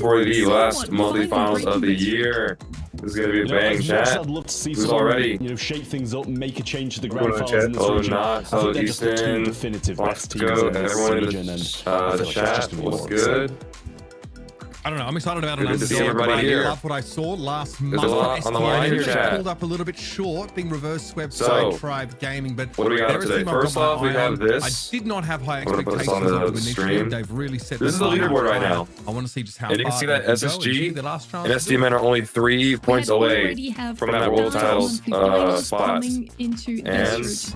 for the last monthly finals of the year. This is gonna be a bang chat. I'd love to see Who's someone, already? Shake things up, make a change to the grand finals chat. in this Hello, region. Not, I hello, think they're just the two Easton. definitive Let's best teams go. in this Everyone in region, and the chat. What's good? I don't know. I'm excited about it. Good to see everybody here. I love what I saw last month. There's a lot on the line here, chat. Pulled up a little bit short, being reverse swept So, by Tribe Gaming. But what do we got there is a today? team I've got First my off, we eye have on. this. I did not have high I'm gonna put this expectations on the of them stream. initially. They've really set This is the bar leaderboard right high. now. I want to see just how And you can far see they that go SSG into the last and chance. SDMN are only 3 points away from that world titles spot. And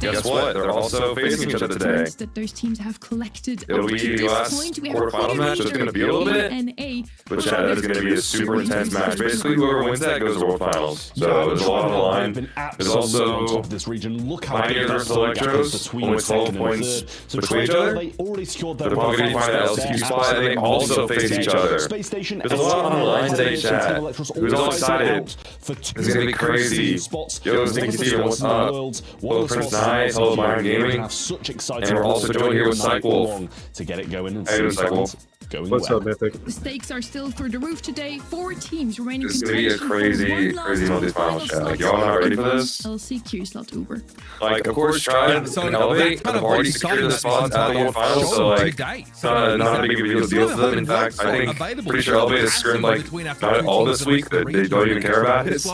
guess what? They're also facing each other today. That those teams have collected. It'll be the last quarterfinal match. It's gonna be a little bit, but chat, that is gonna be a super intense match. Basically, whoever wins that goes to world finals. So there's a lot on the line. There's also this region. Look how Pioneers versus Electros, only 12 points between each other. They already scored They're probably gonna find that LCQ spot, and they also face each other. Space Station, There's a lot on the line today, chat. Who's all excited? It's gonna be crazy. Yo, Sneaky Steven, what's up? Hello, Prince Nice. Hello, Byron Gaming. And we're also joined here with Cycwolf. To get it going and Hey, Cycwolf. What's up, Mythic? The stakes are still through the roof today. 4 teams remaining. This is gonna be a crazy multi-final chat. Like, y'all not ready for this? LCQ slot Uber. Like, of course, Tribe and Elevate have already secured the spots at the world finals, so like, it's not a big of a deal for them. In fact, I think, pretty sure Elevate has skirted like, not all this week that they don't even care about it.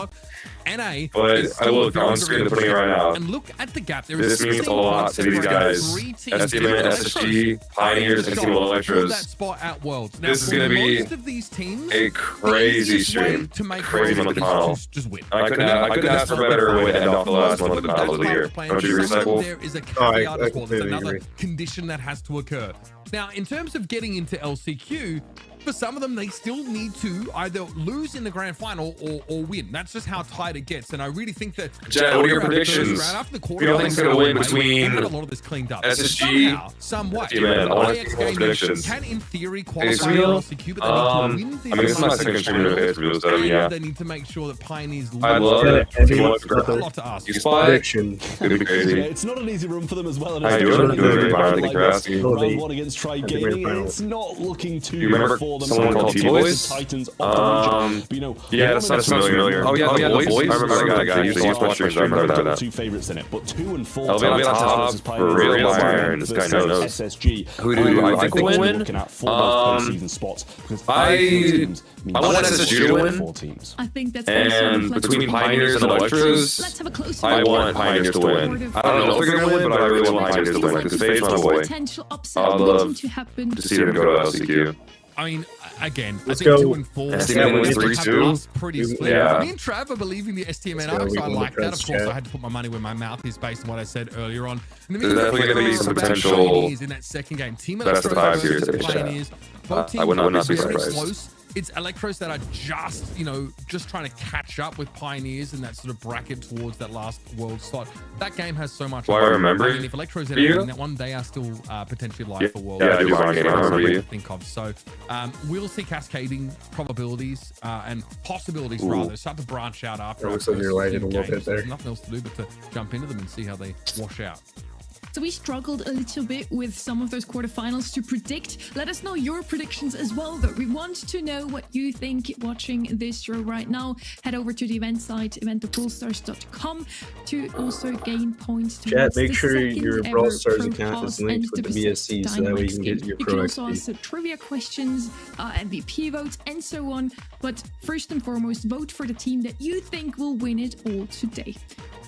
NA, But I look on screen, they're putting it right now. and look at the gap. There This is means a lot to these guys. SDMN, SSG, Pioneers, and Team Electros. That spot at Worlds. Now, This is for gonna be most of these teams, a the crazy easiest way stream. to make Crazy Worlds multi-final. is just win. I couldn't ask for a better way to end off the last one of the battles of the year. Don't you agree, Cycle? There is a I caveat as well. There's completely another agree. condition that has to occur. Now, in terms of getting into LCQ, for some of them, they still need to either lose in the grand final or win. That's just how tight it gets. And I really think that Jet, what are your after the first predictions? round, after the Who do you think's gonna win between they had a lot of this cleaned up. SSG, Somehow, some way, SDMN? I want IX to Gaming predictions. can, in theory, Ace qualify Wheel? for LCQ, but they need to win I mean, this is my second stream in Ace Wheel, so and yeah. they need to make sure that Pioneers I lose. love it. Any Team Electros. A lot to ask. You spot it. Prediction. It'll be Yeah, crazy. it's not an easy run for them as well. How you doing? Doing great, Byron. Thank you for asking. Round 1 against Tribe At the grand Gaming, final. it's not looking too You remember good for them. someone called T-Boys? The Titans of the region. But, Yeah, that sounds familiar. Oh yeah, the boys. I remember that guy. He used to watch streams. I remember that. Two favorites in it, but 2 and 4. Elevate on top for real Byron. This guy knows. SSG. Who do I think will win? Looking at 4 postseason spots because I want SSG to win. 4 teams. I think that's And between Pioneers and Let's Electros, have a closer I look. want Pioneers to win. I don't know if they're gonna win, but I really want Pioneers to win because Fade's my boy. Potential upset I'd waiting love to happen. to see them go to LCQ. I mean, again, Let's I think go. 2 and 4. STMN wins have 3-2. us pretty split. Yeah. Me and Trav are believing the STMN Let's go. arc, so I We won like the that. Of Prince course, chat. I had to put my money where my mouth is based on what I said earlier on. And There's definitely gonna be some potential in that second game. Team best of Electros five versus here today, chat. Pioneers. Both teams I would not are be very surprised. close. It's Electros that are just trying to catch up with Pioneers in that sort of bracket towards that last world slot. That game has so much. Do I remember I mean, if Electros end you? up winning that one, they are still potentially live for world. Yeah, I do, Byron Gaming. I remember you. Think of. So we'll see cascading probabilities and possibilities Ooh. rather start to branch out after. It looks our like you're first lagging few a little games. bit there. There's nothing else to do but to jump into them and see how they wash out. So we struggled a little bit with some of those quarterfinals to predict. Let us know your predictions as well, though. We want to know what you think watching this show right now. Head over to the event site, event.brawlstars.com, to also gain points. Chat, towards make the sure second your ever Brawl Stars Pro account Pass is linked and with the Berserk BSC so that way you can get Dynamax your game. Pro You can also XP. answer trivia questions, MVP votes, and so on. But first and foremost, vote for the team that you think will win it all today.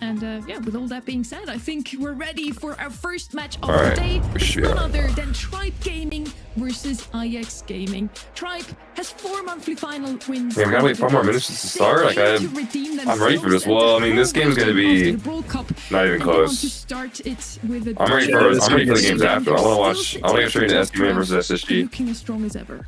And yeah, with all that being said, I think we're ready for our first match of Alright, the day. we It's should. none other than Tribe Gaming versus IX Gaming. Tribe has 4 monthly final wins. Yeah, we gotta wait 4 more minutes to start. Like, I'm ready for this. Well, I mean, this game's gonna be not even close. I'm ready for the games after. I wanna get straight into SDMN versus SSG. Looking as strong as ever.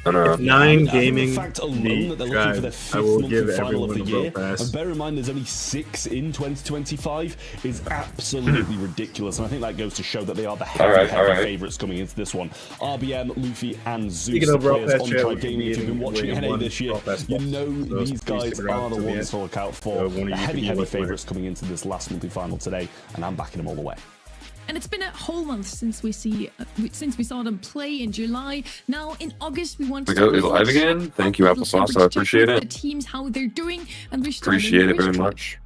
I don't know. 9 The gaming fact alone beat that they're looking for their Tribe. 5th I will monthly give final of everyone the a Brawl year. Pass. And bear in mind, there's only 6 in 2025 is absolutely ridiculous. And I think that goes to show that they are the heavy favorites coming into this one. RBM, Luffy, and Zeus, Speaking the of Brawl players Pass on chat, Tribe we'll be Gaming. If you've been giving watching away NA one this year, Brawl Pass you box. know So these please guys stick around are the till the ones end. to look out for. So one of you The can be heavy with winner. favorites coming into this last monthly final today, and I'm backing them all the way. And it's been a whole month since we saw them play in July. Now in August we want to go live again. Thank you, Applesauce. I appreciate it. The teams, how they're doing, and we appreciate it very much.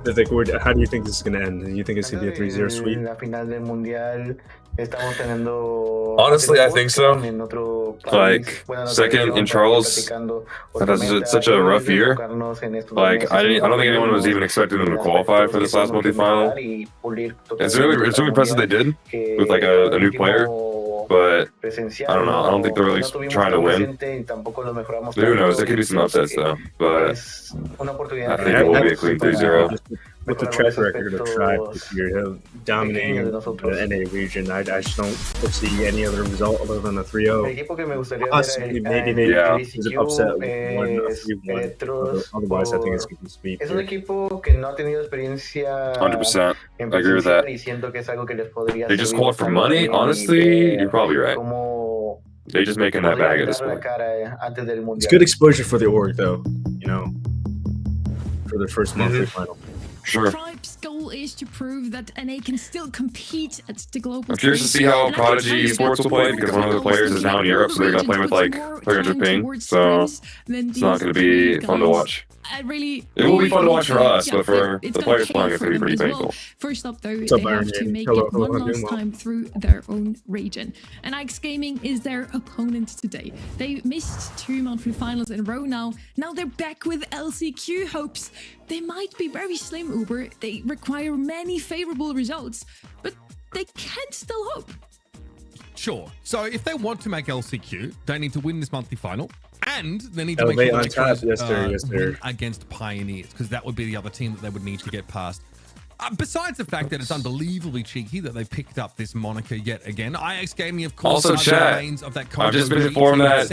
How do you think this is going to end? Do you think it's going to be a 3-0 sweep? Honestly, I think so. Like, second in Charles, that's such a rough year. Like, I don't think anyone was even expecting them to qualify for this last multi-final. It's really impressive they did with like a new player. But I don't know. I don't think they're really trying to win. Who knows? There could be some upsets though. But I think it will be a clean 3-0. With the track record of Tribe this year, dominating the NA region, I just don't foresee any other result other than a 3-0. Possibly, maybe there's an upset with 1-3-1. Otherwise, I think it's going to be sweep. 100%. I agree with that. They just called for money? Honestly, you're probably right. They're just making that bag at this point. It's good exposure for the org, though, you know, for their first monthly final. Sure. Tribe's goal is to prove that NA can still compete at the global I'm curious to see how Prodigy Esports will play because one of the players is now in Europe, so they're going to play with like 300 ping. So it's not going to be fun to watch. It will be fun to watch for us, but for the players playing, it's going to be pretty painful. First up, though, they have to make it one last time through their own region. And Ix Gaming is their opponent today. They missed 2 monthly finals in a row now. Now they're back with LCQ hopes. They might be very slim, Uber. They require many favorable results, but they can still hope. Sure. So if they want to make LCQ, they need to win this monthly final. And they need to make sure win against Pioneers, because that would be the other team that they would need to get past. Besides the fact that it's unbelievably cheeky that they picked up this moniker yet again, IX Gaming, of course, also chat. I've just been informed that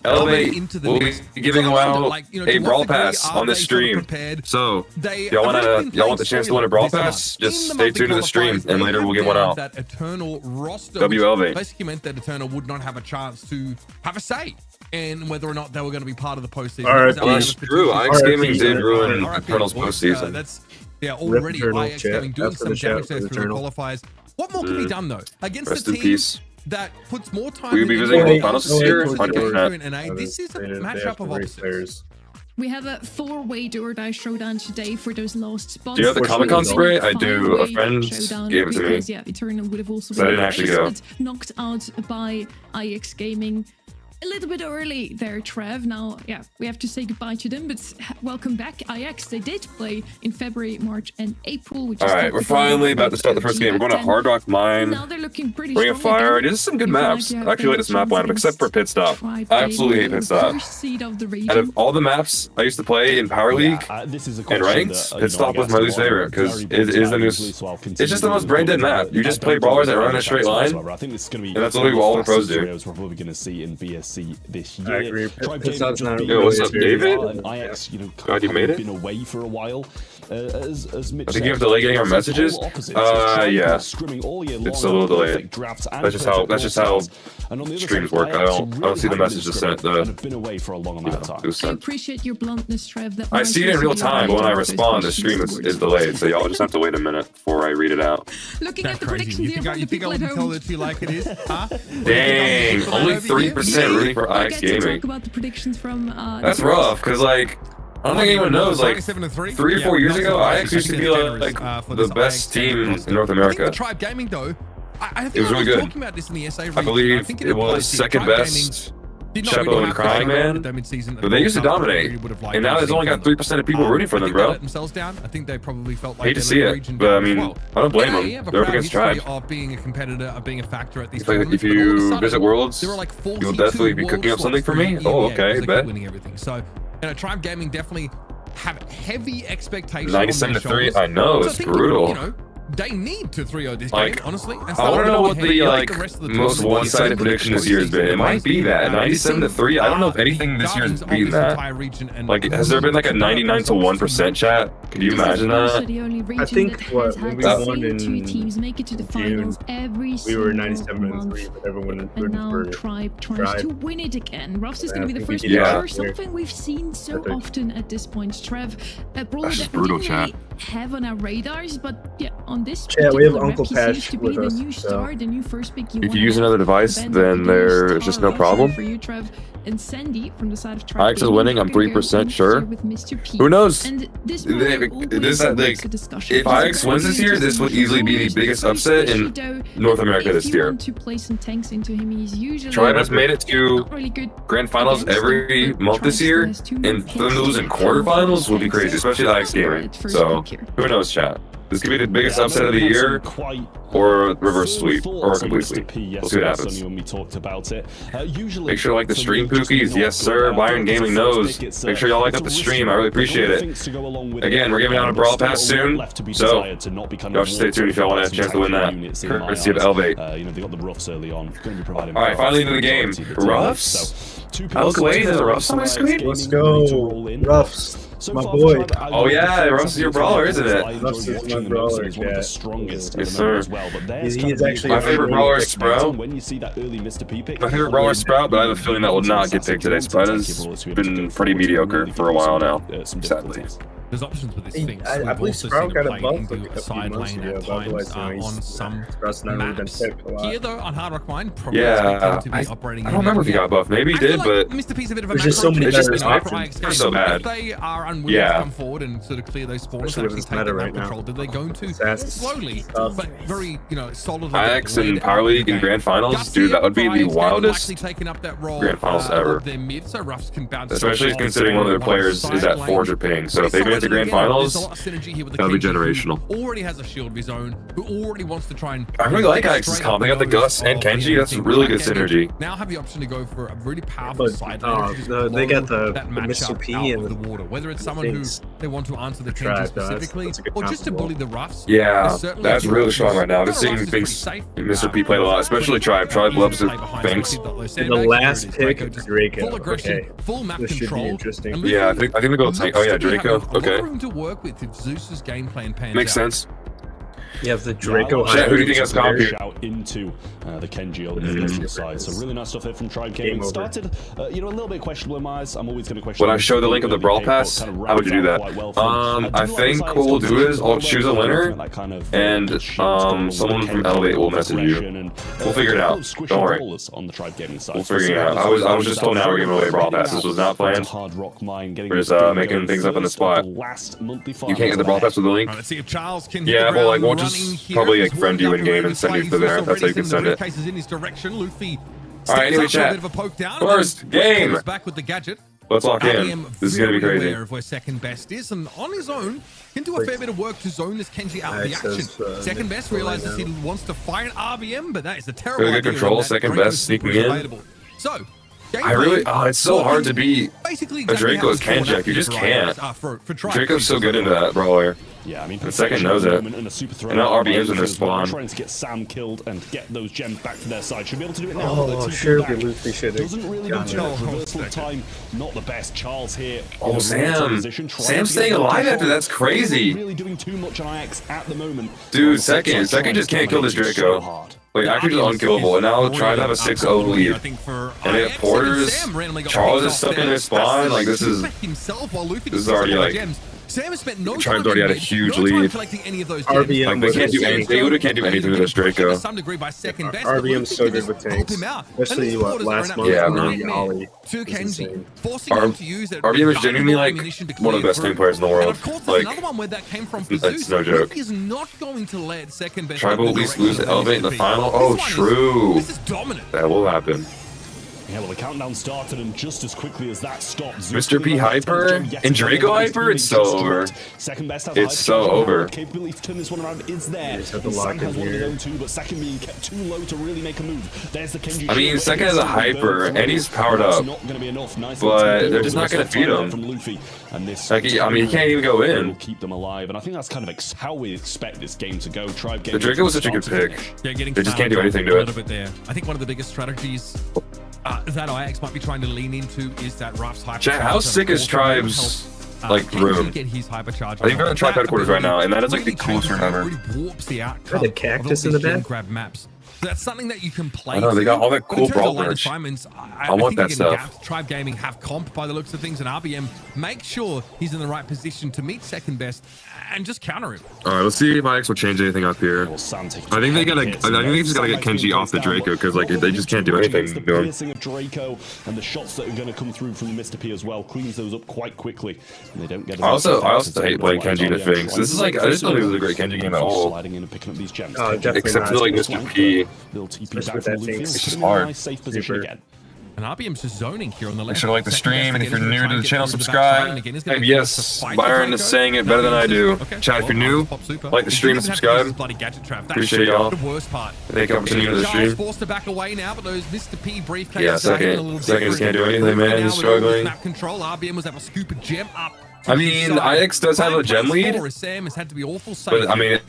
Elevate will be giving out a Brawl Pass on this stream. So, y'all want the chance to win a Brawl Pass? Just stay tuned to the stream, and later we'll get one out. That Eternal roster WLV basically meant that Eternal would not have a chance to have a say in whether or not they were going to be part of the postseason. Well, that's true. IX Gaming did ruin Eternal's postseason. Already IX Gaming doing some damage there through the qualifiers. What more can be done though against a team that puts more time? We will be visiting the finals this year. 100%. This is a matchup of opposites. We have a 4-way do-or-die showdown today for those lost spots. Do you have the Comic-Con spray? I do. A friend gave it to me. Yeah, Eternal would have also been actually go. Knocked out by IX Gaming. A little bit early there, Trev. Now, yeah, we have to say goodbye to them, but welcome back, IX. They did play in February, March, and April. Which Alright, we're finally about to start the first game. We're going to Hard Rock Mine. Now they're looking pretty Ring of Fire. This is some good maps. I actually like this map lineup, except for Pit Stop. I absolutely hate Pit Stop. Out of all the maps I used to play in Power League and Ranked, Pit Stop was my least favorite, because it is the most... It's just the most brain-dead map. You just play brawlers that run in a straight line, and that's literally what all the pros do. We're probably going to see in BSC this year. I agree. Yo, what's up, David? IX, God, you made it? Been away for a while. As Mitch I think you have delay getting our messages. Yeah. It's a little delayed. That's just how streams work. I don't see the messages sent. Been away for a long amount of time. I appreciate your bluntness, Trev. I see it in real time, but when I respond, the stream is delayed. So y'all just have to wait a minute before I read it out. Looking at the predictions here from the people at home. Tell it to you like it is? Huh? Dang, only 3% rooting for IX Gaming. Talk about the predictions from. That's rough, because like. I don't think anyone knows, like, 3 or 4 years ago, IX used to be like the best team in North America. Tribe Gaming, though, I think it was really good. Talking about this in the SA I believe it was second best. Chepo and Crying Man, but they used to dominate, and now there's only got 3% of people rooting for them, bro. Themselves down. I think they probably felt like hate to see it, but I mean, I don't blame them. They're up against Tribe. Of being a competitor, of being a factor at these if you visit Worlds, you'll definitely be cooking up something for me. Oh, okay, bet. Winning everything. So, Tribe Gaming definitely have heavy expectations. 97-3. I know, it's brutal. they need to 3-0 this Like, game, honestly. And I want to know what the rest of the most tournament one-sided prediction this year has been. It might be that 97-3. I don't know if anything this year has beaten that. Like, has there been like a 99-1% chat? Could you imagine that? I think when we won in two teams make it to the finals every we were single 97-3, but everyone and now for Tribe tries to win it again. Ruffs is going to be the first yeah. picture, something we've seen so often at this point. Trev, a brawler That's that just we brutal, didn't really have on our radars, but yeah, on this Yeah, we have particular Uncle map, he seems Patch to be with the us, new so- star, the new first pick. If you use another device, then there's just no problem. For you, Trev, and Sandy from the side of Ix is winning, I'm 3% sure. Who knows? And this If Ix wins this year, this would easily be the biggest upset in North America this year. To play some tanks into him, he's usually Tribe has made it to not really good grand finals every month this year, and them losing quarterfinals would be crazy, especially the Ix Gaming. So, who knows, chat? This could be the biggest upset of the year, or reverse sweep, or a complete sweep. We'll see what happens. When we talked about it. Make sure to like the stream, Pookies. Yes, sir. Byron Gaming knows. Make sure y'all like up the stream. I really appreciate it. Again, we're giving out a Brawl Pass soon, so y'all should stay tuned if y'all want a chance to win that. Courtesy of Elevate. You know, they got the Ruffs early on. Going to be providing. All right, finally into the game. Ruffs? I look away, there's a Ruffs on my screen. Let's go, Ruffs. My boy. Oh yeah, Ruffs is your brawler, isn't it? Ruffs is my brawler, He's one of the strongest. Yes, sir. As well, but He's actually my favorite brawler is Sprout. When you see that early Mr. P pick, My favorite brawler is Sprout, but I have a feeling that will not get picked today. Sprout has been pretty mediocre for a while now, sadly. There's options with this thing. I believe Sprout got a buff like a few side months lane ago, at but otherwise, times on some Sprout's not really been maps. picked a lot. Here though, on Hard Rock Line, probably Yeah, to be operating I don't remember if he got buffed. Maybe he did, but Mr. P's a bit of a there's just so many It's just better not options. so bad. If they are unwilling to come forward and sort of clear those spawners, Especially with actually this take meta the right map control, now. they're going to That's slowly, tough. but very, solidly. Ix and Power League and Grand Finals, dude, that would be the wildest taking up that role, Grand Finals ever. Their mid, so Ruffs can bounce. Especially considering one of their players is at 400 ping. So if they make it to Grand Finals, that'll be generational. Already has a shield of his own, who already wants to try and. I really like Ix's comp. They got the Gus and Kenji. That's really good synergy. Now have the option to go for a really powerful But side lane. they got the that Mr. matchup P out and of the water. Whether it's someone who they want to answer the Tribe, Kenji though, specifically, that's a good or just to combo. bully the Ruffs. Yeah, is certainly that's really strong right now. This Ruffs thing is thinks pretty safe. Mr. P played a lot, especially Tribe. Tribe loves the Banks. And the last pick, Draco. Full aggression, Okay. full map This should be control. interesting. and Yeah, I think they go tank. Oh yeah, Draco. A lot of Okay, room to work with if Zeus's game plan pans makes out. sense. You have the Draco. Chat, who do you think has comp here? Shout into the Kenji on the defensive side. So really nice stuff here from Tribe Gaming. over. Started, a little bit questionable in my eyes. I'm always going to question. Would I show the link of the Brawl Pass? How would you do that? I think what we'll do is I'll choose a winner, and someone from Elevate will message you. We'll figure it out. Don't worry. We'll figure it out. I was just told now we're giving away Brawl Pass. This was not planned. We're just making things up on the spot. You can't get the Brawl Pass with the link. Let's see if Charles can. Yeah, well, like, we'll just probably like friend you in game and send you to there. That's how you can send it. Cases in his direction. Luffy. All right, anyway, steps up for a chat. bit of a poke down, First and then game. comes back with the gadget. Let's lock in. RBM This is gonna be very crazy. aware of where second best is, and on his own can do a fair bit of work to zone this Kenji out of the Ix action. has, Second best right realizes he now. wants to fight RBM, but that is a terrible Really idea. good control. when that Second Draco best sneaking super is in. available. So, I really, it's so hard to beat basically a Draco's Kenjack. You just can't. For Tribe. Draco's so good into that brawler. Yeah, I mean, The second knows it. and a super threat. And now RBM's in their spawn. Trying to get Sam killed and get those gems back to their side. Should be able to do it now. Oh, But surely back Luffy should have doesn't really do gotten too it. much. Reversal of time, not the best. Charles here. Oh, in a Sam. relative position, trying Sam's to get staying the alive control. after. That's crazy. Isn't really doing too much on Ix at the moment. Dude, second just can't kill this Draco. Like, actually just unkillable, and now try to have a 6-0 lead. And they have Porters. Charles is stuck in their spawn. Like, this is already like. Sam has spent no Tribe's time already in had a mid, huge no time lead. collecting any of those RBM Like, they can't do anything. They can't do anything with this Draco. To some degree by second best. RBM's so good with tanks. Especially last month. Yeah, when bro. Ollie To was Kenji, insane. forcing him to use it. RBM is genuinely like one of the best tank players in the And world. of course, there's Like, another one where that came from for that's Zeus. no joke. He is not going to let second best. Tribe will at least lose to Elevate in the final. Oh, This one is- true. This is dominant. That will happen. Yeah, well, the countdown started, and just as quickly as that stopped, Mr. P Hyper and Draco Hyper, it's so over. Second best has it's so over. Capability to turn this one around is there. Sam has one of his own too, but second being kept too low to really make a move. There's the Kenji. I mean, second has a Hyper, and he's powered up, but they're just not going to feed him. From Luffy. And this, like, I mean, he can't even go in. Will keep them alive, and I think that's kind of how we expect this game to go. Tribe the Draco was such a good pick. Yeah, getting they just can't do anything to it. A little bit there. I think one of the biggest strategies that IX might be trying to lean into is that Ruff's hyper. Chat, how sick is Tribe's room? Get his hypercharge. I think they're on Tribe headquarters right now, and that is like the coolest room ever. Warps the outcome. The cactus in the back. Grab maps. So that's something that you can play. I know, they got all that cool brawl merch. I want that stuff. Tribe Gaming have comp by the looks of things, and RBM make sure he's in the right position to meet second best and just counter him. All right, let's see if IX will change anything up here. I think they gotta. I think they just gotta get Kenji off the Draco because like they just can't do anything. The piercing of Draco and the shots that are going to come through from the Mr. P as well cleans those up quite quickly. And they don't get. I also hate playing Kenji to Finks. This is like I just don't think it was a great Kenji game at all. Sliding in and picking up these gems. Except for like Mr. P. Little TP back from Luffy. It's just hard. Safe position again. And RBM's just zoning here on the left. Make sure to like the stream, and if you're new to the channel, subscribe. Hey, yes, Byron is saying it better than I do. Chat, if you're new, like the stream and subscribe. Appreciate y'all. The worst part. Thank you for tuning into the stream. Forced to back away now, but those Mr. P briefcase. Yeah, seconds can't do anything, man. He's struggling. Map control. RBM was able to scoop a gem up. I mean, IX does have a gem lead, Sam has had to be awful. But I mean.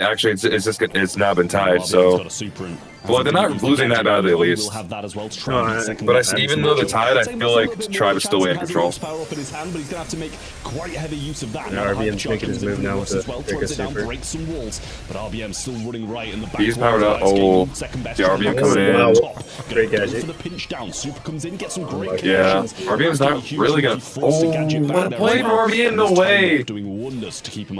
Actually, it's now been tied, so. Well, they're not losing that badly, at least. But even though they're tied, I feel like Tribe is still way in control. RBM's making his move now with the Draco Super. He's powered up. Oh, the RBM coming in. Great gadget. Yeah, RBM's not really gonna. Oh, what a play for RBM, no way.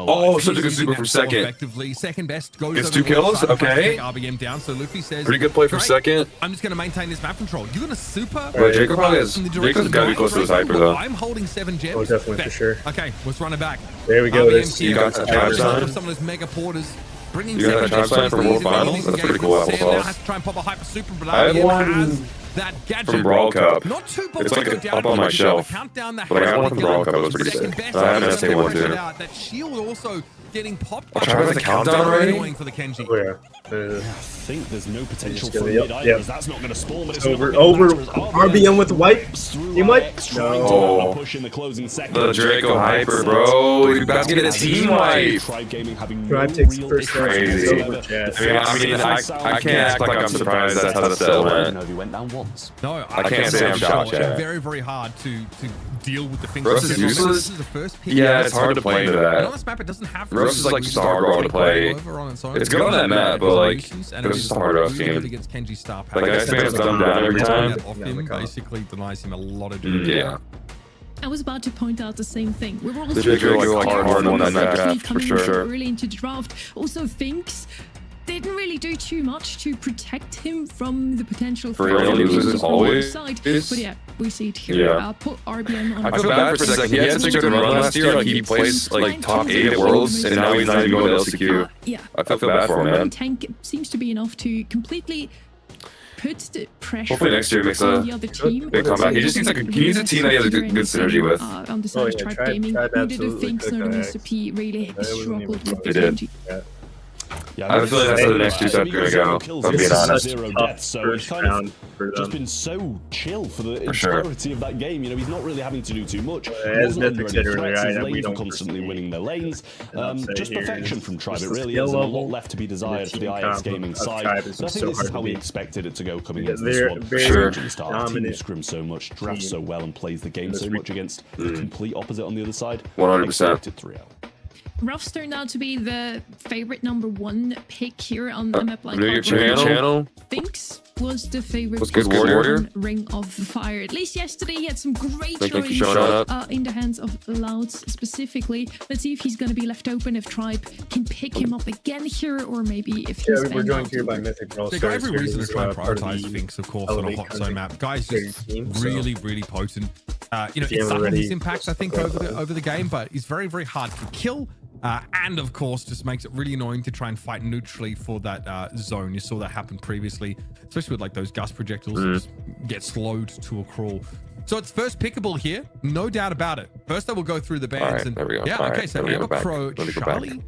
Oh, such a good super for second. Second best goes. Gets 2 kills. Okay. RBM down. So Luffy says. Pretty good play for second. I'm just gonna maintain this map control. You're gonna super. But Jacob probably has. Jacob's gotta be close to his hyper though. I'm holding 7 gems. Oh, definitely for sure. Okay, let's run it back. There we go. You got the charge sign. Some of those mega porters. Bringing you got that charge sign from World Finals. That's pretty cool. Sam now has to try and pop a hyper super, but I have one that gadget from Brawl Cup. Not too it's like up on my shelf. But I got one from Brawl Cup. It was pretty sick. I haven't taken one too. That shield also getting popped. I'll try the countdown already. For the Kenji. Oh, yeah. I think there's no potential for mid either. That's not going to spawn, but it's over. RBM with wipe. He might. No. Push in the closing second. The Draco Hyper, bro. You about to get a team wipe. Tribe takes first. Crazy. I mean, I can't act like I'm surprised that's how the set went. He went down once. No, I can't say I'm shocked yet. Very, very hard to deal with the things. Rose is useless. Yeah, it's hard to play into that. On this map, it doesn't have. Rose is like just a hard role to play. It's good on that map, but like it's just a hard rough game. Against Kenji star power. Like that fan's dumbed down every time. Basically denies him a lot of yeah. I was about to point out the same thing. We're also hard on that draft for sure. Really into the draft. Also, Finks didn't really do too much to protect him from the potential for losers always. Side. But yeah, we see it here. Yeah. Put RBM on. I feel bad for a second. He had such a good run last year. Like he placed like top 8 at Worlds, and now he's not even going to LCQ. Yeah. I feel bad for him, man. Tank seems to be enough to completely put the pressure hopefully next year makes a the other team. big comeback. He just needs he needs a team that he has a good synergy with. On the side of Tribe Gaming, who did the Finks and Mr. P really struggled with the Kenji. Yeah, I have a feeling that's how the next 2 sets are going to go, if I'm being honest. 0 deaths, so he's kind of just been so chill for the entirety of that game. You know, he's not really having to do too much. His lanes are constantly winning their lanes. Just perfection from Tribe. It really is, and a lot left to be desired for the IX Gaming side. So I think this is how we expected it to go coming into this one. Sure. Team scrims so much, drafts so well, and plays the game so much against the complete opposite on the other side. 100%. Ruff's turned out to be the favorite #1 pick here on the map. Like your channel. Finks was the favorite good warrior. Ring of Fire. At least yesterday he had some great showing in the hands of Louds specifically. Let's see if he's going to be left open, if Tribe can pick him up again here, or maybe if he's we're joined here by Mythic Brawl Stars. They got every reason to try and prioritize Finks, of course, on a hot zone map. Guys, just really, really potent. You know, it's some of his impacts, I think, over the game, but he's very, very hard to kill. And of course, just makes it really annoying to try and fight neutrally for that zone. You saw that happen previously, especially with like those gust projectiles that just get slowed to a crawl. So it's first pickable here, no doubt about it. First, I will go through the bands. Right, And there we go. yeah, All okay, right, so let me go back. Pro, Let me go Charlie. back.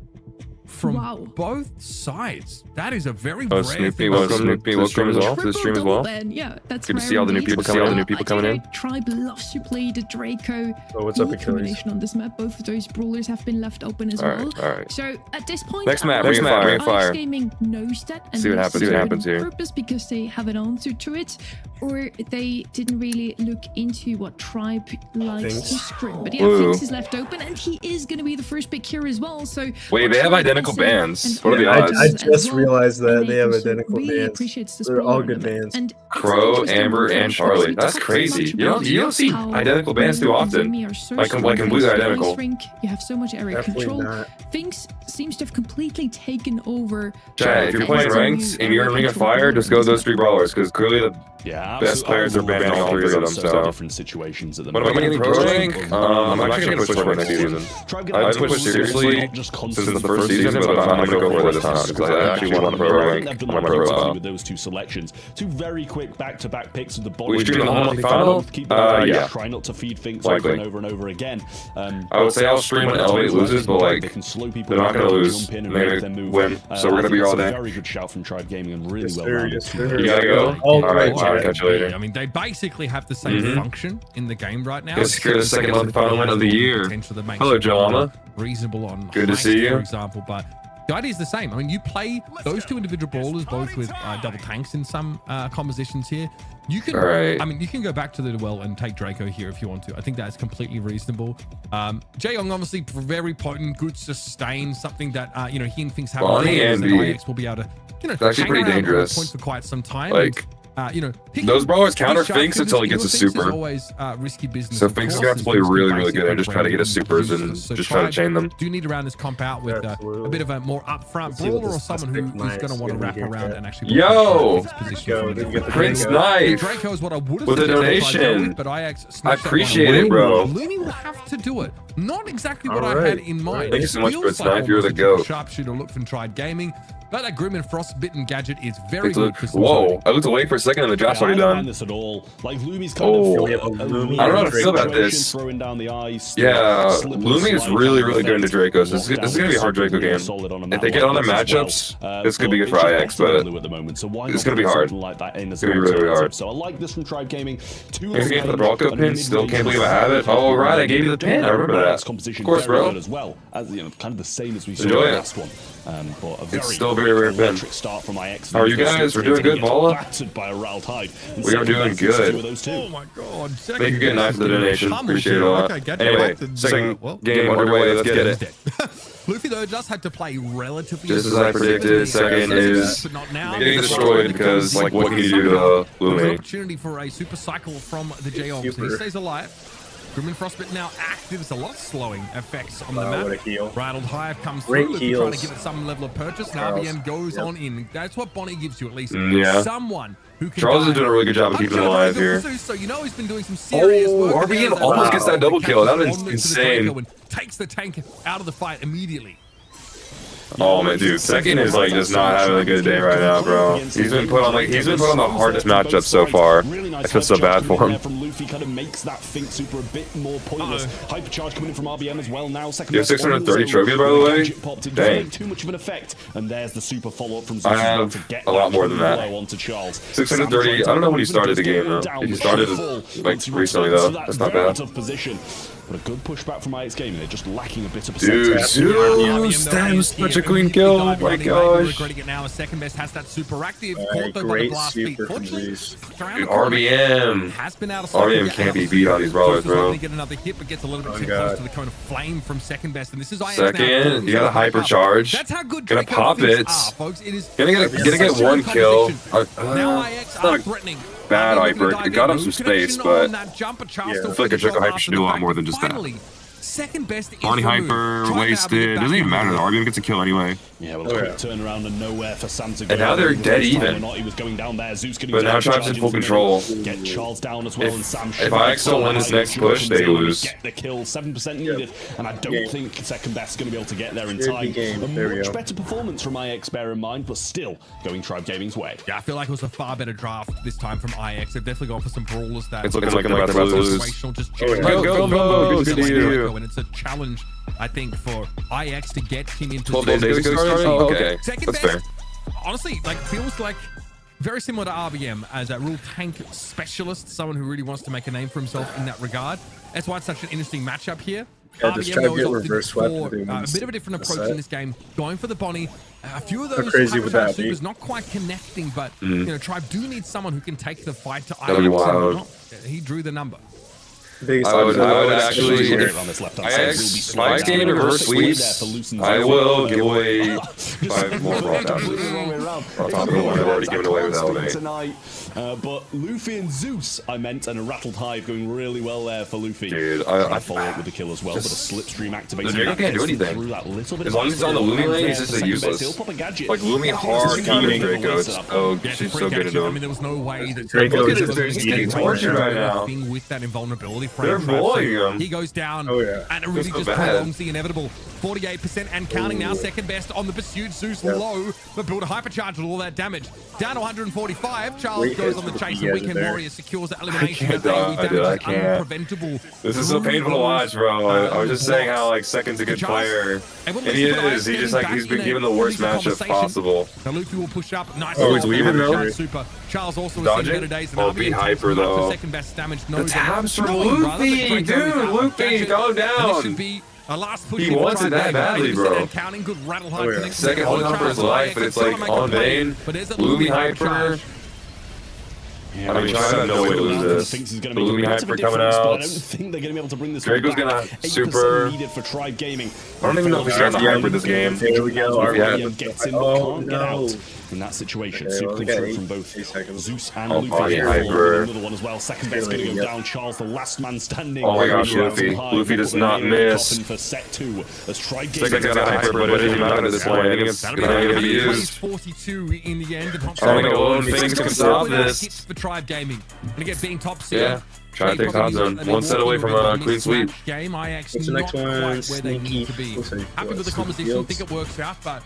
From both sides. That is a very rare Snoopy, thing. welcome Snoopy, to the stream as well. To the stream as well. Then, yeah, that's Good to see all the new people coming. All the new people coming in. Tribe loves to play the Draco. Oh, what's up, Cool Achilles? combination on this map. Both of those brawlers have been left open as well. All right. So at this point, Next map, Ring of Fire. Gaming knows that and See what knows happens. to See what do it happens on here. purpose because they have an answer to it, or they didn't really look into what Tribe likes Finks. to scrim. But yeah, Ooh. Finks is left open, and he is going to be the first pick here as well. So Wait, they have Tribe identical is, bands. and What are the odds? I as just well, realized that and they have also identical really bands. appreciates the They're all spoiler good element. bands. And Crow, Amber, and Charlie. That's crazy. You don't see identical bands too often. Like completely identical. You have so much area Definitely control. not. Finks seems to have completely taken over. Chad, if you're playing ranked and you're in Ring of Fire, just go those 3 brawlers because clearly the best players are banning all 3 of them. So different situations at the when am I getting pro rank? I'm actually gonna push for it next season. I pushed seriously since the first season, but I'm gonna go for it this time because I actually want to pro rank on my profile. With those 2 selections, 2 very quick back-to-back picks of the We body. stream the whole monthly final? Yeah. Try not to feed Finks over Likely. and over again. I would say I'll stream when Elevate loses, but they like can slow people they're not down, gonna lose. jump in and They're make gonna them move. win. So we're I gonna be think all it's a day. very good shout from Tribe Gaming and really Yes, well sir, rounded. yes, sir. You gotta go. All All right, right, I'll catch you later. I mean, they basically have the same function in the game right now. Let's secure the second monthly final win of the year. Potential that makes Hello, it Joanna. reasonable on Good to height, see you. for example, but the idea is the same. I mean, you play those 2 individual brawlers both with double tanks in some compositions here. You can, Right. I mean, you can go back to the duel and take Draco here if you want to. I think that's completely reasonable. Jaeyoung obviously very potent, good sustain, something that you know he and Finks have. Bonnie and that B. IX will be able to, you know, It's actually hang pretty around on dangerous. point for quite some time. Like, you know, those brawlers counter Finks Finks until he gets a Finks is super. always risky business. So of Finks is course, gonna have to play Finks can really, really good and basically just try to get his bring supers users. and So just try to Tribe chain them. do need to round this comp out with a bit of a more upfront Let's see what brawler or this someone Plastic who's going to Knight's want to gonna wrap get around there. and actually Yo! put Finks' Go, position. get the Prince Draco. Knife. Draco is what I would have With the donation. but IX I snatched that one appreciate away. it, bro. Lumi will have to do it. Not exactly what I Alright. had in mind. Thank you so much, Feels Prince like Knife. You're the almost a typical goat. Sharpshooter look from Tried Gaming, but that Grim and Frostbitten gadget is very It's a- good. Whoa! I looked away for a second and the draft's already I don't mind done. this at all. Like Lumi's kind Oh. of Yeah, but Lumi- I don't know how to feel about situation, this. Throwing down the ice. Yeah, slip and Lumi is slide really, kind of really good into effect. Dracos. This is gonna be a hard Draco game. If they get on their matchups, this could be good for IX, but it's gonna be hard. It's gonna be really, really hard. So I like this from Tribe Gaming. You're getting the Bronco pin. Still can't believe I have it. Oh right, I gave you the pin. I remember that. Of course, bro. As well as you know, kind of the same as we saw Enjoy in the it. last one. But a very still very rare pin. electric start from IX. How are you guys? We're doing good, Paula. Battered by a Ral Tide. We are doing good. Oh my god. Thank you again, Knife, for the donation. Appreciate it a lot. Okay, get Anyway, back and, second well, game underway. Let's get it. Luffy though just had to play relatively Just as I predicted, second is but not now. getting destroyed because, like, what can you do to There's an Lumi? opportunity for a super cycle from the Jaeyoung. So he Super. stays alive. Grim and Frostbite now active. It's a lot of slowing effects on the Wow, map. what a heal. Rattled Hive comes Great through. Luffy trying to heals. give it some level of purchase. And Charles. RBM goes Yep. on in. That's what Bonnie gives you at least. Yeah. Someone who can Charles is die. doing a really good job of keeping him alive here. So you know he's been doing some serious Oh, work. RBM there. almost gets that double kill. That is On to the insane. Draco and takes the tank out of the fight immediately. Oh man, dude, second is like just not having a good day right now, bro. He's been put on the hardest matchup so far. I feel so bad for him. From Luffy kind of makes that Fink super a bit more pointless. Hypercharge coming in from RBM as well now. Second You have 630 trophy, by the way? Dang. Dang. Too much of an effect. And there's the super follow up from I have to get a lot more than that. blow onto Charles. 630. I don't know when he started the game though. If he started like recently though, that's not bad. Tough position. But a good pushback from IX Gaming. They're just lacking a bit of Dude, Zeus, that was such a clean kill. Oh my gosh. Regretting it now. A second best has that super active. Alright, Caught though by the great blast feet. super from Fortunately, Zeus. around Dude, the corner. RBM. Has been out of RBM can't be beat on these brawlers, bro. Get another hit, but gets a little bit Oh, too God. close to the cone of flame from second best. And this is IX Second, now. you got a hypercharge. That's how good Gonna Draco pop Finks it. are, folks. It is Gonna get such a one good kill. combination. Now IX It's are not threatening. bad They're looking to hyper. dive It got in. him some No space, connection but on that jumper. Charles yeah. still I feel like a finishes Draco off hyper after should do the a lot fact. more than just that. Finally, Second best is Bonnie Hyper wasted. Doesn't even matter though. RBM gets a kill anyway. Yeah, well, quick turnaround and nowhere for Sam to go. And now they're dead even. He was going down there. Zeus but now Tribe's in full control. Get Charles down as well, and Sam. If IX don't win this next push, they lose. Get the kill. 7% needed, and I don't think second best is going to be able to get there in time. A much better performance from IX, bear in mind, but still going Tribe Gaming's way. Yeah, I feel like it was a far better draft this time from IX. They've definitely gone for some brawlers that it's looking like they're about to lose. Go, good to you. And it's a challenge, I think, for IX to get him into 12 days ago started? Oh, okay. Second That's best, fair. honestly, like feels like very similar to RBM as a real tank specialist, someone who really wants to make a name for himself in that regard. That's why it's such an interesting matchup here. Yeah, just try to get reverse swept for a bit of a different approach in this game, going for the Bonnie. A few of those supers not quite connecting, but you know, Tribe do need someone who can take the fight to IX. He drew the number. I would actually, if I gain reverse sweeps, I will give away 5 more raw passes. On top of the one I've already given away with Elevate. But Luffy and Zeus, I meant, and a Rattled Hive going really well there for Luffy. Dude, I follow up with the kill as well, but a Slipstream activates. The Draco can't do anything. As long as it's on the Lumi lane, he's just useless. Like Lumi hard counting Draco. Oh, she's so good at him. I mean, there was no way that Draco is getting tortured right now. With that invulnerability frame. They're bullying him. He goes down, and it really just prolongs the inevitable. 48% and counting now, second best on the pursuit. Zeus low, but build a hypercharge with all that damage. Down to 145. Charles goes on the chase, and Weekend Warrior secures the elimination. I can't. Unpreventable. This is so painful to watch, bro. I was just saying how like Second's a good player, and he is. He just like he's been given the worst matchup possible. Now Luffy will push up. Nice. Oh, he's leaving though. Super. Charles also has seen better days than be hyper though. Second best damage. The tabs from Luffy, dude. Luffy, go down. This should be a last push. He wants it that badly, bro. Counting good Rattle Hive. Second holding on for his life, but it's like on vein. Lumi hyper. Yeah, I mean, Tribe have no way to lose this. The Lumi hyper coming out. I don't think they're going to be able to bring this Draco's gonna super. Needed for Tribe Gaming. I don't even know if he's got the hyper this game. There we go. RBM gets in, but can't get out. In that situation, super control from both Zeus and Luffy. Another one as well. Second best going to go down. Charles, the last man standing. Oh my gosh, Luffy. Luffy does not miss. For set 2 as Tribe Gaming got a hyper, but it didn't matter at this point. I think it's not going to be used. 42 in the end. I don't think things can stop this. For Tribe Gaming. Gonna get being top seed. Yeah. Try to take top zone. One set away from a clean sweep. Game, what's the next one? Sneaky. Happy with the conversation. Think it works out, but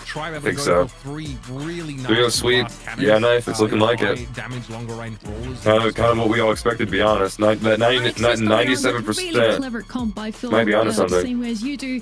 Tribe have so. 3 really nice. 3 sweep. Yeah, knife. It's looking like it. Damage, longer range brawlers. Kind of what we all expected, to be honest. 97%. Might be onto something. Same way as you do.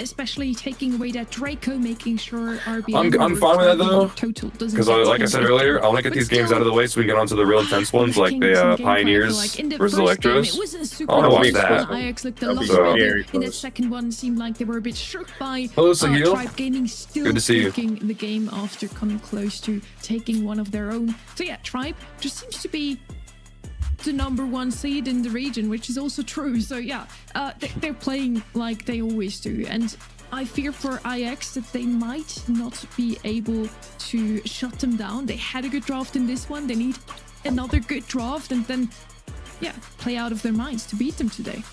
Especially taking away that Draco, making sure RBM. I'm fine with that though, because like I said earlier, I want to get these games out of the way so we can get onto the real intense ones, like the Pioneers versus Electros. It wasn't super I don't want that. IX looked a lot better. In the second one, seemed like they were a bit shook by Tribe Gaming still taking the game after coming close to taking one of their own. So yeah, Tribe just seems to be the #1 seed in the region, which is also true. So yeah, they're playing like they always do, and I fear for IX that they might not be able to shut them down. They had a good draft in this one. They need another good draft, and then yeah, play out of their minds to beat them today.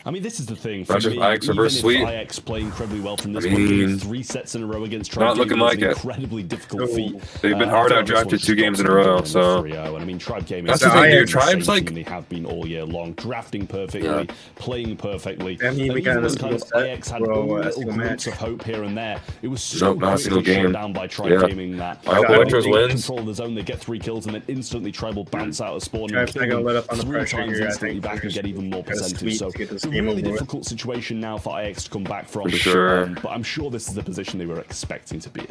I mean, this is the thing. For me, IX reverse sweep. IX play incredibly well from this one. 3 sets in a row against Tribe. Not looking like it. Incredibly difficult feat. They've been hard out drafted 2 games in a row, so. I mean, Tribe Gaming. That's the thing, dude. Tribe's like they have been all year long, drafting perfectly, playing perfectly. I mean, we got a single set, IX had little groups of hope here and there. It was so shut down by Tribe Gaming that. I hope Electros wins. Control the zone, they get 3 kills, and then instantly Tribe will bounce out of spawn and kill them 3 times instantly back and get even more percentage. So it's a really difficult situation now for IX to come back from. For sure. But I'm sure this is the position they were expecting to be in.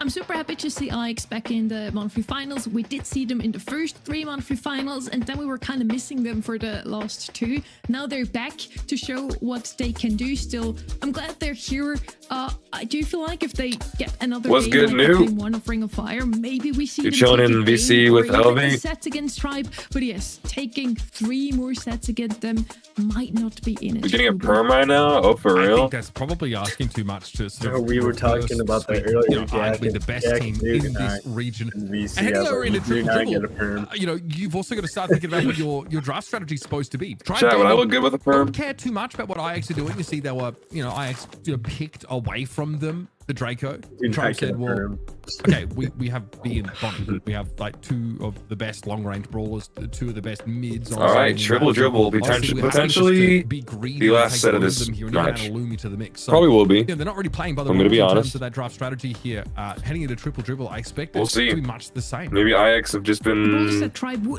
I'm super happy to see IX back in the monthly finals. We did see them in the first 3 monthly finals, and then we were kind of missing them for the last 2. Now they're back to show what they can do still. I'm glad they're here. I do feel like if they get another game one of Ring of Fire, maybe we see them chilling in VC with Elevate. Sets against Tribe, but yes, taking 3 more sets against them might not be in it. We're getting a perm right now? Oh, for real? I think that's probably asking too much to. We were talking about that earlier. probably the best team in this region. And heading over into triple dribble, you know, you've also got to start thinking about what your draft strategy is supposed to be. Chat, would I look good with a perm? Don't care too much about what IX are doing. You see, they were, you know, IX picked away from them the Draco. Tribe said, well, okay, we have B and Bonnie. We have like 2 of the best long-range brawlers, 2 of the best mids. All right, triple dribble potentially be the last set of this match. To the mix. So, probably will be. Yeah, they're not really playing by the I'm gonna be honest. in terms of that draft strategy here. Heading into triple dribble, I expect we'll see. To be much the same. Maybe IX have just been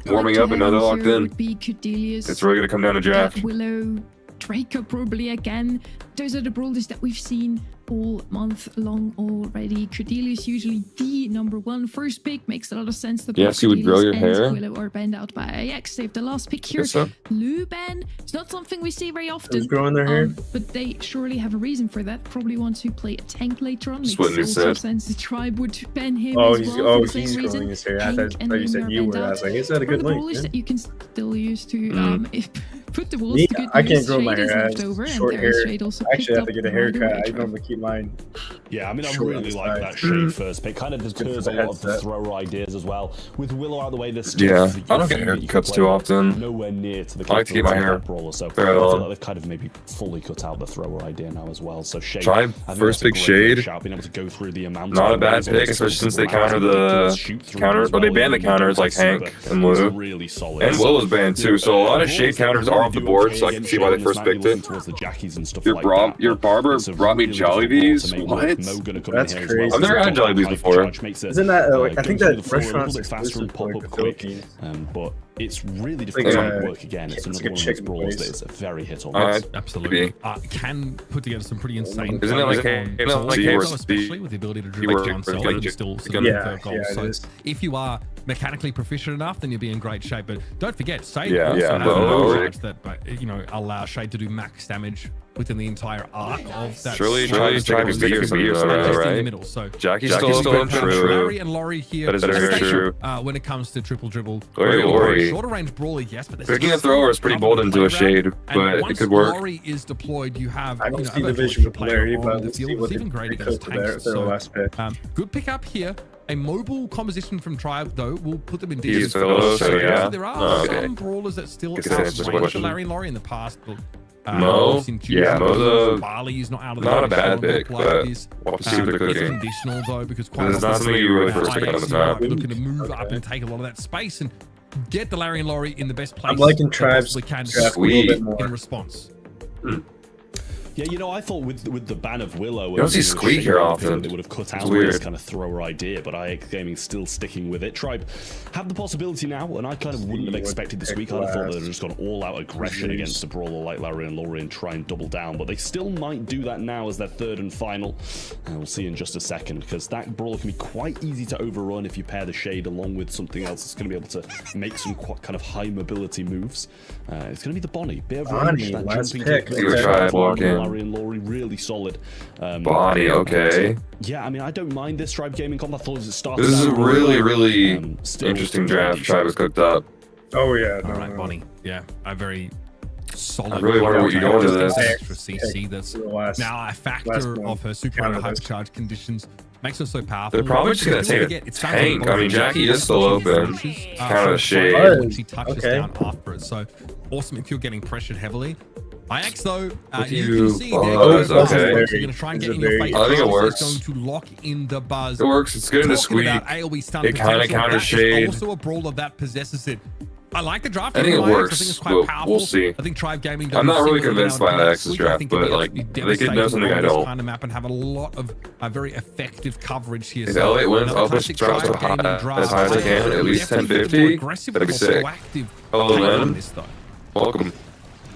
warming up and now they're locked in. It's really gonna come down to draft. Willow, Draco probably again. Those are the brawlers that we've seen all month long already. Cordelius usually the #1 first pick. Makes a lot of sense. Yes, you would grow your hair. Willow are banned out by IX. Save the last pick here. So. Luban. It's not something we see very often. Who's growing their hair? But they surely have a reason for that. Probably want to play a tank later on. Makes also sense the tribe would ban him as well. He's growing his hair. I thought you said you were. I was like, is that a good link? That you can still use to put the walls to good I can't use. grow my Shade hair. is left over, Short and hair. Shade also I actually have to picked get a up right haircut. away. I normally keep mine. Yeah, I mean, I Short really on the like side. that Shade first pick. Kind of deters a lot of the headset. thrower ideas as well. With Willow out of the way, there's Yeah, I don't get haircuts too often. Nowhere near to the I like to keep my hair brawler, so I fair feel long. like they've kind of maybe fully cut out the thrower idea now as well. So Shade, Tribe, I think first that's a pick great Shade. shout, being able to go through the amount Not of a bad ways pick, to especially since they allow counter them to the shoot through counter, as but they well, banned the even counters like super. Hank and It's Lou. really solid. And Will was banned too, so a lot of Shade counters are off the board, so I can see why they first picked it. Your barber brought me Jollibees? What? That's crazy. I've never had Jollibees before. Isn't that I think that restaurant's faster and pop up quick, but it's really like difficult a- to work again. It's it's another like a one of those chicken brawls place. that is very hit or Alright. miss. Absolutely. Can put together some pretty insane Isn't it like plays a- on like Soul, a- especially with the ability to you dribble work down for Soul like and you- still yeah, third goal. yeah, it So is. if you are mechanically proficient enough, then you'll be in great shape. But don't forget, Shade Yeah, also yeah, has no, cards that allow Shade to do max damage within the entire arc of that. Surely Soul. Tribe's taking a beat or something, Just in the right? middle. So Jackie's still open, true. Larry and Laurie here. That is very true. When it comes to triple dribble. Laurie. Shorter range brawler, yes, but Picking a thrower is pretty bold into a Shade, but it could work. Laurie is deployed, you have. I don't see a the virtual vision with player Larry, on but the let's field. see It's what even they great could against for their tanks. So, last pick. good pickup here. A mobile composition from Tribe, though, will put them in He's decent solo, so yeah. There are Oh, okay. some brawlers that still Guess that's outrange what- Larry and Laurie in the past. But, Mo? Yeah, Mo's a- Barley's not out of the not a question bad on the pick, play but this. we'll see what they're It's cooking. conditional, though, because quite It's not often something you really first IX pick on the might map. be looking to move up Okay. and take a lot of that space and get the Larry and Laurie in the best place. I'm liking they Tribe's possibly can draft a little bit more. in response. Yeah, you know, I thought with the ban of Willow, don't see Squeak here often. They would have cut It's out weird. this kind of thrower idea, but IX Gaming still sticking with it. Tribe have the possibility now, and I kind of wouldn't have expected this week. I'd have thought they'd have just gone all out aggression against a brawler like Larry and Laurie and try and double down, but they still might do that now as their third and final. We'll see in just a second, because that brawler can be quite easy to overrun if you pair the Shade along with something else that's going to be able to make some kind of high mobility moves. It's going to be the Bonnie. Bit of range, Bonnie, that last jumping pick. to You're trying to walk in. Larry and Laurie really solid. Bonnie, okay. Yeah, I mean, I don't mind this Tribe Gaming comp. I thought as it started. This is a out really still interesting draft Tribe has cooked up. Oh yeah, All right, Bonnie. Yeah, a very solid. I really wonder what you're going to this. Extra CC that's last now a factor one. of her super Counter this. hypercharge conditions makes her so powerful. They're probably just gonna take a tank. I mean, Jackie is still open. Counter the Shade. When she touches Okay. down after it, so awesome if you're getting pressured heavily. IX though, With you you, can see there Buzz, goes okay. Buzz. You're gonna try and It's get a in your very- face. I think it Buzz works. is going to lock in the Buzz. It works. It's good in the Talking squeak. about AoE stun It kinda potential, counters that is Shade. Also a brawler that possesses it. I like the draft. I think it from IX. works. I think it's quite We'll powerful. see. I think Tribe Gaming. I'm not really doesn't convinced seem to by be able to IX's do that. I draft, think but they'll like be they could know devastating something I on this don't. kind of map and have a lot of very effective coverage here. If So, L8 wins, another I'll push classic Tribe Tribe Gaming as draft. high as I can, at least Definitely the 1050. more aggressive, That'd be the more sick. proactive Hello, take on man. this, though. Welcome.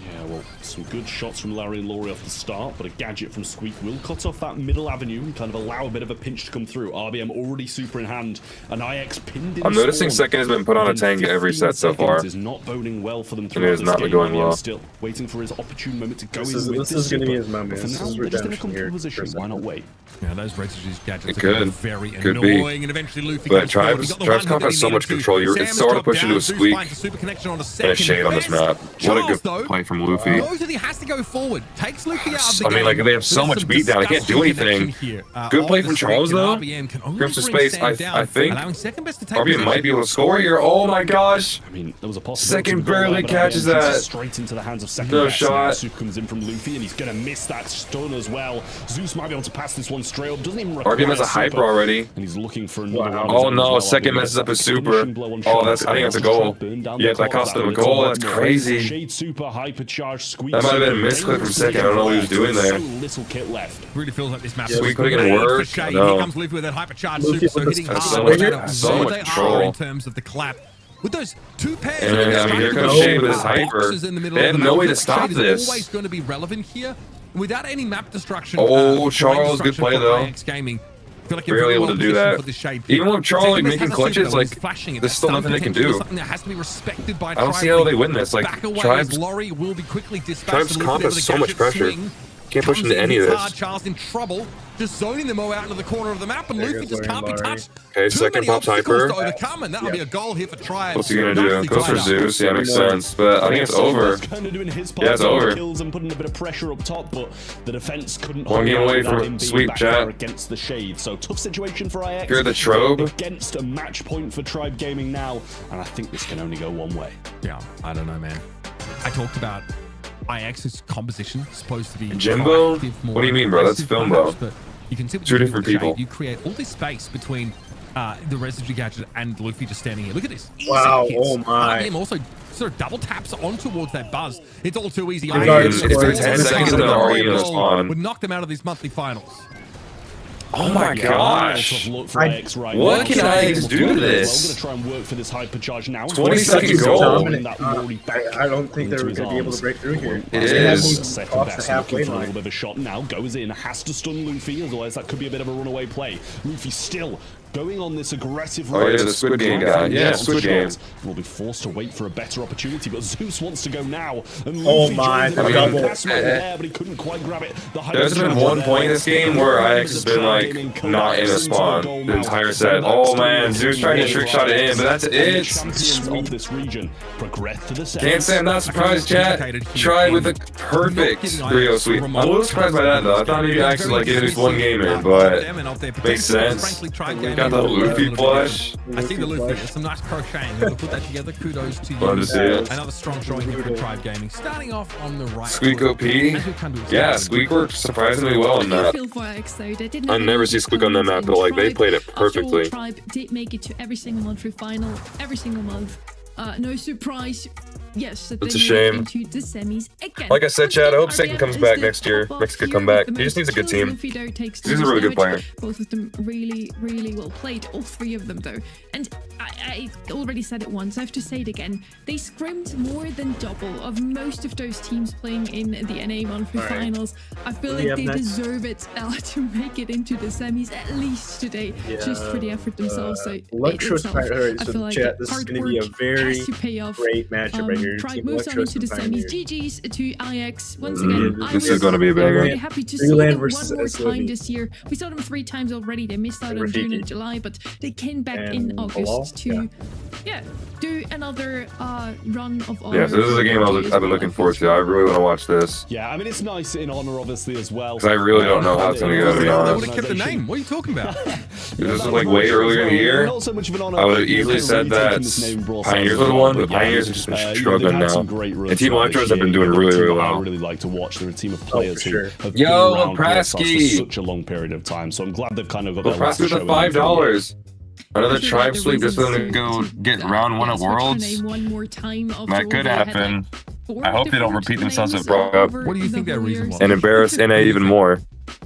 Yeah, well, some good shots from Larry and Laurie off the start, but a gadget from Squeak will cut off that middle avenue and kind of allow a bit of a pinch to come through. RBM already super in hand, and IX pinned in I'm noticing spawn. second has been put on a Within tank every 15 set so far. seconds is not boding well for them It throughout has this not been game. going RBM well. still waiting for his opportune moment to go This in is- with this this is gonna be super. his moment. But for This now, is they're just in a redemption comfortable here position. for a Why not second. wait? Yeah, those Registra's gadgets It are going to be could. very Could be. annoying, and eventually Luffy But goes forward. Tribe's- He got the Tribe's one comp hit has so that he much needed control. to. It's Sam sort of has dropped pushing to down. a Zeus squeak finds the super connection on a and a second. Shade on this map. What a good Charles, though, play from Luffy. goes says he has to go forward. Takes Luffy out of the game. I mean, like, they have so much beatdown. I can't do anything. Good play from Charles, though. Grips to space. I think RBM might be able to score here. Oh, my gosh. I mean, there was a possibility. Second barely catches that. Straight into the hands of second. No shot. Soup comes in from Luffy, and he's going to miss that stun as well. Zeus might be able to pass this one straight up. Doesn't even require RBM has a hyper already. And he's looking for another one. Oh, no. Second messes up his super. Oh, I think that's a goal. Yeah, that cost him a goal. That's crazy. Shade super hypercharged Squeak. That might have been a misclick from second. I don't know what he was doing there. Little kit left. Really feels like this map. Squeak putting in work. Here No. comes Luffy with that hypercharged super, so hitting hard. So much control. In terms of the clap. With those two pairs, and I mean, here comes Shade with his hyper. They have no way to stop this. Always going to be relevant here without any map destruction. Oh, Charles, good play though. Gaming. I feel like really able to do that. Even with Charles like, making clutches, like there's still nothing they can do. That has to be respected by I don't see how they win this. Like Tribe's comp has so much pressure. Can't push into any of this. Charles in trouble, just zoning them all out into the corner of the map, and Luffy just can't be touched. Okay, second pops hyper. Overcome, and that'll be a goal here for Tribe. What's he gonna do? Goes for Zeus. Yeah, makes sense. But I think it's over. Yeah, it's over. Kills and putting a bit of pressure up top, but the defense couldn't. One game away from sweep chat against the Shade. So tough situation for IX. You're the Trobe against a match point for Tribe Gaming now, and I think this can only go one way. Yeah, I don't know, man. I talked about IX's composition supposed to be Jimbo. What do you mean, bro? That's Filmbo. But you can see two different people. You create all this space between the Residue Gadget and Luffy just standing here. Look at this. Easy wow! hits. Oh my! RBM also sort of double taps on towards that buzz. It's all too easy. It's 10 seconds and already in the spawn. Would knock them out of these monthly finals. Oh my gosh! What can IX do to this? I'm going to try and work for this hypercharge now. 20-second goal. I don't think they're going to be able to break through here. It is. Off the halfway line. A little bit line. of a shot now. Goes in. Has to stun Luffy. Otherwise, that could be a bit of a runaway play. Luffy still going on this aggressive run. Oh, yeah, the Squid Game guy. Yeah, Squid Game. Will be forced to wait for a better opportunity, but Zeus wants to go now. And oh Luffy my! there, but he couldn't quite grab it. There's been one point in this game where IX has been like not in a spawn the entire set. Oh man, Zeus trying to trick shot it in, but that's it. Of this region progress to the can't say I'm not surprised, chat. Tried with a perfect 3-0 sweep. I'm a little surprised by that though. I thought maybe IX would like get at least one game in, but makes sense. Got the Luffy flush. I see the Luffy. There's some nice crocheting. We'll put that together. Kudos to you. Fun to see it. Another strong showing here for Tribe Gaming. Starting off on the right. Squeak OP. Yeah, Squeak worked surprisingly well on that. I never see Squeak on that map, but like they played it perfectly. Tribe did make it to every single monthly final, every single month. No surprise. Yes, it's a shame. Into the semis again. Like I said, Chad, I hope Second comes back next year. Mexico come back. He just needs a good team. He's a really good player. Both of them really, really well played. All three of them, though. And I already said it once. I have to say it again. They scrimmed more than double of most of those teams playing in the NA monthly finals. I feel like they deserve it to make it into the semis at least today, just for the effort themselves. So I feel like this is going to be a very great matchup right here. Tribe moves on into the semis. GG's to IX. Once again, this is going to be a banger. Really happy to see them one more time this year. We saw them 3 times already. They missed out on June and July, but they came back in August to do another run of honor. Yeah, so this is a game I've been looking forward to. I really want to watch this. Yeah, I mean, it's nice in honor, obviously, as well. Because I really don't know how it's going to go, to be honest. They would have kept the name. What are you talking about? This is like way earlier in the year. I would have easily said that Pioneers would have won, but Pioneers have just been struggling now. And Team Electros have been doing really, really well. I really like to watch. They're a team of players who have been around for such a long period of time. So I'm glad they've kind of got their last show. $5. Another Tribe sweep just for them to go get round 1 at Worlds. That could happen. I hope they don't repeat themselves at Brock Up. What do you think that reason was? And embarrass NA even more.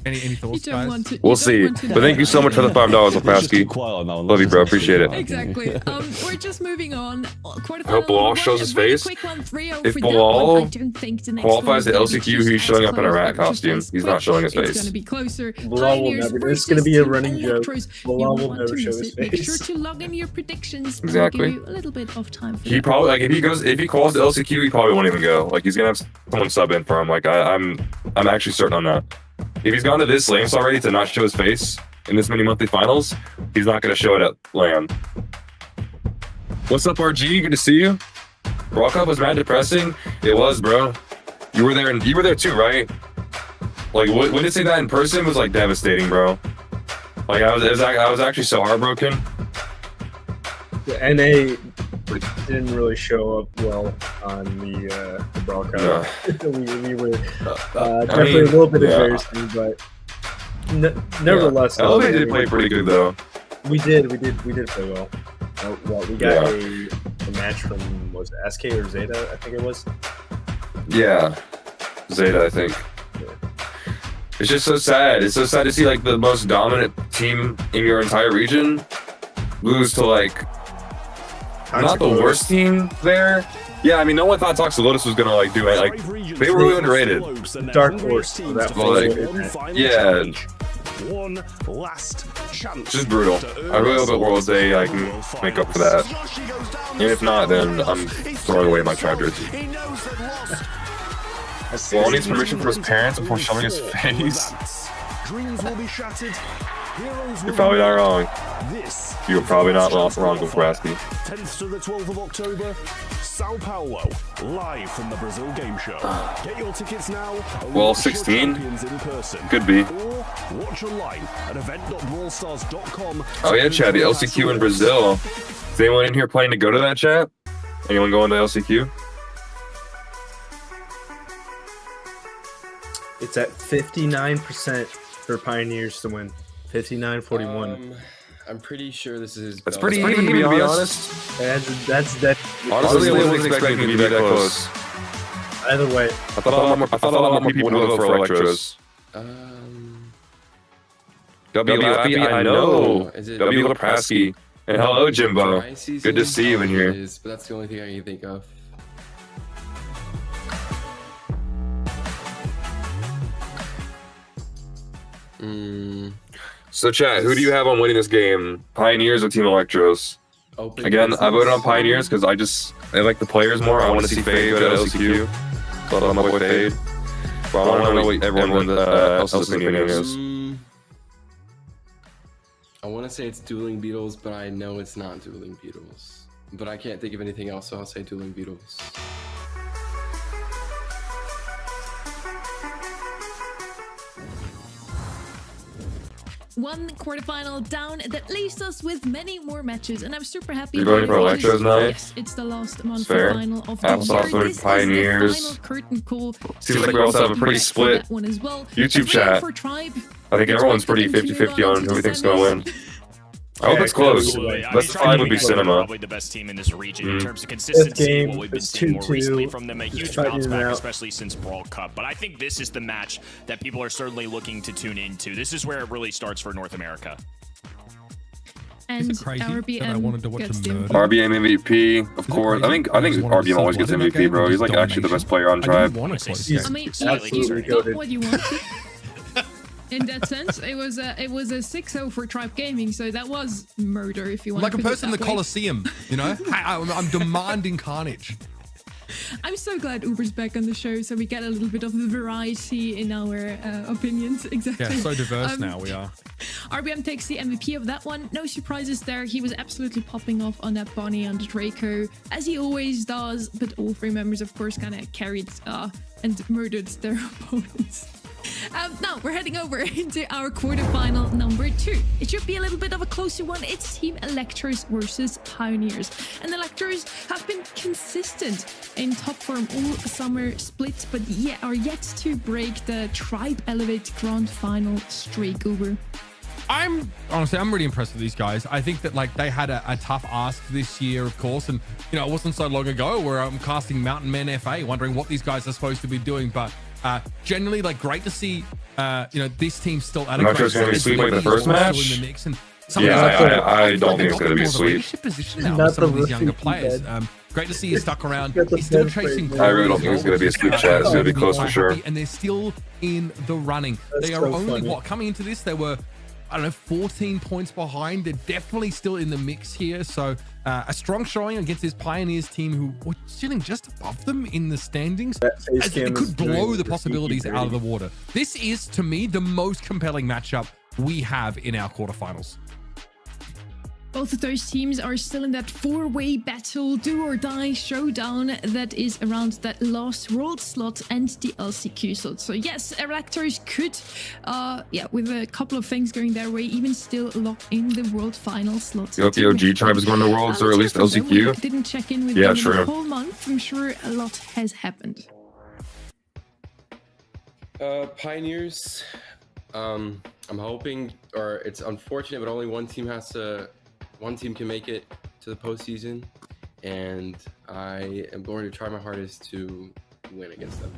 Any thoughts, guys? We'll see. But thank you so much for the $5, Lepaski. Love you, bro. Appreciate it. Exactly. We're just moving on. I hope Bilal shows his face. If Bilal qualifies the LCQ, he's showing up in a rat costume. He's not showing his face. It's going to be closer. Bilal will never. It's going to be a running joke. Bilal will never show his face. Make sure to log in your predictions. Exactly. Give you a little bit of time for he probably like if he calls the LCQ, he probably won't even go. Like he's gonna have someone sub in for him. Like I'm actually certain on that. If he's gone to this lanes already to not show his face in this many monthly finals, he's not gonna show it at LAN. What's up, RG? Good to see you. Brock Up was mad depressing. It was, bro. You were there too, right? Like, when they say that in person was like devastating, bro. Like, I was actually so heartbroken. The NA didn't really show up well on the broadcast. No. we were definitely a little bit embarrassed, but nevertheless, LA did play pretty good though. We did play well. We got a match from, was it SK or Zeta? I think it was. Yeah, Zeta, I think. Yeah. It's just so sad. It's so sad to see like the most dominant team in your entire region lose to like not the worst team there. Yeah, I mean, no one thought Toxic Lotus was gonna like do it. Like, they were really underrated. Dark Horse. Yeah. One last chance. Just brutal. I really hope at Worlds they can make up for that. And if not, then I'm throwing away my tribe jersey. Wall needs permission from his parents before shoving his face. You're probably not wrong. You're probably not wrong, Gobraski. 10th to the 12th of October, Sao Paulo, live from the Brazil Game Show. Get your tickets now. Well, 16 could be. Or watch online at event.brawlstars.com. Oh yeah, Chad, the LCQ in Brazil. Is anyone in here planning to go to that, chat? Anyone going to LCQ? It's at 59% for Pioneers to win. 59-41. I'm pretty sure this is. That's pretty even, to be honest. That's that. Honestly, I wasn't expecting it to be that close. Either way, I thought a lot more people would vote for Electros. WLP, I know. W. Leprasky. And hello, Jimbo. Good to see you in here. But that's the only thing I can think of. So, chat, who do you have on winning this game? Pioneers or Team Electros? Again, I voted on Pioneers because I like the players more. I want to see Fade go to LCQ. So I'm up with Fade. But I want to know what everyone else's opinion is. I want to say it's Dueling Beetles, but I know it's not Dueling Beetles. But I can't think of anything else, so I'll say Dueling Beetles. One quarterfinal down that leaves us with many more matches, and I'm super happy. You're going for Electros now? Yes, it's the last month final of the year. This Pioneers. is the final curtain call. Seems like we also have a pretty split one as well. YouTube chat. I think everyone's pretty 50-50 on who we think's going to win. I hope it's close. Best of 5 would be Cinema. Probably the best team in this region in terms of consistency. What we've been seeing more recently from them, a huge bounce back, especially since Brawl Cup. But I think this is the match that people are certainly looking to tune into. This is where it really starts for North America. And RBM, I wanted to watch him RBM MVP, of course. I think RBM always gets MVP, bro. He's like actually the best player on Tribe. I mean, he's not what you want. In that sense, it was a 6-0 for Tribe Gaming, so that was murder if you want. Like to a person in the Coliseum, you know. I'm demanding carnage. I'm so glad Uber's back on the show, so we get a little bit of the variety in our opinions. Exactly. Yeah, so diverse now we are. RBM takes the MVP of that one. No surprises there. He was absolutely popping off on that Bonnie and the Draco, as he always does. But all 3 members, of course, kind of carried and murdered their opponents. Now we're heading over into our quarterfinal number 2. It should be a little bit of a closer one. It's Team Electros versus Pioneers. And Electros have been consistent in top form all summer split, but are yet to break the Tribe Elevate Grand Final streak. Uber. I'm really impressed with these guys. I think that like they had a tough ask this year, of course, and you know it wasn't so long ago where I'm casting Mountain Men FA, wondering what these guys are supposed to be doing, but generally, like, great to see, this team still at a great going to be sweep like the first match. In the mix. And I don't think it's going to be a sweep. Not some of these younger players. Great to see you stuck around. He's still chasing. I really don't think it's going to be a sweep, chat. It's going to be close for sure. And they're still in the running. They are only coming into this. They were, 14 points behind. They're definitely still in the mix here. So a strong showing against this Pioneers team who were sitting just above them in the standings. It could blow the possibilities out of the water. This is, to me, the most compelling matchup we have in our quarterfinals. Both of those teams are still in that four-way battle, do or die showdown that is around that last world slot and the LCQ slot. So yes, Electors could, with a couple of things going their way, even still lock in the world final slot. The OG tribe is going to Worlds, or at least LCQ. Didn't check in with them in the whole month. I'm sure a lot has happened. Pioneers, I'm hoping, or it's unfortunate, but only one team can make it to the postseason, and I am going to try my hardest to win against them.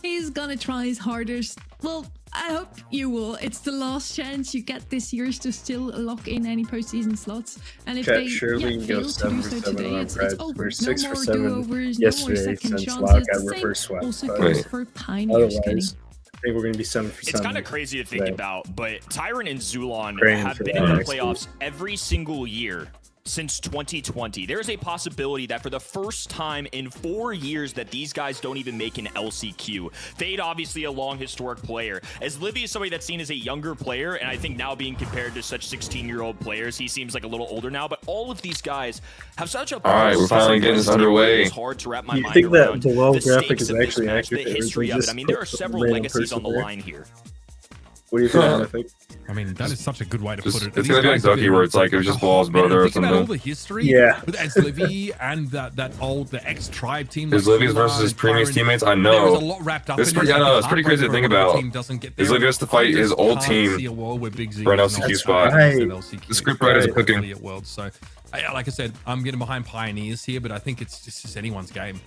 He's gonna try his hardest. Well, I hope you will. It's the last chance you get this year to still lock in any postseason slots. And if they fail to do so today, it's over. We're 6 no for more 7 do-overs, yesterday no more second since chances. lockout reverse swept. Also goes for Pioneers, Kenny. I think we're going to be 7 for 7. It's kind of crazy to think about, but Tyrant and Zulon have been in the playoffs every single year since 2020. There's a possibility that for the first time in 4 years that these guys don't even make an LCQ. Fade, obviously a long historic player. As Livy is somebody that's seen as a younger player, and I think now being compared to such 16-year-old players, he seems like a little older now, but all of these guys have such a... All right, we're finally getting this underway. It's hard to wrap my mind think around that the wall the graphic stakes is of this actually match, accurate? the history of it. I mean, there are several legacies on the line here. What do you think? I think? I mean, that is such a good way to put it. It's gonna be like Ducky, where it's like it was just Ball's brother or something. Think about all the history. With Livy and the ex-tribe team. His Livy's versus his previous teammates. I know. There was a lot wrapped up. It's pretty crazy to think about. His Livy has to fight his old team for an LCQ spot. The scriptwriters are cooking. So, like I said, I'm getting behind Pioneers here, but I think it's just anyone's game.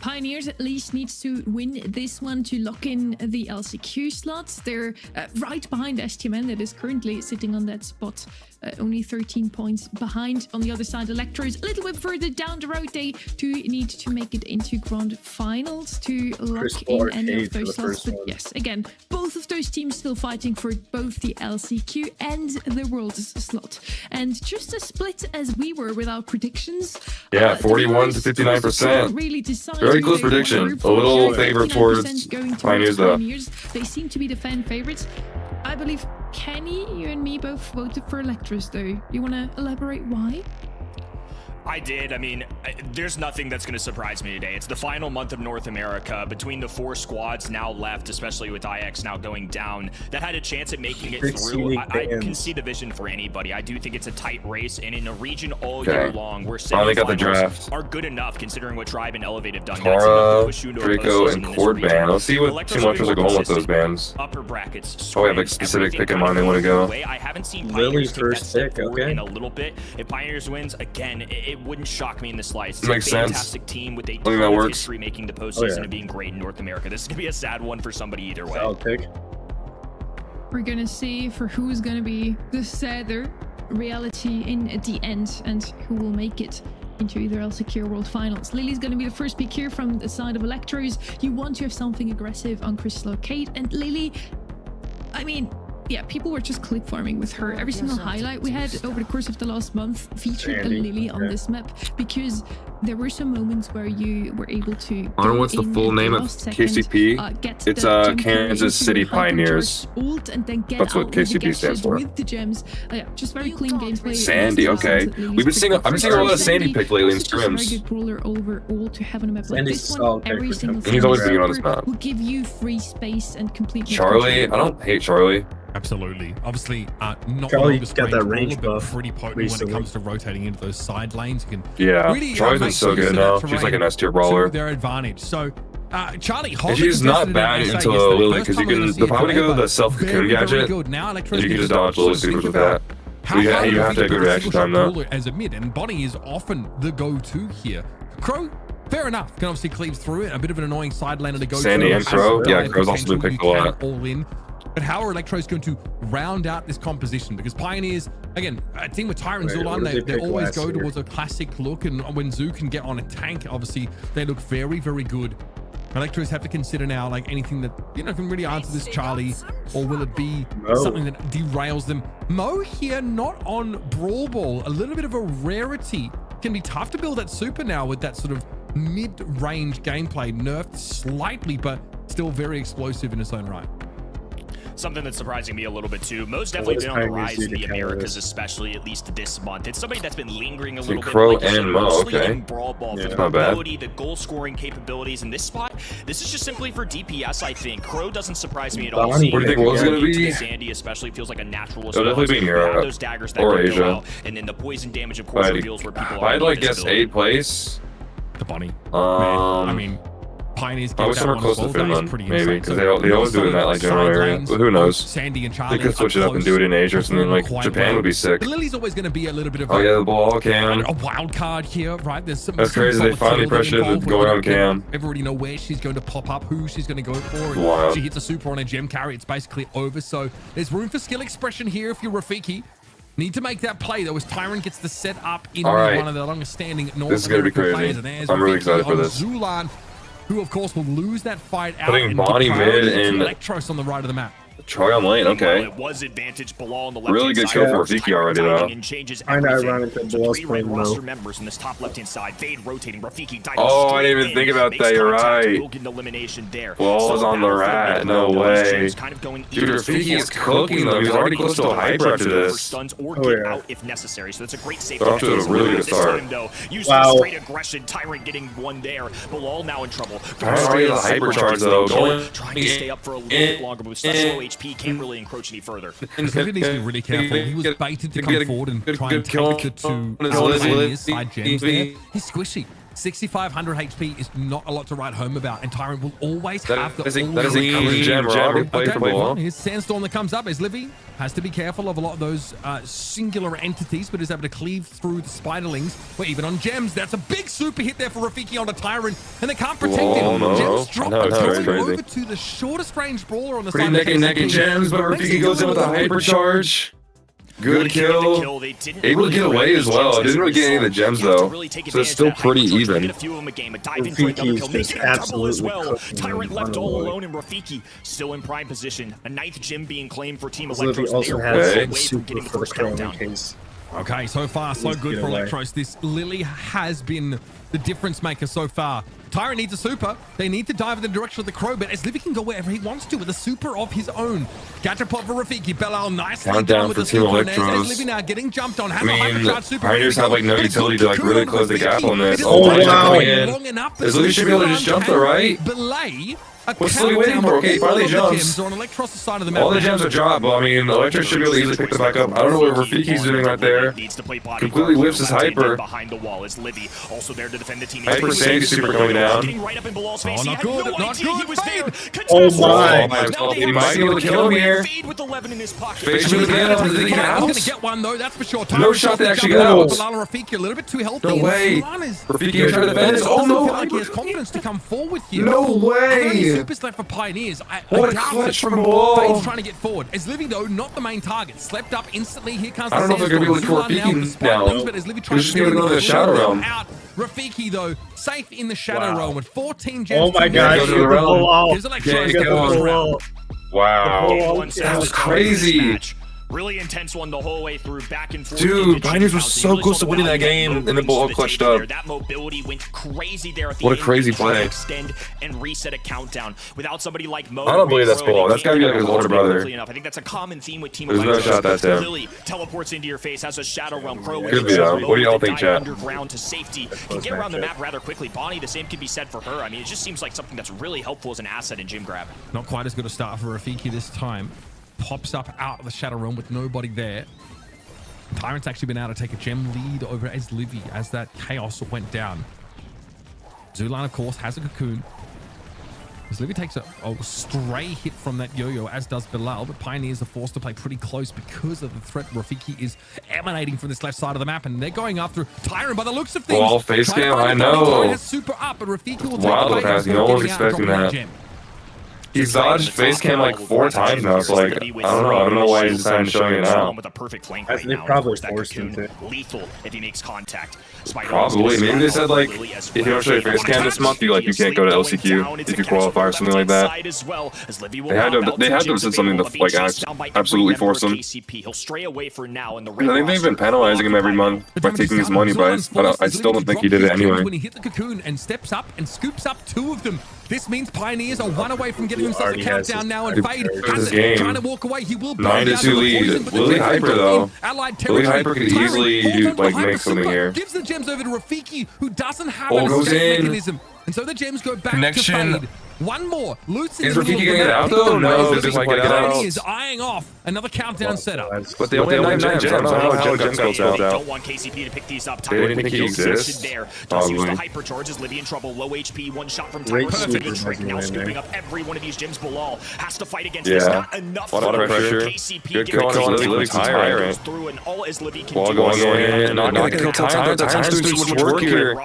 Pioneers at least needs to win this one to lock in the LCQ slots. They're right behind STMN that is currently sitting on that spot, only 13 points behind. On the other side, Electros a little bit further down the road. They do need to make it into grand finals to lock in any of those slots. But yes, again, both of those teams still fighting for both the LCQ and the Worlds slot. And just as split as we were with our predictions. Yeah, 41 to 59%. Really decided. Very close prediction. A little favor towards Pioneers, though. They seem to be the fan favorites. I believe Kenny, you and me both voted for Electros, though. You want to elaborate why? I did. I mean, there's nothing that's going to surprise me today. It's the final month of North America. Between the 4 squads now left, especially with IX now going down, that had a chance at making it through. I can see the vision for anybody. I do think it's a tight race, and in a region all year long where semifinals are good enough, considering what Tribe and Elevate have done. Tara, Draco, and Cord Band. Let's see what Team Electros are going with those bands. Upper brackets. Oh, we have a specific pick in mind they want to go. I haven't seen Pioneers take that step forward in a little bit. If Pioneers wins, again, it wouldn't shock me in the slice. It's Makes a fantastic team with a ton of history making the postseason and being great in North America. This is going to be a sad one for somebody either way. I'll pick. We're going to see for who's going to be the sadder reality in at the end and who will make it into either LCQ or World Finals. Lily's going to be the first pick here from the side of Electros. You want to have something aggressive on Crystal Arcade, and Lily, I mean, yeah, people were just click farming with her. Every single highlight we had over the course of the last month featured a Lily on this map, because there were some moments where you were able to. I don't know what's the full name of KCP. It's Kansas City Pioneers. That's what KCP stands for. With the gems, just very clean gameplay. Sandy, okay. I've been seeing a lot of Sandy pick lately in scrims. Very good brawler overall to have on a map like this one. Every single he's always been on this map. Will give you free space and complete. Charlie, I don't hate Charlie. Absolutely. Obviously, not Charlie got that range buff, pretty potent when it comes to rotating into those side lanes. You can really Charlie's been so good now. She's like an S tier brawler. To their advantage. So, Charlie, she's not bad into Lily, because you can probably go the self cocoon gadget. You can just dodge Lily supers with that. So you have to have good reaction time though. As a mid, and Bonnie is often the go-to here. Crow, fair enough, can obviously cleave through it. A bit of an annoying side laner to go. Sandy and Crow, yeah, Crow's also been picked a lot. All in. But how are Electros going to round out this composition? Because Pioneers, again, a team with Tyra and Zulon, they always go towards a classic look. And when Zoo can get on a tank, obviously, they look very, very good. Electros have to consider now, like, anything that, can really answer this Charlie, or will it be something that derails them? Mo here, not on Brawl Ball. A little bit of a rarity. Can be tough to build that super now with that sort of mid-range gameplay. Nerfed slightly, but still very explosive in its own right. something that's surprising me a little bit too. Mo's definitely been on the rise in the Americas, especially at least this month. It's somebody that's been lingering a little bit. Crow and Mo, okay. Brawl Ball for the not bad. mobility, the goal scoring capabilities in this spot. This is just simply for DPS, I think. Crow doesn't surprise me at all. What do you think Will's gonna be? Sandy especially feels like a natural. It'll definitely be Europe those daggers that or can Asia. go out, and then the poison damage, of course, reveals where people are. I'd like guess 8th place. The bunny. I mean, Pioneers I get was that somewhere one close as well. to That is Finland, pretty maybe, insane. because So they always do it in that like general area. But who knows? Sandy and Charlie They could switch it up and do it in Asia or something. Like Japan would be sick. But Lily's always going to be a little bit of Oh yeah, the ball cam. a wild card here, right? There's some. That's crazy. They finally pressured the going on cam. Everybody know where she's going to pop up, who she's going to go for. And Wow. she hits a super on a gem carry. It's basically over. So there's room for skill expression here if you're Rafiki. Need to make that play though, as Tyrant gets the set up in one of the longest standing North This is gonna be American crazy. players. And there's I'm really Rafiki excited for on this. Zulan, who of course will lose that fight out. Putting and Bonnie give mid priority to and Electros on the right of the map. Troy on lane, okay. It was advantage Bilal on the Really good kill for Rafiki already, though. I know, ironic that Bilal's playing low. members in this top left-hand side. Fade rotating. Rafiki diving Oh, I didn't even think about that. You're right. Will get an elimination there. Ball is on the rat. No way. Kind of going Dude, Rafiki is cooking though. He's already close to a hyper after this. Stuns or get out if necessary. So that's a great safety. They're off to a really good start. Using straight aggression. Tyrant getting one there. Bilal now in trouble. Already the hypercharge though. Trying to stay up for a little bit longer, but with such low HP, can't really encroach any further. He needs to be really careful. He was baited to come forward and try and kill take it to his side gems there. He's squishy. 6,500 HP is not a lot to write home about, and Tyrant will always have the that is a clean gem. Here's Sandstorm that comes up as Livy has to be careful of a lot of those singular entities, but is able to cleave through the spiderlings. Or even on gems, that's a big super hit there for Rafiki on a Tyrant, and they can't protect him. Gems drop going over to the shortest range brawler on the side. Pretty neck and gems, but Rafiki goes in with a hypercharge. Good kill. Able to get away as well. Didn't really get any of the gems though, so it's still pretty even. Rafiki is just absolutely cooking. Tyrant left all alone, and Rafiki still in prime position. A 9th gem being claimed for Team Electros. Livy also has super for the crown in case. Okay, so far so good for Electros. This Lily has been the difference maker so far. Tyrant needs a super. They need to dive in the direction of the Crow, but as Livy can go wherever he wants to with a super of his own. Gachapot for Rafiki. Belal nicely down with the super on there. As Livy now getting jumped on. Has a hypercharge super. Pioneers have like no utility to like really close the gap on this. Oh, wow. Long enough. As Livy should be able to just jump though, right? Belay. What's Livy waiting for? Okay, finally jumps. On Electros' side of the map. All the gems are dropped, but I mean, Electros should be able to easily pick them back up. I don't know what Rafiki's doing right there. Completely lifts his hyper. Behind the wall is Livy, also there to defend the team. Hyper Sandy super coming down. Right up in Bilal's face. Oh, not good, not good. He was there. Oh my! He might be able to kill him here. Fade with 11 in his pocket. Fade with 11. Does he get out? He's gonna get one though, that's for sure. No shot to actually get out. Bilal and Rafiki a little bit too healthy. No way. Rafiki is trying to defend this. Oh no! Like he has confidence to come forward here. No way. Supers left for Pioneers. What a clutch from Ball. Fade's trying to get forward. As Livy though, not the main target. Slept up instantly. Here comes I don't know if they're gonna be able to kill Rafiki now. But as Livy tries just be able to go to the Shadow Realm. Out. Rafiki though, safe in the Shadow Realm with 14 gems. Oh my god! Go to the realm. Gives Electros Wow. That was crazy. Really intense one the whole way through, back and forth. Dude, Pioneers were so close to winning that game, and then Ball clutched up. That mobility went crazy there at the What a end. crazy play. Extend and reset a countdown. Without somebody like Mo, I don't believe that's Ball. That's gotta be like his older brother. I think that's a common theme with Team There's no shot that's him. Lily teleports into your face, has a Shadow Realm. Crow Could be though. What do y'all think, chat? Underground to safety. Can get around the map rather quickly. Bonnie, the same can be said for her. I mean, it just seems like something that's really helpful as an asset in Gym Grab. Not quite as good a start for Rafiki this time. Pops up out of the Shadow Realm with nobody there. Tyrant's actually been able to take a gem lead over as Livy as that chaos went down. Zulan, of course, has a cocoon. As Livy takes a stray hit from that yo-yo, as does Bilal, but Pioneers are forced to play pretty close because of the threat Rafiki is emanating from this left side of the map, and they're going after Tyrant by the looks of things. Well, face cam, I know. Has super up, but Rafiki will take Wild passing. No one's expecting that. He's dodged face cam like 4 times now, so like, I don't know why he's decided showing it now. With a perfect flank They probably forced him to. Lethal if he makes contact. Probably. Maybe they said like, if you don't show your face cam this month, you can't go to LCQ if you qualify or something like that. They had to have said something to like absolutely force him. I think they've been penalizing him every month by taking his money, but I still don't think he did it anyway. When he hit the cocoon and steps up and scoops up 2 of them, This means Pioneers are one away from getting themselves a countdown now, and Fade has trying to walk away. He will 9-2 lead. Lily Hyper though. Lily Hyper could easily make something here. Gives the gems over to Rafiki, who doesn't have an escape mechanism, and so the gems go back to Fade. One more. Loose is Rafiki getting it out though? No, it doesn't like it out. Is eyeing off another countdown setup. But they only have 9 gems. I don't know how gems goes out. Don't want KCP to pick these up. They didn't think he exists. Does use the hypercharge. Is Livy in trouble? Low HP. One shot from Tyron. Perfect. Now scooping up every one of these gems. Bilal has to fight against this. Not enough. A lot of pressure. KCP Good call on Lily's Tyrant. Through and all as Livy can Wall going in. Not gonna kill Tyrant. Tyrant's doing so much work here.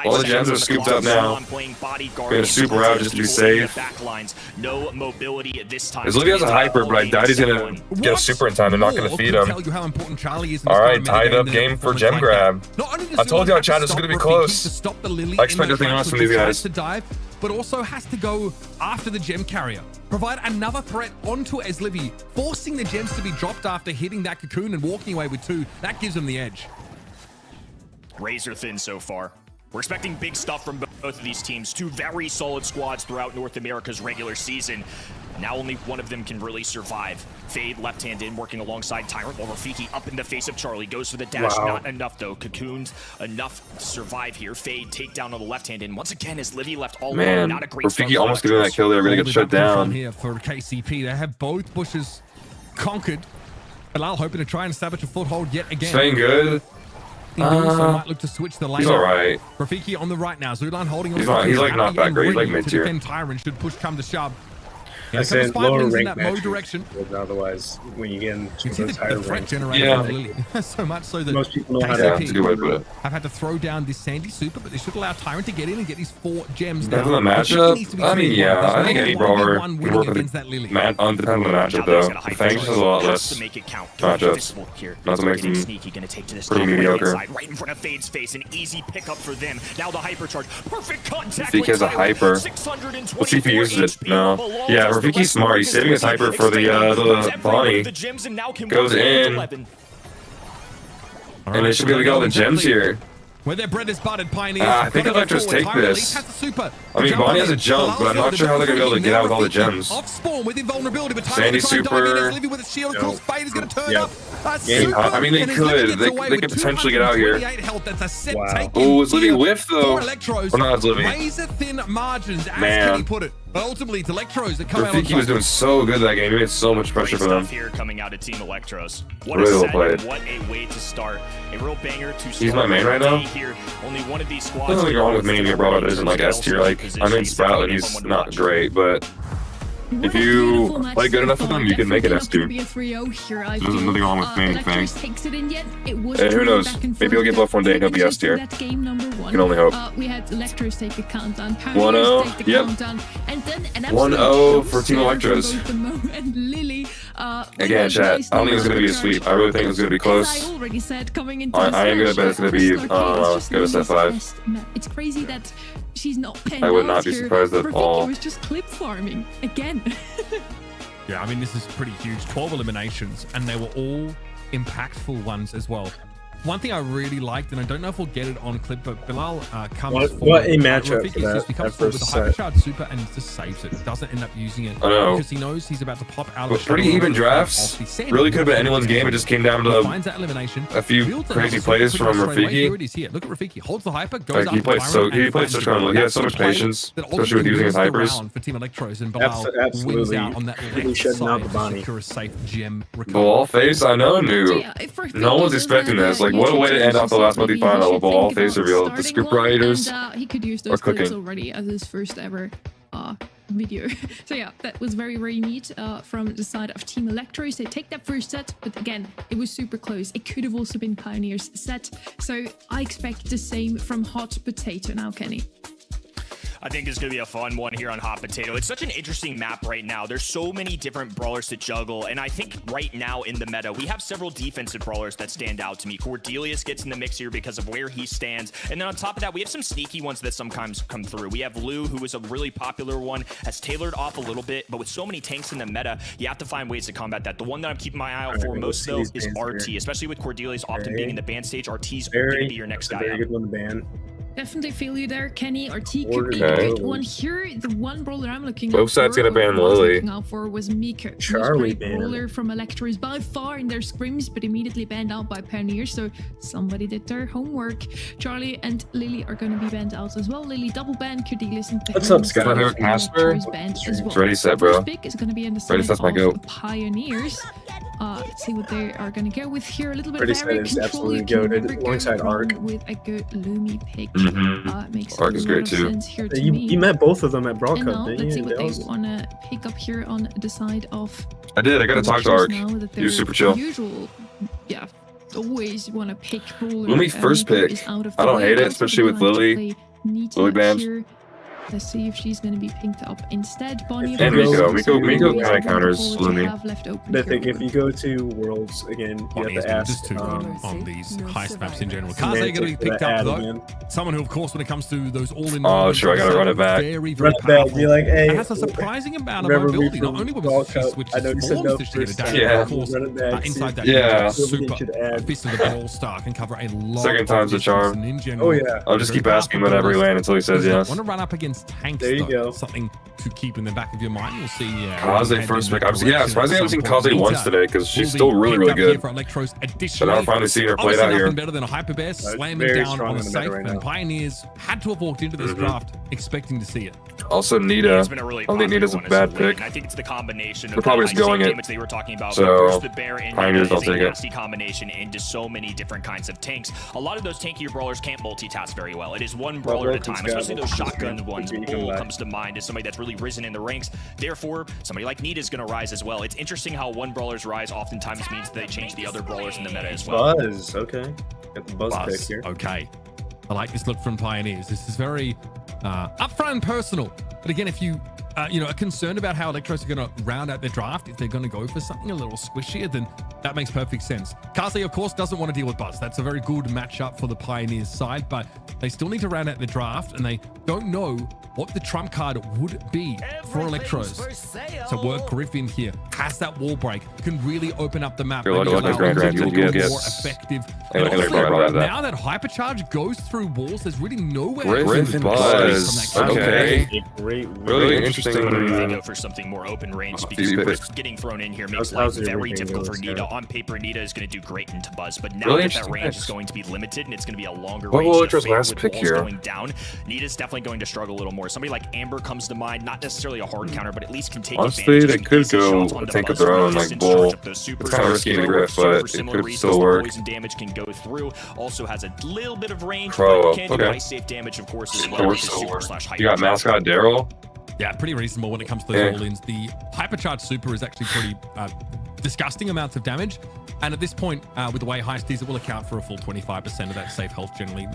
All the gems are scooped up now. Gonna super out just to be safe. Backlines, no mobility at this time. His Livy has a hyper, but I doubt he's gonna get a super in time. They're not gonna feed him. Alright, tied up game for gem grab. I told y'all, chat, this is gonna be close. I expect nothing else from these guys. But also has to go after the gem carrier. Provide another threat onto Eslivy, forcing the gems to be dropped after hitting that cocoon and walking away with 2. That gives him the edge. Razor thin so far. We're expecting big stuff from both of these teams. 2 very solid squads throughout North America's regular season. Now only one of them can really survive. Fade left hand in, working alongside Tyrant, while Rafiki up in the face of Charlie. Goes for the dash, not enough though. Cocooned enough to survive here. Fade takedown on the left hand in. Once again, is Livy left all alone. Not a great Rafiki almost getting that kill there. We're gonna get shut down. Here for KCP. They have both bushes conquered. Bilal hoping to try and establish a foothold yet again. Staying good. Might look to switch the lane. He's alright. Rafiki on the right now. Zulan holding on. He's like not that great. He's like mid tier. Tyrant should push come to shove. I said lower rank direction. Otherwise, when you get into those higher ranks, so much so that most people know how to do it. I've had to throw down this Sandy super, but they should allow Tyrant to get in and get his 4 gems. Depends on the matchup. I mean, I think any brawler can work with it. Depends on the matchup though. The Fangs has a lot less matchups. Not to make them pretty mediocre. Right in front of Fade's face, an easy pickup for them. Now the hypercharge, perfect contact. Zeke has a hyper. Let's see if he uses it. No. Yeah. Rafiki's smart. He's saving his hyper for the Bonnie. Goes in. And they should be able to get all the gems here. Where their bread is buttered, Pioneers. I think Electros take this. I mean, Bonnie has a jump, but I'm not sure how they're going to be able to get out with all the gems. Off spawn with invulnerability, but Sandy super. With a shield, of course, Fade is going to turn up. I mean, they could. They could potentially get out here. Wow. Oh, it's Livy whiff, though. Or not, it's Livy. Razor thin margins, as Kenny put it. But ultimately, it's Electros that come out on top. Rafiki was doing so good that game. He made so much pressure for them. Here coming out of Team Electros. What a set, what a way to start. A real banger to start. He's my main right now. Here. Only one of these squads. There's nothing wrong with maining your brawler that isn't like S tier. Like, I mean, Sprout, and he's not great, but if you play good enough with them, you can make it S tier. There's nothing wrong with maining Fang. And who knows? Maybe he'll get buffed one day and he'll be S tier. You can only hope. We had Electros take a countdown. 1-0. Yep. 1-0 for Team Electros. Again, chat. I don't think it's going to be a sweep. I really think it's going to be close. I am going to bet it's going to be, go to set 5. It's crazy that she's not penned. I would not be surprised at all. It was just clip farming again. Yeah, I mean, this is pretty huge. 12 eliminations, and they were all impactful ones as well. One thing I really liked, and I don't know if we'll get it on clip, but Bilal comes forward. What a matchup for that. He comes forward with a hypercharge super and just saves it. Doesn't end up using it because he knows he's about to pop out. But pretty even drafts. Really could have been anyone's game. It just came down to a few crazy plays from Rafiki. Look at Rafiki. Holds the hyper, goes he played such he had so much patience, especially with using his hypers. For Team Electros, and Bilal wins out on that secure a safe gem recovery. Ball face, I know, knew. No one's expecting this. Like, what a way to end off the last monthly final of Ball face reveal. The scoop riders he could use those clips already as his first ever video. So yeah, that was very, very neat from the side of Team Electros. They take that first set, but again, it was super close. It could have also been Pioneer's set. So I expect the same from Hot Potato now, Kenny. I think it's going to be a fun one here on Hot Potato. It's such an interesting map right now. There's so many different brawlers to juggle, and I think right now in the meta, we have several defensive brawlers that stand out to me. Cordelius gets in the mix here because of where he stands, and then on top of that, we have some sneaky ones that sometimes come through. We have Lou, who is a really popular one, has tailored off a little bit, but with so many tanks in the meta, you have to find ways to combat that. The one that I'm keeping my eye out for most, though, is RT, especially with Cordelius often being in the ban stage. RT's going to be your next guy. Very good one to ban. Definitely feel you there, Kenny. RT could be a good one here. The one brawler I'm looking Both sides gonna ban Lily. Out for was Mika. Charlie brawler from Electro is by far in their scrims, but immediately banned out by Pioneer. So somebody did their homework. Charlie and Lily are going to be banned out as well. Lily double ban. Cordelis and what's up, Scott? Casper? Well. Ready, set, bro. Pick is going to be in the side that's my go. Pioneers. Let's see what they are going to go with here. A little bit Ready, of area set is control. absolutely goated alongside Arc. With a good Lumi pick. Makes Arc is great too. You met both of them at Brawl Cup, now, didn't let's see you? what they want to pick up here on the side of. I did. I got to talk to Arc. He was super chill. Usual, yeah. Always want to pick brawler. Lumi first pick. I don't hate it, especially with Lily. Lily bans. Let's see if she's going to be picked up instead. Bonnie and Miko. Miko kind of counters Lumi. I think if you go to Worlds again, you have to ask. Just too good on these heist maps in general. Kaze going to be picked up though. Someone who, of course, when it comes to those all-in. Oh, sure, I gotta run it back. Very, run it back. You're like, hey. It has a surprising amount of mobility. Not only was she switches forms to get a dash, but of course, inside that super Fist of the Brawl star can cover a lot. Second time's a charm. Oh yeah. I'll just keep asking him at every lane until he says yes. Want to run up against tanks? There you go. Something to keep in the back of your mind. You'll see. Kaze first pick. Surprisingly I haven't seen Kaze once today because she's still really, really good. But now I'm finally seeing her played out here. Better than a Hyper Bear slamming down on a safe, and Pioneers had to have walked into this draft expecting to see it. Also, Nita. I don't think Nita's a bad pick. I think it's the combination of probably just going it. They were talking about. So, the Bear and Pioneers, I'll take it. Nasty combination into so many different kinds of tanks. A lot of those tankier brawlers can't multitask very well. It is one brawler at a time, especially those shotgun ones. Bull comes to mind as somebody that's really risen in the ranks. Therefore, somebody like Nita is going to rise as well. It's interesting how one brawler's rise oftentimes means they change the other brawlers in the meta as well. Buzz, okay. Got the Buzz pick here. Okay. I like this look from Pioneers. This is very upfront and personal. But again, if you are concerned about how Electros are going to round out their draft, if they're going to go for something a little squishier, then that makes perfect sense. Kaze, of course, doesn't want to deal with Buzz. That's a very good matchup for the Pioneers side, but they still need to round out the draft, and they don't know what the trump card would be for Electros. So work Griffin here, has that wall break, can really open up the map. You'll get more effective. Now that Hypercharge goes through walls, there's really nowhere Griffin Buzz. Okay. Really interesting. They go for something more open range because getting thrown in here makes life very difficult for Nita. On paper, Nita is going to do great into Buzz, but now that range is going to be limited and it's going to be a longer range. What will last pick here? Going down, Nita's definitely going to struggle a little more. Somebody like Amber comes to mind, not necessarily a hard counter, but at least can take advantage. Honestly, they could go a tank of their own, like Bull. It's kind of risky in the grip, but it could still work. Poison damage can go through. Also has a little bit of range, Crow, but can do ice safe damage, of course, as well. You got Mascot Daryl. Yeah, pretty reasonable when it comes to those all-ins. The Hypercharge Super is actually pretty disgusting amounts of damage. And at this point, with the way Heist is, it will account for a full 25% of that safe health generally.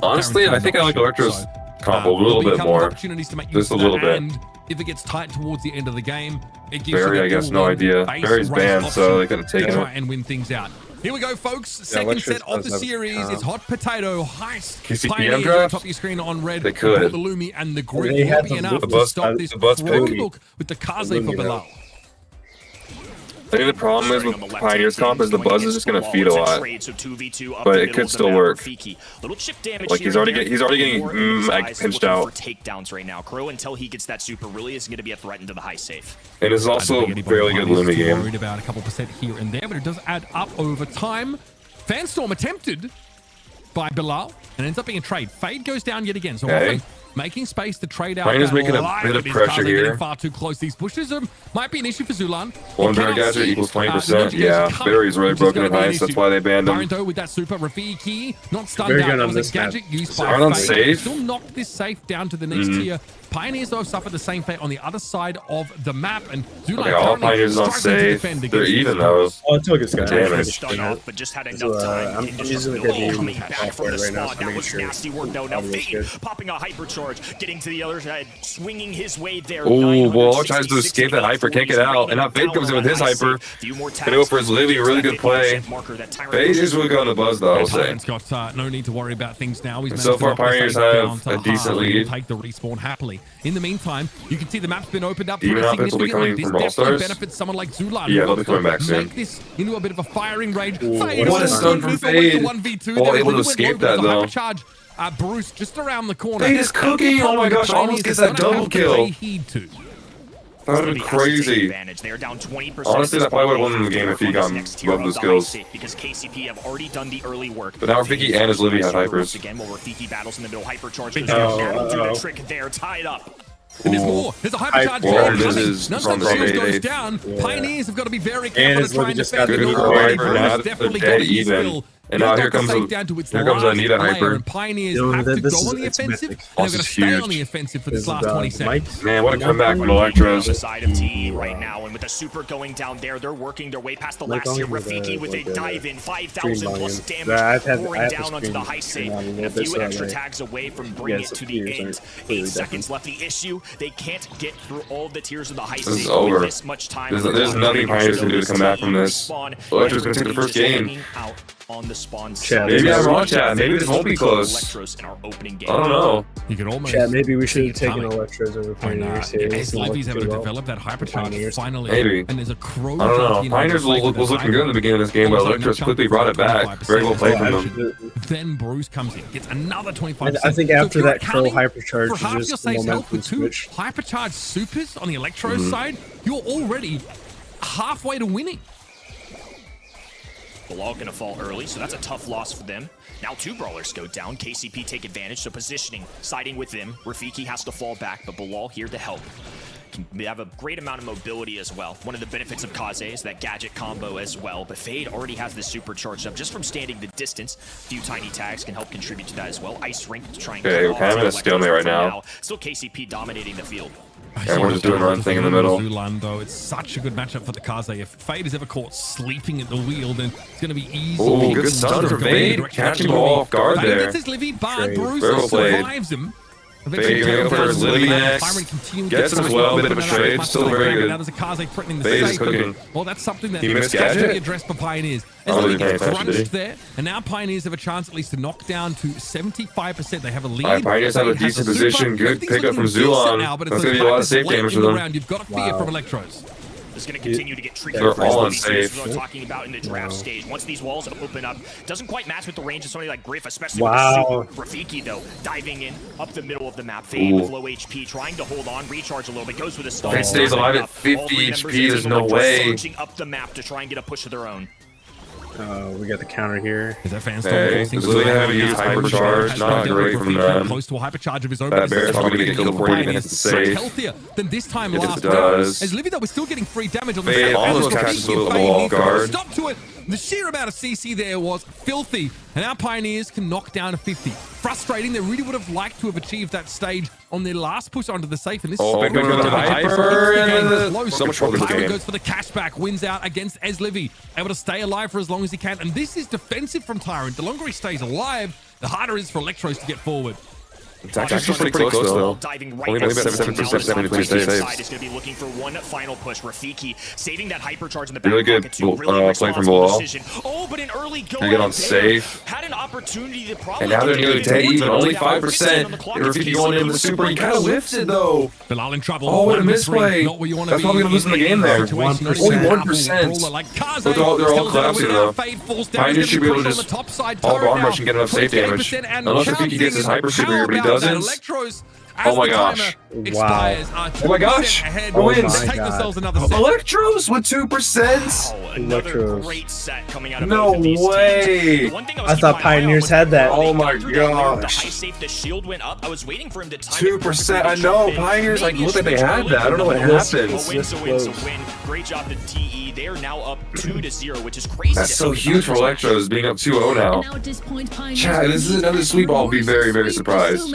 Honestly, I think I like Electro's combo a little bit more. Just a little bit. And if it gets tight towards the end of the game, it gives Barry, I guess, no idea. Barry's banned, so they could have taken it. And win things out. Here we go, folks. Second set of the series. It's Hot Potato Heist. KCPM draft? Top of your screen on red. They could. The Lumi and the Grid will be enough to stop this look with the Kaze for Bilal. I think the problem is with Pioneer's comp is the Buzz is just going to feed a lot, but it could still work. Like he's already getting pinched out. Takedowns right now. Crow, until he gets that super, really isn't going to be a threat into the high safe. And it's also a fairly good Lumi game. Worried about a couple percent here and there, but it does add up over time. Fanstorm attempted by Bilal and ends up being a trade. Fade goes down yet again. So making space to trade out. Pioneer's making a bit of pressure here. Far too close. These bushes might be an issue for Zulan. One Barry Gadget equals 20%. Yeah, Barry's really broken in Heist. That's why they banned him. Barinto with that super. Rafiki not stunned out. That was a gadget used by Aren't on safe. Still knocked this safe down to the next tier. Pioneers, though, suffered the same fate on the other side of the map, and Zulan all Pioneers on safe. They're even, though. Oh, it took us damage. But just had enough time. I'm using the good coming back from the spawn. That was nasty work, though. Now Fade popping a hypercharge, getting to the other side, swinging his way there. Oh, Bull tries to escape that hyper, can't get out, and now Fade comes in with his hyper. Gonna go for his Livy, really good play. Fade is really going to Buzz, though, I'll say. He's got no need to worry about things now. So far, Pioneers have a decent lead. Take the respawn happily. In the meantime, you can see the map's been opened up. Even offense will be coming from All Stars. Benefits someone like Zulan. Yeah, they'll be coming back soon. Make this into a bit of a firing range. What a stun from Fade. All able to escape that, though. Bruce just around the corner. Fade is cooking. Oh my gosh, almost gets that double kill. That would have been crazy. They're down 20%. Honestly, that probably would have won the game if he got both those kills. Because KCP have already done the early work. But now Rafiki and his Livy have hypers. Again, while Rafiki battles in the middle, hypercharge. That'll do the trick there, tied up. And there's more. There's a hypercharge. None of the shield goes down. Pioneers have got to be very careful to try and defend the definitely got to even. And now here comes Anita hyper. And Pioneers have to go on the offensive. And they're going to stay on the offensive for this last 20 seconds. Man, what a comeback with Electros. The side of TE right now, and with the super going down there, they're working their way past the last tier. Rafiki with a dive in, 5,000 plus damage pouring down onto the high save. And a few extra tags away from bringing it to the end. 8 seconds left. The issue, they can't get through all the tiers of the high save. This is over. This much time. There's nothing Pioneers can do to come back from this. Electros going to take the first game. On the spawn Chat, maybe I'm wrong, chat. Maybe this won't be close. In our opening game. I don't know. You could almost. Chat, maybe we should have taken Electros over Pioneers here. As Livy's able to develop that hypercharge finally. Maybe. And there's a crow. I don't know. Pioneers was looking good in the beginning of this game, but Electros quickly brought it back. Very well played from them. Then Bruce comes in, gets another 25%. I think after that crow hypercharge, for half your saves health with 2 switch. hypercharged supers on the Electros side, you're already halfway to winning. Bilal gonna fall early, so that's a tough loss for them. Now 2 brawlers go down. KCP take advantage, so positioning, siding with them. Rafiki has to fall back, but Bilal here to help. Can have a great amount of mobility as well. One of the benefits of Kaze is that gadget combo as well, but Fade already has this super charged up just from standing the distance. A few tiny tags can help contribute to that as well. Ice Rink to try and we're kind of in a stalemate right now. Still KCP dominating the field. And we're just doing our own thing in the middle. Zulando. It's such a good matchup for the Kaze. If Fade is ever caught sleeping at the wheel, then it's going to be easy. Oh, good stun for Fade. Catching ball off guard there. Gets his Livy, but Bruce survives him. Fade going for his Livy next. Gets him as well. Bit of a trade. Still very good. Now there's a Kaze threatening the Fade is cooking. Well, that's something that he missed has to gadget. be addressed by Pioneers. Oh, As they get crunched there, and now Pioneers have a chance at least to knock down to 75%. They have a lead. Pioneers have a decent position. Good pickup from Zulon. That's going to be a lot of safe damage for them. You've got to fear from Electros. Is going to continue to get treated. They're all unsafe. We're talking about in the draft stage. Once these walls open up, doesn't quite match with the range of somebody like Griff, especially with the super. Rafiki though, diving in up the middle of the map. Fade with low HP, trying to hold on, recharge a little bit, goes with a stall. Fade stays alive at 50 HP. There's no way. Surging up the map to try and get a push of their own. We got the counter here. Is that fan Hey, this really heavy use hypercharge. Not great from them. Close to a hypercharge of his own. That Bear's probably going to get killed before he even hits the safe. Healthier than this time If last it does. As Livy though was still getting free damage on the Fade almost catches the little off guard. Stop to it. The sheer amount of CC there was filthy. And our Pioneers can knock down a 50. Frustrating. They really would have liked to have achieved that stage on their last push onto the safe. And this is big go to hyper. So much trouble this game. Goes for the cashback. Wins out against Livy. Able to stay alive for as long as he can. And this is defensive from Tyrant. The longer he stays alive, the harder it is for Electros to get forward. It's actually pretty close though. Diving right Only about 7% between saves. Side is going to be looking for one final push. Rafiki saving that hypercharge in the back Really good play from Bilal. Oh, but an early go They get on safe. had an opportunity to probably. And now they're nearly dead even. Only 5%. Rafiki going in the super. He kind of whiffs it though. Bilal in trouble. Oh, what a misplay. That's probably going to lose in the game there. Only 1%. They're all collapsing though. Pioneers should be able to just all bomb rush and get enough safe damage. Unless Rafiki gets his hyper super here, but he doesn't. Oh my gosh. Wow. Oh my gosh. Wins. Take themselves another set. Electros with 2%? Another great set coming out of No way. I thought Pioneers had that. Oh my The gosh. high safe, the shield went up. I was waiting for him to time 2%. I know. Pioneers like looked like they had that. I don't know what happened. A win. Great job to TE. They are now up 2-0, which is crazy. That's so huge for Electros being up 2-0 now. Now at this point, Chat, this is another sweep. I'll be very, very surprised.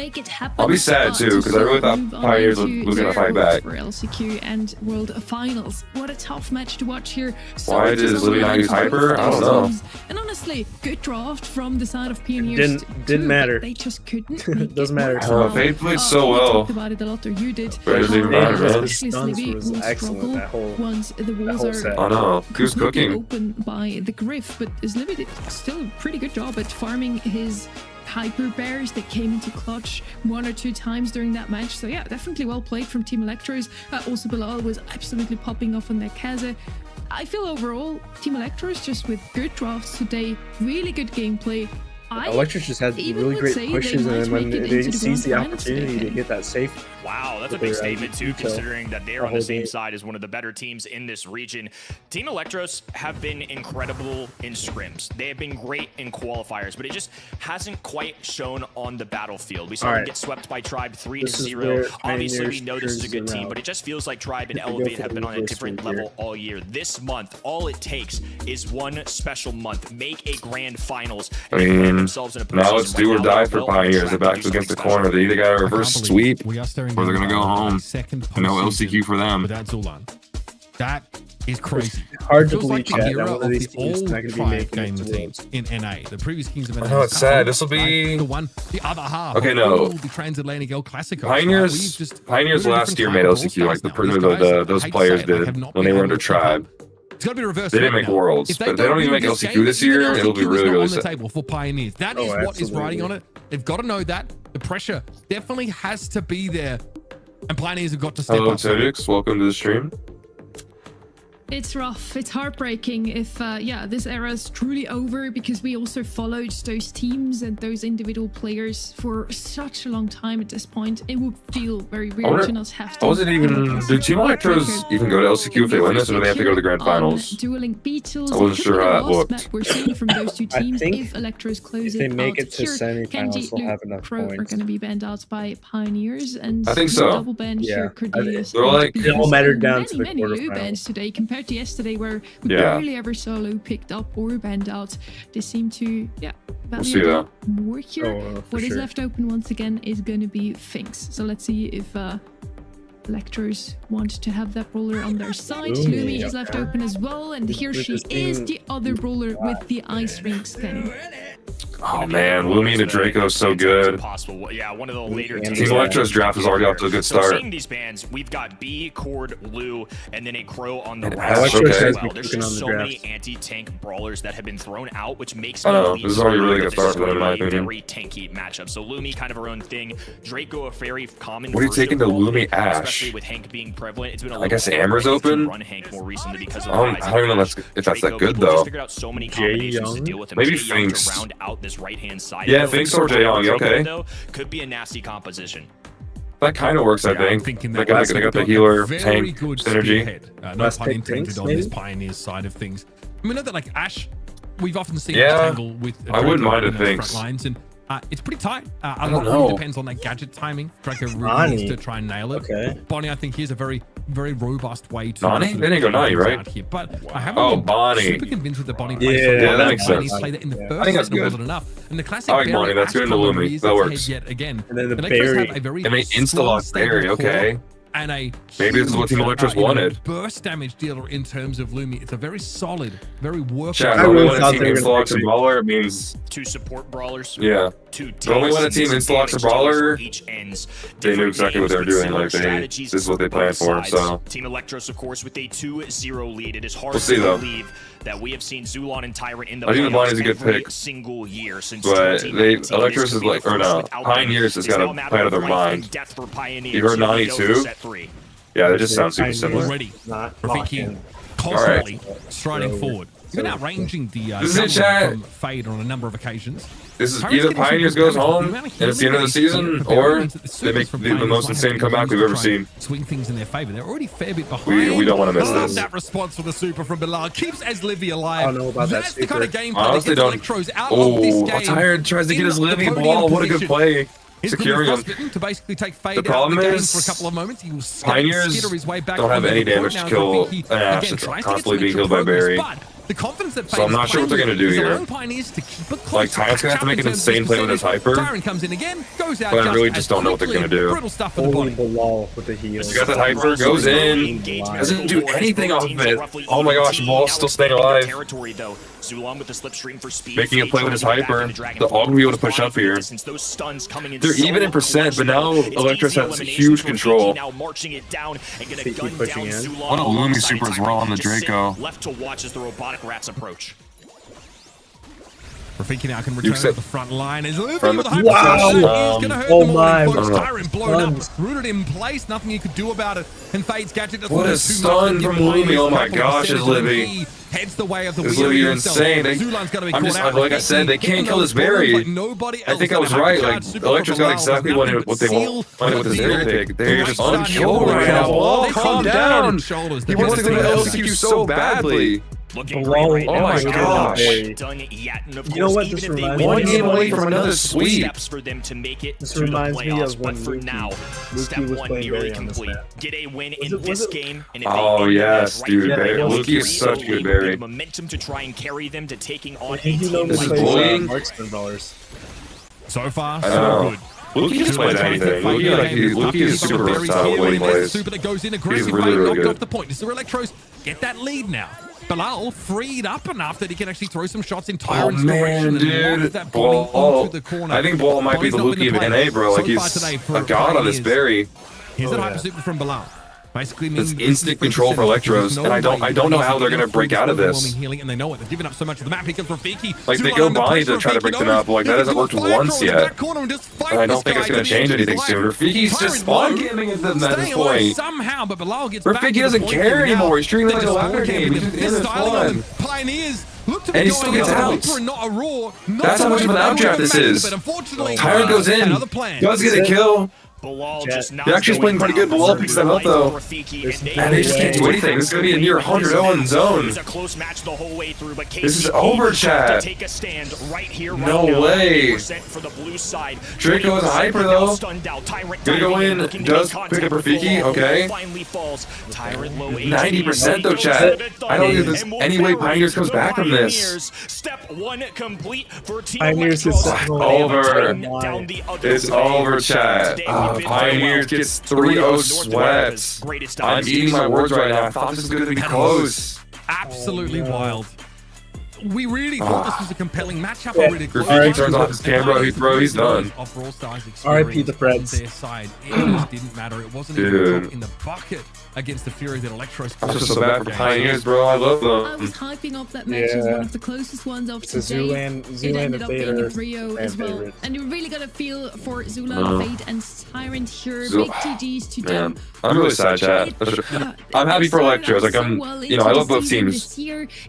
I'll be sad too, because I really thought Pioneers was going to fight back. For LCQ and World Finals. What a tough match to watch here. Why does Livy not use hyper? I don't know. And honestly, good draft from the side of Pioneers. Didn't matter. They just couldn't. Doesn't matter. Fade played so well. We talked about it a lot, or you did. But it doesn't even matter, man. Livy will struggle once the walls are I know. Who's cooking? open by the Griff, but Livy did still a pretty good job at farming his hyper bears that came into clutch 1 or 2 times during that match. So yeah, definitely well played from Team Electros. Also Bilal was absolutely popping off on their Kaze. I feel overall Team Electros just with good drafts today, really good gameplay. Electrus just has really great pushes, and then when they seize the opportunity to get that safe. Wow, that's a big statement too, considering that they're on the same side as one of the better teams in this region. Team Electros have been incredible in scrims. They have been great in qualifiers, but it just hasn't quite shown on the battlefield. We saw them get swept by Tribe 3-0. Obviously, we know this is a good team, but it just feels like Tribe and Elevate have been on a different level all year. This month, all it takes is one special month. Make a grand finals. I mean, now it's do or die for Pioneers. They're back against the corner. They either got a reverse sweep, or they're gonna go home. No LCQ for them. Without Zulan. That is crazy. It's hard to believe like that one of these teams is not going to be making the teams in NA. The previous Kings of NA. Oh, it's sad. This will be the other half. Okay, no. The Transatlantic El Clasico. Pioneers last year made LCQ. Like those players did when they were under Tribe. It's got to be reversed. They didn't make Worlds, but if they don't even make LCQ this year, it'll be really, really sad. On the table for Pioneers. That is what is riding on it. They've got to know that. The pressure definitely has to be there. And Pioneers have got to step up. Hello, Tedix. Welcome to the stream. It's rough. It's heartbreaking if, this era is truly over, because we also followed those teams and those individual players for such a long time at this point. It would feel very weird to not have to. Was it even? Do Team Electros even go to LCQ if they win this, or do they have to go to the grand finals? Dual Link Beatles. I wasn't sure how it looked. We're seeing from those two teams. If Electros close if they make it to semifinals, they'll have enough Pro points. are going to be banned out by Pioneers, and I think so. double ban here. Cordelis. They're like it all mattered down to the many quarterfinals. bans today compared to yesterday, where we barely ever saw Lou picked up or banned out. They seem to value more here. What is left open once again is going to be Finks. So let's see if Electros want to have that brawler on their side. Lumi is left open as well, and here she is, the other brawler with the Ice Ring skin. Oh man, Lumi to Draco is so good. Possible. Yeah, one of the later teams. Team Electro's draft is already off to a good start. So seeing these bans, we've got B, Cord, Lou, and then a Crow on the right. There's just so many anti-tank brawlers that have been thrown out, which makes this is already a really good start for them, in my opinion. Very tanky matchup. So Lumi kind of her own thing. Draco a very common. What are you taking to Lumi Ash? Especially with Hank being prevalent, it's been a I guess Amber's open. Run Hank more recently because of I don't even know if that's that good though. Maybe Finks to round out this right-hand side. Yeah, Finks or Jaeyoung, okay. Could be a nasty composition. That kind of works, I think. They got the healer, tank, synergy. No pun intended on this Pioneers side of things. I mean, know that like Ash, we've often seen tangle with. I wouldn't mind a Finks. And it's pretty tight. A lot really depends on that gadget timing. Draco really needs to try and nail it. Okay. Bonnie, I think, here's a very, very robust way to. Bonnie? They didn't go Nani, right? Here. But I haven't been super convinced with the Bonnie play. Yeah, that makes sense. Play that in the first I think that's good. wasn't enough. And the classic I like Bonnie. That's good in the Lumi. That works. Yet again. And then the Barry. And they insta-lock Barry, okay. And maybe this is what Team Electros wanted. Burst damage dealer in terms of Lumi. It's a very solid, very workable. Yeah, the only when a team insta-locks a brawler, it means 2 support brawlers. Yeah. The only when a team insta-locks a brawler, they knew exactly what they were doing. Like this is what they planned for. So Team Electros, of course, with a 2-0 lead. It is hard to believe that we have seen Zulon and Tyrant in the playoffs every a good pick. single year since. But Electros is like, or no, Pioneers has got a plan of their mind. You heard Nani too? Yeah, that just sounds super similar. Already, Rafiki constantly striding forward. Even outranging the from Fade on a number of occasions. This is either Pioneers goes home and it's the end of the season, or they make the most insane comeback we've ever seen. Swing things in their favor. They're already a fair bit behind. We don't want to miss this. That response for the super from Bilal keeps as Livy alive. I don't know about That's that the kind of gameplay Honestly, that gets Electros out of this game. Tired tries to get his Livy ball. What a good play. Securing him. To basically take Fade the problem out of the game is, for a couple of moments. He will Pioneers his way back don't have any damage to kill an Ash that's constantly being killed by Barry. The confidence that so I'm not sure what they're going to do here. Like, Tyrant's going to have to make an insane play with his hyper. Tyrant comes in again, goes out. But I really just don't know what they're going to do. Brutal stuff for the body. With the heal. He got the hyper, goes in, doesn't do anything off of it. Oh my gosh, Ball's still staying alive. Making a play with his hyper. The all going to be able to push up here. They're even in percent, but now Electros has huge control. Pushing in. What a Lumi super as well on the Draco. Left to watch as the robotic rats approach. Rafiki now can return to the front line. Is Livy with a high wow. going to hurt Oh them my. all. Tyrant blown up, rooted in place. Nothing you could do about it. And Fade's gadget doesn't What a stun from Lumi. Oh my gosh, is Livy. Heads the way of the Livy, you're insane. Zulan's got to be I'm just, like I said, they can't kill this berry. I think I was right. Like, Electro's got exactly what they want with this berry pick. They're just unkillable right now. Wall, calm down. He wants to go to LCQ so badly. Looking great right now. Oh my gosh. Done yet. And of course, You know what even this if they reminds win, One me game away it's from another still sweep. steps for them to make it This to the reminds me playoffs. of But when for Luki- now, Luki step was one playing nearly Barry on this complete. map. Get a win Was in it- this was it- game, and if Oh, they win yes, right dude. here, they'll Luki is create such a good berry. the momentum to try and carry them to taking on a He team normally This is like plays bullying. marksman brawlers. So far, I so know. good. Luki just plays anything. Luki is super versatile with what he plays. Super that goes in aggressive, really, really knocked good. off the point. This is where Electros get that lead now. Bilal freed up enough that he can actually throw some shots in Tyrant's direction. Man, dude. That ball Ball. into the corner. I think Ball might be the Luki of NA, bro. Like, he's a god on this berry. Here's that hyper super from Bilal. Basically means This instant control for Electros, and I don't know how they're gonna break out of this. Healing, and they know it. They've given up so much of the map. Here comes Rafiki. Like, they go Bonnie to try to break them up. Like, that hasn't worked once yet. And I don't think it's gonna change anything soon. Rafiki's just spawn camming at them at this point. Somehow, but Bilal gets back Rafiki to the doesn't point care game anymore. now. He's treating it like They're a just ladder spawn game. camping. He's They're just in styling on fun. them. Pioneers look to be And he going still gets out out. Ultra and not a raw. That's how much of an outdraft this is. But unfortunately, Tyrant goes in, another plan. does get a kill. Bilal just not They're actually playing pretty good. Bilal picks them up, though. Man, they just can't do anything. This is going to be a near 100-0 zone. It was a close match the whole way through, but This is KCP over, have chat. to take a stand right here, right No now. way. 80% for the blue side. Draco is a 20% hyper, now though. stunned out. Tyrant Gonna go diving in, looking to does make pick up contact with Rafiki, Bilal. okay. Finally falls. Tyrant low 90% though, chat. I don't think there's any way Pioneers comes back from this. Step one complete for Team Pioneers is Electros. over. Down the other It's side. over, chat. Today we've been Pioneers very gets well. 3-0 North America's sweats. greatest I'm dynasty. eating my words right now. I thought this was going to be close. Absolutely wild. We really thought this was a compelling matchup Yeah. already. Rafiki turns off his camera, he's done. Off Brawl Stars RIP the experience Preds. on their side. It just didn't matter. It wasn't even a drop in the bucket against the Fury that Electros. I'm just so bad for Pioneers, bro. I love I was them. hyping up that match as one of the closest ones of It's a today. Zulan It ended and up being a Vader 3-0 as fan well. favorite. And you really got a feel for Zula, Fade, and Tyrant here. Zul- Big GGs to Man, them. I'm really sad, chat. I'm happy for Electros. Like, I love both teams.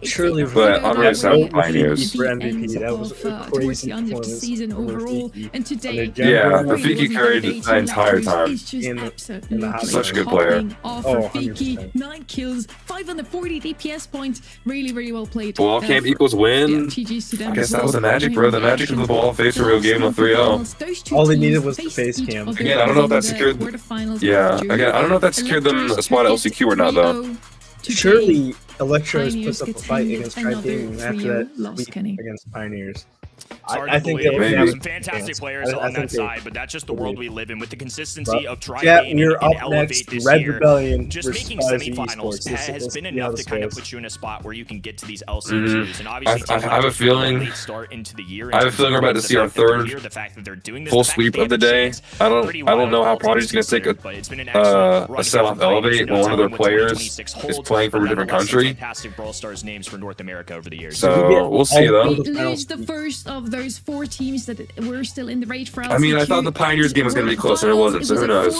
Surely, But I'm really sad for Pioneers. For MVP, that was a towards crazy the end of the performance season from overall. Rafiki. And today, Yeah, really Rafiki wasn't carried debating the entire Electros. time. It's just In the absolutely half. Such a good player. popping Off Oh, Rafiki, 100%. 9 kills, 540 DPS points. Really, really well played. Ball camp Uh, equals yeah, win. GG's to them I guess as that well. was the magic, bro. The magic of the ball face a real game of 3-0. Those two All they teams needed was the faced face each cam. other Again, I don't know if that in the secured- quarterfinals Yeah, of June. again, I don't know if that secured them a spot at Electros LCQ or not, though. 3-0 today. Surely, Electros Pioneers puts up a gets fight handed against Tribe another Gaming after 3-0 that loss, sweep Kenny. against Pioneers. It's hard I to think believe. they Maybe. have Some fantastic players I on that think they- side, but that's just the world we live in with the consistency of Tri Yeah, Gaming we're and up Elevate next. this Red year. Rebellion Just versus making Spicy semifinals Esports. has been see enough how to this kind of goes. put you in a spot where you can get to these LCQs. And obviously, I have a feeling. late start into the year. I have a feeling we're about to see our third the fact that they're doing this, full the fact that sweep they of the have a day. chance, I pretty don't know how wild, Prodigy's gonna take but it's been an excellent a run sell to off the fight. Elevate when one of their players is playing for a different country. Fantastic Brawl Stars names for North America over the years. So we'll see though. We lose the first of those 4 teams that were still in the raid for I mean, I thought the Pioneers game was going to be closer, and it wasn't, so who knows?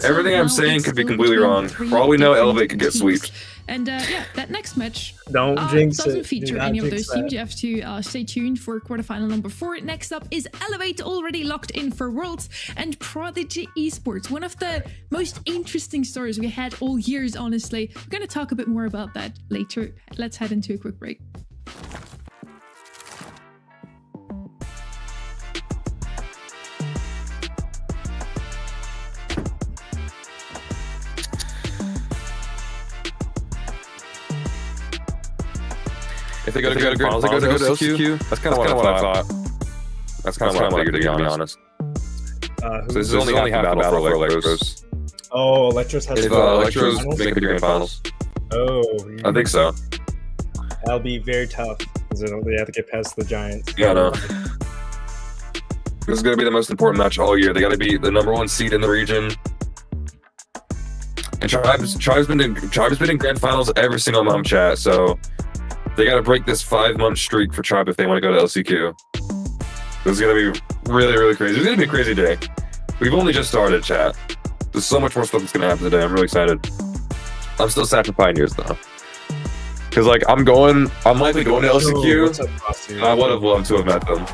Everything I'm saying could be completely wrong. For all we know, Elevate could get swept. And yeah, that next match Don't jinx doesn't it. feature Do not any of jinx those teams. that. You have to stay tuned for quarterfinal number 4. Next up is Elevate, already locked in for Worlds, and Prodigy Esports. One of the most interesting stories we had all years, honestly. We're going to talk a bit more about that later. Let's head into a quick break. If they go to good finals, they go to LCQ. That's kind of what I thought. That's kind of what I figured, to be honest. So this is only half the battle for Electros. Oh, Electros has If to go to Electros finals? make it to grand finals, Oh, I think so. that'll be very tough because they have to get past the Giants. Yeah, I know. This is going to be the most important match all year. They got to be the #1 seed in the region. And Tribe's been in grand finals every single month, chat. So They got to break this 5-month streak for Tribe if they want to go to LCQ. This is going to be really, really crazy. It's going to be a crazy day. We've only just started, chat. There's so much more stuff that's going to happen today. I'm really excited. I'm still sad for Pioneers, though. Because, like, I'm likely going to LCQ. I would have loved to have met them.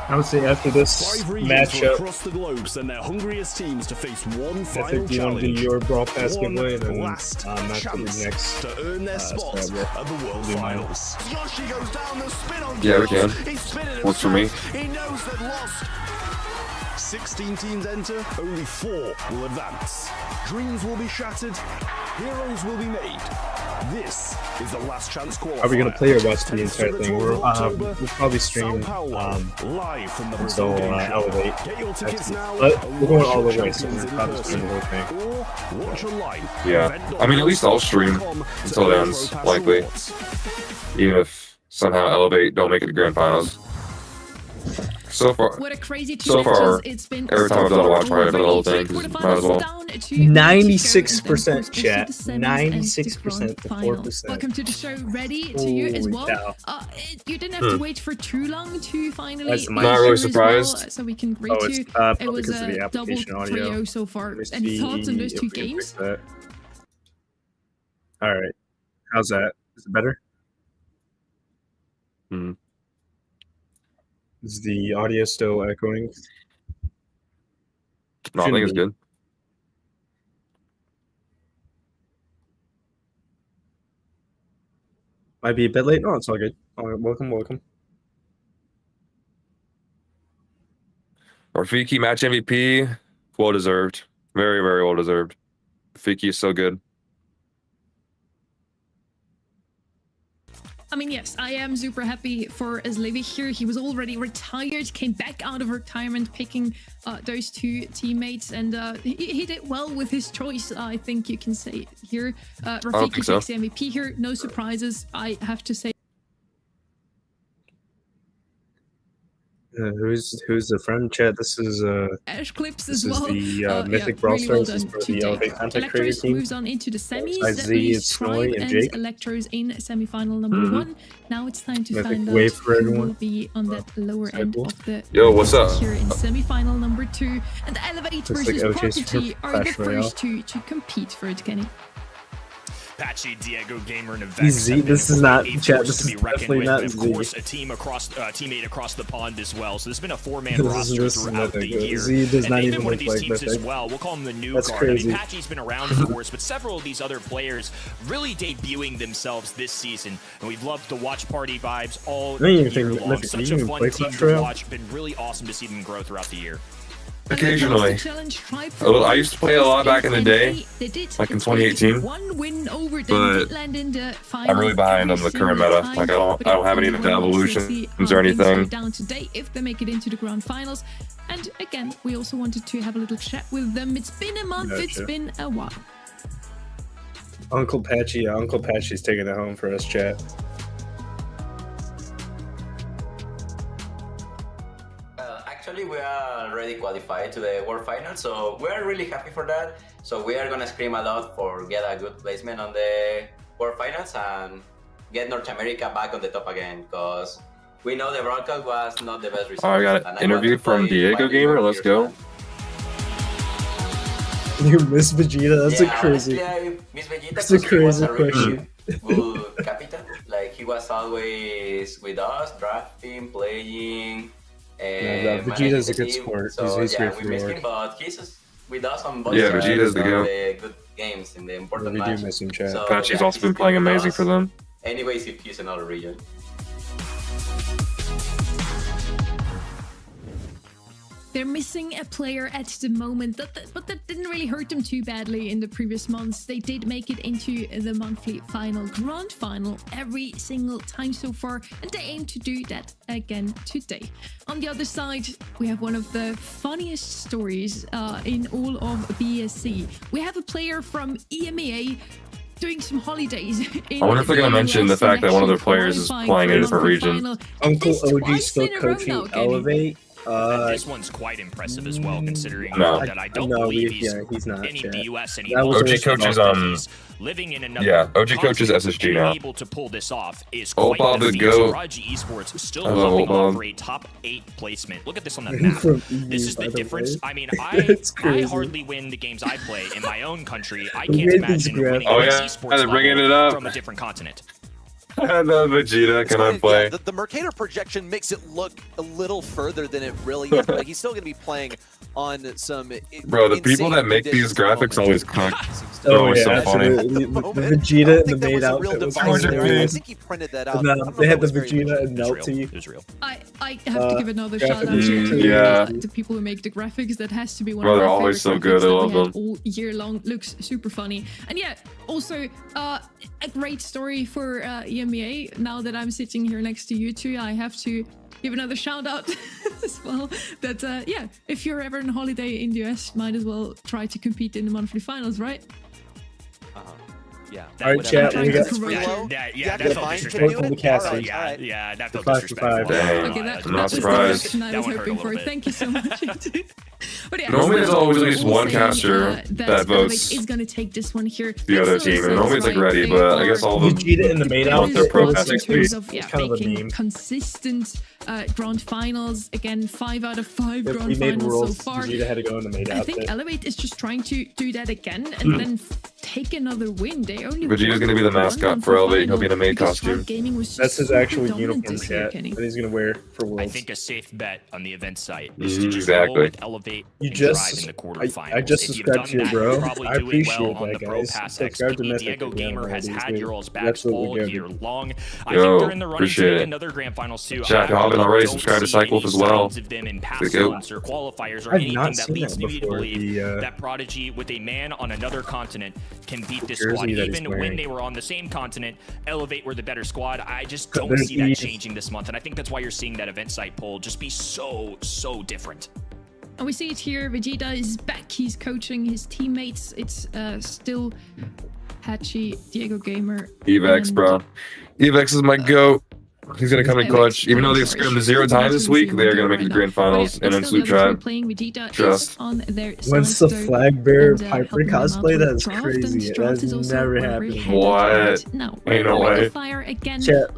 I would say after this matchup, across the globe send their hungriest teams to face one final I think you want to do your brawl pass giveaway, and then last that's the next to earn their spot at the World Finals. Yoshi goes down the spin on Yeah, we can. Works for me. He knows that lost. 16 teams enter, only 4 will advance. Dreams will be shattered, heroes will be made. This is the last chance qualifier. Are we gonna play or watch the entire thing? We'll probably stream live from the until Elevate. Get your tickets now. But we're going all the way, so we're probably stream the whole thing. Or watch online. Yeah, I mean, at least I'll stream until it ends, likely. Even if somehow Elevate don't make it to Grand Finals. So far, what a crazy so far, it's been every time I've done a watch party, I've done the whole thing, 'cause might as well. 96% chat. 96% to 4%. Welcome to the show. Ready to you as well. You didn't have to wait for too long to finally. That's not really surprised. Well, so we can rate you. It was a double trio so far. Any thoughts on those 2 games? All right, how's that? Is it better? Is the audio still echoing? No, I think it's good. Might be a bit late. No, it's all good. All right, welcome. Rafiki match MVP, well deserved. Very, very well deserved. Rafiki is so good. I mean, yes, I am super happy for Zlevy here. He was already retired, came back out of retirement, picking those 2 teammates, and he did well with his choice, I think you can say here. Rafiki takes the MVP here, no surprises, I have to say. Who's the friend, chat? This is Ash Clips as well. The Mythic Brawl Stars is for the Elevate content creator team. Moves on into the semis. Snowy and Jake. Electros in semi-final number 1. Now it's time to Mythic find out wave for who everyone. will be on that lower end of the what's up? Here in semi-final number 2, and the Elevate versus like Prodigy are the Clash Royale. first 2 to compete for it, Kenny. Patchy, Diego Gamer, and Z, this is not chat. This is definitely not of Z. course, a teammate across the pond as well. So there's been a 4-man roster throughout the year. Z does not even even one look of these like teams Mythic. as well. We'll call him the new That's guard. crazy. I mean, Patchy's been around, of course, but several of these other players really debuting themselves this season, and we've loved the watch party vibes all year long. Mythic, Such you a even fun play team Clash to Royale? watch. Been really awesome to see them grow throughout the year. Occasionally. I used to play a lot back in the day, like in 2018. But I'm really behind on the current meta. Like I don't have any of the evolutions or anything. Down today if they make it into the grand finals. And again, we also wanted to have a little chat with them. It's been a month. Gotcha. It's been a while. Uncle Patchy's taking it home for us, chat. Actually, we are already qualified to the World Final, so we are really happy for that. So we are gonna scream a lot for get a good placement on the World Finals and get North America back on the top again, because we know the broadcast was not the best result. Oh, I got an interview from Diego Gamer. Let's go. You miss Vegeta? That's a crazy. Honestly, I miss Vegeta. That's a crazy question. Good captain. Like he was always with us, drafting, playing. Vegeta's a good sport. So he's yeah, great for we miss work. him, but he's with us on both Yeah, Vegeta's the goat. good games in the important We matches. do miss him, chat. So, Patchy's yeah, also been he's playing with amazing us. for them. Anyways, if he's in another region. They're missing a player at the moment, but that didn't really hurt them too badly in the previous months. They did make it into the monthly final, grand final, every single time so far, and they aim to do that again today. On the other side, we have one of the funniest stories in all of BSC. We have a player from EMEA doing some holidays. I wonder if they're going to mention the fact that one of their players is playing in a different region. Uncle OG still coaching Elevate. This one's quite impressive as well, considering that I don't believe he's not any BUS anymore. OG Coach is living in another OG Coach is SSG now. Able to pull this off is quite the feat. Prodigy Esports still holding on for a top 8 placement. Look at this on the map. This is the difference. I mean, I hardly win the games I play in my own country. I can't imagine winning esports from a different continent. I know Vegeta, can I play? Yeah, the Mercator projection makes it look a little further than it really is. Like, he's still going to be playing on some. Bro, the people that make these graphics always cook. They're always so funny. The Vegeta and the maid outfit was I think he printed that out. They had the Vegeta and Melty. It was real. I have to give another shout out to the people who make the graphics. That has to be one of they're my always so good. I love them. All year long, looks super funny. And yeah, also a great story for EMEA. Now that I'm sitting here next to you two, I have to give another shout out as well. That yeah, if you're ever on holiday in the US, might as well try to compete in the monthly finals, right? Yeah. All right, chat. We got that felt disrespectful. Yeah, that felt disrespectful. Okay, that was the question I was hoping for. Thank you so much. But yeah, normally there's always at least one caster that votes is going to take this one here. the other team, and normally it's like ready, but I guess all of them Vegeta in the main outfit their pro passing speed. Kind of a meme. Consistent grand finals again, 5 out of 5 If grand we made finals rules, so far. Vegeta had to go in the main I outfit. think Elevate is just trying to do that again and then take another win. They only Vegeta's gonna be the mascot for Elevate. He'll be in a maid costume. That's his actual uniform, chat, that he's gonna wear for Worlds. I think a safe bet on the event site is to just roll Exactly. with Elevate You and just- drive in the quarterfinals. I just If you've subscribed to done you, that, bro. you're probably I doing appreciate well on that, the Pro guys. Pass Subscribe to XP. Mythic Diego again, Gamer has ladies. had your all's You're backs absolutely all good. year long. I Yo, think they're in the running to appreciate make it. another grand finals too. Chat, if you haven't already, subscribe to Cyclewolf as well. Of them in past Click it. months or qualifiers or I've anything not that seen leads that me to before, believe the, that Prodigy with a man on another continent can beat this jersey squad. that he's Even when wearing. they were on the same continent, Elevate were the better squad. I just don't There's see that these- changing this month, and I think that's why you're seeing that event site poll just be so different. And we see it here. Vegeta is back. He's coaching his teammates. It's still Hachi, Diego Gamer. Evex, and- bro. Evex is my goat. He's gonna come in clutch. Even though they've scrimmed 0 times this week, they are gonna make the grand finals and then Sloop Tribe. Trust. When's the flag bearer Piper cosplay? That's crazy. That's never happened. What? Ain't no way. Chat,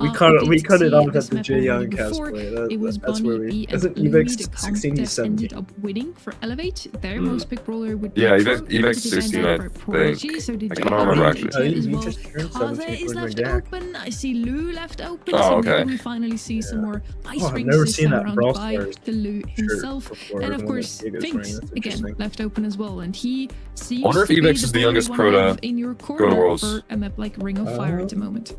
we cut it off at the Jay Young cosplay. That's where we. Isn't Evex 16 to 17? Ended up winning for Elevate. Their most pick roller would be Yeah, Trump, Evex who defended 16, I for Prodigy, think. so did I don't remember, actually. as He well. just turned Kaze 17 is for left Jack. open. I see Lou left open. Oh, so okay. maybe we finally see some more ice Oh, I've rings never this seen time that around Brawl by Stars the Lou himself. before, And the of one course, that Vegas Finks ring. That's again interesting. left open as well. And he seems Wonder if to be Evex is the player youngest you pro wanna to have in your go to corner Worlds. for a map like Ring of Fire at the moment.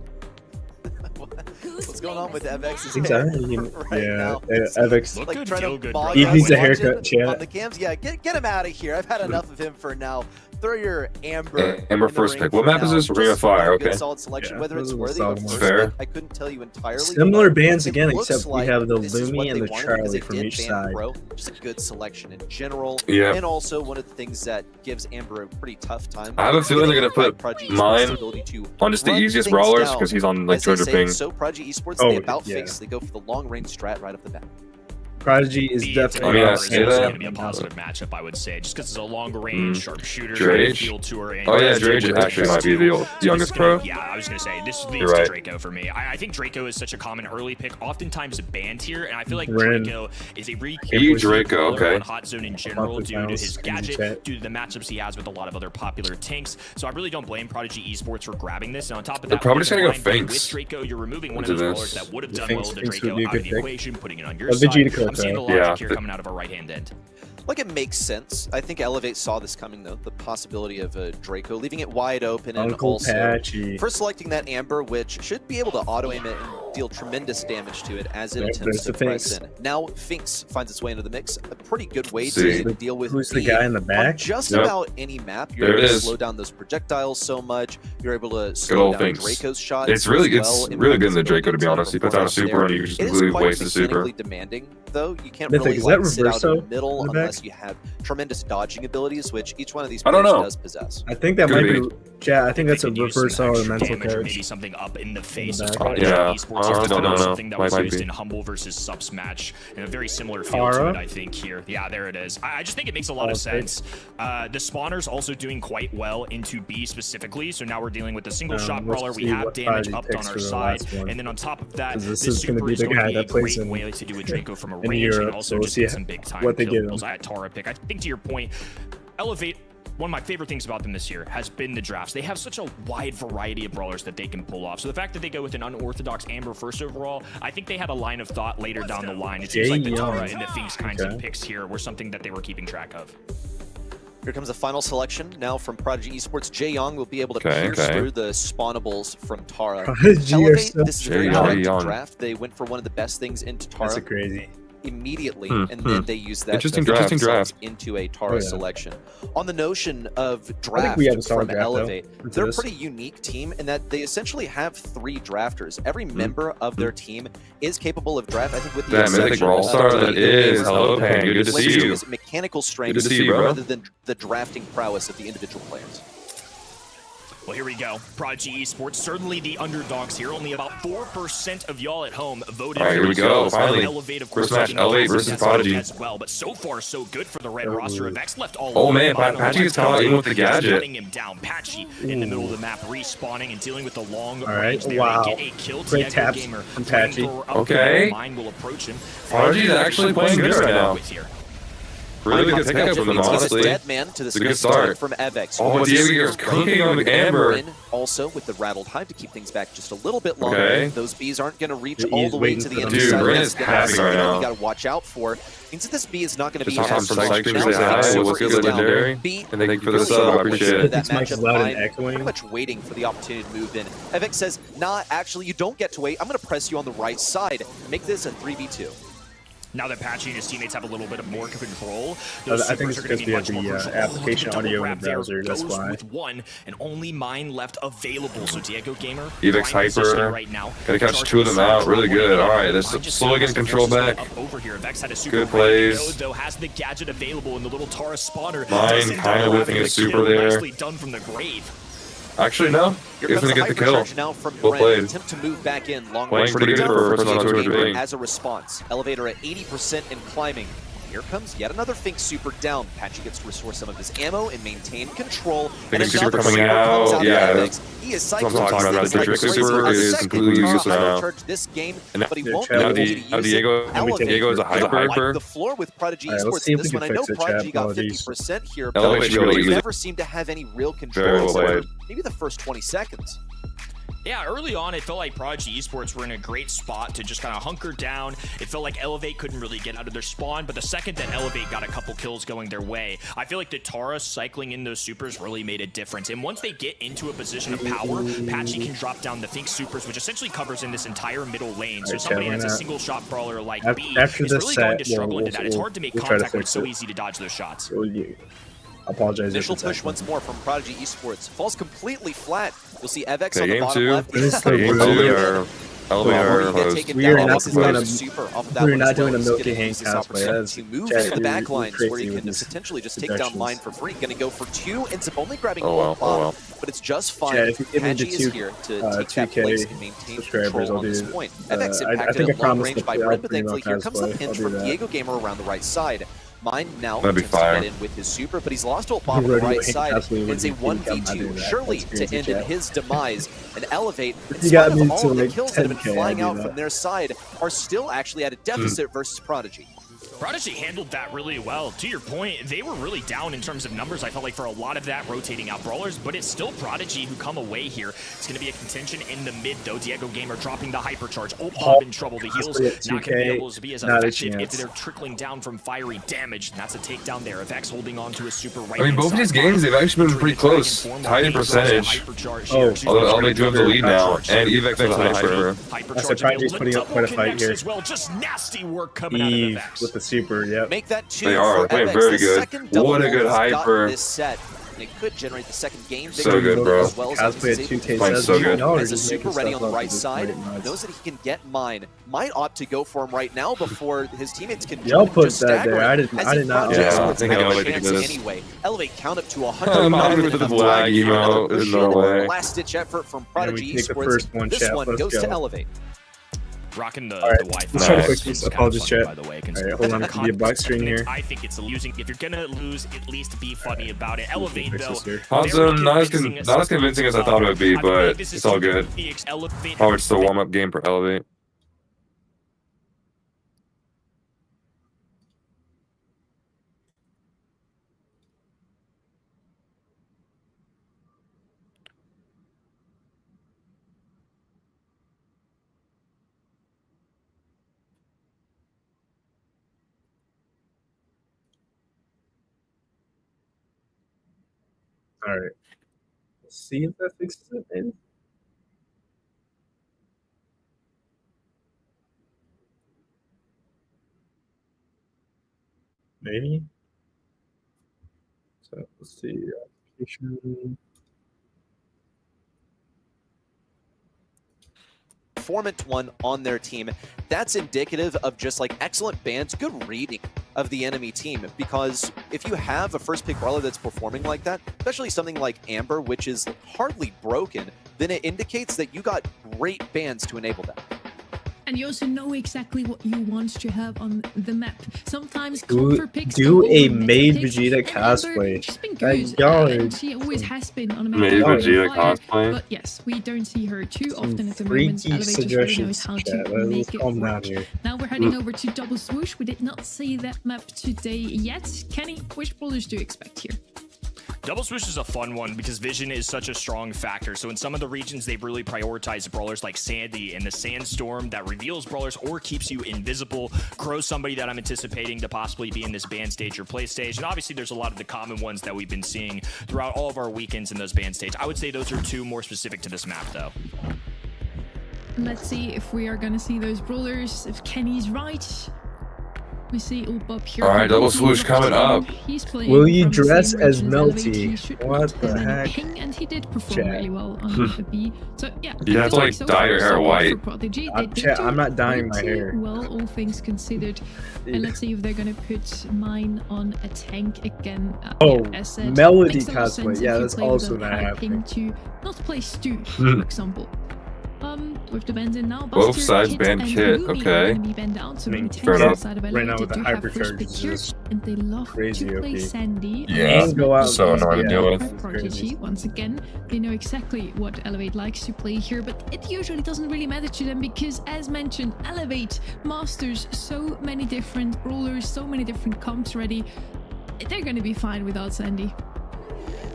What's going on with Evex's Exactly. hair right Yeah, now? Evex. Look Like good, trying feel to good, bog bro. He needs a down haircut, watching chat. on the cams. Yeah, get him out of here. I've had enough of him for now. Throw your Amber. Amber in the first ring pick. What for map is now. this? Ring of Just Fire, a good, okay. solid selection. Yeah, Whether it's those are worthy solid of ones. first Fair. pick, I couldn't tell you entirely. Similar but bands it again, looks except we like have the this is Lumi what and they the wanted Charlie because they from did each ban side. Pro, just a good selection in general. Yeah. And also one of the things that gives Amber a pretty tough time. I have a feeling they're gonna put Prodigy mine Esports' ability to on just the run easiest things brawlers down. because he's on like As they Georgia say, Ping. So Prodigy Esports, Oh, they about yeah. face. They go for the long range strat right off the bat. Prodigy is definitely. I mean, I it's say also that. going to be a positive matchup, I would say, just because it's a longer range sharpshooter, Drage. field tour. And Oh yeah, Drage actually might be the youngest pro. Yeah, I was going to say, this leads You're to right. Draco for me. I think Draco is such a common early pick, oftentimes banned here, and I feel like Ren. Draco is a really Hey, Draco, okay. on Hot Zone in general Popular due to finals, his easy gadget, chat. due to the matchups he has with a lot of other popular tanks. So I really don't blame Prodigy Esports for grabbing this. And on top of They're that, probably with just gonna go the line Finks with Draco, you're removing one of into those this. brawlers that would have done Finks- well with the Finks would Draco be a out good of the pick. equation, putting it on your A side. Vegeta could I'm seeing the try. logic Yeah. here coming out of our right-hand end. Like, it makes sense. I think Elevate saw this coming, though. The possibility of a Draco, leaving it wide open, and Uncle also Patchy. for selecting that Amber, which should be able to auto-aim it and deal tremendous damage to it as it There- attempts to there's the press Finks. in. Now Finks finds its way into the mix. A pretty good way See. to deal with Who's the guy in the on back? just Yep. about any map. You're There it able to is. slow down those projectiles so much. You're able to slow old down Finks. Draco's shots. It's really as well, really good in the impacts Draco, to be ability honest. He puts out a performance super there. and you just It is completely quite waste the super. mechanically demanding, though. You can't Mythic, really is that like, sit out in Reverso the middle in the back? unless you have tremendous dodging abilities, which each one of these I don't players know. does possess. I think that Could might be. be. Yeah, I think that's a reverse elemental card. Maybe something up in the face. Esports don't know. Something that was used in Humble versus Subs match, and a very similar feel to it, I think, here. Yeah, there it is. I just think it makes a lot of sense. The spawner's also doing quite well into B specifically, so now we're dealing with the single shot brawler. We have damage upped on our side, and then on top of that, this is going to be the guy that plays in way to do a Draco from a range, and also just get some big time kills. I had Tara pick. I think to your point, Elevate, one of my favorite things about them this year has been the drafts. They have such a wide variety of brawlers that they can pull off. So the fact that they go with an unorthodox Amber first overall, I think they had a line of thought later down the line. It seems like the Tara and the Finks kinds of picks here were something that they were keeping track of. Here comes the final selection now from Prodigy Esports. Jae Young will be able to pierce through the spawnables from Tara. Elevate, this is a very active draft. They went for one of the best things into Tara. That's crazy. Immediately, and then they use that interesting draft into a Tara selection. On the notion of draft from Elevate, they're a pretty unique team in that they essentially have 3 drafters. Every member of their team is capable of draft. I think with the exception of that is hello, Pan. Good to see you. Mechanical strength rather than the drafting prowess of the individual players. Well, here we go. Prodigy Esports, certainly the underdogs here. Only about 4% of y'all at home voted. All right, here we go. Finally, Elevate, of course, first match, Elevate versus Prodigy as well. But so far, so good for the red roster. Of X left all. Oh man, Patchy is caught in with the gadget. Running him down. Patchy in the middle of the map, respawning and dealing with the long range there. Get a kill. Great taps from Patchy. Okay. Mine will approach him. Prodigy's actually playing good right now. Really good pickup from them, honestly. Dead man to it's a good start. From Avex. Oh, Diego's cooking on the Amber. Also with the rattled hide to keep things back just a little bit longer. Okay. Those bees aren't going to reach all the way to the enemy side. Dude, Ren is passing right now. You got to watch out for. Means that this bee is not going to be as legendary. And thank you for the sub. I appreciate it. That matchup pretty much waiting for the opportunity to move in. Avex says, nah, actually, you don't get to wait. I'm going to press you on the right side. Make this a 3v2. Now that Patchy and his teammates have a little bit of more control, I think it's because we have the application audio in the browser, that's why. With one and only mine left available, so Diego Gamer Evex Hyper, right now. Gotta catch 2 of them out, really good. Alright, they're slowly getting control back. Good plays. Though has the gadget available in the little Tara spawner. Mine kind of whipping a super there. Nicely done from the grave. Actually, no. He's going to get the kill. Well played. Attempt to move back in. Long playing pretty good for a person on 200 as a response. Elevator at 80% and climbing. Here comes yet another Fink super down. Patchy gets to restore some of his ammo and maintain control. Fink super coming out. Yeah. He is I'm talking about the Drake super is completely useless now. This game, but he won't now Diego is a hyper. The floor with Prodigy Esports in this one. I know Prodigy got 50% here, but they never seem to have any real control. Maybe the first 20 seconds. Yeah, early on, it felt like Prodigy Esports were in a great spot to just kind of hunker down. It felt like Elevate couldn't really get out of their spawn, but the second that Elevate got a couple kills going their way, I feel like the Tara cycling in those supers really made a difference. And once they get into a position of power, Patchy can drop down the Fink supers, which essentially covers in this entire middle lane. So somebody that's a single shot brawler like B is really going to struggle into that. It's hard to make contact when it's so easy to dodge those shots. Apologize. Initial push once more from Prodigy Esports. Falls completely flat. You'll see Avex on the bottom left. We're not doing a Milky Hank cosplay. To move to the back lines where you can potentially just take down mine for free. Gonna go for 2, ends up only grabbing one bomb, but it's just fine. Patchy is here to take that place and maintain control on this point. Avex impacted at long range by Red, but thankfully here comes the pinch from Diego Gamer around the right side. Mine now attempts to get in with his super, but he's lost ult bomb on the right side. It's a 1v2, surely to end in his demise. And Elevate, in spite of all of the kills that have been flying out from their side, are still actually at a deficit versus Prodigy. Prodigy handled that really well. To your point, they were really down in terms of numbers, I felt like, for a lot of that rotating out brawlers, but it's still Prodigy who come away here. It's going to be a contention in the mid, though. Diego Gamer dropping the hypercharge. Ult bomb in trouble. The heals not going to be able to be as effective if they're trickling down from fiery damage. And that's a takedown there. Vex holding on to a super right. I mean, both of these games, they've actually been pretty close. Tied in percentage. Although they do have the lead now. And Evex has the hyper. That's a Prodigy's putting up quite a fight here. Just nasty work coming out of with the super, yeah. Make that 2. They are playing very good. What a good hyper. This set. and it could generate the second game so good, bro. as well as so good. As a super ready on the right side, knows that he can get mine. Might opt to go for him right now before his teammates can put that there. I did not. Yeah, I think Elevate can do this. Anyway, Elevate count up to 100. I'm not with the flag emo. There's no way. Last ditch effort from Prodigy Esports. This one goes to Elevate. Rocking the Wi-Fi. Let's try to quick this. Apologies, chat. By the way, alright, hold on. It can be a black screen here. I think it's losing. If you're gonna lose, at least be funny about it. Elevate though. Also, not as convincing as I thought it would be, but it's all good. Probably just a warm-up game for Elevate. All right. Let's see if that fixes it, maybe. Maybe. So let's see. Application. Performant one on their team. That's indicative of just like excellent bands, good reading of the enemy team, because if you have a first pick brawler that's performing like that, especially something like Amber, which is hardly broken, then it indicates that you got great bands to enable that. And you also know exactly what you want to have on the map. Sometimes comfort picks do a Maid Vegeta cosplay. She's been good, and she always has been on a Maid Vegeta cosplay. But yes, we don't see her too often at the moment. Elevate really knows how to make it work. Now we're heading over to Double Swoosh. We did not see that map today yet. Kenny, which brawlers do you expect here? Double Swoosh is a fun one because vision is such a strong factor. So in some of the regions, they really prioritize brawlers like Sandy and the Sandstorm that reveals brawlers or keeps you invisible. Crow's somebody that I'm anticipating to possibly be in this band stage or play stage. And obviously, there's a lot of the common ones that we've been seeing throughout all of our weekends in those band stage. I would say those are two more specific to this map, though. Let's see if we are going to see those brawlers, if Kenny's right. We see Bob here. Alright, Double Swoosh coming up. Will you dress as Melty? What the heck? King, and he did perform really well on the B. So yeah, you have to like dye your hair white. I'm not dyeing my hair. Well, all things considered. And let's see if they're gonna put mine on a tank again. As said, Melody cosplay. Yeah, that's also not happening. To not play Stu, for example. With the bans in now, both sides ban Kit, okay. Fair enough. Right now with the hypercharges, and they love crazy to play Sandy. Yeah, so annoying to deal with. Prodigy, once again, they know exactly what Elevate likes to play here, but it usually doesn't really matter to them because, as mentioned, Elevate masters so many different brawlers, so many different comps ready. They're going to be fine without Sandy.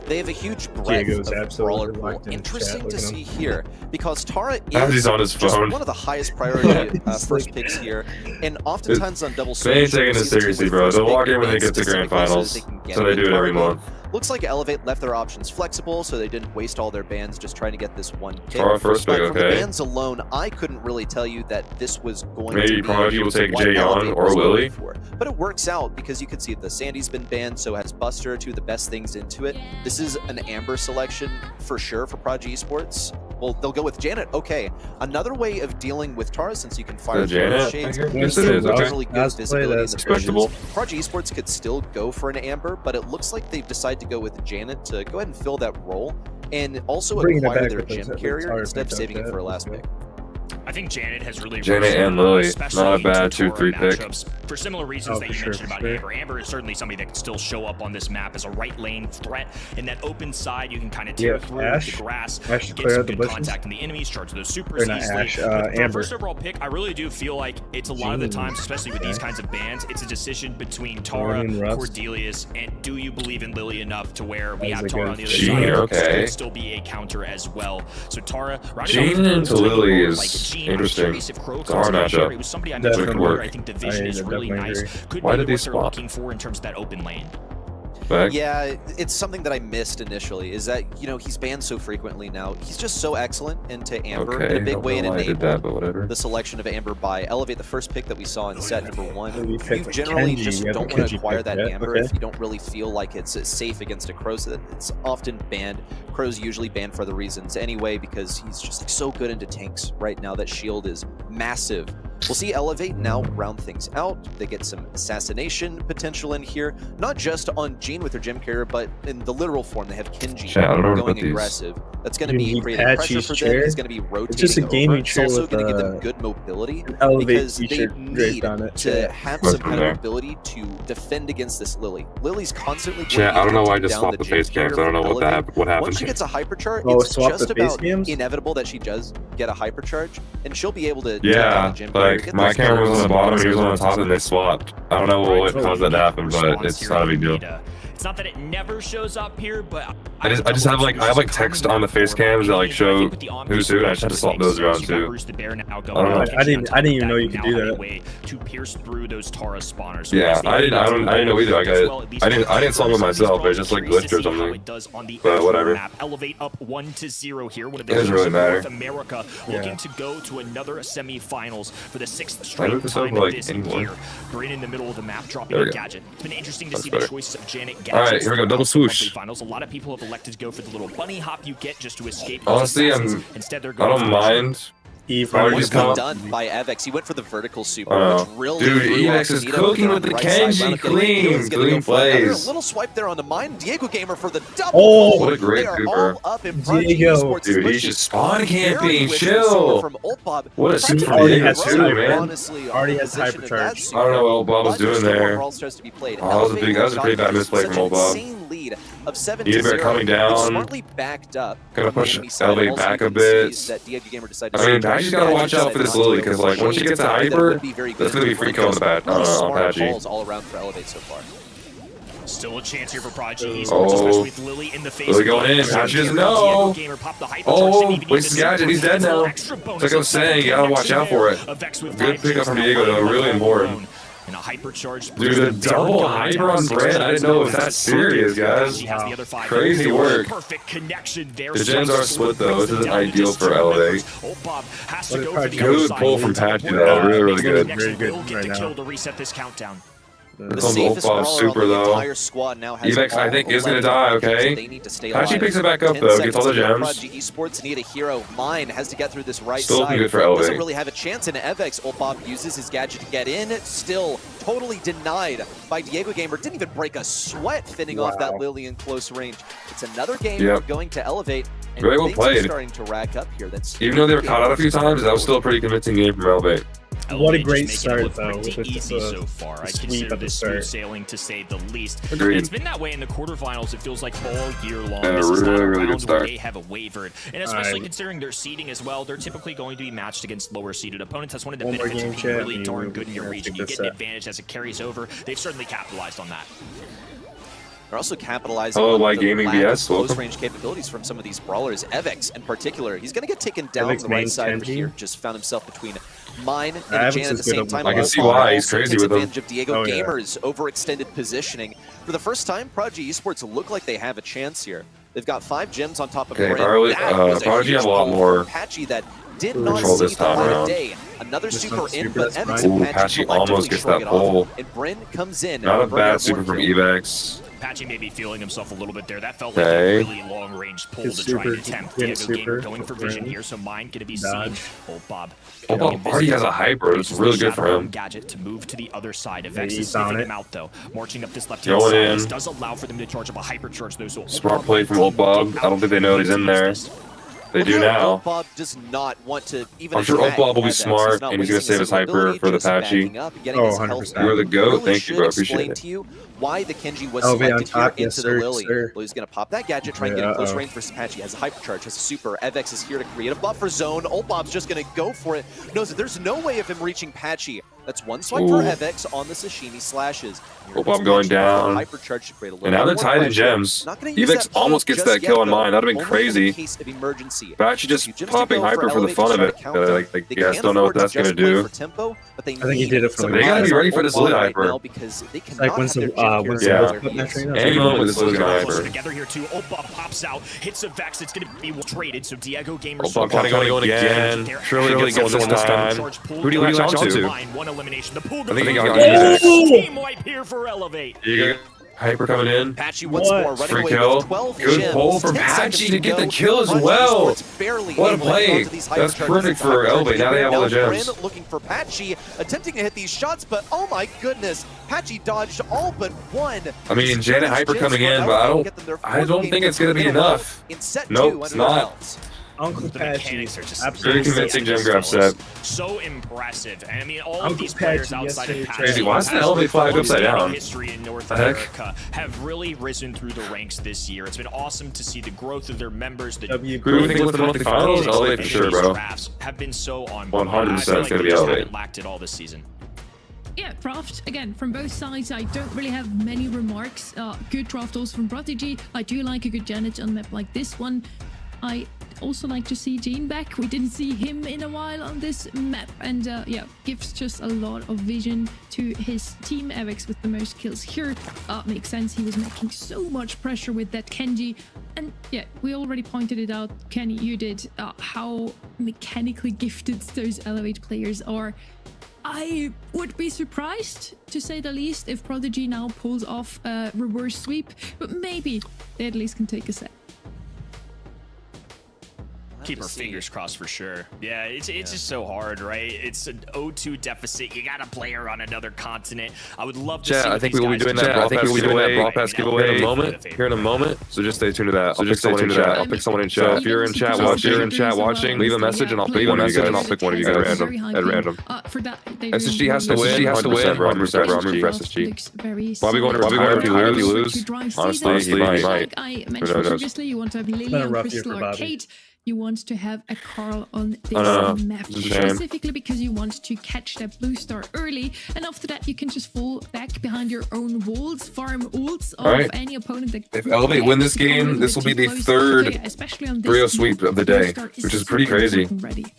They have a huge breadth of brawler pool. Interesting to see here, because Tara is on his phone. Just one of the highest priority first picks here, and oftentimes on Double Swoosh. They ain't taking this seriously, bro. They'll walk in when they get to Grand Finals, so they do it every month. Looks like Elevate left their options flexible, so they didn't waste all their bans just trying to get this one pick. Tara first pick, okay. For the bans alone, I couldn't really tell you that this was going to be. Maybe Prodigy will take Jaeon or Lily. But it works out because you can see the Sandy's been banned, so has Buster, two of the best things into it. This is an Amber selection for sure for Prodigy Esports. Well, they'll go with Janet. Okay, another way of dealing with Tara, since you can fire Janet. shades. Yes, it is. Okay. Really good visibility that's respectable. Prodigy Esports could still go for an Amber, but it looks like they've decided to go with Janet to go ahead and fill that role, and also acquire their gem carrier instead of saving it for a last pick. I think Janet has really Janet and Lily, not a bad 2-3 pick. For similar reasons that you mentioned about Amber. Amber is certainly somebody that can still show up on this map as a right lane threat. In that open side, you can kind of tear through the grass, get some good contact in the enemies, charge those supers easily. For first overall pick, I really do feel like it's a lot of the times, especially with these kinds of bans, it's a decision between Tara, Cordelius, and do you believe in Lily enough to where we have Tara on the other side? Okay. Still be a counter as well. So Tara, Jean into Lily is interesting. It's a hard matchup. It was somebody I mentioned earlier. I think the vision is really nice. Could Why be did they what they're swap? looking for in terms of that open lane. back. Yeah, it's something that I missed initially, is that, you know, he's banned so frequently now. He's just so excellent into Amber in a big way, and enabled the selection of Amber by Elevate, the first pick that we saw in set number 1. You generally just don't want to acquire that Amber if you don't really feel like it's safe against a Crow. So it's often banned. Crow's usually banned for the reasons anyway, because he's just so good into tanks right now. That shield is massive. We'll see Elevate now round things out. They get some assassination potential in here, not just on Gene with their gem carrier, but in the literal form. They have Kenji going aggressive. That's going to be creating pressure for them. He's going to be rotating. It's just a gaming chair. It's also going to give them good mobility because they need to have some kind of ability to defend against this Lily. Lily's constantly. I don't know why I just swapped the face cams. I don't know what happened. Once she gets a hypercharge, it's just about inevitable that she does get a hypercharge, and she'll be able to. Yeah, like my camera was on the bottom, he was on the top, and they swapped. I don't know what caused that to happen, but it's not a big deal. It's not that it never shows up here, but I just have like text on the face cams that like show who's who, and I just had to swap those around too. I don't know. I didn't even know you could do that. To pierce through those Tara spawners. Yeah, I didn't know either. I didn't swap it myself. It just like glitched or something. But whatever. Elevate up 1-0 here. One of the teams in North America looking to go to another semi-finals for the 6th straight time of this year. Green in the middle of the map, dropping a gadget. It's been interesting to see the choices of Janet. Alright, here we go, double swoosh. Finals. A lot of people have elected to go for the little bunny hop you get just to escape. Honestly, instead they're I don't mind. Already done by Avex. He went for the vertical super, which really dude, Avex is cooking with the Kenji. Clean plays. A little swipe there on the mine. Diego Gamer for the double. Oh, what a great super. Diego. Dude, he's just spawn camping. Chill. What a super from Diego too, man. Already has hypercharge. I don't know what Old Bob was doing there. Oh, that was a pretty bad misplay from Old Bob. Diego coming down. Gonna push Elevate back a bit. I mean, Patchy's gotta watch out for this Lily, because like once she gets a hyper, that's gonna be free kill on the bat on Patchy. All around for Elevate so far. Still a chance here for Prodigy Esports, especially with Lily in the face. Lily going in, Patchy doesn't know. Oh, wastes his gadget, he's dead now. It's like I was saying, you gotta watch out for it. Good pickup from Diego though, really important. And a hypercharge. Dude, a double hyper on Brand? I didn't know it was that serious, guys. Crazy work. Perfect connection there. The gens are split though. This isn't ideal for Elevate. Good pull from Patchy though. Really, really good. Very good right now. To reset this countdown. The safest super though. Avex, I think, is gonna die. Okay. Patchy picks it back up though. Gets all the gems. Prodigy Esports need a hero. Mine has to get through this right Still side. Good for Elevate. Doesn't really have a chance in Avex. Olbob uses his gadget to get in. Still totally denied by Diego Gamer. Didn't even break a sweat fending off that Lily in close range. It's another game going to Elevate. And very well played. Starting to rack up here. Even though they were caught out a few times, that was still a pretty convincing game from Elevate. What a great start, though, with easy so far. I consider this smooth sailing, to say the least. Agreed. It's been that way in the quarterfinals. It feels like all year long. This is not a round where they have wavered, and especially considering their seeding as well. They're typically going to be matched against lower seeded opponents. That's one of the benefits of being really darn good in your region. You get an advantage as it carries over. They've certainly capitalized on that. They're also capitalizing on the gaming BS. close-range capabilities from some of these brawlers. Avex, in particular, he's going to get taken down the right side over here. Just found himself between Mine and Jan at the same time. I can see why. He's crazy with them. Advantage of Diego Gamer's overextended positioning. For the first time, Prodigy Esports look like they have a chance here. They've got 5 gems on top of Prodigy have a lot more Patchy that did not see the light of day. Another super in, but Avex and Patchy almost gets that pull. And Bryn comes in. Not a bad super from Evex. Patchy may be feeling himself a little bit there. That felt like a really long-range pull to try and attempt. Diego Gamer going for vision here, so Mine gonna be seen. Old Bob already has a hyper. It's really good for him. Gadget to move to the other side. Avex is sniffing him out though. Marching up this left-hand side. This does allow for them to charge up a hypercharge though. So smart play from Old Bob. I don't think they know he's in there. They do now. Old Bob does not want to even. I'm sure Old Bob will be smart, and he's gonna save his hyper for the Patchy. Oh, 100%. You're the GOAT. Thank you, bro. Appreciate it. To you why the Kenji was selected here into the Lily. Lily's gonna pop that gadget, try and get in close range versus Patchy. Has a hypercharge, has a super. Avex is here to create a buffer zone. Old Bob's just gonna go for it. Knows that there's no way of him reaching Patchy That's one swipe for Evex on the Sashimi slashes. Hope I'm going down. And now they're tied in gems. Evex almost gets that kill on mine. That would have been crazy. But actually just popping Hyper for the fun of it. Like you guys don't know what that's going to do. I think he did it for They got to be ready for this Lily Hyper. Like once the any moment with this Lily Hyper. Together here too. Opa pops out, hits a Vex. It's going to be traded. So Diego Gamers. Opa kind of going again. Surely gets one this time. Who do you latch onto? One elimination. The pool I think he got team wipe here for Elevate. Hyper coming in. Patchy once more running Free away kill. with 12 Good gems. pull from 10 Patchy seconds to get the go. kill as Bungie well. Esports barely What a able to play. hold onto these That's hyper perfect charges. for Elevate. Now they have all the gems. Brand looking for Patchy, attempting to hit these shots, but oh my goodness, Patchy dodged all but one. I mean, Janet Hyper coming in, but I don't think it's going to be enough. Nope, it's not. Uncle Patchy, Very convincing gem grab set. So impressive. I mean, all of these players outside of Crazy. Why is the Elevate flag upside down? History in North America have really risen through the ranks this year. It's been awesome to see the growth of their members. The Who do you think with the monthly finals? Elevate for sure, bro. Have been so on. 100% it's going to be Elevate. Lacked it all this season. Yeah, draft, again, from both sides, I don't really have many remarks. Good draft also from Prodigy. I do like a good Janet on a map like this one. I also like to see Gene back. We didn't see him in a while on this map, and yeah, gives just a lot of vision to his team. Evex with the most kills here. Makes sense, he was making so much pressure with that Kenji, and yeah, we already pointed it out, Kenny, you did, how mechanically gifted those Elevate players are. I would be surprised, to say the least, if Prodigy now pulls off a reverse sweep, but maybe they at least can take a set. Keep our fingers crossed for sure. Yeah, it's just so hard, right? It's an 0-2 deficit. You got a player on another continent. I would love to see. I think we will be doing that. I think we will be doing that Brawl Pass giveaway in a moment. Here in a moment. So just stay tuned to that. I'll pick someone in chat. I'll pick someone in chat. If you're in chat watching, leave a message and I'll pick one of you guys. And I'll pick one of you guys at random. SSG has to win. 100%, bro. 100%, bro. I'm rooting for SSG. Bobby going to if you lose. Honestly, he might. I mentioned previously, you want to have Lily on Crystal Arcade. You want to have a Carl on this map, specifically because you want to catch that blue star early, and after that you can just fall back behind your own walls, farm ults of any opponent that... If Elevate win this game, this will be the third 3-0 sweep of the day, which is pretty crazy.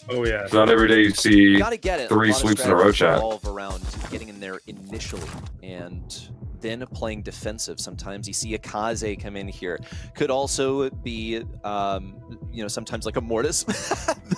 Oh yeah. Not every day you see 3 sweeps in a row, chat. Around getting in there initially and then playing defensive. Sometimes you see a Kaze come in here. Could also be, you know, sometimes like a Mortis.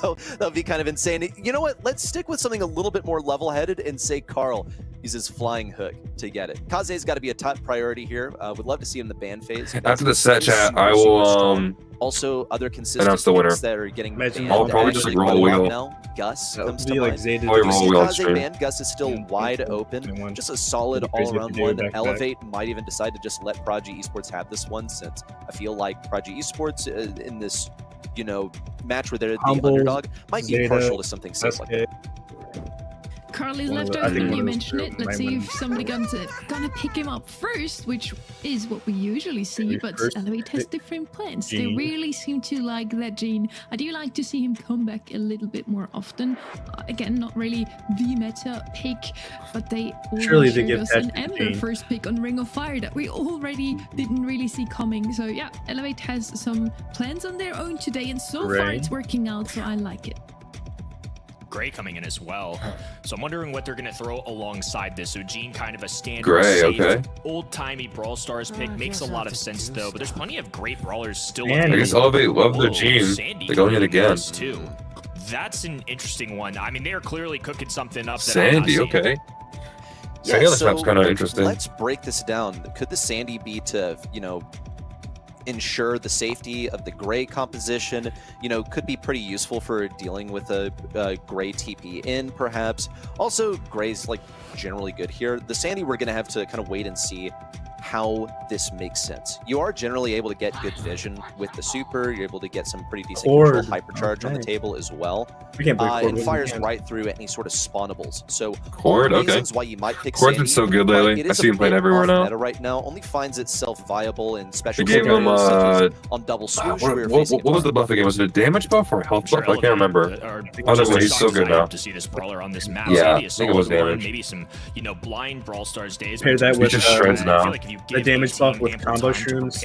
Though that would be kind of insane. You know what? Let's stick with something a little bit more level-headed and say Carl uses Flying Hook to get it. Kaze's got to be a top priority here. Would love to see him in the ban phase. After the set, chat, I will also other consistent announce the winner. That are getting I'll probably just like roll wheel. Now, Gus comes to mind. Kaze ban, Gus is still wide open. Just a solid all-around one. Elevate might even decide to just let Prodigy Esports have this one, since I feel like Prodigy Esports in this, you know, match where they're the underdog might be partial to something safe like that. Carl is left open, you mentioned it. Let's see if somebody gonna pick him up first, which is what we usually see, but Elevate has different plans. They really seem to like that Gene. I do like to see him come back a little bit more often. Again, not really the meta pick, but they already showed us an Ember first pick on Ring of Fire that we already didn't really see coming. So yeah, Elevate has some plans on their own today, and so far it's working out, so I like it. Gray coming in as well. So I'm wondering what they're going to throw alongside this. So Gene, kind of a standard safe, old-timey Brawl Stars pick. Makes a lot of sense, though. But there's plenty of great brawlers still. I guess Elevate love their Gene. They're going in again. Too. That's an interesting one. I mean, they're clearly cooking something up. Sandy, okay. Sandy on this map's kind of interesting. Let's break this down. Could the Sandy be to, you know, ensure the safety of the Gray composition? You know, could be pretty useful for dealing with a Gray TP in, perhaps. Also, Gray's like generally good here. The Sandy, we're gonna have to kind of wait and see how this makes sense. You are generally able to get good vision with the super. You're able to get some pretty decent control hypercharge on the table as well. And fires right through any sort of spawnables. So Cord, reasons why you might pick Cord's been so good lately. I see him playing everywhere now. Right now, only finds itself viable in special gave him on double swoosh. What was the buff again? Was it a damage buff or a health buff? I can't remember. Oh, he's so good now. To see this brawler on this map. Yeah, I think it was damage. Maybe some, blind Brawl Stars days. Pair that with just shreds now. The damage buff with combo shrooms.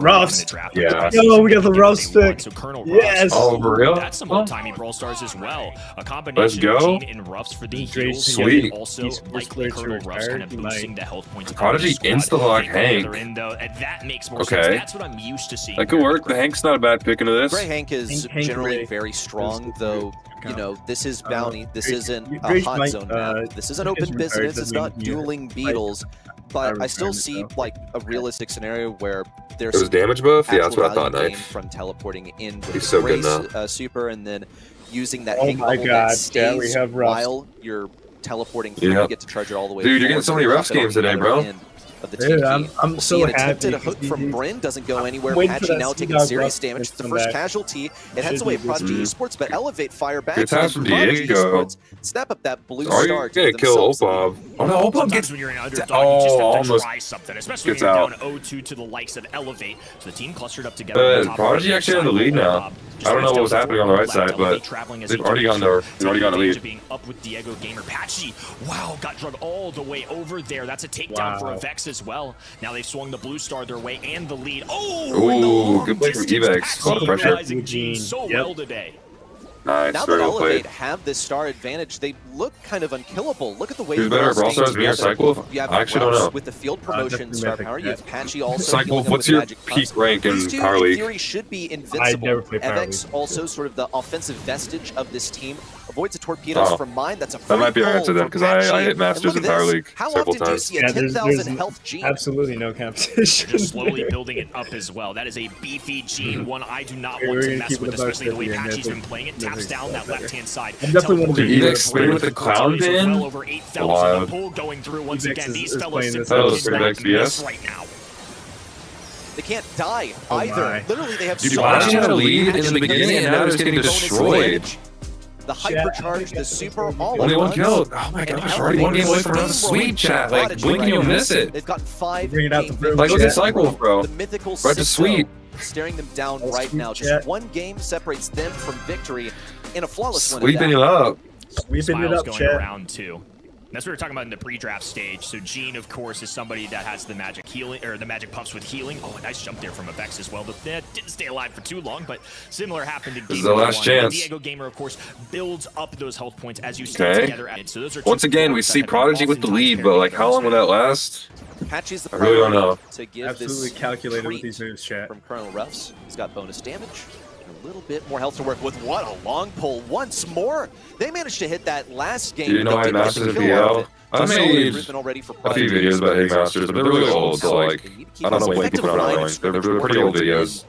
Rust. Yeah. Yo, we got the Rust pick. Yes. Oh, for real? That's some old-timey Brawl Stars as well. A combination Let's go. of Gene and Ruffs for the heals. Sweet. Also, likely Colonel Ruffs kind of boosting the health points. Prodigy insta-lock Hank. That makes more sense. That's what I'm used to seeing. That could work. The Hank's not a bad pick into this. Gray Hank is generally very strong, though. This is bounty. This isn't a hot zone map. This is an open business. It's not dueling beetles. But I still see like a realistic scenario where there's some damage buff. Yeah, that's what I thought. Knife from teleporting in with He's so good now. Super and then using that. Oh my god! Yeah, we have Rust. While you're teleporting through, you get to charge it all the way. Dude, you're getting so many Rust games today, bro. Dude, I'm so happy. Attempted a hook from Bryn doesn't go anywhere. Patchy now taking serious damage. It's the first casualty. It heads away Prodigy Esports, but Elevate fire back. Good pass from Diego. Snap up that blue star. Are you gonna kill Opab? Oh no, Opab gets. When you're an underdog, you just have to try something, especially gets when you're out. down 0-2 to the likes of Elevate. So the team clustered up together. Prodigy actually in the lead now. I don't know what was happening on the right side, but they've already gone there. They've already got a lead. Being up with Diego Gamer. Patchy, wow, got drugged all the way over there. That's a takedown for Avex as well. Now they've swung the blue star their way and the lead. Oh, good play from Evex. A lot of pressure. Gene so well today. Nice, now that Elevate have this star advantage, they look kind of unkillable. Look at the way who's better, Brawl Stars, me or Cyclewolf? I actually don't know. With the field promotion star power, you have Patchy also. Cyclewolf, what's your peak rank in Power League? In theory, should be invincible. Avex also sort of the offensive vestige of this team. Avoids the torpedoes from mine. That's a that might be our answer then, because I hit Masters in Power League several times. How often do you see a 10,000 health Gene? Absolutely no competition. Just slowly building it up as well. That is a beefy Gene, one I do not want to mess with, especially the way Patchy's been playing it. Taps down that left-hand side. I'm definitely one of the Evex playing with the clown pin. Well over 8,000. The pull going through once again. These fellas right now. They can't die either. Literally, they have so much had a lead in the beginning, and now they're just getting destroyed. The hypercharge, the super, all only one kill. Oh my gosh, already one game away from another sweep, chat. Like, blink and you'll miss it. They've gotten 5 bring it out the room, like, look at Cyclewolf, bro. The mythical right to sweep. Staring them down right now. Just one game separates them from victory in a flawless win. Sweeping it up. Sweeping it up, going chat. Around 2. That's what we were talking about in the pre-draft stage. So Gene, of course, is somebody that has the magic healing, or the magic puffs with healing. Oh, a nice jump there from Avex as well. But that didn't stay alive for too long. But similar happened in game the last chance. Diego Gamer, of course, builds up those health points as you stay together. So those are once again, we see Prodigy with the lead, but like, how long will that last? Patchy's the I really don't know. To give absolutely this calculated with these moves, chat. From Colonel Ruffs, he's got bonus damage. A little bit more health to work with. What a long pull once more. They managed to hit that last game. Do you know I mastered the PL? I made a few videos about hitting masters, but they're really old, so like, I don't know when people are not knowing. They're pretty old videos.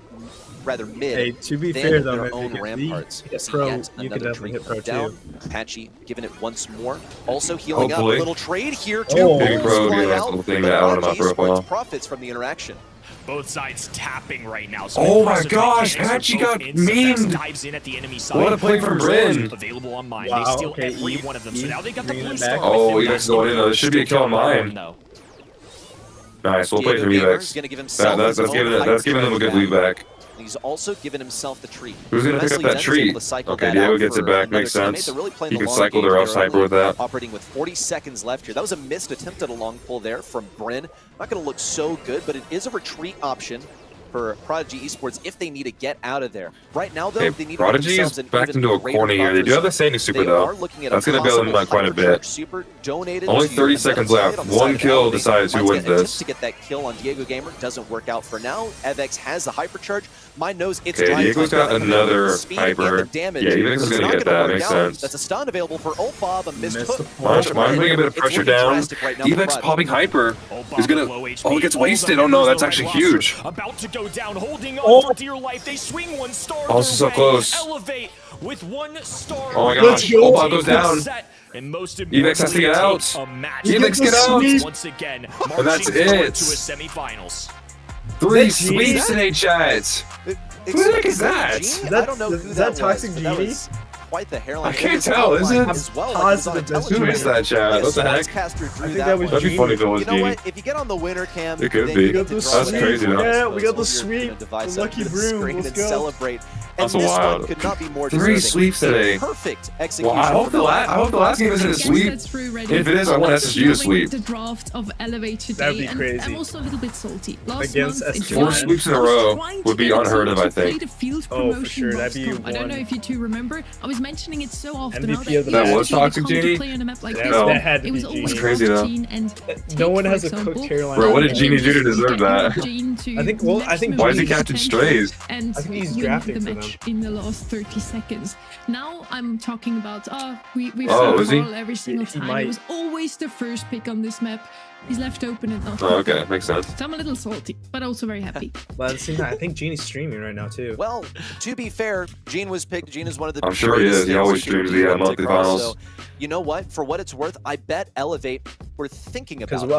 Rather mid. Hey, to be fair though, their own ramparts. hit pro, you can definitely hit pro too. Patchy giving it once more. Also healing up. A little trade here too. Hitting pro, doing that little thing that out of my profile. Profits from the interaction. Both sides tapping right now. So oh my gosh, Patchy got memed! Dives in at the enemy side. What a play from Bryn! Available on mine. Wow, they steal every one of them. So now they got the blue star. Oh, Evex going in though. This should be a kill on mine. Nice, we'll play from Evex. That's giving them a good lead back. He's also given himself the treat. Who's going to pick up that treat? Okay, Diego gets it back. Makes sense. He can cycle their off-hyper with that. Operating with 40 seconds left here. That was a missed attempt at a long pull there from Bryn. Not going to look so good, but it is a retreat option for Prodigy Esports if they need to get out of there. Right now, though, they need to Prodigy is backed into a corner here. They do have the Sandy Super, though. That's going to bail them out quite a bit. Only 30 seconds left. One kill decides who wins this. To get that kill on Diego Gamer doesn't work out for now. Avex has the hypercharge. Mine knows it's Diego's got another hyper. Yeah, Evex is going to get that. Makes sense. That's a stun available for Opab. A missed hook. Mine's putting a bit of pressure down. Evex popping hyper. He's going to... Oh, it gets wasted. Oh, no, that's actually huge. About to go down, holding on for dear life. They swing one star. Oh, this is so close. Elevate with 1 star. Oh my gosh. Opab goes down. And most Evex has to get out. Evex get out. Once again, and that's it. To a semifinals. 3 sweeps in a chat. Who the heck is that? I don't know who is that Toxic Genie? Quite the hairline. I can't tell, is it? As well, Who missed that chat? What the heck? That'd be funny if it was Genie. You know what? If you get on the winner cam, it could be. That's crazy though. Yeah, we got the sweep. The lucky broom. Let's go. Celebrate. That's wild. Could not be more 3 sweeps today. Perfect execution. Well, I hope the last game isn't a sweep. If it is, I want SSG to sweep. The draft of Elevate today. That'd be crazy. I'm also a little bit salty. Last month, 4 sweeps in a row would be unheard of, I think. Oh, for sure. That'd be I don't know if you two remember. I was mentioning it so often. MVP of the that was Toxic Genie? That had to be Genie. That's crazy though. No one has a cooked hairline. Bro, what did Genie do to deserve that? I think. Why is he Captain Strays? I think he's drafting the for match them. in the last 30 seconds. Now I'm talking about we've seen Carl every single time. He was always the first pick on this map. He's left open and not. Oh, okay, makes sense. So I'm a little salty, but also very happy. Well, at the same time, I think Genie's streaming right now too. Well, to be fair, Gene was picked. Gene is one of the. I'm sure he is. He always streams the monthly finals. So, you know what? For what it's worth, I bet Elevate we're thinking about.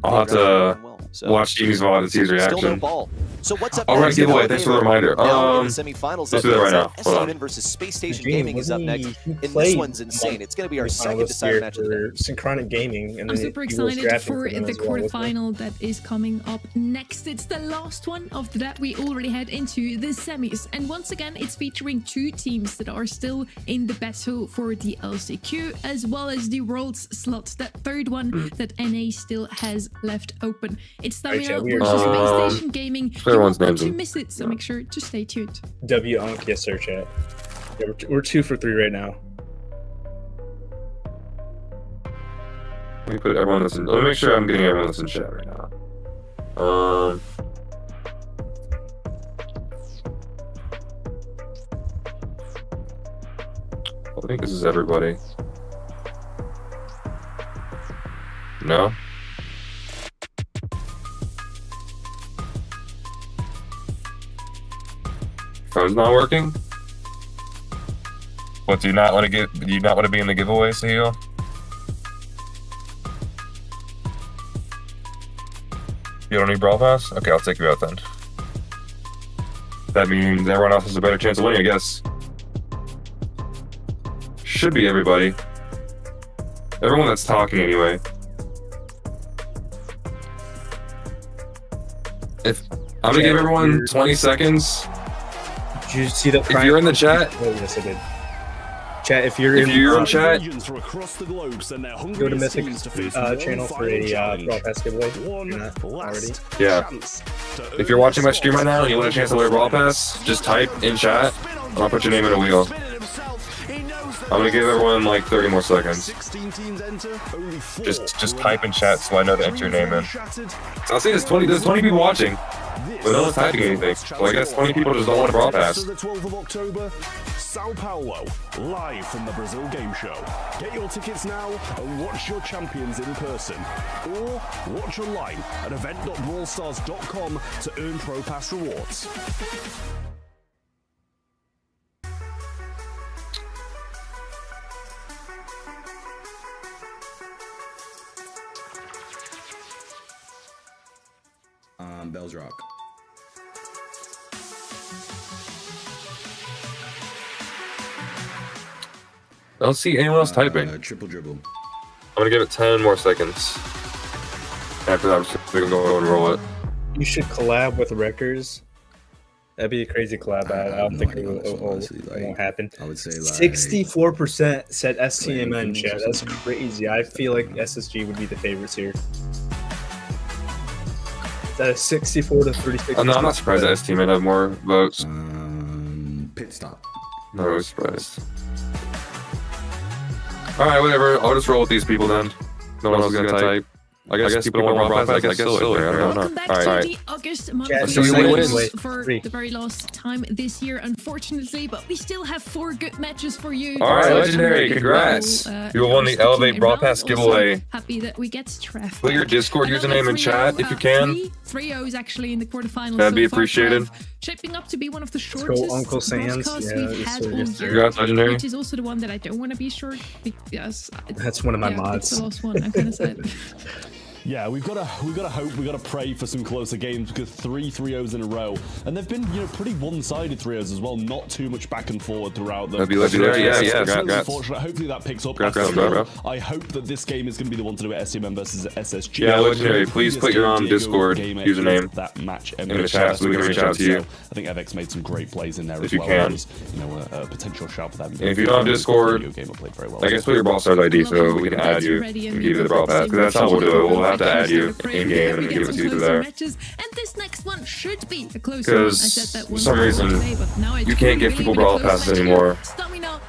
I'll have to watch Genie's VOD and see his reaction. Still no ball. So what's up? All right, giveaway. Thanks for the reminder. Now in the semifinals, let's do that right now. Hold on. versus Space Station Gaming is up next, and this one's insane. It's going to be our second decided match of the day. Synchronic Gaming, and I'm super excited for the quarterfinal that is coming up next. It's the last one after that. We already head into the semis, and once again, it's featuring 2 teams that are still in the battle for the LCQ as well as the Worlds slot. That third one that NA still has left open. It's Damian versus Space Station Gaming. You won't want to miss it, so make sure to stay tuned. Yes, sir, chat. Yeah, we're 2 for 3 right now. Let me put everyone that's in. Let me make sure I'm getting everyone that's in chat right now. I think this is everybody. No? Phone's not working? What, do you not want to be in the giveaway, Sahil? You don't need Brawl Pass? Okay, I'll take you out then. That means everyone else has a better chance of winning, I guess. Should be everybody. Everyone that's talking anyway. I'm gonna give everyone 20 seconds. Did you see that? If you're in the chat. Oh, yes, I did. Chat, if you're in chat, go to Mythic channel for a Brawl Pass giveaway. Already. Yeah. If you're watching my stream right now and you want a chance to win a Brawl Pass, just type in chat and I'll put your name in a wheel. I'm gonna give everyone like 30 more seconds. Just type in chat so I know to enter your name in. I'll say there's 20 people watching, but no one's typing anything. So I guess 20 people just don't want a Brawl Pass. The 12th of October, Sao Paulo, live from the Brazil Game Show. Get your tickets now and watch your champions in person. Or watch online at event.brawlstars.com to earn Pro Pass rewards. Bells Rock. I don't see anyone else typing. Triple dribble. I'm gonna give it 10 more seconds. After that, I'm just gonna go and roll it. You should collab with Wreckers. That'd be a crazy collab. I don't think it won't happen. I would say like 64% said STMN chat. That's crazy. I feel like SSG would be the favorites here. That is 64 to 36. I'm not surprised that STMN have more votes. Pit stop. Not really surprised. Alright, whatever. I'll just roll with these people then. No one else is gonna type. I guess people don't want Brawl Pass. I guess so. I don't know. Welcome back to the August monthly So we win for the very last time this year, unfortunately, but we still have 4 good matches for you. All right, Legendary, congrats. You won the Elevate Brawl Pass giveaway. Happy that we get Trev. Put your Discord username in chat if you can. 3-0s actually in the quarterfinals. That'd be appreciated. Shaping up to be one of the shortest Uncle Sans. we've had all year, Congrats, Legendary. which is also the one that I don't want to be short because That's one of my it's mods. the last one. I'm gonna say it. Yeah, we've got to hope, we've got to pray for some closer games because 3 3-0s in a row, and they've been pretty one-sided 3-0s as well. Not too much back and forward throughout them. That'd be Legendary, yeah. Unfortunate. Hopefully that picks up. I hope that this game is going to be the one to do it. SCMN versus SSG. Yeah, Legendary. Please put your Discord username that match in the chat so we can reach out to you. I think Evex made some great plays in there if as well. you can. Was, a potential shout for that. And if you don't have Discord, I guess put your Brawl Stars ID so we can add you and give you the Brawl Pass. Because that's how we'll do it. We'll have to add you in game and give it to you there. And this next one should be a close because for some reason you can't give people Brawl Passes anymore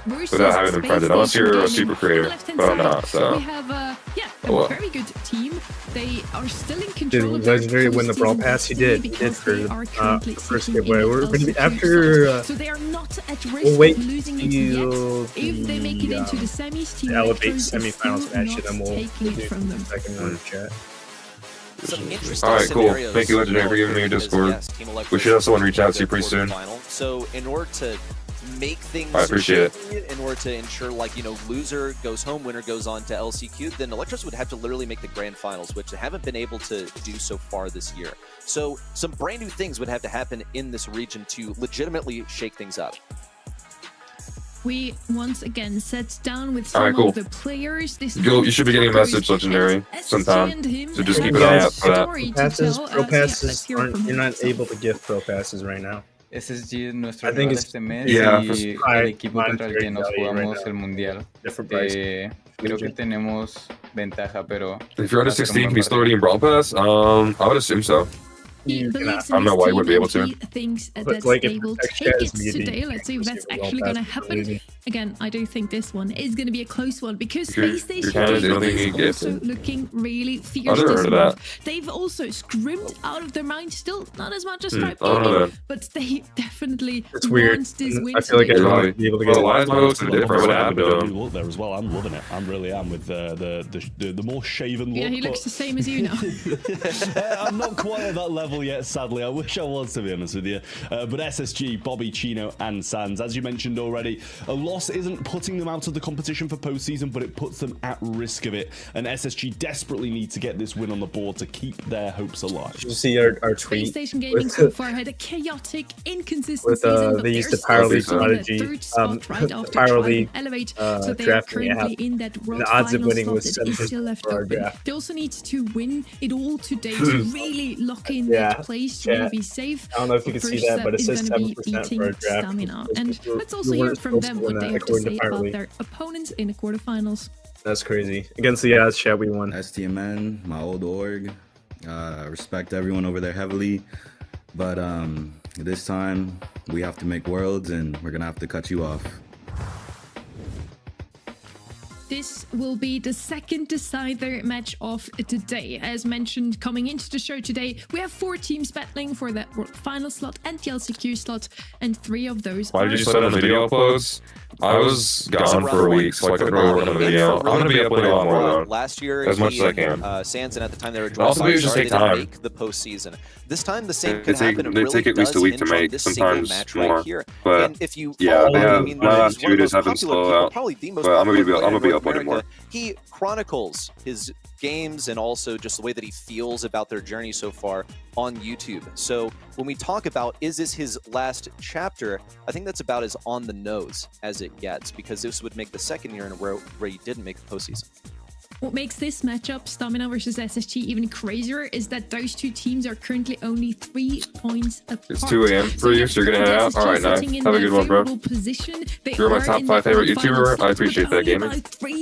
without having them friended, unless you're a super creator, but I'm not, so. We have a very good team. They are still in control. Did Legendary win the Brawl Pass? He did. He did for the first giveaway. We're going to be after. So they are not at risk of losing it yet. If they make it into the semis, team Elevate semifinals match, then we'll do from them. second round chat. Some interesting All right, cool. scenarios. Thank you, Legendary, for giving me your Discord. We should also want to reach out to you pretty soon. So in order to make things I appreciate in order to ensure loser goes home, winner goes on to LCQ, then Electros would have to literally make the grand finals, which they haven't been able to do so far this year. So some brand new things would have to happen in this region to legitimately shake things up. We once again sat down with some of the players. You should be getting a message, Legendary, sometime. So just keep an eye out for that. Pro passes you're not able to give pro passes right now. SSG es nuestro rival este mes y el equipo contra el que nos jugamos el mundial. Creo que tenemos ventaja, pero if you're under 16, can you still redeem Brawl Pass? I would assume so. I don't know why you wouldn't be able to. But like if today, let's see if that's actually going to happen. Again, I do think this one is going to be a close one because Space Station is also looking really fierce this month. They've also scrimmed out of their mind, still not as much as Stripe Gaming, but they definitely want this win. I feel like everyone be able to get a lot of different. What happened to him? There as well. I'm loving it. I really am with the more shaven look. Yeah, he looks the same as you now. I'm not quite at that level yet, sadly. I wish I was, to be honest with you. But SSG, Bobby, Chino, and Sans, as you mentioned already, a loss isn't putting them out of the competition for postseason, but it puts them at risk of it. And SSG desperately need to get this win on the board to keep their hopes alive. Did you see our tweet? PlayStation Gaming so far had a chaotic, inconsistent season, but they used the Pyro League strategy. Pyro League Elevate, so they are currently in that World the odds of winning was 7 still left open. They also need to win it all today to really lock in that place to really be safe. I don't know if you can see that, but it says 7% for a draft. Stamina. And let's also hear from them what they have to say about their opponents in the quarterfinals. That's crazy. Against the Oz chat, we won. STMN, my old org. Respect everyone over there heavily. But this time, we have to make worlds, and we're going to have to cut you off. This will be the second decider match of today. As mentioned, coming into the show today, we have 4 teams battling for that World Final slot and the LCQ slot, and 3 of those Why did you set on the video uploads? I was gone for a week, so I couldn't really work on the video. I'm going to be uploading a lot more, though. Last year, as much as I can. Sans, and at the time they were also, videos just take time. Make the postseason. This time, the same can happen. They take at least a week to make, sometimes more. Right here. But and if you yeah, my last 2 days have been slow out. But I'm going to be uploading more. He chronicles his games and also just the way that he feels about their journey so far on YouTube. So when we talk about, is this his last chapter, I think that's about as on the nose as it gets, because this would make the second year in a row where he didn't make the postseason. What makes this matchup, Stamina versus SSG, even crazier is that those 2 teams are currently only 3 points apart. It's 2 a.m. for you, so you're going to head out? Alright, nice. Have a good one, bro. You're my top 5 favorite YouTuber. I appreciate that, gaming.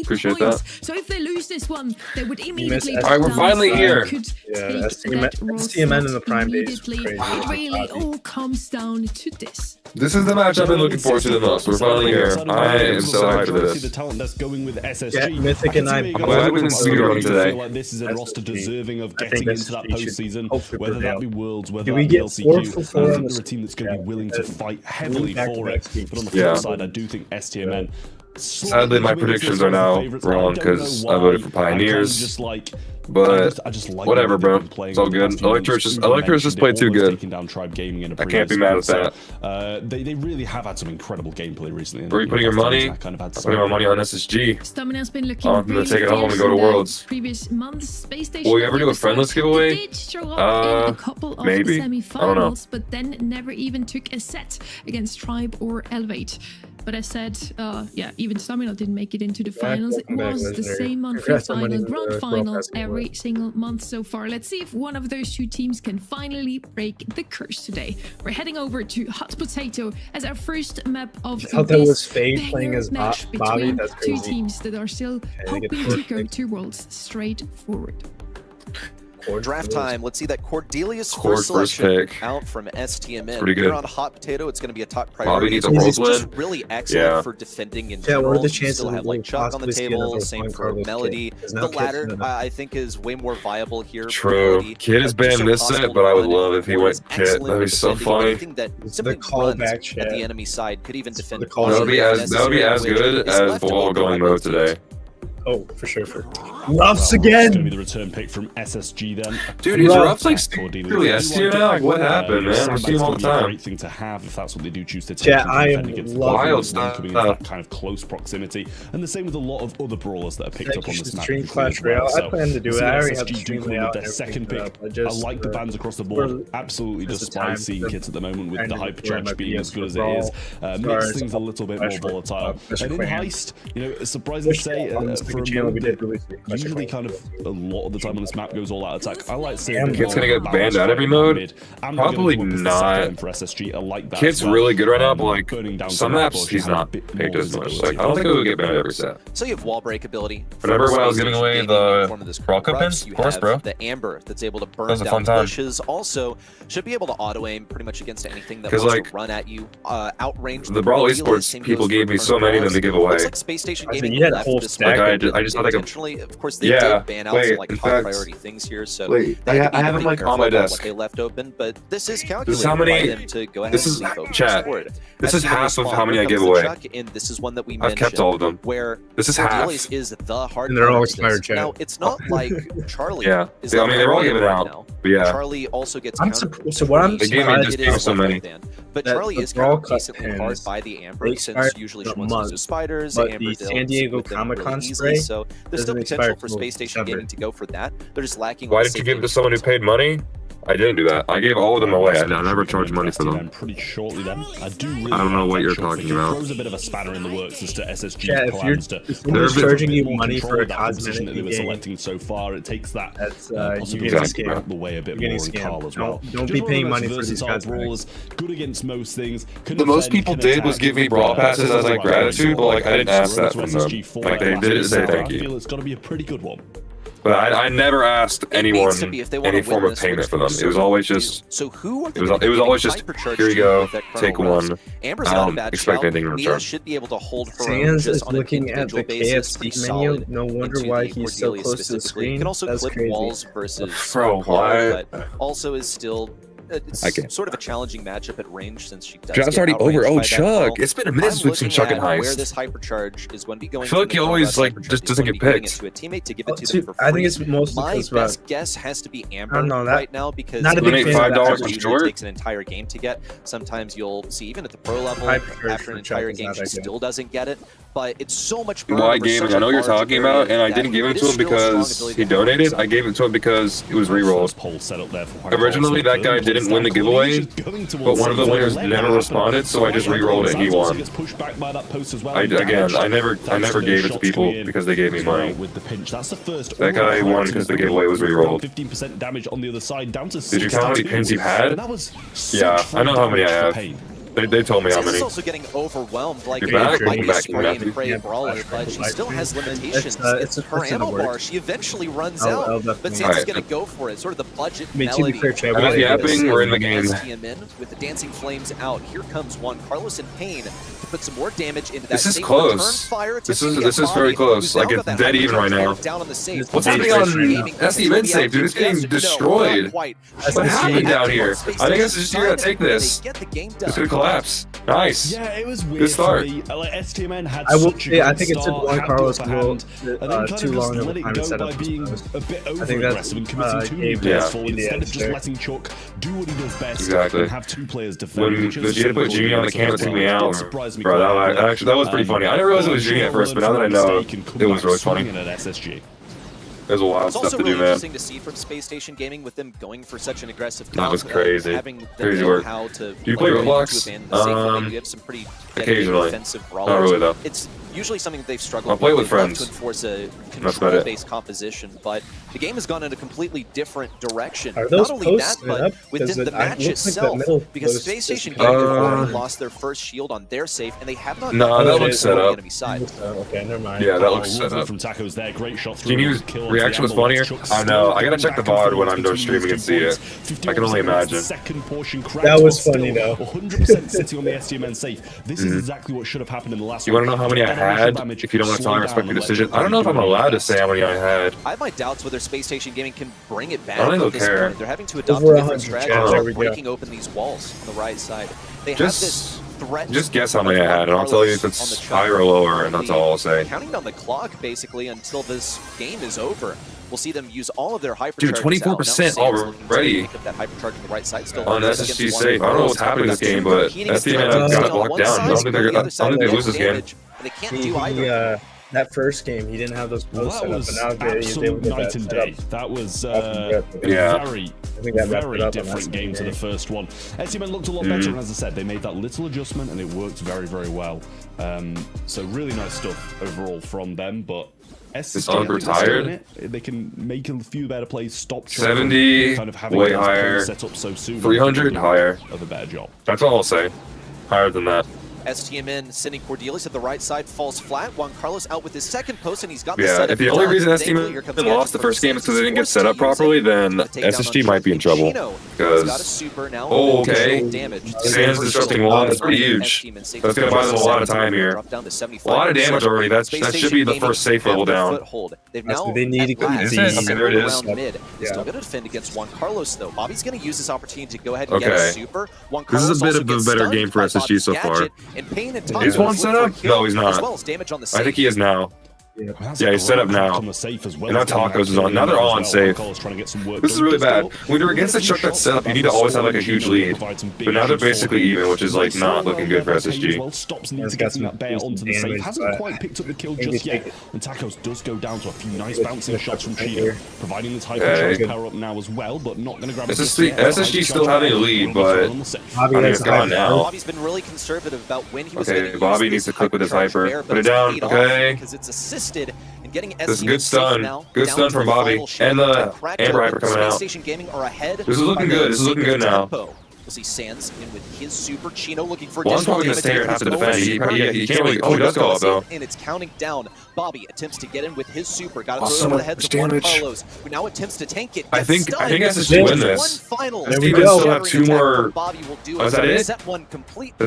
Appreciate that. So if they lose this one, they would immediately... Alright, we're finally here. Yeah, STMN in the Prime days is crazy. It really all comes down to this. This is the match I've been looking forward to the most. We're finally here. I am so hyped for this. The talent that's going with SSG. Yeah, Mythic and I Tribe and speedrunning today. Like this is a roster deserving of getting into that postseason, whether that be Worlds, whether that we be get LCQ. I think they're a team that's going to be willing to fight heavily for it. But on the flip side, I do think STMN. Sadly, my predictions are now wrong because I voted for Pioneers. But whatever, bro. It's all good. Electros just played too good. I can't be mad at that. They really have had some incredible gameplay recently. Where are you putting your money? I'm putting my money on SSG. Stamina's been looking I'm gonna take it home and go to Worlds. Previous months, Space Station. Will we ever do a friendless giveaway? Did show up in a couple of maybe. semi-finals, but then never even took a set against Tribe or Elevate. But I said, yeah, even Stamina didn't make it into the finals. It was the same monthly final, grand finals every single month so far. Let's see if one of those two teams can finally break the curse today. We're heading over to Hot Potato as our first map of this match between two teams that are still hoping to go to Worlds straight forward. Draft time. Let's see that Cordelius first selection out from STMN. Pretty good. Here on Hot Potato, it's going to be a top priority. Bobby needs a Worlds win. Just really excellent for defending in general. What are the chances still have like Chuck on the table, same for Melody. The latter, I think, is way more viable here. True. Kid is banned this set, but I would love if he went Kit. That'd be so funny. I think that simply runs at the enemy side could even defend. That would be as good as ball going mode today. Oh, for sure. Ruffs again. It's going to be the return pick from SSG then. Dude, he's Ruffs like really S tier now. Like, what happened, man? We're seeing him all the time. Great thing to have if that's what they do choose to take. Yeah, I am wild stuff. Coming in that kind of close proximity, and the same with a lot of other brawlers that are picked up on this map. Stream Clash Royale. I plan to do it. I already have stream layout. Their second pick. I like the bans across the board. Absolutely despise seeing kits at the moment with the Hypercharge being as good as it is. Makes things a little bit more volatile. And in Heist, you know, surprising to say, for a moment, usually kind of a lot of the time on this map goes all out attack. I like seeing Kit's gonna get banned out every mode. Probably not. For SSG, I like that. Kit's really good right now, but like some maps he's not picked as much. Like I don't think it would get banned every set. So you have wall break ability. Remember when I was giving away the Brawl Cup pins? Of course, bro. The Amber that's able to burn down bushes. Also should be able to auto aim pretty much against anything that wants to run at you. Outrange. The Brawl Esports people gave me so many of them to give away. Looks like Space Station Gaming left this like I just thought intentionally. Of course, they did ban out some like top priority things here, so I have them like on my desk. What they left open, but this is calculated this is how many, by them to go ahead this is and chat. This is half of how many I give away. And this is one that we I've kept all of them. Where this is half. Is the hard. And they're all expired, chat. Now it's not like Charlie. Yeah, is I mean they're all given out. Now. But yeah. Charlie also gets. So what I'm they gave me just so many. But Charlie is kind of decently hard by the Amber since usually she wants to use spiders. But the San Diego Comic-Con spray, so there's still potential for Space Station Gaming to go for that. They're just lacking. Why did you give it to someone who paid money? I didn't do that. I gave all of them away. I never charged money for them. Pretty shortly then. I don't know what you're talking about. Throws a bit of a spanner in the works as to SSG's plans to. They're charging you money for a cosmetic that they were selecting so far. It takes that possibility out of the way a bit more in Carl as well. Don't be paying money for these cosmetics. Good against most things. The most people did was give me brawl passes as like gratitude, but like I didn't ask that from them. Like they didn't say thank you. I feel it's got to be a pretty good one. But I never asked anyone any form of payment for them. It was always just. So who? It was always just here you go, take one. I don't expect anything in return. Should be able to hold her own just is looking at the KFC menu. No wonder why he's so close to the screen. You can also clip walls versus. Bro, why? But also is still. It's sort of a challenging matchup at range since she does. Draft's already over. Oh, Chuck! It's been a minute since we've seen Chuck and Heist. Where this hypercharge is going to be going. I feel like he always like just doesn't get picked. To a teammate to give it to them for free. I think it's mostly my best guess has to be Amber right now because not a big fan $5 for sure. Takes an entire game to get. Sometimes you'll see even at the pro level after an entire game she still doesn't get it. But it's so much more. Why gaming? I know what you're talking about, and I didn't give it to him because he donated. I gave it to him because it was rerolled. Originally, that guy didn't win the giveaway, but one of the winners never responded, so I just re-rolled it and he won. I never gave it to people because they gave me money. That guy won because the giveaway was re-rolled. 15% damage on the other side, down to Did you count how many pins you had? Yeah, I know how many I have. They told me how many. She's also getting overwhelmed. Like, You're back, might be a back, spray and pray brawler, but she still has limitations. It's her ammo bar. She eventually runs out, but Sans is going to go for it. Sort of the budget melody. Yapping, we're in the game. With the dancing flames out, here comes Juan Carlos in pain to put some more damage into that. This is close. This is very close. Like, it's dead even right now. What's happening on STMN safe, dude? It's getting destroyed. What happened down here? I think it's just you're gonna take this. It's gonna collapse. Nice. Yeah, it was weird. Good start. Like, STMN had I think it took Juan Carlos too long of a time to set up. Being a bit over-aggressive and committing too many players forward instead of just letting Chuck do what he does best and have two players defend. When Vegeta put Jimmy on the camera, took me out. Bro, that was pretty funny. I didn't realize it was Jimmy at first, but now that I know, it was really funny. There's a lot of stuff to do, man. It's also really interesting to see from Space Station Gaming with them going for such an aggressive that was crazy. Crazy work. Do you play Roblox? Occasionally. Not really, though. It's usually something that they've struggled I'll play with friends. To enforce a control-based composition, but the game has gone in a completely different direction. Not only that, but within the match itself, because Space Station Gaming have already lost their first shield on their safe, and they have not. No, that looks set up. Okay, never mind. Yeah, that looks set up. From Tacos there, great shot through. Genie's reaction was funnier. I know. I gotta check the VOD when I'm done streaming and see it. I can only imagine. That was funny though. 100% sitting on the STMN safe. This is exactly what should have happened in the last. You want to know how many I had? If you don't want to tell, I respect your decision. I don't know if I'm allowed to say how many I had. I have my doubts whether Space Station Gaming can bring it back. I don't think they'll care. They're having to adopt a different strategy, breaking open these walls on the right side. They have this threat. Just guess how many I had, and I'll tell you if it's higher or lower, and that's all I'll say. Counting down the clock basically until this game is over. We'll see them use all of their hypercharges. Dude, 24% already. Pick up that hypercharge on the right side still. On SSG safe. I don't know what's happening in this game, but STMN got it locked down. I don't think they lose this game. They can't do either. That first game, he didn't have those posts set up, and now he's able to get night and day. That was a very different game to the first one. STMN looked a lot better, and as I said, they made that little adjustment, and it worked very, very well. So really nice stuff overall from them, but SSG retired. They can make a few better plays, stop 70, kind of having way higher. Set up so soon. 300, higher. Of a better job. That's all I'll say. Higher than that. STMN sending Cordelius at the right side, falls flat. Juan Carlos out with his second post, and he's got the setup. If the only reason STMN lost the first game is because they didn't get set up properly, then SSG might be in trouble. Because, okay, Sans disrupting wall, that's pretty huge. That's going to buy them a lot of time here. A lot of damage already. That should be the first safe level down. They need to go okay, there it is. Still going to defend against Juan Carlos, though. Bobby's going to use this opportunity to go ahead and get a super. This is a bit of a better game for SSG so far. Is Juan set up? No, he's not. I think he is now. Yeah, he's set up now. And now Tacos is on. Now they're all on safe. This is really bad. When you're against a Chuck that's set up, you need to always have like a huge lead. But now they're basically even, which is like not looking good for SSG. Hasn't quite picked up the kill just yet. And Tacos does go down to a few nice bouncing shots from Cheetah, providing this hypercharge power up now as well, but not going to grab it. SSG still having a lead, but I mean, it's gone now. Bobby's been really conservative about when he was okay, Bobby needs to click with his hyper. Put it down, okay. Because it's assisted and getting this is good stun. Good stun from Bobby. And the Amber Hyper coming out. Station Gaming are ahead. This is looking good. This is looking good now. We'll see Sans in with his super. Chino looking for One's probably going to stay here and have to defend. He can't really. Oh, he does go up though. And it's counting down. Bobby attempts to get in with his super. Got to throw over the heads of Juan Carlos, who now attempts to tank it. I think SSG win this. SSG still have two more. Oh, is that it? That's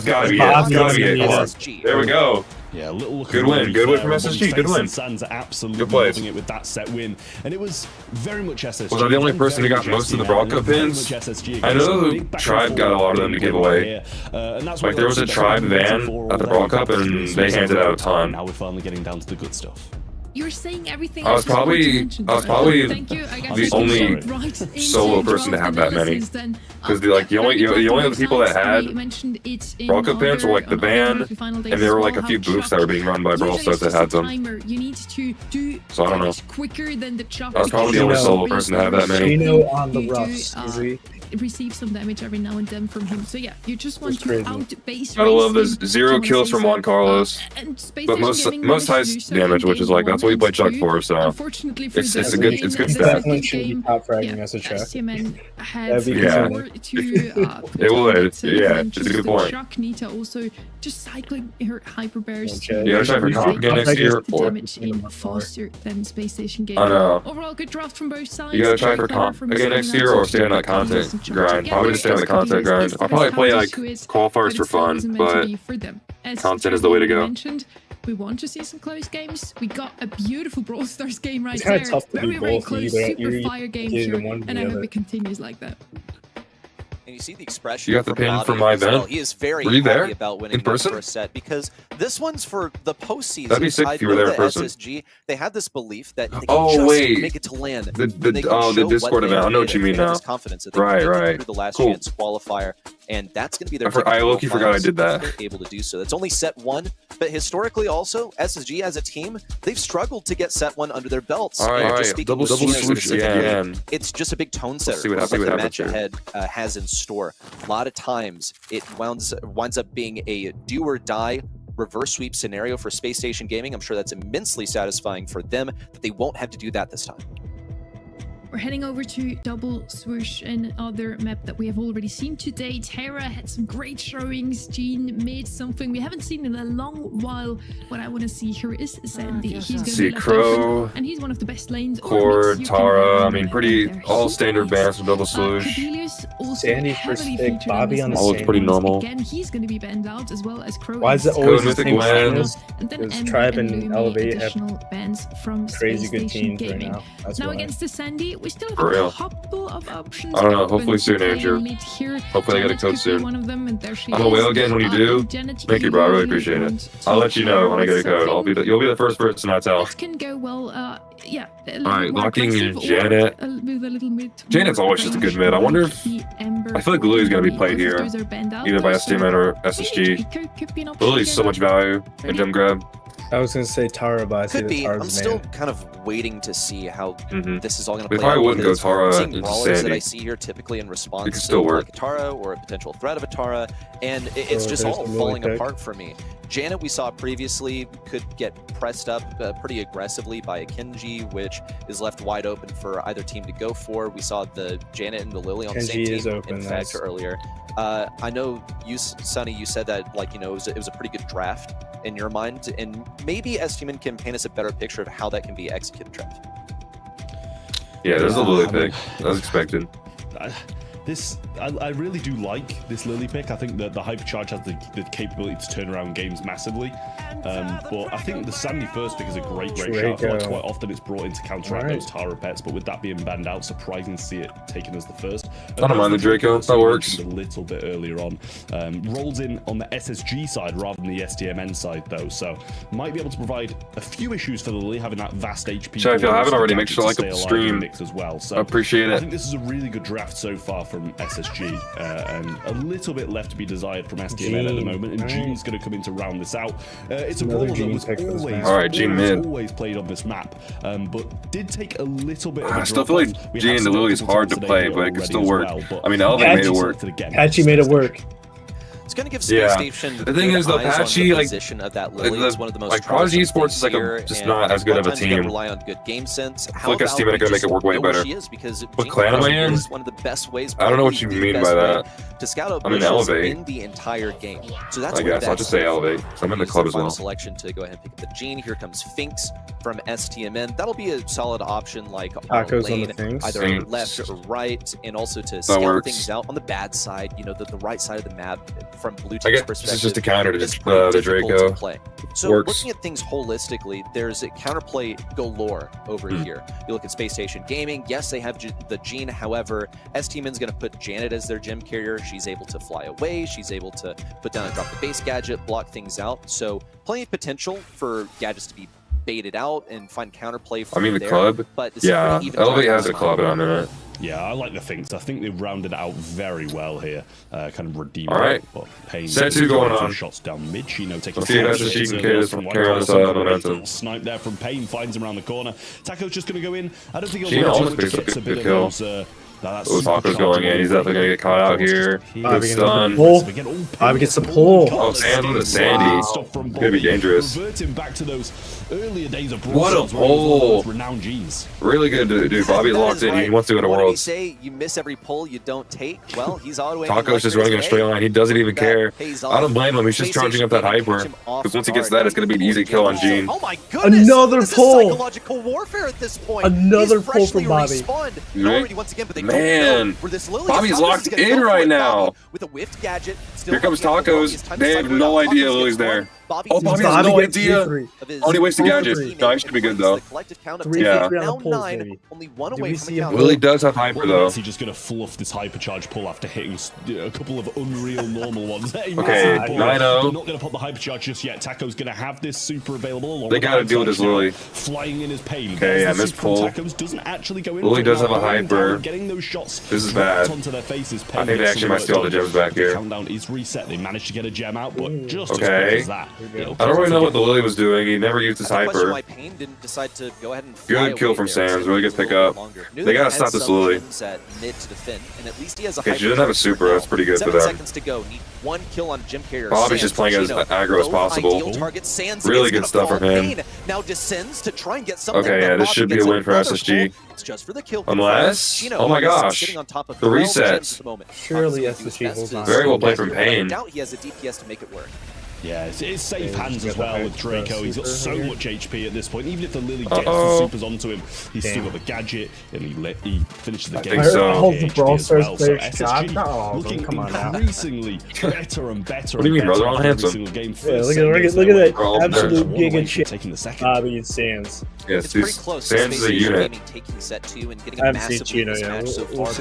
got to be it. That's got to be it. There we go. Yeah, a little good win. Good win from SSG. Good win. Sans absolutely loving it with that set win, and it was very much SSG. Was I the only person who got most of the Brawl Cup pins? I know the Tribe got a lot of them to give away. Like there was a Tribe van at the Brawl Cup, and they handed out a ton. Now we're finally getting down to the good stuff. You're saying everything. I was probably the only solo person to have that many. Because the only other people that had Brawl Cup pins were like the band, and there were like a few booths that were being run by Brawl Stars that had them. So I don't know. I was probably the only solo person to have that many. On the roughs, easy. Receive some damage every now and then from him. So yeah, you just want to outbase. I love this 0 kills from Juan Carlos, but most high damage, which is like that's That's what we played Chuck for, so unfortunately for it's a good stat. Definitely should be top fragging as a Chuck. STMN had Yeah. more to It would, so yeah, it's a good point. Chuck, Nita also just cycling her hyper bears. Yeah, try for comp again next year. Damage in faster than Space Station Game. I know. Overall, good draft from both sides. You gotta try for comp again next year, or stay on that content grind. Probably just stay on the content grind. I'll probably play like qualifiers for fun, but content is the way to go. We want to see some close games. We got a beautiful Brawl Stars game right It's there. kinda tough to Very, do very both. close, Either- super you're fire game either here, one or and the I hope other. it continues like that. And you see the expression. You got the from pin Bobby from my as well. event? He is very Were you there? happy about winning In person? the first set because this one's for the postseason. That'd be sick I if you were know there in that person. SSG, they had this belief that they could Oh, just wait. make it to land. The They could the show Discord what they event. I know what did you mean and they had now. this confidence that they Right, could make it right. through the last Cool. chance qualifier, and that's going to be their. I low-key forgot I did that. They're able to do so. That's only set one, but historically also SSG as a team, they've struggled to get set one under their belts. All And right, just speaking double with Gina swoosh specifically, again. it's just a big tone setter see what for happens- what the happens match here. ahead has in store. A lot of times it winds up being a do or die reverse sweep scenario for Space Station Gaming. I'm sure that's immensely satisfying for them that they won't have to do that this time. We're heading over to Double Swoosh, another map that we have already seen today. Terra had some great showings. Jean made something we haven't seen in a long while. What I want to see here is Sandy. He's going to See be left Crow, open, and he's one of the best lanes. Cord, Tara. I mean, pretty all standard bans with double swoosh. Cordelius also Sandy heavily first pick, featured Bobby on the this All looks map. pretty normal. Again, he's going to be banned out as well as Crow. Why is it and always Code the Mythic same Gwen. finals? and then Because Ember Tribe and and Lumi, Elevate have additional bans from crazy Space good Station teams right Gaming. now. That's Now why. against the Sandy, we still have For a real. couple of options. I don't know, open. hopefully soon, Playing Andrew. lead here. Hopefully I get a Janet code could be soon. one of them, and there she I'm a is. whale again when you do. Janet, Thank you, bro. I really appreciate want it. to I'll let you know when I get a something code. You'll be the first person I tell. that can go well. Yeah. All right, locking in aggressive or Janet. with a little mid. Janet's always just a good mid. I wonder if I feel like Lily's gonna be played here, either by STMN or SSG. Lily's so much value in gem grab. I was gonna say Tara, but I see Could that be. Tara's I'm the still man. kind of waiting to see how this is all going to We play out. probably wouldn't go because Tara seeing into brawlers that Sandy. I see here typically in response could to still work. like a Tara or a potential threat of a Tara, and it's So just there's all the Lily falling pick. apart for me. Janet, we saw previously, could get pressed up pretty aggressively by a Kenji, which is left wide open for either team to go for. We saw the Janet and the Lily on the same Kenji is team, open, in fact, that's- earlier. I know you, Sonny, you said that it was a pretty good draft in your mind, and maybe STMN can paint us a better picture of how that can be executed, Trev. Yeah, there's a Lily pick. That was expected. I really do like this Lily pick. I think that the Hypercharge has the capability to turn around games massively. But I think the Sandy first pick is a great shot. I feel like Draco. quite often it's brought in to counteract Right. those Tara pets, but with that being banned out, surprising to see it taken as the first. I don't mind the Draco. That works. A little bit earlier on. Rolls in on the SSG side rather than the STMN side though, so might be able to provide a few issues for the Lily having that vast HP. Chat, if you haven't already, make sure to like stay up the alive in stream. mix as well. So I appreciate I it. think this is a really good draft so far from SSG, and a little bit left to be desired from STMN at the Gene, moment. And right. Gene's going to come in to round this out. It's a Another brawler that Gene was pick for this always, match. All right, Gene mid. always played on this map, but did take a little bit. Of I a still feel like drop-off. We Gene have and seen the a Lily's couple hard to times play, today but it could already still as work. well, but I mean, Elevate made it work. selected again. Patchy made it work. It's going to give Space Yeah. Station The thing good is, though, eyes on Patchy, the like, position of that Lily. It's one of the most like, Prodigy troublesome Esports is like things a here, just and not as good of a sometimes you gotta team. rely on good game sense. I feel like STMN are gonna make it work way better. She is because What Gene clan am I in? is one of the best ways. I don't know what probably you the mean best by way that. To scout out I'm in bushes Elevate. in the entire game. So that's I where guess I'll that's just say Elevate. So I'm in the use club the as final well. selection to go ahead and pick up the Gene. Here comes Finks from STMN. That'll be a solid option, like on a Tacos on lane, the Finks. either Finks. left or right, and also to scout works. things out on the bad side. The right side of the map from blue I team's guess perspective. this is just a counter to It's the pretty difficult Draco. to play. So Works. looking at things holistically, there's a counterplay galore over here. You look at Space Station Gaming. Yes, they have the Gene. However, STMN's going to put Janet as their gem carrier. She's able to fly away. She's able to put down and drop the base gadget, block things out. So plenty of potential for gadgets to be baited out and find counterplay from I mean, the there. club. But it's Yeah, pretty even Elevate time has a to club find. on it. Yeah, I like the Finks. I think they've rounded it out very well here. Kind of redeeming. All right. Set 2 going on. Shots down mid. Chino taking momentum. Snipe there from Pain, finds him around the corner. Taco's just going to go in. I don't think Chino almost picks up a good kill. Taco's going in. He's definitely going to get caught out here. Good stun. Bobby gets the pull. Oh, Sands with a Sandy. Could be dangerous. Back to those earlier days of what a pull. Renowned G's. Really good, dude. Bobby locked in. He wants to go to Worlds. Say you miss every pull you don't take. Well, he's all the way. Taco's just running in a straight line. He doesn't even care. I don't blame him. He's just charging up that hyper. Because once he gets that, it's going to be an easy kill on Gene. Oh my goodness! Another pull. Psychological warfare at this point. Another pull from Bobby. Man, Bobby's locked in right now. With a whiffed gadget. Here comes Tacos. They have no idea Lily's there. Oh, Bobby has no idea. Only wastes the gadget. No, he should be good though. Yeah. Lily does have hyper though. Is he just gonna fluff this hypercharge pull after hitting a couple of unreal normal ones? Okay, 9-0. Not gonna pop the hypercharge just yet. Taco's gonna have this super available. They gotta deal with this Lily. Flying in his Pain. Okay, yeah, missed pull. Doesn't actually go in. Lily does have a hyper. Getting those shots. This is bad. Onto their faces. I think they actually might steal the gems back here. Countdown is reset. They managed to get a gem out, but just okay. As that. I don't really know what the Lily was doing. He never used his hyper. Good kill from Sands. Really good pickup. They gotta stop this Lily. Okay, she doesn't have a super. That's pretty good for them. Bobby's just playing as aggro as possible. Really good stuff from him. Okay, yeah, this should be a win for SSG. Unless, oh my gosh, the resets. Surely SSG holds on. Very well played from Pain. He has a DPS to make it work. Yeah, it's safe hands as well with Draco. He's got so much HP at this point. Even if the Lily gets the supers onto him, he's still got the gadget, and he finishes the game. I think so. Looking increasingly better and better. What do you mean, brother? All handsome. Look at that absolute giga shit. Taking the second. Bobby and Sands. Yes, it's pretty close. Sands is a unit. Taking set 2 and getting a massive match so far.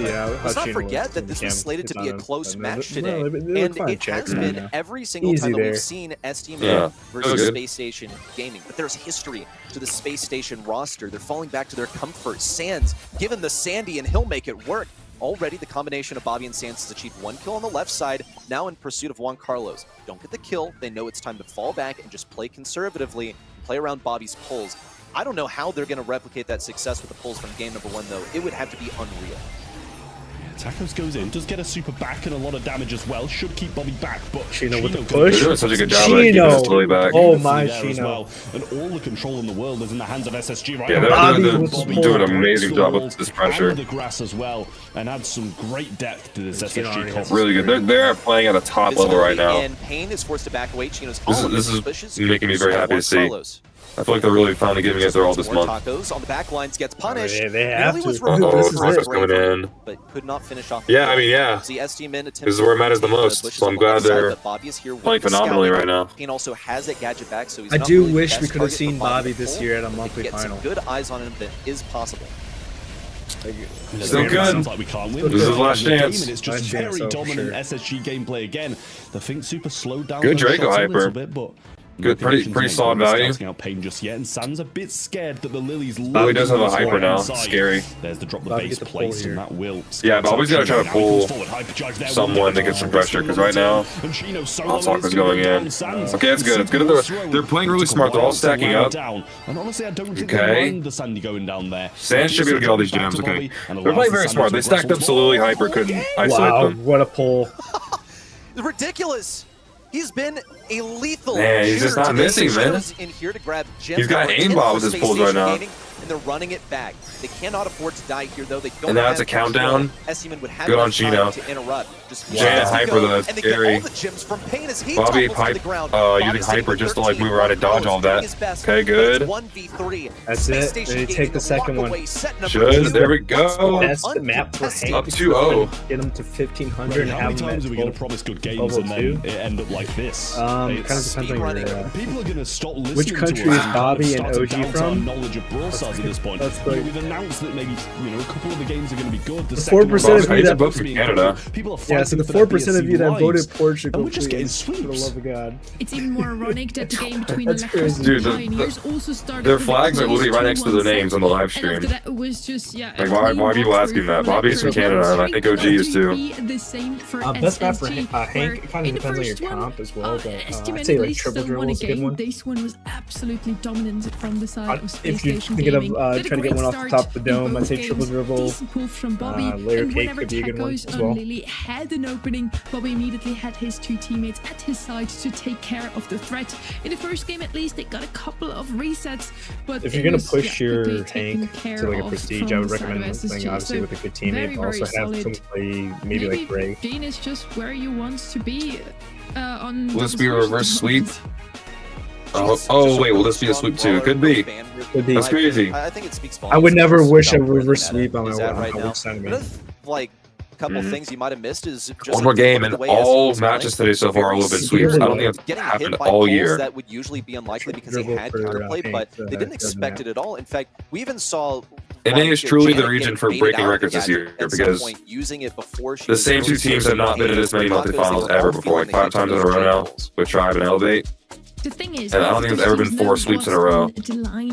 Let's not forget that this was slated to be a close match today, and it has been every single time that we've seen STM versus Space Station Gaming. But there's history to the Space Station roster. They're falling back to their comfort. Sands, given the Sandy, and he'll make it work. Already, the combination of Bobby and Sands has achieved 1 kill on the left side, now in pursuit of Juan Carlos. Don't get the kill. They know it's time to fall back and just play conservatively and play around Bobby's pulls. I don't know how they're going to replicate that success with the pulls from game number 1, though. It would have to be unreal. Tacos goes in, does get a super back and a lot of damage as well. Should keep Bobby back, but Chino with the push. They're doing such a good job of keeping this Lily back. Oh my Chino. Well. And all the control in the world is in the hands of SSG right now. Yeah, they're doing an amazing job with this pressure. The grass as well, and adds some great depth to this SSG comp. Really good. They're playing at a top level right now. And Pain is forced to back away. Chino's this is making me very happy to see. I feel like they're really finally giving it their all this month. Tacos on the back lines gets punished. They have to. Tacos coming in. But could not finish off. Yeah, I mean, yeah. This is where it matters the most. So I'm glad they're playing phenomenally right now. Pain also has that gadget back, so he's I do wish we could have seen Bobby this year at a monthly final. Get some good eyes on him that is possible. Still good. Like we can't win. This is his last chance. And it's just very dominant SSG gameplay again. The Think super slowed down. Good Draco hyper. Good, pretty solid value. Out Pain just yet, and San's a bit scared that the Lily's. Bobby does have a hyper now. Scary. There's the drop the base placed, and that will. Yeah, Bobby's gotta try to pull someone to get some pressure, because right now, Altaca's going in. Okay, it's good. It's good. They're playing really smart. They're all stacking up. Okay. Sands should be able to get all these gems. Okay. They're playing very smart. They stacked up so Lily hyper couldn't isolate them. What a pull. Ridiculous. He's been a lethal. Man, he's just not missing, man. In here to grab he's got aimbot with his pulls right now. And they're running it back. They cannot afford to die here, though. They don't. And now it's a countdown. Good on Chino. Giant hyper though. That's scary. Bobby using hyper just to like move around and dodge all that. Okay, good. That's it. They take the second one. Should. There we go. That's the map for Hank. Up 2-0. Get them to 1500. How many times are we going to promise good games and then it end up like this? Kind of depends on your. People are going to stop listening. Which country is Bobby and OG from? Knowledge of Brawl Stars. All-Stars at this point. We've announced that maybe a couple of the games are going to be good. The 4% of you that voted Canada. People are so the 4% of you that voted Portugal. And we're just getting sweeps. For the love of God. It's even more ironic that the game between Electros Dude, and Pioneers also started. Their flags are literally right next to the names on the live stream. And after that, it was just like why are people asking that? Bobby's from Canada, and I think OG is too. The same for best map for Hank. It kind of depends on your comp as well, but I'd say like Triple Dribble is a good one. This one was absolutely dominant from the side of Space if you're Station thinking Gaming. of trying to get one off the top of the dome, I'd say Triple Dribble. From Bobby. Layer and Cake whenever could be a good one Tacos as well. on Lily had an opening, Bobby immediately had his two teammates at his side to take care of the threat. In the first game, at least, they got a couple of resets. But if you're gonna push your Hank to like a prestige, I would recommend playing obviously with a good teammate. But also have someone play maybe like Ray. Gene is just where you want to be. On will this be a reverse sweep? Oh wait, will this be a sweep too? Could be. That's crazy. I think it speaks volumes. I would never wish a reverse sweep on my right now. sentiment. Like a couple things you might have missed is just one more game, and all matches today so far will have been sweeps. I don't think it's happened all year. That would usually be unlikely because they had counterplay, but they didn't expect it at all. In fact, we even saw. NA is truly the region for breaking records this year because the same two teams have not been in this many monthly finals ever before, like 5 times in a row now with Tribe and Elevate. The thing is, and I don't think there's ever been 4 sweeps in a row.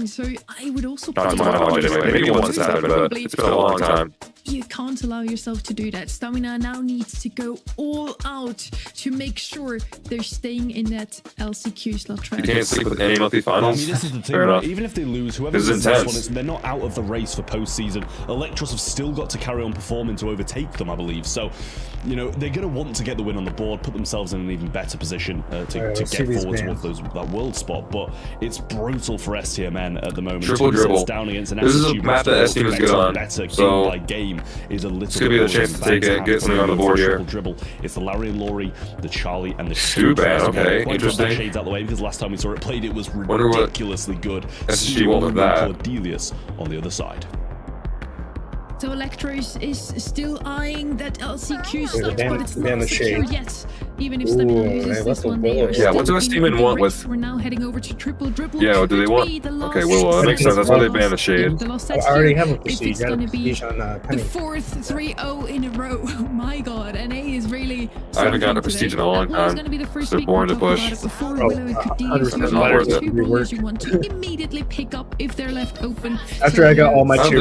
So I would also not to my knowledge anyway. Maybe once it's happened, but it's been a long time. You can't allow yourself to do that. Stamina now needs to go all out to make sure they're staying in that LCQ slot track. You can't sleep with any monthly finals. I mean, this is the thing, right? Even if they lose, whoever wins this one, they're not out of the race for postseason. Electros have still got to carry on performing to overtake them, I believe. So, they're going to want to get the win on the board, put themselves in an even better position to get forward towards that world spot. But it's brutal for STMN at the moment. Triple Dribble. Down against an this is a map that STM is good on. So game by game is a little this could be the chance to take it, get something on the board here. Dribble. It's the Larry and Laurie, the Charlie, and the Stuban. Okay, interesting. Shades out the way because last time we saw it played, it was ridiculously good. SSG won with that. Cordelius on the other side. So Electros is still eyeing that LCQ slot, but it's not secure yet. Even if Stamina loses this one, they are what do STM want with? We're now heading over to Triple Dribble. Yeah, what do they want? Okay, well, that makes sense. That's why they banned the Shade. I already have a prestige. It's gonna be on the 4th 3-0 in a row. Oh my god, NA is really. I haven't gotten a prestige in a long time. So boring to push. It's not worth it. You want to immediately pick up if they're left open. After I got all my cheer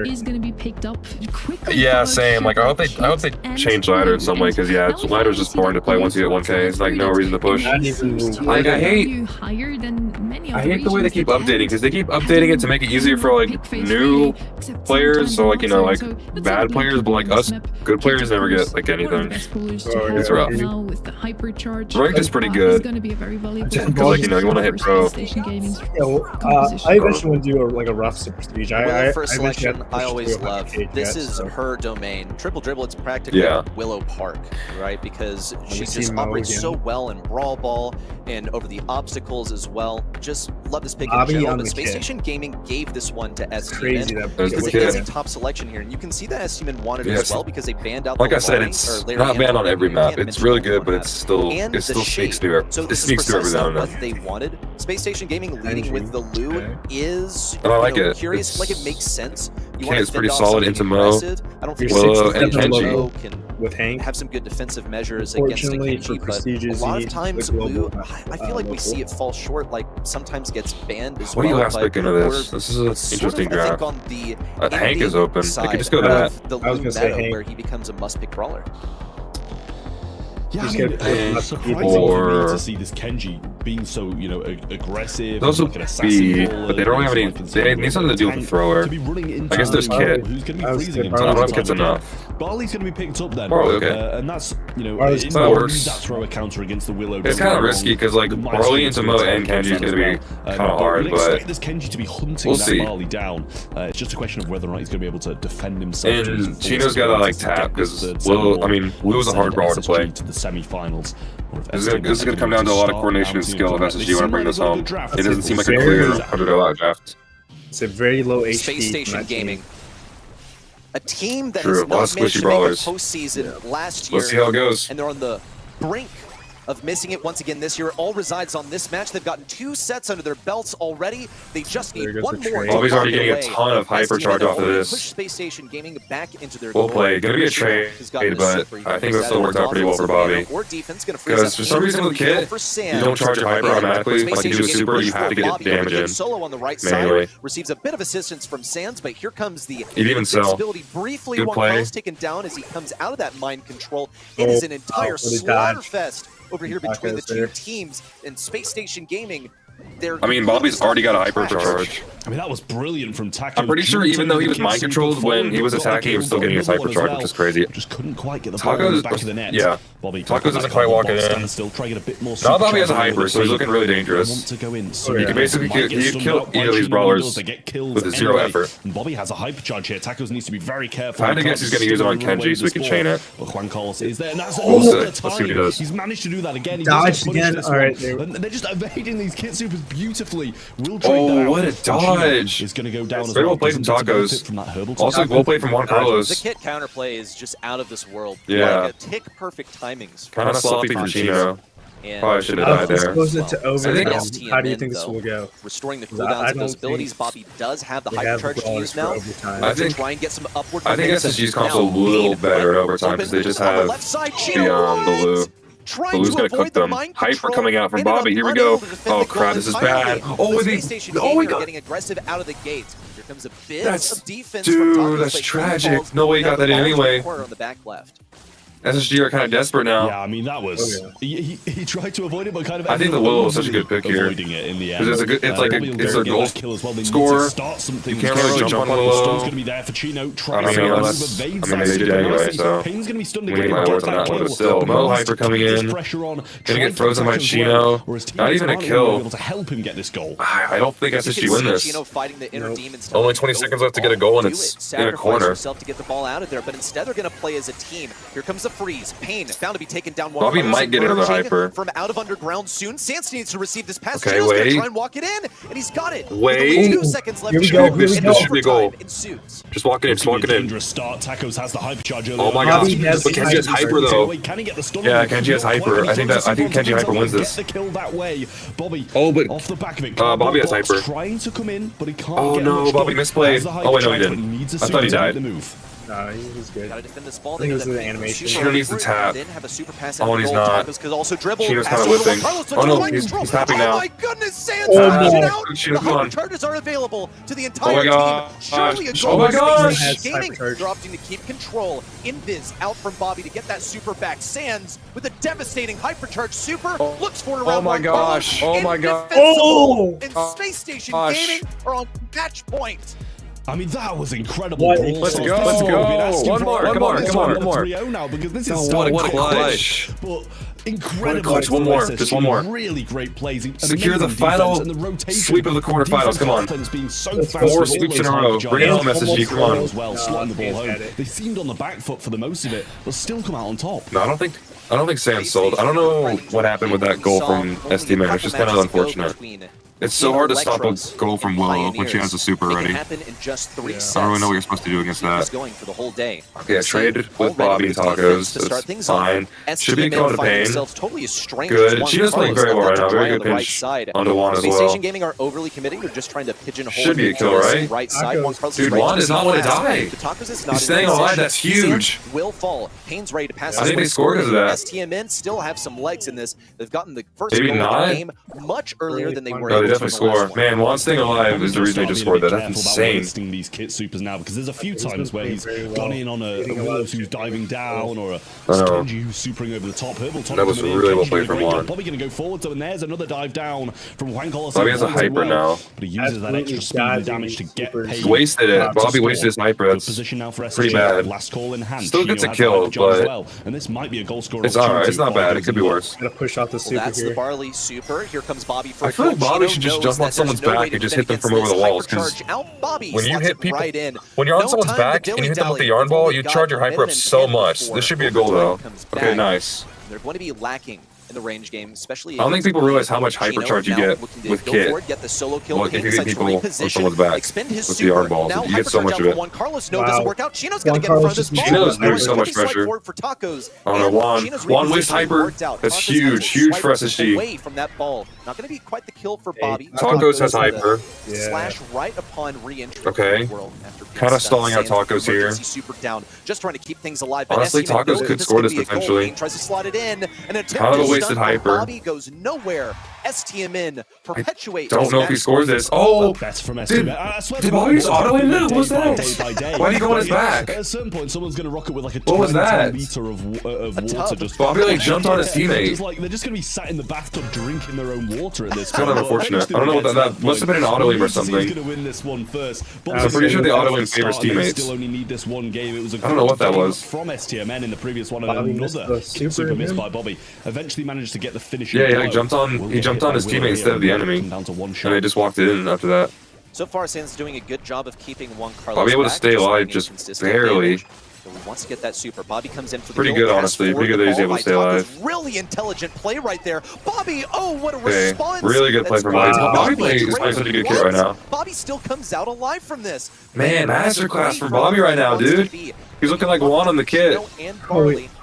is going to be picked up quickly. Yeah, same. Like I hope they change ladder in some way because ladder's just boring to play once you hit 1K. It's like no reason to push. Like I hate the way they keep updating because they keep updating it to make it easier for like new players. So like like bad players, but like us good players never get like anything. It's rough. Ranked is pretty good. Because like you want to hit pro. I eventually want to do a rough super prestige. First selection I always love. This is her domain. Triple Dribble, it's practically Willow Park, right? Because she just operates so well in Brawl Ball and over the obstacles as well. Just love this pick in general. But Space Station Gaming gave this one to STMN because it is a top selection here. And you can see that STMN wanted it as well because they banned out like I said, it's not banned on every map. It's really good, but it still sneaks through every now and then. What they wanted. Space Station Gaming leading with the Lou is I like it. Curious, like it makes sense. It's pretty solid into Mo, I don't think Willow, and Kenji can with Hank have some good defensive measures against the Kenji, but a lot of times Lou, I feel like we see it fall short. Like sometimes gets banned as well. What do you last pick into this? This is an interesting draft. Hank is open. I could just go that. I was gonna say Hank, where he becomes a must-pick brawler. Yeah, I mean, it's surprising for me to see this Kenji being so, aggressive. Those will be, but they don't have any. They need something to do with the thrower. I guess there's Kit. Who's going to be freezing him? I don't know if Kit's enough. Barley's going to be picked up then. Barley, okay. And that's, that works. That thrower counter against the Willow. It's kind of risky because like Barley into Mo and Kenji is going to be kind of hard, but expect this Kenji to be hunting that Barley down. It's just a question of whether or not he's going to be able to defend himself. And Chino's got to like tap because Lou is a hard brawler to play. To the semi-finals. This is going to come down to a lot of coordination and skill if SSG want to bring this home. It doesn't seem like a clear $100 draft. It's a very low HP. Space Station Gaming. A team that has not managed to make a postseason last year. Let's see how it goes. And they're on the brink of missing it once again this year. It all resides on this match. They've gotten 2 sets under their belts already. They just need one more. Bobby's already getting a ton of hypercharge off of this. Push Space Station Gaming back into their We'll play. Gonna be a trade, but I think that still worked out pretty well for Bobby. Because for some reason with Kit, you don't charge your hyper automatically. Like you do a super, you have to get damage in Solo on the right manually. side receives a bit of assistance from Sands, but here comes the even invincibility. Briefly, Good Juan play. Carlos taken down as he comes out of that mind control. It is an entire slaughter fest over here between the two teams in Space Station Gaming. I mean, Bobby's already got a hypercharge. I mean, that was brilliant from Taco. I'm pretty sure even though he was mind controlled when he was attacking, he was still getting his hypercharge, which is crazy. Just couldn't quite get the ball in the back of the net. Yeah. Bobby Taco's doesn't quite walk it in. Still trying to get a bit more. Now Bobby has a hyper, so he's looking really dangerous. Want to go in. He can basically kill either of these brawlers with a zero effort. And Bobby has a hypercharge here. Tacos needs to be very careful. I guess he's going to use it on Kenji so we can chain it. But Juan Carlos is there, and that's Let's see what he does. He's managed to do that again. He dodged again. All right, they're just evading these Kit Supers beautifully. We'll trade that out. What a dodge! Is going to go down as Very well. well played from Tacos. Also, well played from Juan Carlos. The Kit counterplay is just out of this world. Yeah. Like a tick perfect timings. Kind of sloppy for Chino. Probably should have died there. How do you think this will go? Restoring the cooldowns of those abilities. Bobby does have the hypercharge to use now. I think try and get some upward. I think SSG's comps a little better at overtime because they just have the Lou. The Lou's gonna cook them. Hyper coming out from Bobby. Here we go. Oh crap, this is bad. Oh my god. Getting aggressive out of the gate. Here comes a bit of defense. Dude, that's tragic. No way he got that in anyway. On the back left. SSG are kind of desperate now. Yeah, I mean that was. He tried to avoid it, but kind of. I think the Willow is such a good pick here. Avoiding it in the end. It's a good. It's like it's a goal score. You can't really jump on Willow. Stone's going to be there for Chino. I mean, they did anyway. So Pain's going to be stunned we again. need my words on that one, but still, Mo Hyper coming in. Gonna get frozen by Chino. Not even a kill. Able to help him get this goal. I don't think SSG win this. Chino fighting the inner demons. Only 20 seconds left to get a goal, and it's in a corner. To get the ball out of there, but instead they're going to play as a team. Here comes the freeze. Pain found to be taken down. Bobby might get another hyper from out of underground soon. Sans needs to receive this pass. Okay, wait. Try and walk it in, and he's got it. Wait. 2 seconds left. Here we go. This should be a goal. Just walk it in. Just walk it in. Dangerous start. Tacos has the hypercharge. Oh my gosh. But Kenji has hyper though. Can he get the stun? Yeah, Kenji has hyper. I think Kenji hyper wins this. Get the kill that way. Bobby. Oh, but off the back of it. Bobby has hyper. Trying to come in, but he can't. Oh no, Bobby misplayed. Oh wait, no, he didn't. I thought he died. No, he was good. Gotta defend this ball. I think it was the animation. Chino needs the tap. Then have a super pass Oh, and he's not. Also dribble. Chino's kind of whipping. Oh no, he's tapping now. Oh my goodness, Sans out. The hyper charges are available to the entire team. Surely a goal. Oh my gosh. Gaming. They're opting to keep control. Invis out from Bobby to get that super back. Sans with a devastating hypercharge super. Looks for around. Oh my gosh. Oh my gosh. Oh! And Space Station Gaming are on match point. I mean, that was incredible. Let's go. Let's go. One more. Come on. 3-0 now because this is what a clutch. But incredible. Clutch. One more. Just one more. Really great plays. Secure the final sweep of the quarterfinals. Come on. 4 sweeps in a row. Bring it home, SSG. Come on. Well, slotting the ball home. They seemed on the back foot for the most of it, but still come out on top. No, I don't think Sans sold. I don't know what happened with that goal from ST Man. It's just kind of unfortunate. It's so hard to stop a goal from Willow when she has a super already. I don't really know what you're supposed to do against that. Okay, I traded with Bobby and Tacos. That's fine. Should be going to Pain. Good. Chino's playing very well right now. Very good pinch onto Juan as well. Gaming are overly committing. They're just trying to pigeonhole. Should be a kill, right? Dude, Juan does not want to die. He's staying alive. That's huge. Will fall. Pain's ready to pass. I think they scored because of that. STMN still have some legs in this. They've gotten the first goal of the game much earlier than they were. No, they definitely score. Man, Juan staying alive is the reason they just scored that. That's insane. These Kit Supers now because there's a few times where he's gone in on a Willow who's diving down or a Stonji who's supering over the top. That was really well played from Juan. Bobby going to go forward, so and there's another dive down from Juan Carlos. Bobby has a hyper now. But he uses that extra speed and damage to get paid. He wasted it. Bobby wasted his hyper. That's pretty bad. Last call in hand. Still gets a kill, but and this might be a goal scorer. It's alright. It's not bad. It could be worse. Gotta push out the super That's the Barley super. Here comes Bobby. I feel like Bobby should just jump on someone's back and just hit them from over the walls. Because when you hit people, when you're on someone's back and you hit them with the yarn ball, you charge your hyper up so much. This should be a goal though. Okay, nice. They're going to be lacking in the range game, especially. I don't think people realize how much hypercharge you get with Kit. Get the solo kill. Well, if you get people on someone's back expend his with the yard balls, you get so much of it. Juan Carlos, no, doesn't work out. Chino's gonna get in front of this ball. Chino's doing so much pressure. For Tacos. Oh no, Juan wastes hyper. That's huge for SSG. Away from that ball. Not gonna be quite the kill for Bobby. Tacos has hyper. Slash right upon re-entry. Okay. Kind of stalling out Tacos here. Super down, just trying to keep things alive. Honestly, Tacos could score this potentially. Tries to slot it in, and kind of a wasted hyper. Bobby goes nowhere. STMN perpetuates. Don't know if he scores this. Oh, did Bobby just auto in? What was that? Why did he go on his back? At a certain point, someone's going to rock it with like a what was that? liter of water. Just Bobby like jumped on his teammate. Like they're just going to be sat in the bathtub drinking their own water at this point. Kind of unfortunate. I don't know what that must have been an auto aim or something. He's going to win this one first. I'm pretty sure the auto aim favors teammates. Still only need this one game. It was a I don't know what that was from STMN in the previous one, and another super miss by Bobby. Eventually managed to get the finish. Yeah, he jumped on his teammate instead of the enemy, and they just walked it in after that. So far, Sans doing a good job of keeping Juan Carlos. Bobby able to stay alive, just barely. So he wants to get that super. Bobby comes in for the pretty good, honestly. Pretty good that he's able to stay alive. Really intelligent play right there. Bobby, oh, what a response! Really good play from Bobby. Bobby is playing such a good kit right now. Bobby still comes out alive from this. Man, masterclass from Bobby right now, dude. He's looking like Juan on the kit.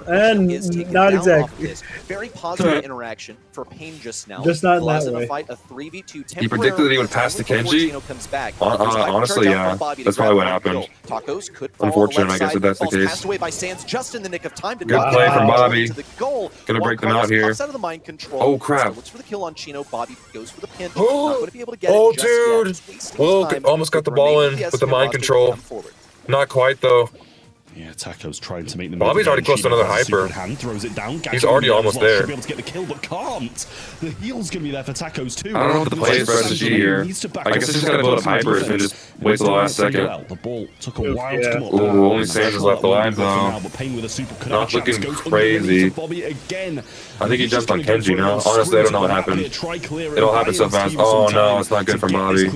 And not exactly. Very positive interaction for Pain just now. Just not in that way. Fight, a 3v2 he predicted that he would pass to Kenji. Honestly, yeah. That's probably what happened. Tacos could unfortunate, I guess, if that's the case. Passed away by Sans just in the nick of time to good play from Bobby. Gonna break them out here. Oh crap! Looks for the kill on Chino. Bobby goes for the pinch. Oh, dude! Well, almost got the ball in with the mind control. Not quite though. Yeah, Tacos trying to make them. Bobby's already close to another hyper. Throws it down. He's already almost there. Should be able to get the kill, but can't. The heal's gonna be there for Tacos too. I don't know what the play is for SSG here. I guess he's gotta build up hypers and just wait till the last second. The ball took a while to come up. Ooh, only Sans is left alive though. Not looking crazy. I think he jumped on Kenji now. Honestly, I don't know what happened. It all happened so fast. Oh no, it's not good for Bobby.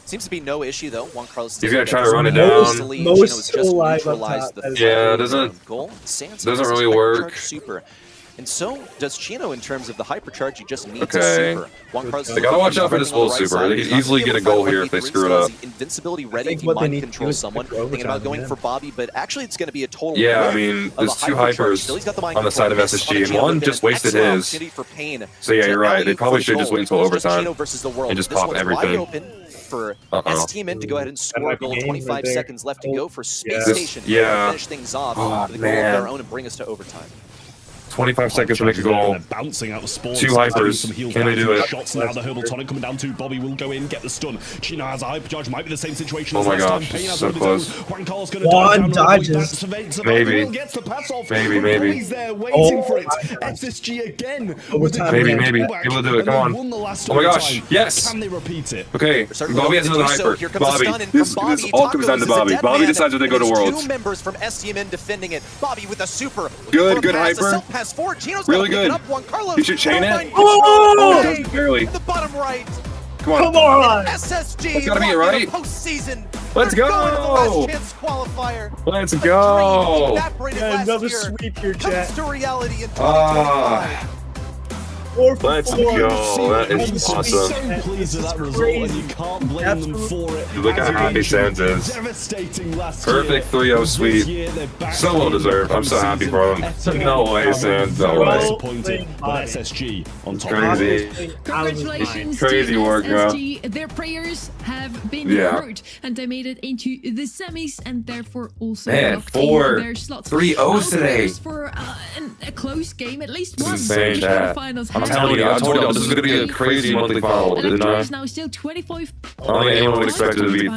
Seems to be no issue though. Juan Carlos. He's gonna try to run it down. Most still alive up top. Yeah, it doesn't really work. Super. And so does Chino in terms of the hypercharge. He just needs a super. Juan Carlos. They gotta watch out for this full super. They could easily get a goal here if they screw it up. Invincibility ready to mind control someone. Thinking about going for Bobby, but actually it's gonna be a total. Yeah, I mean, there's two hypers on the side of SSG, and one just wasted his. So yeah, you're right. They probably should just wait until overtime and just pop everything. For STMN to go ahead and score a goal. 25 seconds left to go for Space Station. Yeah. Finish things off with a goal of their own and bring us to overtime. 25 seconds to make a goal. Bouncing out of spawn. Two hypers. Can they do it? Shots now. The herbal tonic coming down to Bobby will go in, get the stun. Chino has a hypercharge. Might be the same situation. Oh my gosh, so close. One dodges. Maybe. Maybe. He's there waiting for it. SSG again. Maybe. Able to do it. Come on. Oh my gosh. Yes. Can they repeat it? Okay. Bobby has another hyper. Bobby. This all comes down to Bobby. Bobby decides when they go to Worlds. Two members from STMN defending it. Bobby with a super. Good hyper. Really good. You should chain it. Oh! Barely. The bottom right. Come on. Come on. SSG. That's gotta be it, right? Postseason. Let's go. Last chance qualifier. Let's go. Yeah, another sweep here, chat. Comes to reality in 2025. Let's go. That is awesome. So pleased with that result, and you can't blame them for it. Look how happy Sans is. Devastating last Perfect 3-0 sweep. So well deserved. I'm so happy for them. No way, Sans. No way. Disappointed, but SSG on top. Crazy. Congratulations crazy work, SSG. Their prayers have been heard, and they made it into the semis, and therefore also locked in their slots. 3-0 today. For a close game, at least one. Insane, chat. I'm telling you, I told you this is going to be a crazy monthly final, didn't I? Now still 25. I don't think anyone would expect it to be.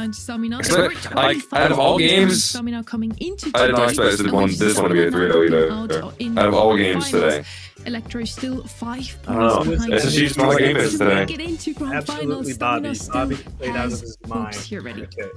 Out of all games, I did not expect this one to be a 3-0 either. Out of all games today. Electro still 5 points. I don't know. SSG's smaller game is today. Get into grand Absolutely, finals. Bobby played out of his mind. Here ready. Okay.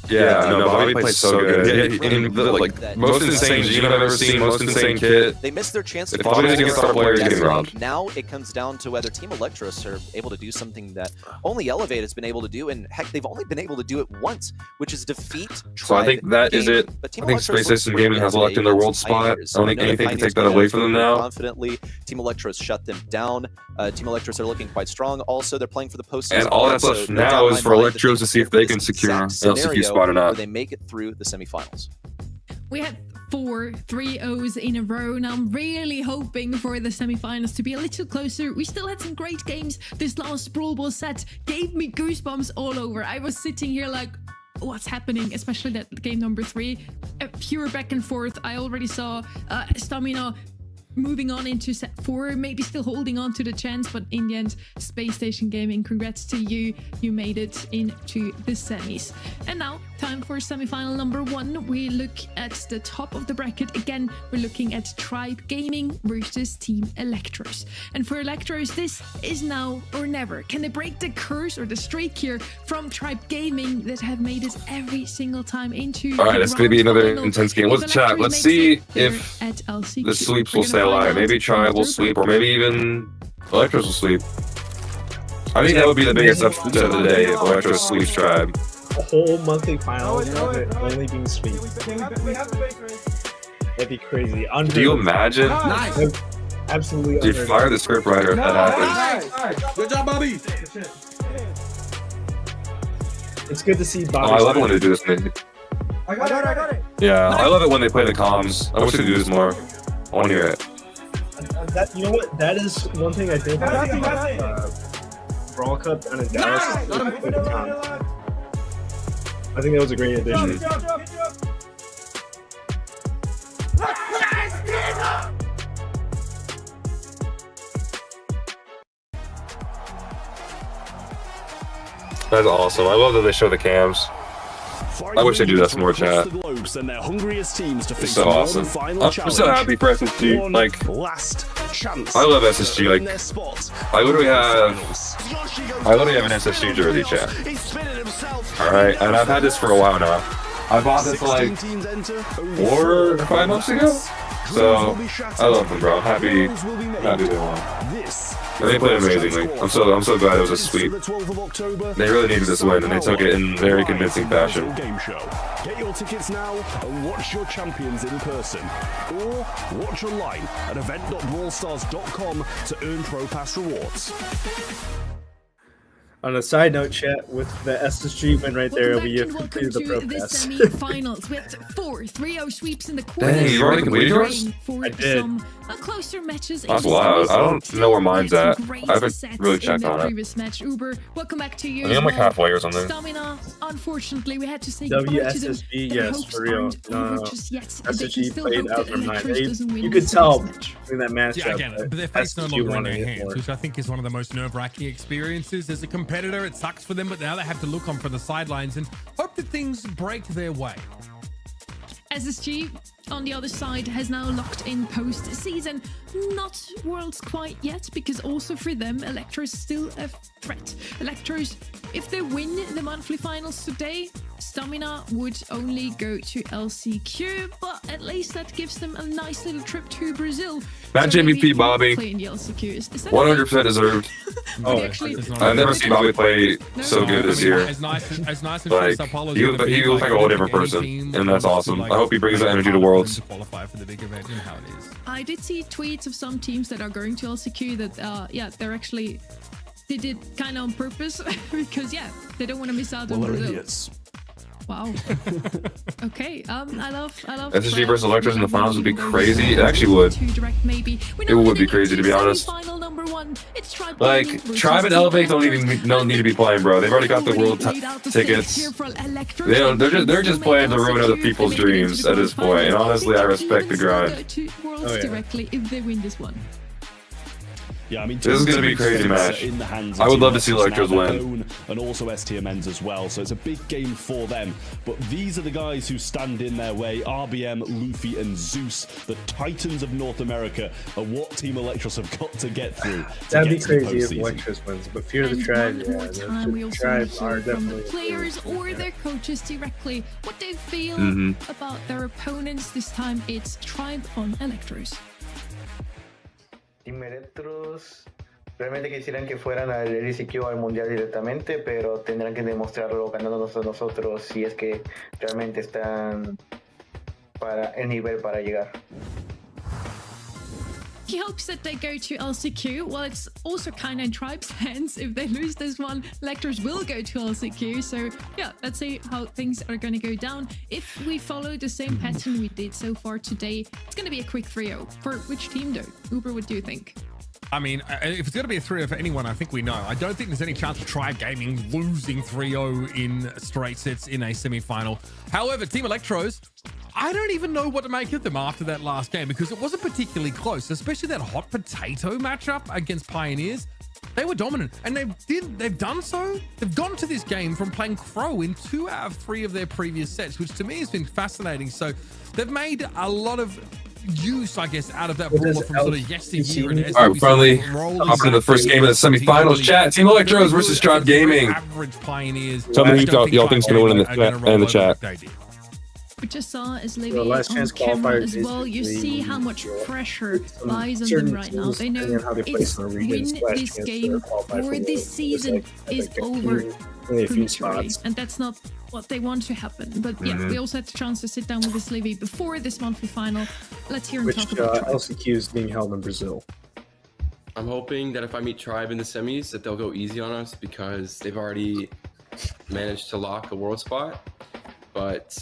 Yeah, no, Bobby played so good. Yeah, and like most insane Gene I've ever seen, most insane kit. They missed their chance. If Bobby's against our players, getting robbed. Now it comes down to whether Team Electros are able to do something that only Elevate has been able to do, and heck, they've only been able to do it once, which is defeat Tribe. So I think that is it. I think Space Station Gaming has locked in their world spot. I don't think anything can take that away from them now. Confidently, Team Electros shut them down. Team Electros are looking quite strong. Also, they're playing for the postseason. And all that's left now is for Electros to see if they can secure an LCQ spot or not. They make it through the semifinals. We had 4 3-0s in a row, and I'm really hoping for the semifinals to be a little closer. We still had some great games. This last Brawl Ball set gave me goosebumps all over. I was sitting here like, what's happening? Especially that game number 3, pure back and forth. I already saw Stamina moving on into set 4, maybe still holding on to the chance, but in the end, Space Station Gaming, congrats to you. You made it into the semis. And now, time for semifinal number 1. We look at the top of the bracket. Again, we're looking at Tribe Gaming versus Team Electros. And for Electros, this is now or never. Can they break the curse or the streak here from Tribe Gaming that have made it every single time into All right, it's going to be another intense game. Let's chat. Let's see if the sweeps will stay alive. Maybe Tribe will sweep, or maybe even Electros will sweep. I think that would be the biggest upset of the day if Electros sweeps Tribe. A whole monthly final of it only being sweep. That'd be crazy. Do you imagine? Nice. Absolutely. Do you fire the scriptwriter if that happens? Nice. Good job, Bobby. It's good to see Bobby. Oh, I love it when they do this. I got it. Yeah, I love it when they play the comms. I wish they do this more. I want to hear it. That, you know what? That is one thing I did Brawl Cup and in Dallas. I think that was a great addition. That's awesome. I love that they show the cams. I wish they do that some more, chat. It's so awesome. I'm so happy for SSG. Like, I love SSG. Like, I literally have an SSG jersey, chat. All right, and I've had this for a while now. I bought this like 4 or 5 months ago. So I love them, bro. I'm happy they won. They played amazingly. I'm so glad it was a sweep. They really needed this win, and they took it in very convincing fashion. Get your tickets now and watch your champions in person, or watch online at event.brawlstars.com to earn Pro Pass rewards. On a side note, chat, with the SSG win right there, we have completed the Pro Pass. Semi-finals with 4 3-0 sweeps in the quarter. Dang, you already completed yours? I did. Closer matches. That's wild. I don't know where mine's at. I haven't really checked on it. Previous match. Uber, welcome back to you. I think I'm like halfway or something. Stamina, unfortunately, we had to say WSSG, yes, for real. SSG played out from 9. You could tell in that matchup. Yeah, again, but their face no longer in their hands, which I think is one of the most nerve-wracking experiences as a competitor. It sucks for them, but now they have to look on from the sidelines and hope that things break their way. SSG on the other side has now locked in post-season. Not Worlds quite yet, because also for them, Electros is still a threat. Electros, if they win the monthly finals today, Stamina would only go to LCQ, but at least that gives them a nice little trip to Brazil. Match MVP Bobby. 100% deserved. I've never seen Bobby play so good this year. As nice as like, he looks like a whole different person, and that's awesome. I hope he brings that energy to Worlds. I did see tweets of some teams that are going to LCQ that, yeah, they're actually, they did kind of on purpose because, yeah, they don't want to miss out on Brazil. Wow. Okay. I love. SSG versus Electros in the finals would be crazy. It actually would. It would be crazy, to be honest. Like, Tribe and Elevate don't need to be playing, bro. They've already got the world tickets. They're just playing to ruin other people's dreams at this point. And honestly, I respect the grind. Directly if they win this one. Yeah, I mean, this is going to be a crazy match. In the hands I would love to see Electros win. And also STMNs as well, so it's a big game for them. But these are the guys who stand in their way. RBM, Luffy, and Zeus, the Titans of North America, are what Team Electros have got to get through. That'd be crazy if Electros wins, but Fear the Tribe, yeah. We also Tribe hear from the players or their coaches directly what they feel about their opponents. This time it's Tribe on Electros. Team Electros realmente quisieran que fueran al LCQ al mundial directamente, pero tendrán que demostrarlo ganándonos a nosotros si es que realmente están para el nivel para llegar. He hopes that they go to LCQ. Well, it's also kind of in Tribe's hands. If they lose this one, Electros will go to LCQ. So yeah, let's see how things are going to go down. If we follow the same pattern we did so far today, it's going to be a quick 3-0. For which team though? Uber, what do you think? I mean, if it's going to be a 3-0 for anyone, I think we know. I don't think there's any chance of Tribe Gaming losing 3-0 in straight sets in a semi-final. However, Team Electros, I don't even know what to make of them after that last game because it wasn't particularly close, especially that hot potato matchup against Pioneers. They were dominant, and they've done so. They've gone to this game from playing Crow in 2 out of 3 of their previous sets, which to me has been fascinating. So they've made a lot of use, I guess, out of that brawler from sort of yesteryear. And all right, friendly. Up in the first game of the semifinals. Chat: Team Electros versus Tribe Gaming. Average Pioneers. Tell me who y'all think's gonna win in the chat. We just saw as Livy on camera as well. You see how much pressure lies on them right now. They know it's win this game or this season is over prematurely, and that's not what they want to happen. But yeah, we also had the chance to sit down with this Livy before this monthly final. Let's hear him talk about Tribe. LCQ is being held in Brazil. I'm hoping that if I meet Tribe in the semis, that they'll go easy on us because they've already managed to lock a world spot.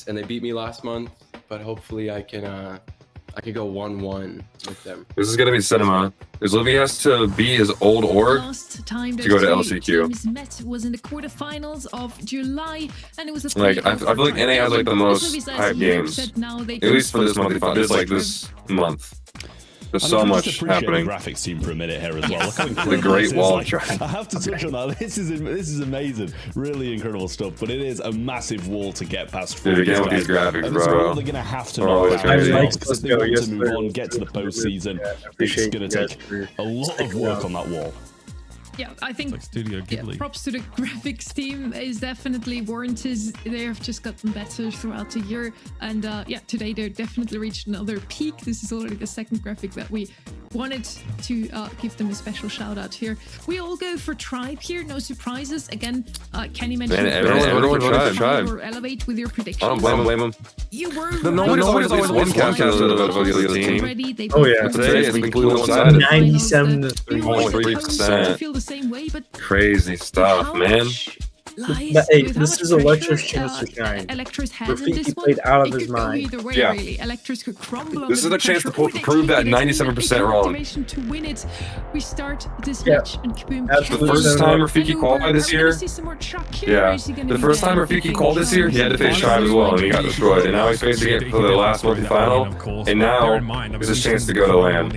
And they beat me last month, but hopefully I can go 1-1 with them. This is gonna be cinema. Because Livy has to beat his old org last time to go to LCQ. Teams met was in the quarterfinals of July, and it was a like I feel like NA has like the most hype games, at least for this month. This like this month. There's so much happening. The graphics team for a minute here as well. Look how the Great Wall. Like, I have to touch on that. This is amazing. Really incredible stuff. But it is a massive wall to get past. Dude, again with these graphics, bro. They're gonna have to know because they want to move on, get to the postseason. It's gonna take a lot of work on that wall. Yeah, I think like Studio Ghibli. Props to the graphics team is definitely warranted. They have just gotten better throughout the year. And yeah, today they definitely reached another peak. This is already the second graphic that we wanted to give them a special shout out here. We all go for Tribe here, no surprises. Again, Kenny mentioned everyone Tribe. Or Elevate with your predictions. I don't blame him. You were no one's always one captain of the other team. Oh yeah, today it's been completely one-sided. 97%. Same way, but crazy stuff, man. Hey, this is Electros' chance to shine. Electros has in this one. Played out of his mind. Either way, really. Electros could crumble. This is a chance to prove that 97% wrong. To win it, we start this match and Kaboom. The first time Rafiki qualified this year. The first time Rafiki qualified this year, he had to face Tribe as well, and he got destroyed. And now he's facing it for the last monthly final. And now there's a chance to go to land.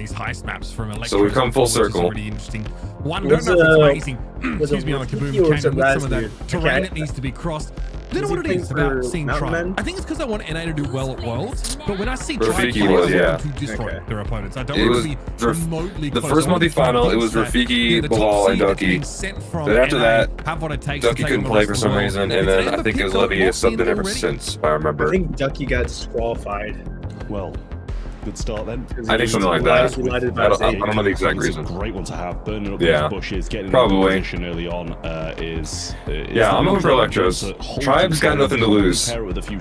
So we've come full circle. One, don't know if it's amazing. Excuse me, on the Kaboom can with some of that terrain that needs to be crossed. I don't know what it is about seeing Tribe. I think it's because I want NA to do well at Worlds, but when I see Tribe, I want to destroy their opponents. I don't want to be remotely close. The first monthly final, it was Rafiki, Bilal, and Ducky. Then after that, Ducky couldn't play for some reason, and then I think it was Livy has subbed in ever since, if I remember. I think Ducky got disqualified. Well, good start then. I think something like that. I don't know the exact reason. It's a great one to have. Burning up those bushes, getting in position early on is yeah, I'm over for Electros. Tribe's got nothing to lose. So if you're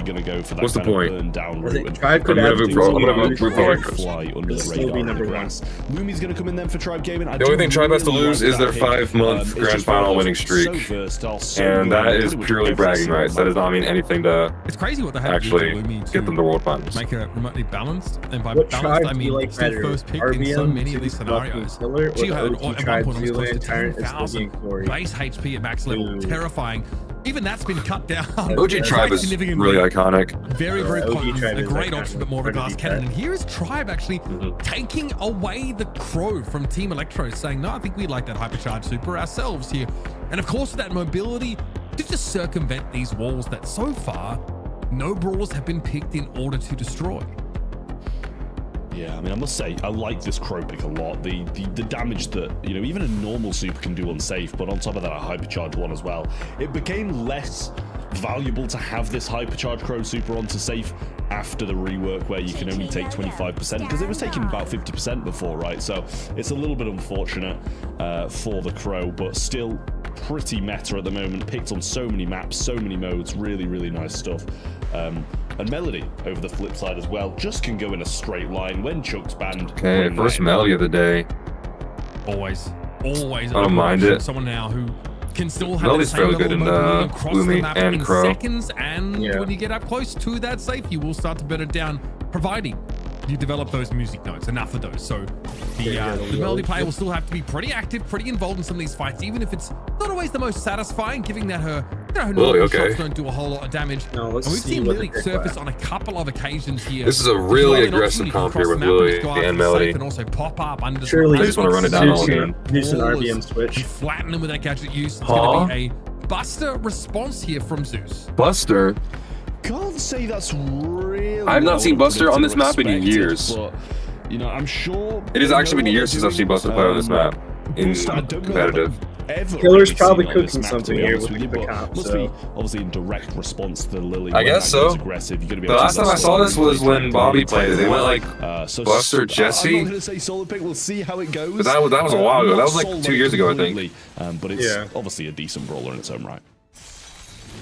gonna go for that what's the point? Burn down route, Tribe could have I'm gonna vote for Electros. Fly under the radar in the grass. Lumi's gonna come in then for Tribe Gaming. The only thing Tribe has to lose is their 5-month grand final winning streak, and that is purely bragging rights. That does not mean anything to actually get them to world finals. Make a remotely balanced, and by balanced I mean like still first pick in so many of these scenarios. She had at one point almost close to 10,000 base HP at max level, terrifying. even that's been cut down. OG Tribe is really iconic. Very, very potent. A great option, but more of a glass cannon. And here is Tribe actually taking away the crow from Team Electro, saying, no, I think we like that hypercharged super ourselves here. And of course, that mobility to just circumvent these walls that so far, no brawlers have been picked in order to destroy. Yeah, I mean, I must say, I like this crow pick a lot. The damage that, you know, even a normal super can do on safe, but on top of that, a hypercharged one as well. It became less valuable to have this hypercharged crow super onto safe after the rework where you can only take 25%, because it was taking about 50% before, right? So it's a little bit unfortunate for the crow, but still pretty meta at the moment. Picked on so many maps, so many modes. Really, really nice stuff. And Melody, over the flip side as well, just can go in a straight line when Chuck's banned. Okay, first Melody of the day. Always. I don't mind it. Someone now who can still have Melody's fairly good in Gloomy and Crow. Seconds, and when you get up close to that safe, you will start to beat it down, providing you develop those music notes, enough of those. So the Melody player will still have to be pretty active, pretty involved in some of these fights, even if it's not always the most satisfying, given that her normal shots don't do a whole lot of damage. And we've seen Lily surface on a couple of occasions here. This is a really aggressive comp here with Lily and Melody. And also pop up under the I just want to run it down all again. Use an RBM switch. Flatten him with that gadget use. It's going to be a Buster response here from Zeus. Buster? Can't say that's really. I've not seen Buster on this map in years. But, you know, I'm sure it has actually been years since I've seen Buster play on this map in competitive. Killer's probably cooking something here with the comp. Must be obviously in direct response to the Lily. I guess so. Aggressive. You're gonna be the last time I saw this was when Bobby played it. They went like Buster, Jesse. I'm not gonna say solo pick. We'll see how it goes. But that was a while ago. That was like 2 years ago, I think. But it's obviously a decent brawler in its own right.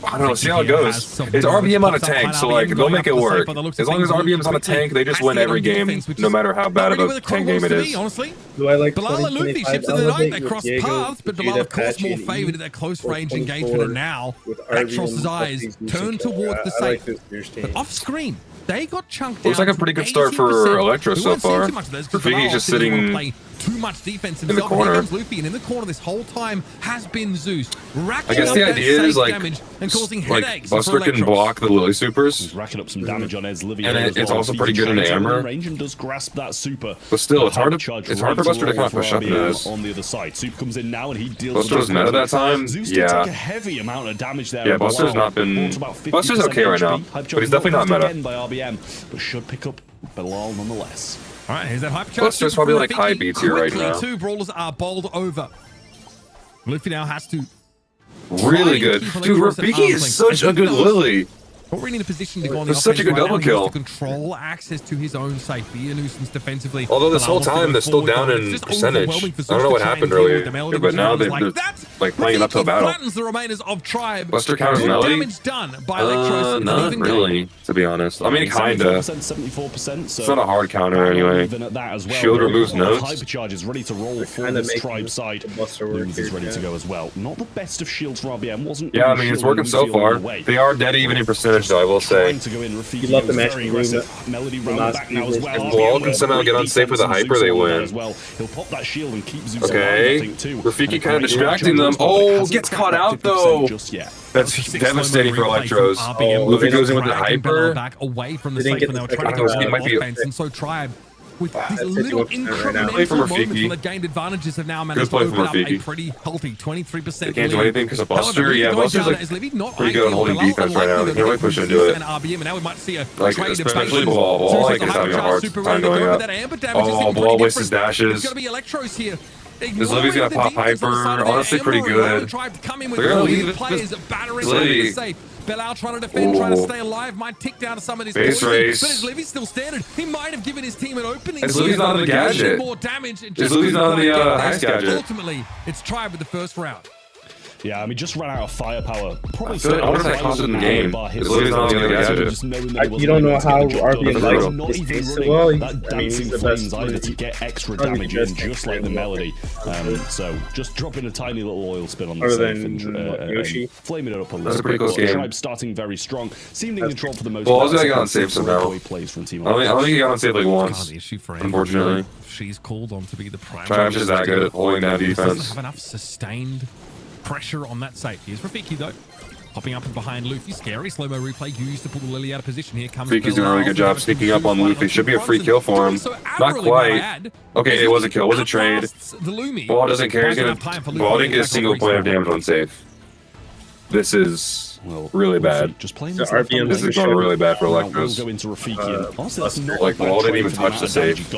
I don't know, see how it goes. It's RBM on a tank, so like they'll make it work. As long as RBM's on a tank, they just win every game, no matter how bad of a tank game it is. Do I like Bilal and Luffy ships in the night, they cross paths, but Bilal of course more favored in that close range engagement, and now Actros's eyes turn towards the safe. But off screen, they got chunked out. Looks like a pretty good start for Electro so far. Rafiki just sitting too much defense in the corner. Luffy, and in the corner this whole time has been Zeus. I guess the idea is like Buster can block the Lily supers. He's racking up some damage on Ez Livia, and it's also pretty good in the armor. Range and does grasp that super. But still, it's hard for Buster to kind of push up in this. On the other side, Super comes in now and he deals. Buster was meta that time. Zeus did take a heavy amount of damage there. Yeah, Buster's not been. Buster's okay right now, but he's definitely not meta. By RBM, but should pick up Bilal nonetheless. All right, here's that hypercharge. Buster's probably like high beats here right now. Two brawlers are bowled over. Luffy now has to. Really good. Dude, Rafiki is such a good Lily. Already in a position to go on the offense. Such a good double kill. Control access to his own safe. Be a nuisance defensively. Although this whole time they're still down in percentage. I don't know what happened earlier, but now they're like playing up to a battle. The remainers of Tribe. Buster counters Melody. Damage done by Electros. Not really, to be honest. I mean, kinda. 74%. It's not a hard counter anyway. Shield removes nodes. Hypercharge is ready to roll for this Tribe side. Looms is ready to go as well. Not the best of shields for RBM, wasn't. Yeah, I mean it's working so far. They are dead even in percentage, though I will say. You love the match. Melody round back now as well. If Bilal can somehow get unsafe with a hyper, they win. He'll pop that shield and keep Zeus okay, Rafiki kind of distracting them. Oh, gets caught out though. That's devastating for Electros. Luffy goes in with the hyper. Back away from the safe when they were trying to go offense, and so Tribe with these little incremental moments when the gained advantages have now managed to open up a pretty healthy 23%. They can't do anything because of Buster. Yeah, Buster's like pretty good at holding defense right now. They can't really push into it. And now we might see a like especially Bilal. Like is having a hard time going up. Oh, Bilal wastes his dashes. It's gonna be Electros here. This Livy's gonna pop hyper. Honestly, pretty good. They're gonna leave Livy. Bilal trying to defend, trying to stay alive, might tick down to some of his base race. But is Livy still standing? He might have given his team an opening. Is Livy's not on the gadget? More damage. Is Livy's not on the heist gadget? Ultimately, it's Tribe with the first round. Yeah, I mean, just ran out of firepower. Probably I wonder if that cost in the game. Is Livy's not on the gadget? You don't know how RBM likes his face so well. That dancing flames either to get extra damage in, just like the Melody. So just dropping a tiny little oil spin on the safe and flaming it up a little. That's a pretty close game. Tribe starting very strong, seeming in control for the most part. Well, I was gonna get on save somehow. I think he got on save like once. Unfortunately. She's called on to be the prime. Tribe's just that good at holding down defense. Doesn't have enough sustained pressure on that safe. Here's Rafiki though. Popping up and behind Luffy. Scary slow-mo replay used to pull the Lily out of position. Here comes Fiki's doing a really good job sneaking up on Luffy. Should be a free kill for him. Not quite. Okay, it was a kill. It was a trade. Ball doesn't care. He's gonna. Ball didn't get a single point of damage on safe. This is really bad. Just playing this is going really bad for Electros. Go into Rafiki. Honestly, that's not like Ball didn't even touch the safe.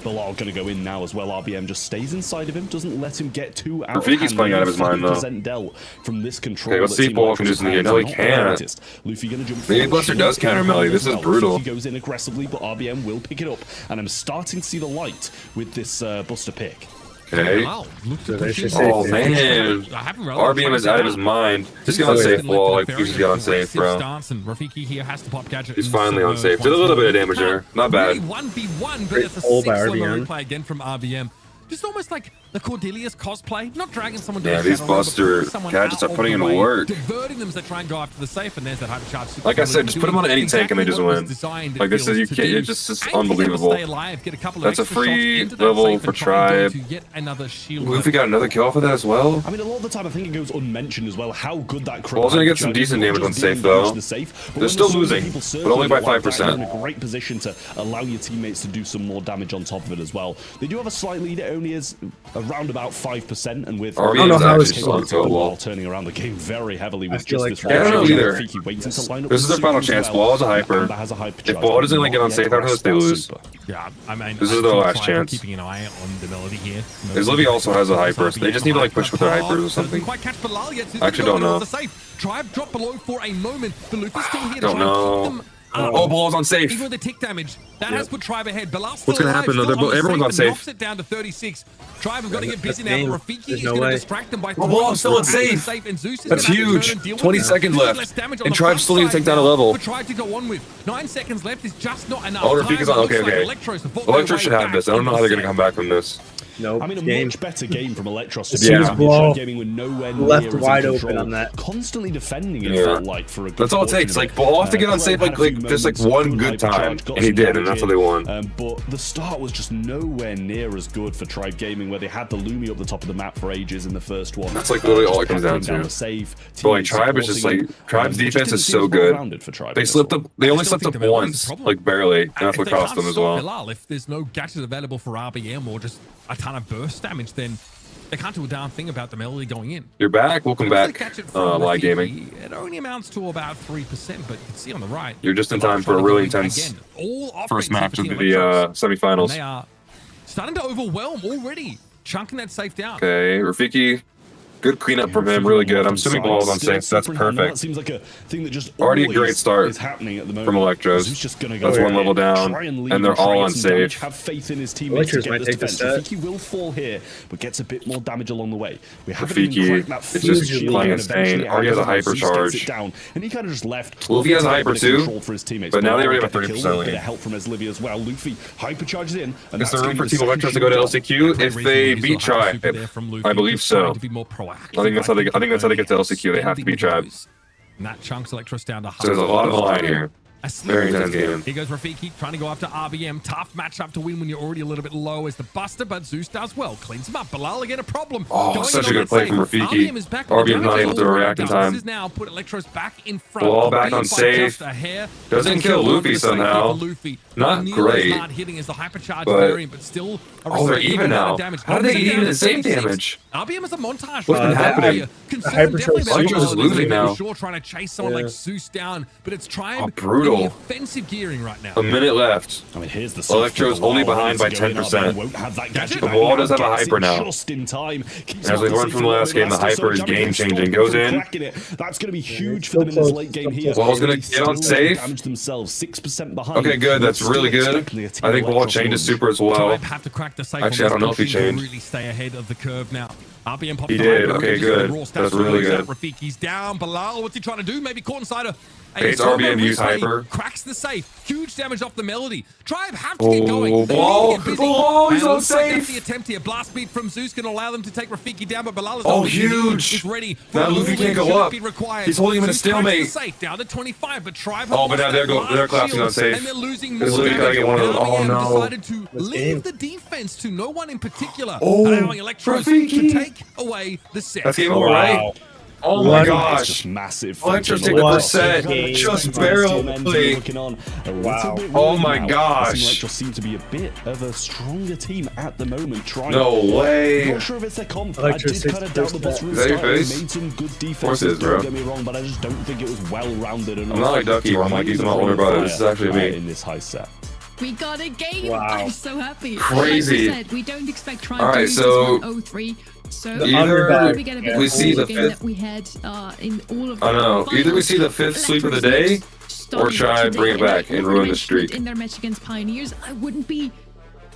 Bilal going to go in now as well. RBM just stays inside of him, doesn't let him get too out. Rafiki's playing out of his mind though. Dealt from this control. Okay, let's see if Ball can do something. No, he can't. Luffy going to jump. Maybe Buster does counter melee. This is brutal. He goes in aggressively, but RBM will pick it up, and I'm starting to see the light with this Buster pick. Okay. Oh man, RBM is out of his mind. Just get on safe Wall, like he's just got on safe, bro. He's finally on safe. Did a little bit of damage there. Not bad. 1v1, but it's a 6 replay again from RBM. Just almost like the Cordelius cosplay, not dragging someone down. Yeah, these Buster gadgets are putting in work. Diverting them as they try and go after the safe, and there's that hypercharge. Like I said, just put them on any tank and they just win. Like this is, you can't, it's just unbelievable. That's a free level for Tribe. Luffy got another kill for that as well. I mean, a lot of the time I think it goes unmentioned as well how good that Ball's gonna get some decent damage on safe though. They're still losing, but only by 5%. In a great position to allow your teammates to do some more damage on top of it as well. They do have a slight lead. It only is around about 5%, and with turning around the game very heavily with just this. I don't know either. This is their final chance. Ball has a hyper. If Ball doesn't like get on safe after this, they lose. Yeah, I mean, this is their last chance. Keeping an eye on the Melody here. Livy also has a hyper, so they just need to like push with their hypers or something. I actually don't know. Tribe dropped below for a moment. The Luffy's still here. Don't know. Oh, Ball's on safe. Even with the tick damage, that has put Tribe ahead. What's going to happen though? Everyone's on safe. Drops it down to 36. Tribe have got to get busy now. Rafiki is going to distract them by Ball's still on safe. That's huge. 20 seconds left. And Tribe still needs to take down a level. Tribe to go on with 9 seconds left is just not enough. Oh, Rafiki's on. Okay. Electro should have this. I don't know how they're going to come back from this. Nope. I mean, a much better game from Electros. Gaming with nowhere left wide open on that. Constantly defending it felt like for a good That's all it takes. Like Ball have to get on safe like just like one good time, and he did, and that's how they won. But the start was just nowhere near as good for Tribe Gaming, where they had the Lumi up the top of the map for ages in the first one. That's like literally all it comes down to. But like Tribe is just like Tribe's defense is so good. They slipped up. They only slipped up once, like barely, and that's what cost them as well. If there's no gadget available for RBM or just a ton of burst damage, then they can't do a darn thing about the Melody going in. You're back. Welcome back, Live Gaming. It only amounts to about 3%, but you can see on the right. You're just in time for a really intense first match of the semifinals. They are starting to overwhelm already, chunking that safe down. Okay, Rafiki. Good cleanup from him, really good. I'm assuming Ball's on safe, so that's perfect. Seems like a thing that just already a great start from Electros. That's one level down, and they're all on safe. Have faith in his teammates to get this defense. Rafiki will fall here, but gets a bit more damage along the way. Rafiki is just playing insane. Already has a hyper charge. And he kind of just left. Luffy has a hyper too, but now they already have a 30% lead. Help from Eslivia as well. Luffy hypercharges in. Is there room for Team Electros to go to LCQ if they beat Tribe? I believe so. I think that's how they get to LCQ. They have to beat Tribe. And that chunks Electros down to so there's a lot of line here. Very intense game. Here goes Rafiki trying to go after RBM. Tough matchup to win when you're already a little bit low as the Buster, but Zeus does well. Cleans him up. Bilal again a problem. Oh, such a good play from Rafiki. RBM not able to react in time. Now put Electros back in front. Ball back on safe. Doesn't kill Luffy somehow. Not great. But still oh, they're even now. How did they get even the same damage? RBM is a montage. What's been happening? Electros is losing now. Trying to chase someone like Zeus down, but it's trying brutal. Offensive gearing right now. A minute left. I mean, here's the Electro's only behind by 10%. The Wall does have a hyper now. As we learned from the last game, the hyper is game changing. Goes in. That's going to be huge for them in this late game here. Wall's going to get on safe. Okay, good. That's really good. I think Wall changes super as well. Actually, I don't know if he changed. Really stay ahead of the curve now. RBM he did. Okay, good. That's really good. Rafiki's down. Bilal, what's he trying to do? Maybe caught inside a It's RBM use hyper. Cracks the safe. Huge damage off the Melody. Tribe have to get going. Oh, he's on safe. The attempt here. Blast beat from Zeus can allow them to take Rafiki down, but Bilal is huge. Ready. Now Luffy can't go up. He's holding him in a stalemate. Safe down to 25, but Tribe. Oh, but now they're collapsing on safe. And they're losing. Luffy gotta get one of those. Oh no. Decided to leave the defense to no one in particular, allowing Electros to take away the set. That's game over, right? Oh my gosh. Just massive. Electro's taking %. Just barely. Wow. Oh my gosh. Electro seem to be a bit of a stronger team at the moment. No way. Not sure if it's their comp. I did kind of doubt the Buster made some good defense. Don't get me wrong, but I just don't think it was well-rounded enough. I'm not like Ducky, where I'm like, he's my older brother. This is actually me. In this high set. We got a game. Wow. I'm so happy. Crazy. Like I said, we don't expect Tribe All right, to so 0-3. So either we get a bit we see the game fifth. that we had in all of I don't know. Either we see the 5th sweep of the day, or try and bring it back and ruin the streak. In their match against Pioneers, I wouldn't be.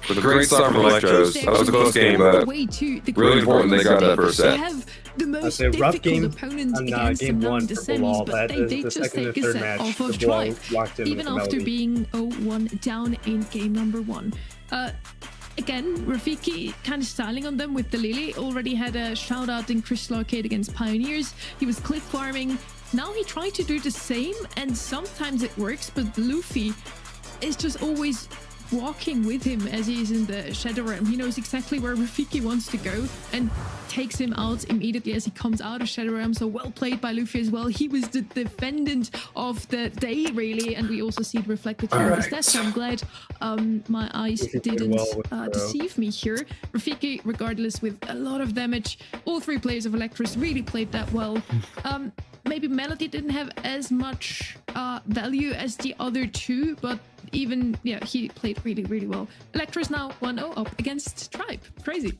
With a great start from Electros. That was a close game, but really important they got that first set. The most a rough difficult game opponents on against game them 1 in the for Bilal, semis, but they did the just second and take a third set match, off the of ball Tribe, locked in even with after Melody. being 0-1 down in game number 1. Again, Rafiki kind of styling on them with the Lily. Already had a shout out in Crystal Arcade against Pioneers. He was clip farming. Now he tried to do the same, and sometimes it works, but Luffy is just always walking with him as he's in the Shadow Realm. He knows exactly where Rafiki wants to go and takes him out immediately as he comes out of Shadow Realm. So well played by Luffy as well. He was the defendant of the day, really, and we also see it reflected here in his stats. So I'm glad my eyes didn't deceive me here. Rafiki, regardless, with a lot of damage. All 3 players of Electros really played that well. Maybe Melody didn't have as much value as the other 2, but even, yeah, he played really, really well. Electros now 1-0 up against Tribe. Crazy.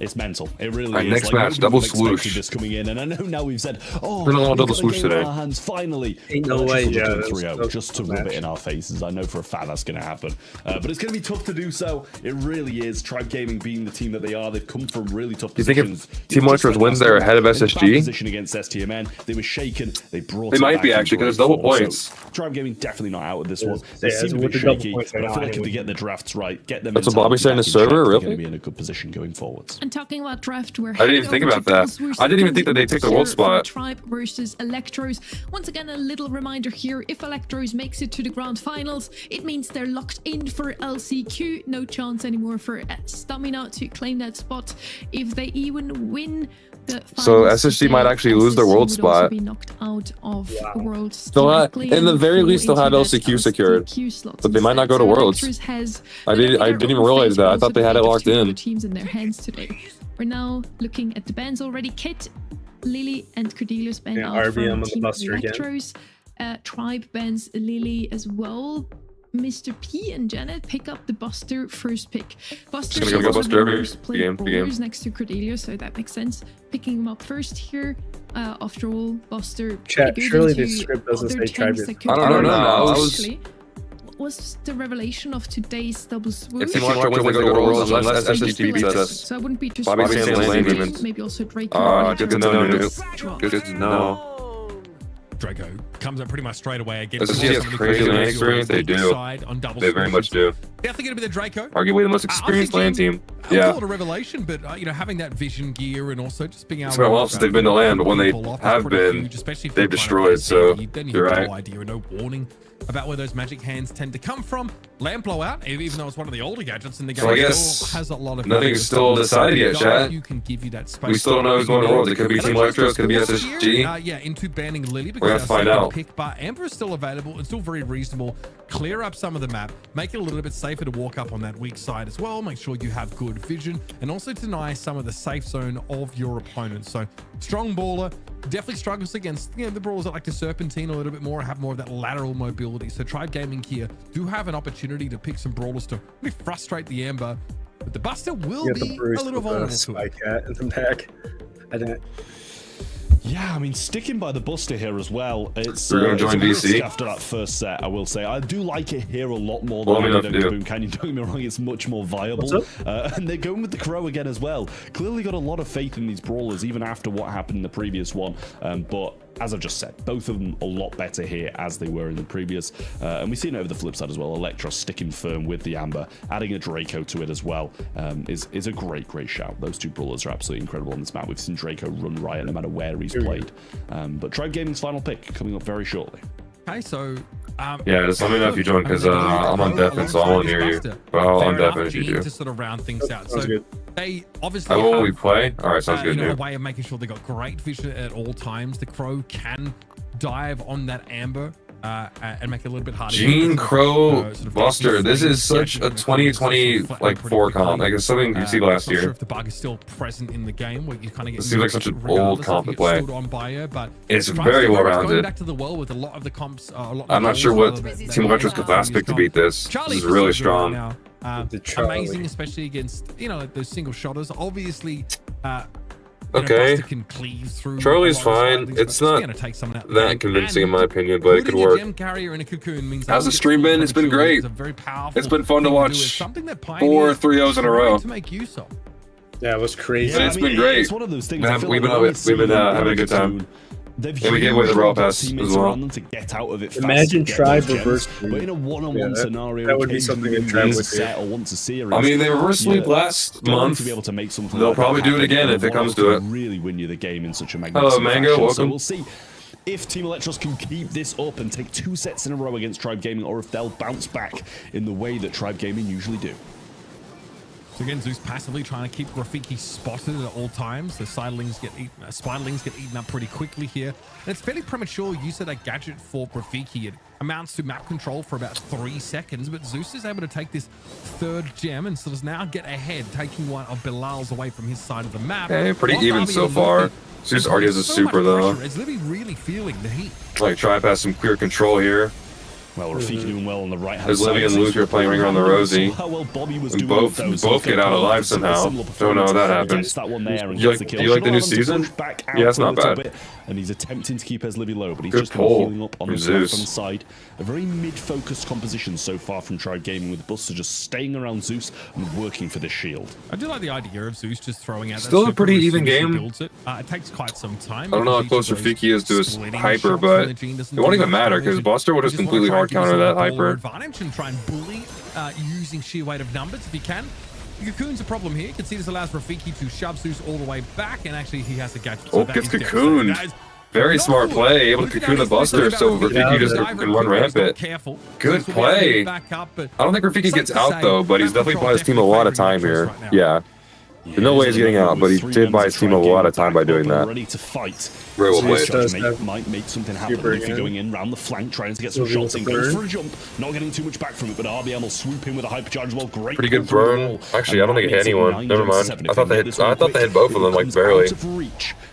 It's mental. It really Right, is. next match, double swoosh. This coming in, and I know now we've said, oh, Been a lot of we've double got a swoosh game in today. our hands finally. Ain't no way, yeah, 3-0, just to rub it in our faces. I know for a fact that's going to happen, but it's going to be tough to do so. It really is. Tribe Gaming being the team that they are, they've come from really tough You think positions. if Team Electros wins, they're ahead of SSG? Position against STMN, they were shaken. They brought. They it might back be in actually because it's great double form. points. So, Tribe Gaming definitely not out of this one. They Yeah, seem a with bit the double shaky, points, but I they're feel not like if they anyway. get the drafts right, get them. That's into what Bobby's saying to check, server, they're really? going to be in a good position going forwards. And talking about draft, we're I didn't even think about that. I didn't even think that they take the world spot. Tribe versus Electros. Once again, a little reminder here: if Electros makes it to the grand finals, it means they're locked in for LCQ. No chance anymore for Stamina to claim that spot. If they even win the finals, So SSG might actually lose their world would also spot. be knocked out of Worlds. Still had, in the very least, they'll have LCQ secured, but they might not go to Worlds. I didn't even realize that. I thought they had it locked in. Teams in their hands today. We're now looking at the bans already. Kit, Lily, and Cordelius ban out RBM from on the Team Buster again. Electros. Tribe bans Lily as well. Mr. P and Janet pick up the Buster first pick. Buster Just gonna go Buster every game. next to Cordelius, so that makes sense. Picking him up first here. After all, Buster. Chat, pretty good surely into this script doesn't other say Tribe tanks is- that could I don't know. I actually. Was the revelation of today's double swoosh? If Team Electros wins, they go to Worlds unless SSG beats us. So I wouldn't be too Bobby surprised saying to lane see movements. maybe also Draco. Good to know, Noob. Good to know. Draco comes up pretty much straight away. SSG has crazy lane experience. They do. They very much do. Definitely going to be the Draco. Arguably the most experienced lane team. Yeah. I'll call it a revelation, but you know, having that vision gear and also just being able. It's been a while since they've been to land, but when they pull off is have pretty been, huge, especially if they've you're destroyed. trying to So then you you're have right. no idea, no warning about where those magic hands tend to come from. Lamp blowout, even though it's one of the older gadgets in the game, So I guess still has a lot of nothing's still decided yet, chat. You can give you that space. We still don't know who's going to Worlds. It could be Team Electros, it could be SSG. Yeah, into banning Lily because We're gonna have to find out. pick, but Amber is still available and still very reasonable. Clear up some of the map, make it a little bit safer to walk up on that weak side as well. Make sure you have good vision and also deny some of the safe zone of your opponent. So strong baller, definitely struggles against the brawlers that like to serpentine a little bit more, have more of that lateral mobility. So Tribe Gaming here do have an opportunity to pick some brawlers to really frustrate the Amber, but the Buster will be a little vulnerable to it. Cat in the back. I didn't. Yeah, I mean, sticking by the Buster here as well. It's We're gonna join it's DC after that first set. I will say I do like it here a lot more Well, than we I don't did do. in Boom Canyon. Don't get me wrong, it's much more viable. And they're going with the Crow again as well. Clearly got a lot of faith in these brawlers, even after what happened in the previous one. But as I just said, both of them a lot better here as they were in the previous. And we've seen it over the flip side as well. Electros sticking firm with the Amber, adding a Draco to it as well is a great shout. Those two brawlers are absolutely incredible on this map. We've seen Draco run riot no matter where he's played. But Tribe Gaming's final pick coming up very shortly. Okay, so Yeah, just let me know if you join because I'm on deafened, so I won't hear you. Well, I'm deaf if you do. To sort of round things out. So They obviously Oh, we play? Alright, sounds good, a way of making sure they got great vision at all times. The Crow can dive on that Amber and make it a little bit harder. Gene Crow Buster. This is such a 2020 like 4 comp. Like it's something you see last year. Sure if the bug is still present in the game, where you kind of get. It seems like such an old comp to play. But it's very well rounded. Going back to the well with a lot of the comps. I'm not sure what Team Electro's last pick to beat this. This is really strong. Amazing, especially against like those single shotters. Obviously. Okay, Charlie's fine. It's not that convincing in my opinion, but it could work. How's the stream been? It's been great. It's been fun to watch 4 3-0s in a row. Yeah, it was crazy. It's been great. We've been having a good time. And we gave away the Royal Pass as well. Imagine Tribe reverse. But in a one-on-one scenario, that would be something that Tribe would do. Or want to see I mean, they reverse sweep last month. To be able to make something They'll probably do it again if it comes to it. Really win you the game in such a magnificent Hello, Mango. fashion. Welcome. So we'll see if Team Electros can keep this up and take 2 sets in a row against Tribe Gaming, or if they'll bounce back in the way that Tribe Gaming usually do. So again, Zeus passively trying to keep Rafiki spotted at all times. The Spiderlings get eaten up pretty quickly here. And it's fairly premature use of that gadget for Rafiki. It amounts to map control for about 3 seconds, but Zeus is able to take this 3rd gem and so does now get ahead, taking one of Bilal's away from his side of the map. Okay, pretty even so far. Zeus already has a super though. Is Libby really feeling the heat? Like Tribe has some clear control here. Well, Rafiki doing well on the right hand As Livy and Luke are playing Ring Around the Rosie. And both get out alive somehow. Don't know how that happens. Do you like the new season? Yeah, it's not bad. And he's attempting to keep Livy low, but he's just been healing up on the left-hand side. A very mid-focused composition so far from Tribe Gaming, with Buster just staying around Zeus and working for this shield. I do like the idea of Zeus just throwing out. Still a pretty even game. It takes quite some time. I don't know how close Rafiki is to his hyper, but it won't even matter because Buster would just completely hard counter that hyper. Advantage and try and bully using sheer weight of numbers if he can. Cocoon's a problem here. You can see this allows Rafiki to shove Zeus all the way back, and actually he has a gadget. Oh, gets cocooned. Very smart play, able to cocoon the Buster, so Rafiki just can run rampant. Good play. I don't think Rafiki gets out though, but he's definitely bought his team a lot of time here. Yeah. There's no way he's getting out, but he did buy his team a lot of time by doing that. Ready to fight. Very well played. Might make something happen. Luffy going in round the flank, trying to get some shots in. Goes for a jump, not getting too much back from it, but RBM will swoop in with a hypercharge. Well, great. Pretty good burn. Actually, I don't think it hit anyone. Never mind. I thought they hit both of them like barely,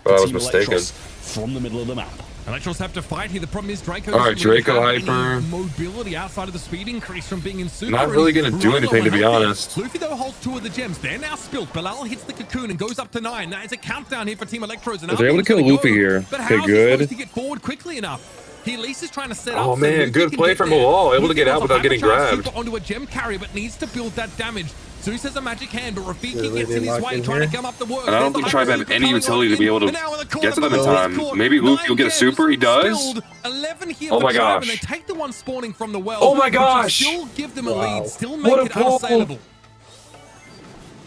but I was mistaken. From the middle of the map. Electros have to fight here. The problem is Draco. All right, Draco hyper. Mobility outside of the speed increase from being in super. Not really going to do anything, to be honest. Luffy though holds 2 of the gems. They're now spilled. Bilal hits the cocoon and goes up to 9. That is a countdown here for Team Electros. And they're able to kill Luffy here. Okay, good. To get forward quickly enough. He at least is trying to set up. Oh man, good play from Bilal. Able to get out without getting grabbed. Onto a gem carrier, but needs to build that damage. Zeus has a magic hand, but Rafiki gets in his way, trying to come up the work. And I don't think Tribe have any utility to be able to get to them in time. Maybe Luffy will get a super. He does. Oh my gosh. They take the one spawning from the well. Oh my gosh. Still give them a lead. Still make it unassailable.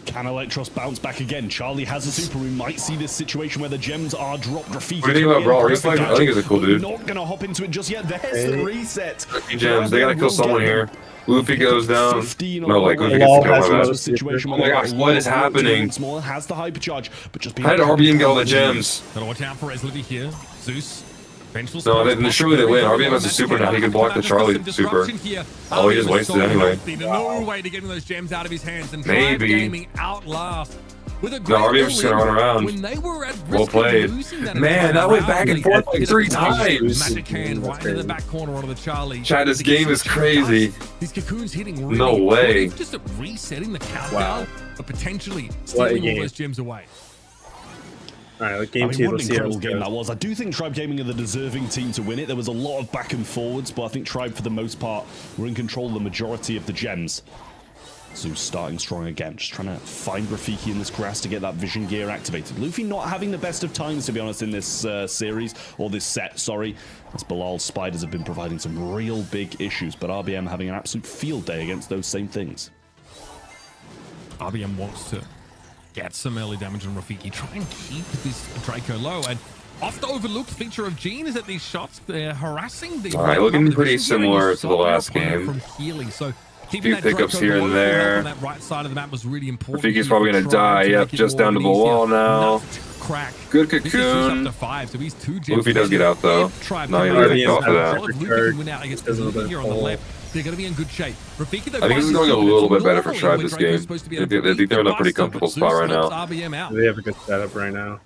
Can Electros bounce back again? Charlie has a super. We might see this situation where the gems are dropped. Rafiki. What do you think about Brawl? I think he's a cool dude. Not gonna hop into it just yet. There's the reset. Gems. They gotta kill someone here. Luffy goes down. No, like Luffy gets to kill my bad. Oh my gosh, what is happening? Has the hypercharge, but just how did RBM get all the gems? Gotta watch out for Livy here. Zeus. No, surely they win. RBM has a super now. He can block the Charlie super. Oh, he just wasted it anyway. No way to get those gems out of his hands. And maybe. Gaming outlast. No, RBM's just gonna run around. Well played. Man, that went back and forth like 3 times. Magic hand right into the back corner onto the Charlie. Chad, this game is crazy. These cocoons hitting really no way. Just resetting the countdown, but potentially stealing all those gems away. Alright, game 2, let's see how game that was. I do think Tribe Gaming are the deserving team to win it. There was a lot of back and forwards, but I think Tribe, for the most part, were in control of the majority of the gems. Zeus starting strong again, just trying to find Rafiki in this grass to get that vision gear activated. Luffy not having the best of times, to be honest, in this series, or this set, sorry. As Bilal's spiders have been providing some real big issues, but RBM having an absolute field day against those same things. RBM wants to get some early damage on Rafiki, try and keep this Draco low, and oft overlooked feature of Gene is that these shots, they're harassing the... Alright, looking pretty similar to the last game. From healing, so Keeping few pickups here and there. On that right side of the map was really important. Rafiki's probably going to die. Yep, just down to the wall now. Crack. Good cocoon. Luffy does get out though. No, you're right off of that. They're going to be in good shape. Rafiki, I think this is going a little bit better for Tribe this game. I think they're in a pretty comfortable spot right now. They have a good setup right now.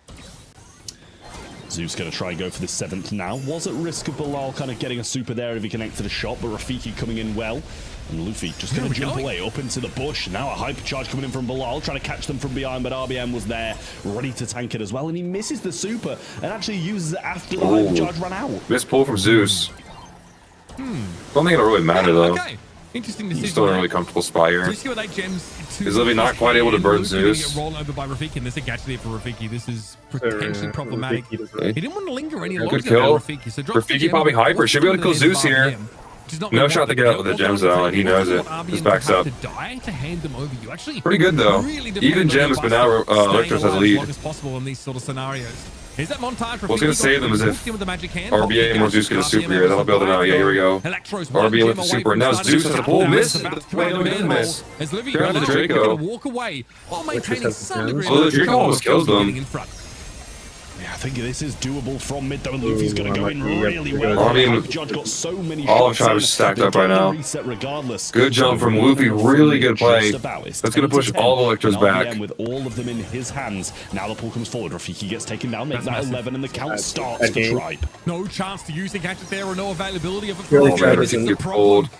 Zeus going to try and go for the 7th now. Was at risk of Bilal kind of getting a super there if he connected a shot, but Rafiki coming in well. And Luffy just going to jump away up into the bush. Now a hyper charge coming in from Bilal, trying to catch them from behind, but RBM was there, ready to tank it as well. And he misses the super and actually uses it after the hyper charge ran out. Missed pull from Zeus. Don't think it'll really matter though. Okay. Interesting He's still in a really comfortable spot here. Is Livy not quite able to burn Zeus? Roll over by Rafiki, and there's a catch there for Rafiki. This is potentially problematic. He didn't want to linger any longer. Good kill. Rafiki, so Rafiki probably hyper. Should be able to kill Zeus here. No shot to get out with the gems though, and he knows it. Just backs up. Pretty good though. Even gems, but now Electros has a lead. Is that montage? What's going to save them is if RBM or Zeus get a super here. That'll build it out. Yeah, here we go. RBM with the super. And now Zeus has a pull. Miss. Wait, no, he didn't miss. Grab the Draco. So the Draco almost kills them. Yeah, I think this is doable from mid though. Luffy's going to go in really well. Judge got so many all of Tribe is stacked up right now. Good jump from Luffy. Really good play. That's going to push all the Electros back. With all of them in his hands. Now the pull comes forward. Rafiki gets taken down. Makes that 11 and the count starts for Tribe. No chance to use the gadget there or no availability of it.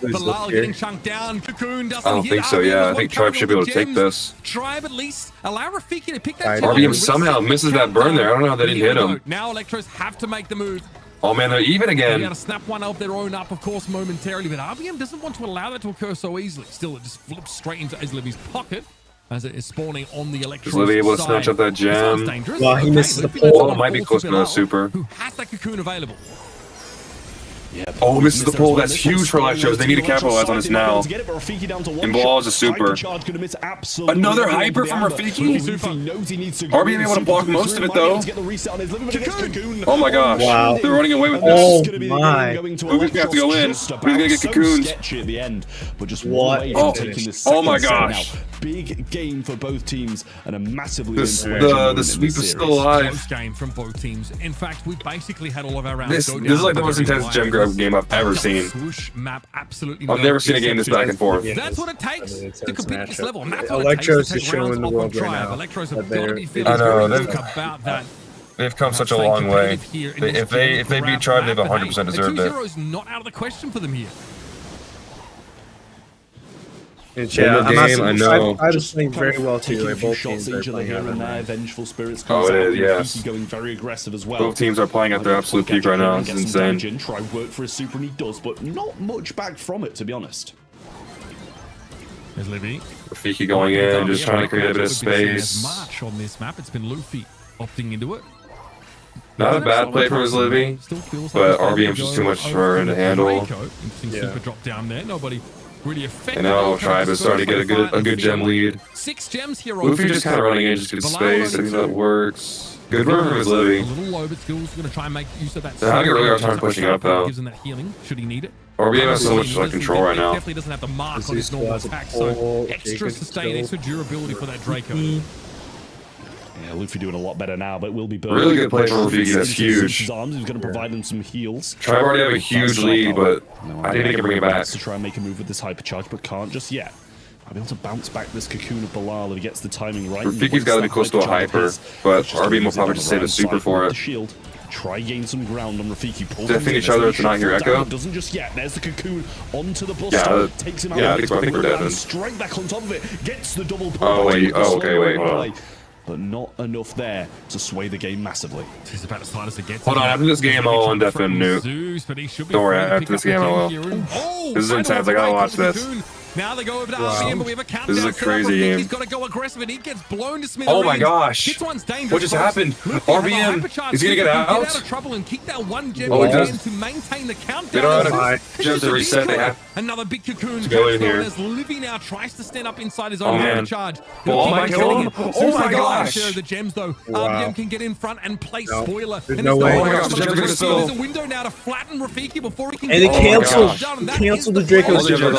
Bilal getting chunked down. Cocoon doesn't I don't think so, yeah. I think Tribe should be able to take this. Tribe at least allow Rafiki to pick that. RBM somehow misses that burn there. I don't know how they didn't hit him. Now Electros have to make the move. Oh man, they're even again. They got to snap one of their own up, of course, momentarily, but RBM doesn't want to allow that to occur so easily. Still, it just flips straight into Livvy's pocket as it is spawning on the Electros. Is Livy able to snatch up that gem? Well, he misses the pull. Oh, it might be close to a super. Who has that cocoon available? Yeah, oh, misses the pull. That's huge for Electros. They need to capitalize on this now. And Bilal is a super. Another hyper from Rafiki? RBM able to block most of it though. Oh my gosh. Wow. They're running away with this. Oh my. Luffy's going to have to go in. He's going to get cocoons. What? Oh my gosh. Big game for both teams and a massively the sweep is still alive. Close game from both teams. In fact, we basically had all of our rounds. This is like the most intense gem grab game I've ever seen. Map absolutely. I've never seen a game this back and forth. That's what it takes to compete at this level. Electros is showing the world right now. Electros have got to be feeling about that. They've come such a long way. If they beat Tribe, they've 100% deserved it. 2-0 is not out of the question for them here. Yeah, I know. I was playing very well too. Both shots each other here and there. Vengeful Spirits. Oh, it is. Yes. Going very aggressive as well. Both teams are playing at their absolute peak right now. It's insane. Try work for a super, and he does, but not much back from it, to be honest. There's Livy. Rafiki going in, just trying to create a bit of space. March on this map. It's been Luffy opting into it. Not a bad play from his Livy, but RBM's just too much for her to handle. Interesting super drop down there. Nobody really effective. And now Tribe is starting to get a good gem lead. 6 gems here. Luffy just kind of running in, just good space. I think that works. Good run from his Livy. A little low, but still going to try and make use of that. They're having a really hard time pushing up though. Gives him that healing. Should he need it? RBM has so much control right now. Definitely doesn't have the mark on his normal attack, so extra sustain, extra durability for that Draco. Yeah, Luffy doing a lot better now, but will be burning. Really good play from Rafiki. That's huge. He's going to provide them some heals. Tribe already have a huge lead, but I think they can bring it back. To try and make a move with this hypercharge, but can't just yet. I'll be able to bounce back this cocoon of Bilal if he gets the timing right. Rafiki's got to be close to a hyper, but RBM will probably just save a super for it. Shield. Try gain some ground on Rafiki. Defend each other to not hear Echo. Doesn't just yet. There's the cocoon onto the bus. Yeah, takes him out. Yeah, I think we're dead then. Straight back on top of it. Gets the double pull. Oh wait. Oh okay. Wait. Hold on. But not enough there to sway the game massively. He's about as far as it gets. Hold on, after this game, I'll on Def and Nuke. Don't worry, after this game, I will. This is intense. I gotta watch this. Now they go over to RBM, but we have a countdown. This is a crazy game. He's got to go aggressive, and he gets blown to smithereens. Oh my gosh! What just happened? RBM is gonna get out. Get out of trouble and keep that one gem to maintain the countdown. They don't have gems to reset. They have another big cocoon to go in here. As Livy now tries to stand up inside his own charge. Oh my god! Oh my gosh! Share of the gems though. RBM can get in front and play spoiler. There's no way. Oh my gosh! The gems are gonna spill. There's a window now to flatten Rafiki before he can. And they canceled the Draco's gem.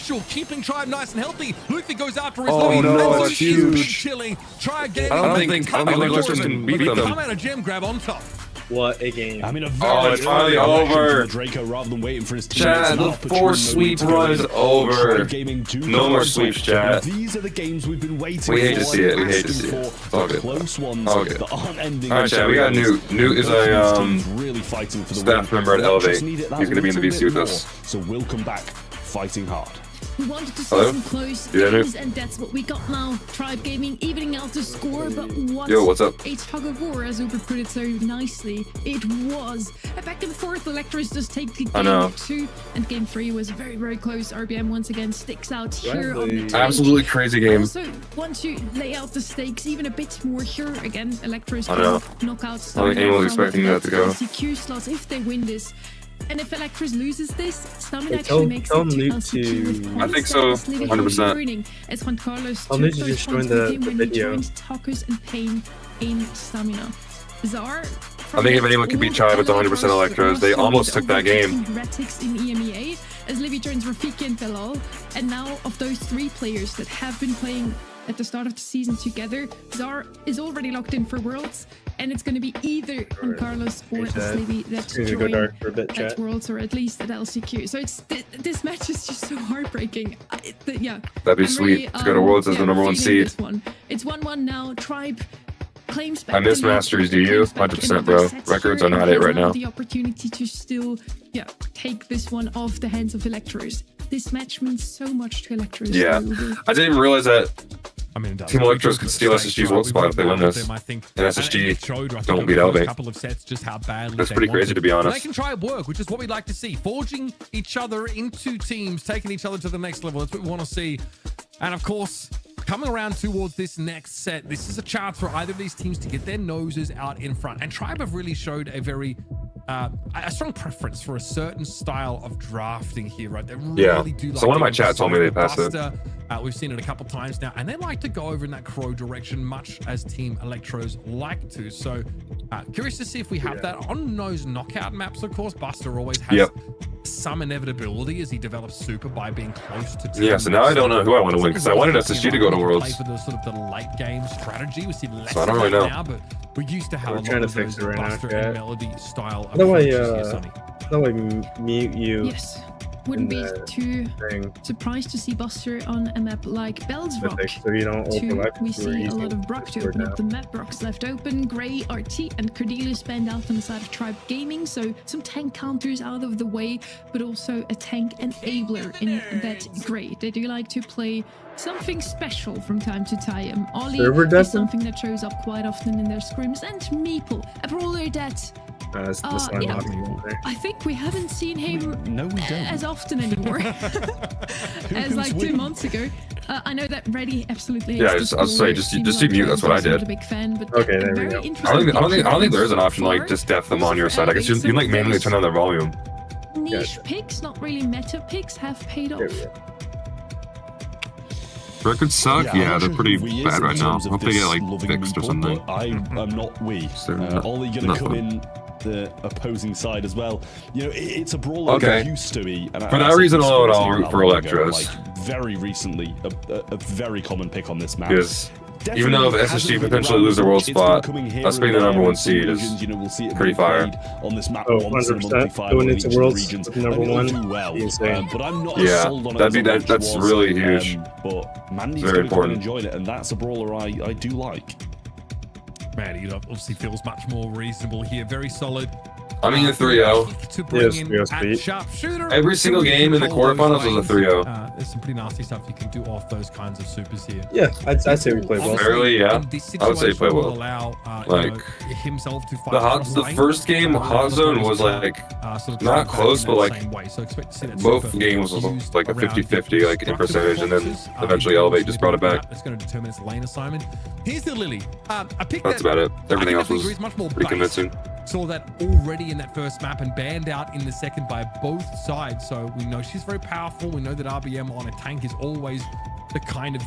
Crucial, keeping Tribe nice and healthy. Luffy goes after his Oh, Louis. no, Enzo that's huge. chilling. Tribe getting I don't think Electros can beat them. Come out of gem grab on top. What a game. I mean, a Oh, it's finally over. Draco rather than waiting for his Chat, the force sweep run is over. No more sweeps, chat. These are the games we've been waiting for. We hate to see it. We hate to see it. It's all good. Close ones All good. that aren't ending. All right, chat. We got Newt. Newt is a really fighting for the staff member at Elevate. He's going to be in the VC with us. So we'll come back fighting hard. We wanted to see some close games, and that's what we got now. Tribe Gaming evening out the score, but what what's up? a tug of war, as Uber put it so nicely. It was a back and forth. Electros just take the game 2, and game 3 was very, very close. RBM once again sticks out here on the take. Absolutely crazy game. Also, want to lay out the stakes even a bit more here. Again, Electros knock out I think anyone was expecting that to go. LCQ slots if they win this. And if Electros loses this, Stamina actually makes it to LCQ. I think so, 100%. As Juan Carlos I'll need to just join the video. Tacos and Pain in Stamina. Czar, I think if anyone can beat Tribe, it's 100% Electros. They almost took that game. Heretics in EMEA, as Livy joins Rafiki and Belal. And now, of those 3 players that have been playing at the start of the season together, Czar is already locked in for Worlds, and it's going to be either Juan Carlos or Slavy that join at Worlds, or at least at LCQ. So it's this match is just so heartbreaking. That'd be sweet to go to Worlds as the number 1 seed. It's 1-1 now. Tribe claims back I miss Masters, do you? 100%, bro. Records are not it right now. The opportunity to still take this one off the hands of Electros. This match means so much to Electros. Yeah, I didn't even realize that Team Electros could steal SSG's world spot if they win this. And SSG don't beat Elevate. That's pretty crazy, to be honest. They can try and work, which is what we'd like to see. Forging each other into teams, taking each other to the next level. That's what we want to see. And of course, coming around towards this next set, this is a chance for either of these teams to get their noses out in front. And Tribe have really showed a very a strong preference for a certain style of drafting here, right? They really do like so one of my chats told me they passed it. We've seen it a couple times now, and they like to go over in that Crow direction, much as Team Electros like to. So curious to see if we have that on those knockout maps. Of course, Buster always has some inevitability as he develops super by being close to so now I don't know who I want to win, because I wanted SSG to go to Worlds. For the sort of the late game strategy, we see less so I don't really know now, but we used to have a lot of those Buster and Melody style. How do I mute you? Yes. Wouldn't be too surprised to see Buster on a map like Bell's Rock. So you don't we see a lot of Brock to open up the map. Brock's left open. Gray, RT, and Cordelius banned out on the side of Tribe Gaming. So some tank counters out of the way, but also a tank enabler in that Gray. They do like to play something special from time to time. Ollie is something that shows up quite often in their scrims. And Meeple, a brawler that... I think we haven't seen him as often anymore as like 2 months ago. I know that Reddy absolutely hates I'll say just mute. That's what I did. A big fan, but okay, there we go. I don't think there is an option like just def them on your side. I guess you can like manually turn on their volume. Niche picks, not really meta picks, have paid off. Records suck. Yeah, they're pretty bad right now. I hope they get like fixed or something. I'm not Ollie gonna come in the opposing side as well. You know, it's a brawler that used to be. And for that reason alone, I'll root for Electros. Like very recently, a very common pick on this map. Yes. Even though if SSG potentially lose their world spot, us being the number 1 seed is pretty fire. On this map, 100%. Going into Worlds number 1, but I'm not sold on it. That's really huge. But Mandy's very important. Enjoying it, and that's a brawler I do like. Man, it obviously feels much more reasonable here. Very solid. I mean, a 3-0. Sharpshooter. Every single game in the quarterfinals was a 3-0. There's some pretty nasty stuff you can do off those kinds of supers here. Yeah, I'd say we play well. Fairly, yeah. I would say play well. Like himself to fight the first game, Hot Zone was like not close, but like both games was like a 50-50 like in percentage, and then eventually Elevate just brought it back. That's going to determine its lane assignment. Here's the Lily. I picked That's about it. Everything else was pretty convincing. Saw that already in that first map and banned out in the second by both sides. So we know she's very powerful. We know that RBM on a tank is always the kind of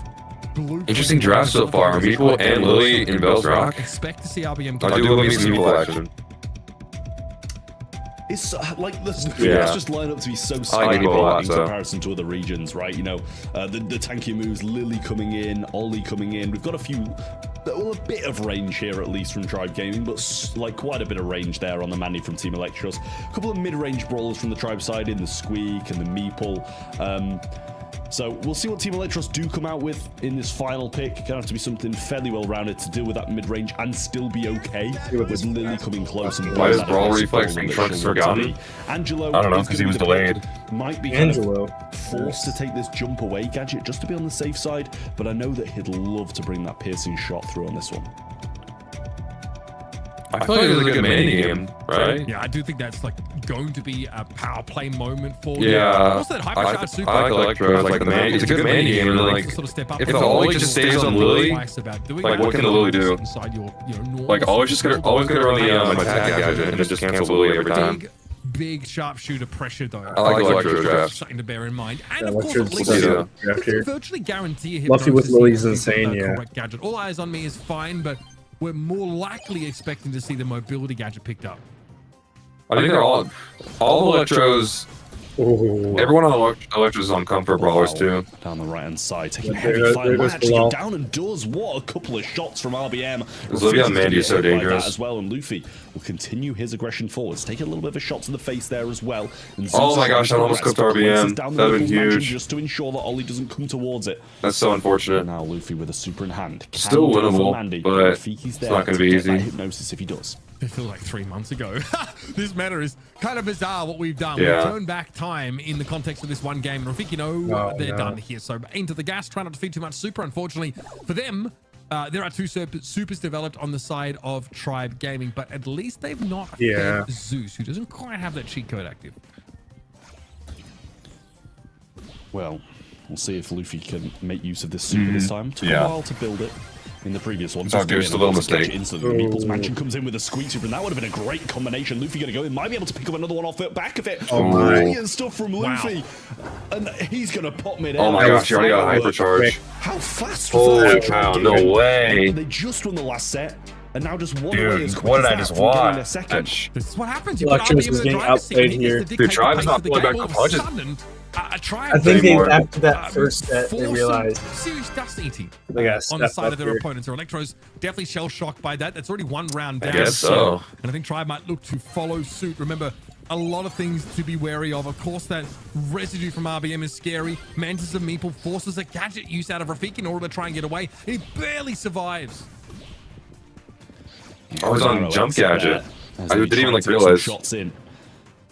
blue. Interesting draft so far. Meeple and Lily in Bell's Rock. Expect to see RBM. I do love me some Meeple action. It's like the it's just line up to be so scary in comparison to other regions, right? You know, the tanky moves, Lily coming in, Ollie coming in. We've got a bit of range here at least from Tribe Gaming, but like quite a bit of range there on the Mandy from Team Electros. A couple of mid-range brawlers from the Tribe side in the Squeak and the Meeple. So we'll see what Team Electros do come out with in this final pick. Gonna have to be something fairly well-rounded to deal with that mid-range and still be okay with Lily coming close. And why is Brawl Reflex being Trunks forgotten? Angelo, I don't know, because he was delayed. Might be kind of forced to take this jump away gadget just to be on the safe side, but I know that he'd love to bring that piercing shot through on this one. I feel like it was a good mini game, right? Yeah, I do think that's like going to be a power play moment for yeah. Also that hypercharge super. I like Electro, like the man. It's a good mini game, and like sort of step up. If the Ollie just stays on Lily, like what can the Lily do? Like always gonna run the attack gadget and just cancel Lily every time. Big sharpshooter pressure though. I like Electro draft. Something to bear in mind. And yeah, of course, at least you can virtually guarantee him. Luffy with Lily's insane, yeah. Correct gadget. All eyes on me is fine, but we're more likely expecting to see the mobility gadget picked up. I think they're all Electros. Ooh. Everyone on Electros is on comfort brawlers too. Down the right hand side, taking a heavy fire, actually get down and does. What a couple of shots from RBM. Olivia and Mandy is so dangerous as well, and Luffy will continue his aggression forwards, taking a little bit of a shot to the face there as well. And oh my gosh, that almost cooked RBM. That'd been huge. Just to ensure that Ollie doesn't come towards it. That's so unfortunate. Now Luffy with a super in hand. Still winnable, but it's not going to be easy. Hypnosis if he does. It feels like 3 months ago. This meta is kind of bizarre what we've done. Yeah. We've turned back time in the context of this one game. And I think, they're done here. So into the gas, try not to feed too much super. Unfortunately for them, there are two supers developed on the side of Tribe Gaming, but at least they've not fed Zeus, who doesn't quite have that cheat code active. Well, we'll see if Luffy can make use of this super this time. Took a while to build it. In the previous one, just a little mistake. Instantly, Meeple's Mansion comes in with a squeak super, and that would have been a great combination. Luffy gonna go in, might be able to pick up another one off the back of it. Oh my! Brilliant stuff from Luffy, and he's gonna pop mid. Oh my gosh, he already got a hypercharge. How fast? Holy cow! No way! They just won the last set. And now just one away as quick what did as I just watch? This is what happens. Electros is getting outplayed here. Dude, Tribe's not pulling back the punches. I think after that first set, they realized serious dust eating on the side of their opponents. Or Electros definitely shell shocked by that. That's already one round down. I guess so. And I think Tribe might look to follow suit. Remember, a lot of things to be wary of. Of course, that residue from RBM is scary. Mantis of Meeple forces a gadget use out of Rafiki in order to try and get away. And he barely survives. I was on jump gadget. I didn't even realize. Shots in.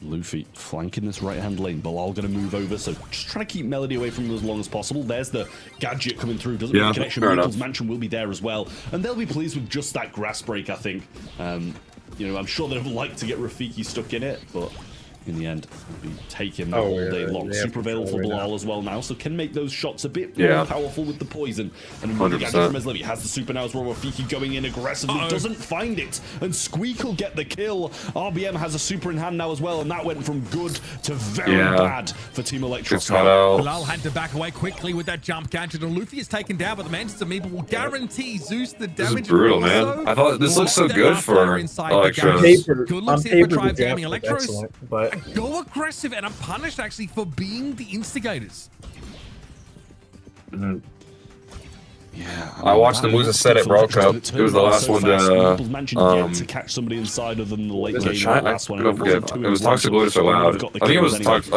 Luffy flanking this right-hand lane. Bilal going to move over, so just trying to keep Melody away from him as long as possible. There's the gadget coming through. Doesn't make a connection. Meeple's Mansion will be there as well, and they'll be pleased with just that grass break, I think. I'm sure they'd like to get Rafiki stuck in it, but in the end, we'll be taking that all day long. Super available for Bilal as well now, so can make those shots a bit more powerful with the poison. And the gadget from Eslevi has the super now as well. Rafiki going in aggressively, doesn't find it, and Squeak will get the kill. RBM has a super in hand now as well, and that went from good to very bad for Team Electros. Bilal had to back away quickly with that jump gadget, and Luffy is taken down, but the Mantis of Meeple will guarantee Zeus the damage. This is brutal, man. I thought this looks so good for Electros. Good looks here for Tribe Gaming. Electros go aggressive and are punished actually for being the instigators. Yeah, I watched the Musa set at World Cup. It was the last one to catch somebody inside of them. The late game. Last one. Don't forget, it was Toxic Lotus so loud. I think it was Toxic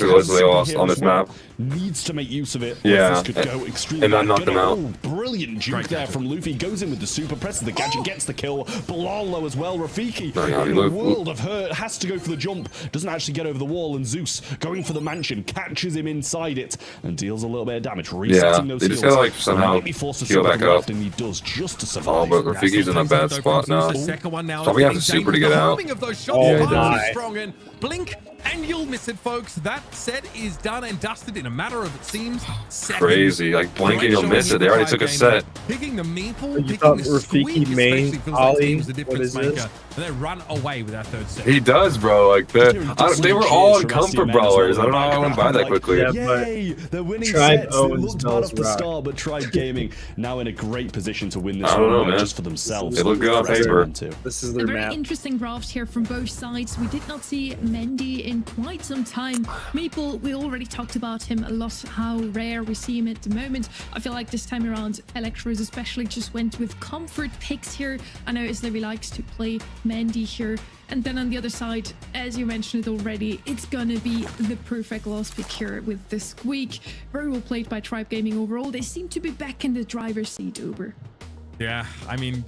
Lotus they lost on this map. Needs to make use of it. Yeah, and that knocked them out. Brilliant juke there from Luffy. Goes in with the super, presses the gadget, gets the kill. Bilal low as well. Rafiki, in a world of hurt, has to go for the jump. Doesn't actually get over the wall, and Zeus going for the mansion, catches him inside it, and deals a little bit of damage. Resetting those they just gotta like somehow heal back up. And he does just to survive. But Rafiki's in a bad spot now. Second one now. So we have the super to get out. Of those shots, strong and Blink And you'll miss it, folks. That set is done and dusted in a matter of, it seems, seconds. Crazy. Like, blink and you'll miss it. They already took a set. Picking the Meeple, You picking thought the Rafiki Squeak, main especially feels Ollie, like team's the what difference is this? maker. And they run away with that third set. He does, bro. Like, they were all in comfort brawlers. I don't know how I went by that quickly. Yeah, yay! They're winning Tribe sets. It owns looked bad Bell's off the Rock. start, but Tribe Gaming now in a great position to win this I don't know, one, man. just for themselves. They look good on paper. This is A their very map. interesting draft here from both sides. We did not see Mendy in quite some time. Meeple, we already talked about him a lot, how rare we see him at the moment. I feel like this time around, Electros especially just went with comfort picks here. I know Islevi likes to play Mendy here. And then on the other side, as you mentioned it already, it's gonna be the perfect last pick here with the Squeak. Very well played by Tribe Gaming overall. They seem to be back in the driver's seat, Uber. Yeah, I mean,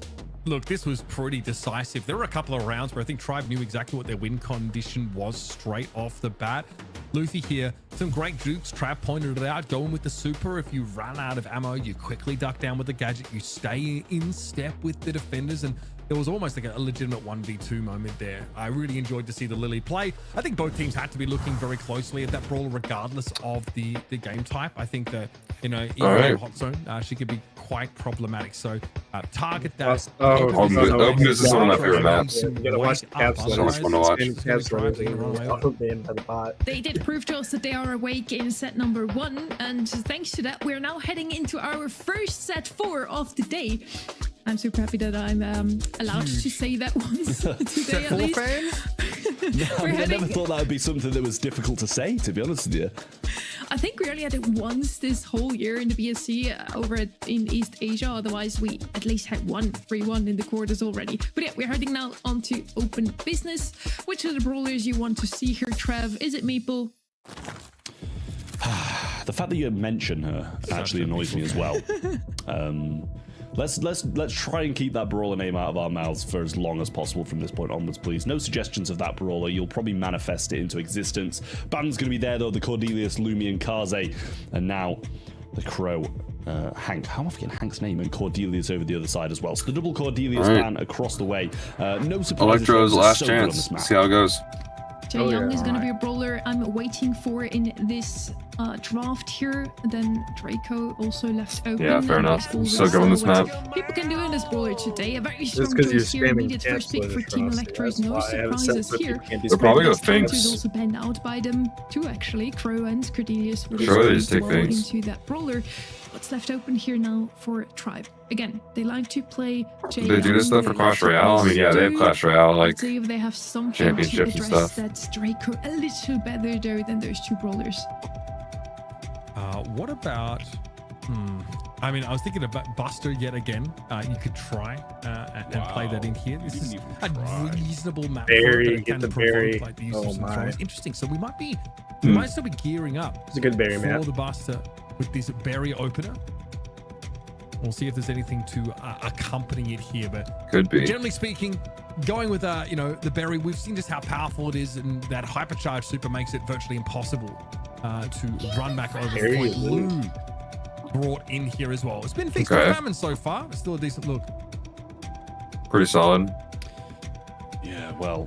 look, this was pretty decisive. There were a couple of rounds where I think Tribe knew exactly what their win condition was straight off the bat. Luffy here, some great jukes. Trav pointed it out, going with the super. If you run out of ammo, you quickly duck down with the gadget. You stay in step with the defenders, and there was almost like a legitimate 1v2 moment there. I really enjoyed to see the Lily play. I think both teams had to be looking very closely at that brawler regardless of the game type. I think that, you know, even in hot zone, she could be quite problematic. So target that. This is one of my favorite maps. You gotta watch the caps. So much fun to watch. They did prove to us that they are awake in set number 1, and thanks to that, we're now heading into our first set 4 of the day. I'm super happy that I'm allowed to say that once today at least. I never thought that would be something that was difficult to say, to be honest with you. I think we only had it once this whole year in the BSC over in East Asia. Otherwise, we at least had 3-1 in the quarters already. But yeah, we're heading now on to open business. Which of the brawlers you want to see here, Trev? Is it Meeple? The fact that you mention her actually annoys me as well. Let's try and keep that brawler name out of our mouths for as long as possible from this point onwards, please. No suggestions of that brawler. You'll probably manifest it into existence. Ban's going to be there, though. The Cordelius, Lumi, and Kaze. And now the Crow, Hank. How am I forgetting Hank's name? And Cordelius over the other side as well. So the double Cordelius ban across the way. No surprise. Electro's last chance. See how it goes. Jay Young is going to be a brawler I'm waiting for in this draft here. Then Draco also left open. Yeah, fair enough. So good on this map. People can do in this brawler today. A very strong choice here. Immediate first pick for Team Electros. No surprises here. They're probably going to Finks. Is also banned out by them too, actually. Crow and Cordelius will just take Finks into that brawler. What's left open here now for Tribe? Again, they like to play Jay. They do this stuff for Clash Royale. I mean, yeah, they have Clash Royale, like see if they have some championships and stuff. That's Draco a little better though than those two brawlers. What about? I mean, I was thinking about Buster yet again. You could try and play that in here. This is a reasonable map. Berry, get the berry. Like the interesting. So we might still be gearing up. It's a good berry map for the Buster with this berry opener. We'll see if there's anything to accompany it here, but could be. Generally speaking, going with the berry, we've seen just how powerful it is, and that hypercharge super makes it virtually impossible to run back over the point. Lou brought in here as well. It's been fixed by Famine so far. It's still a decent look. Pretty solid. Yeah, well,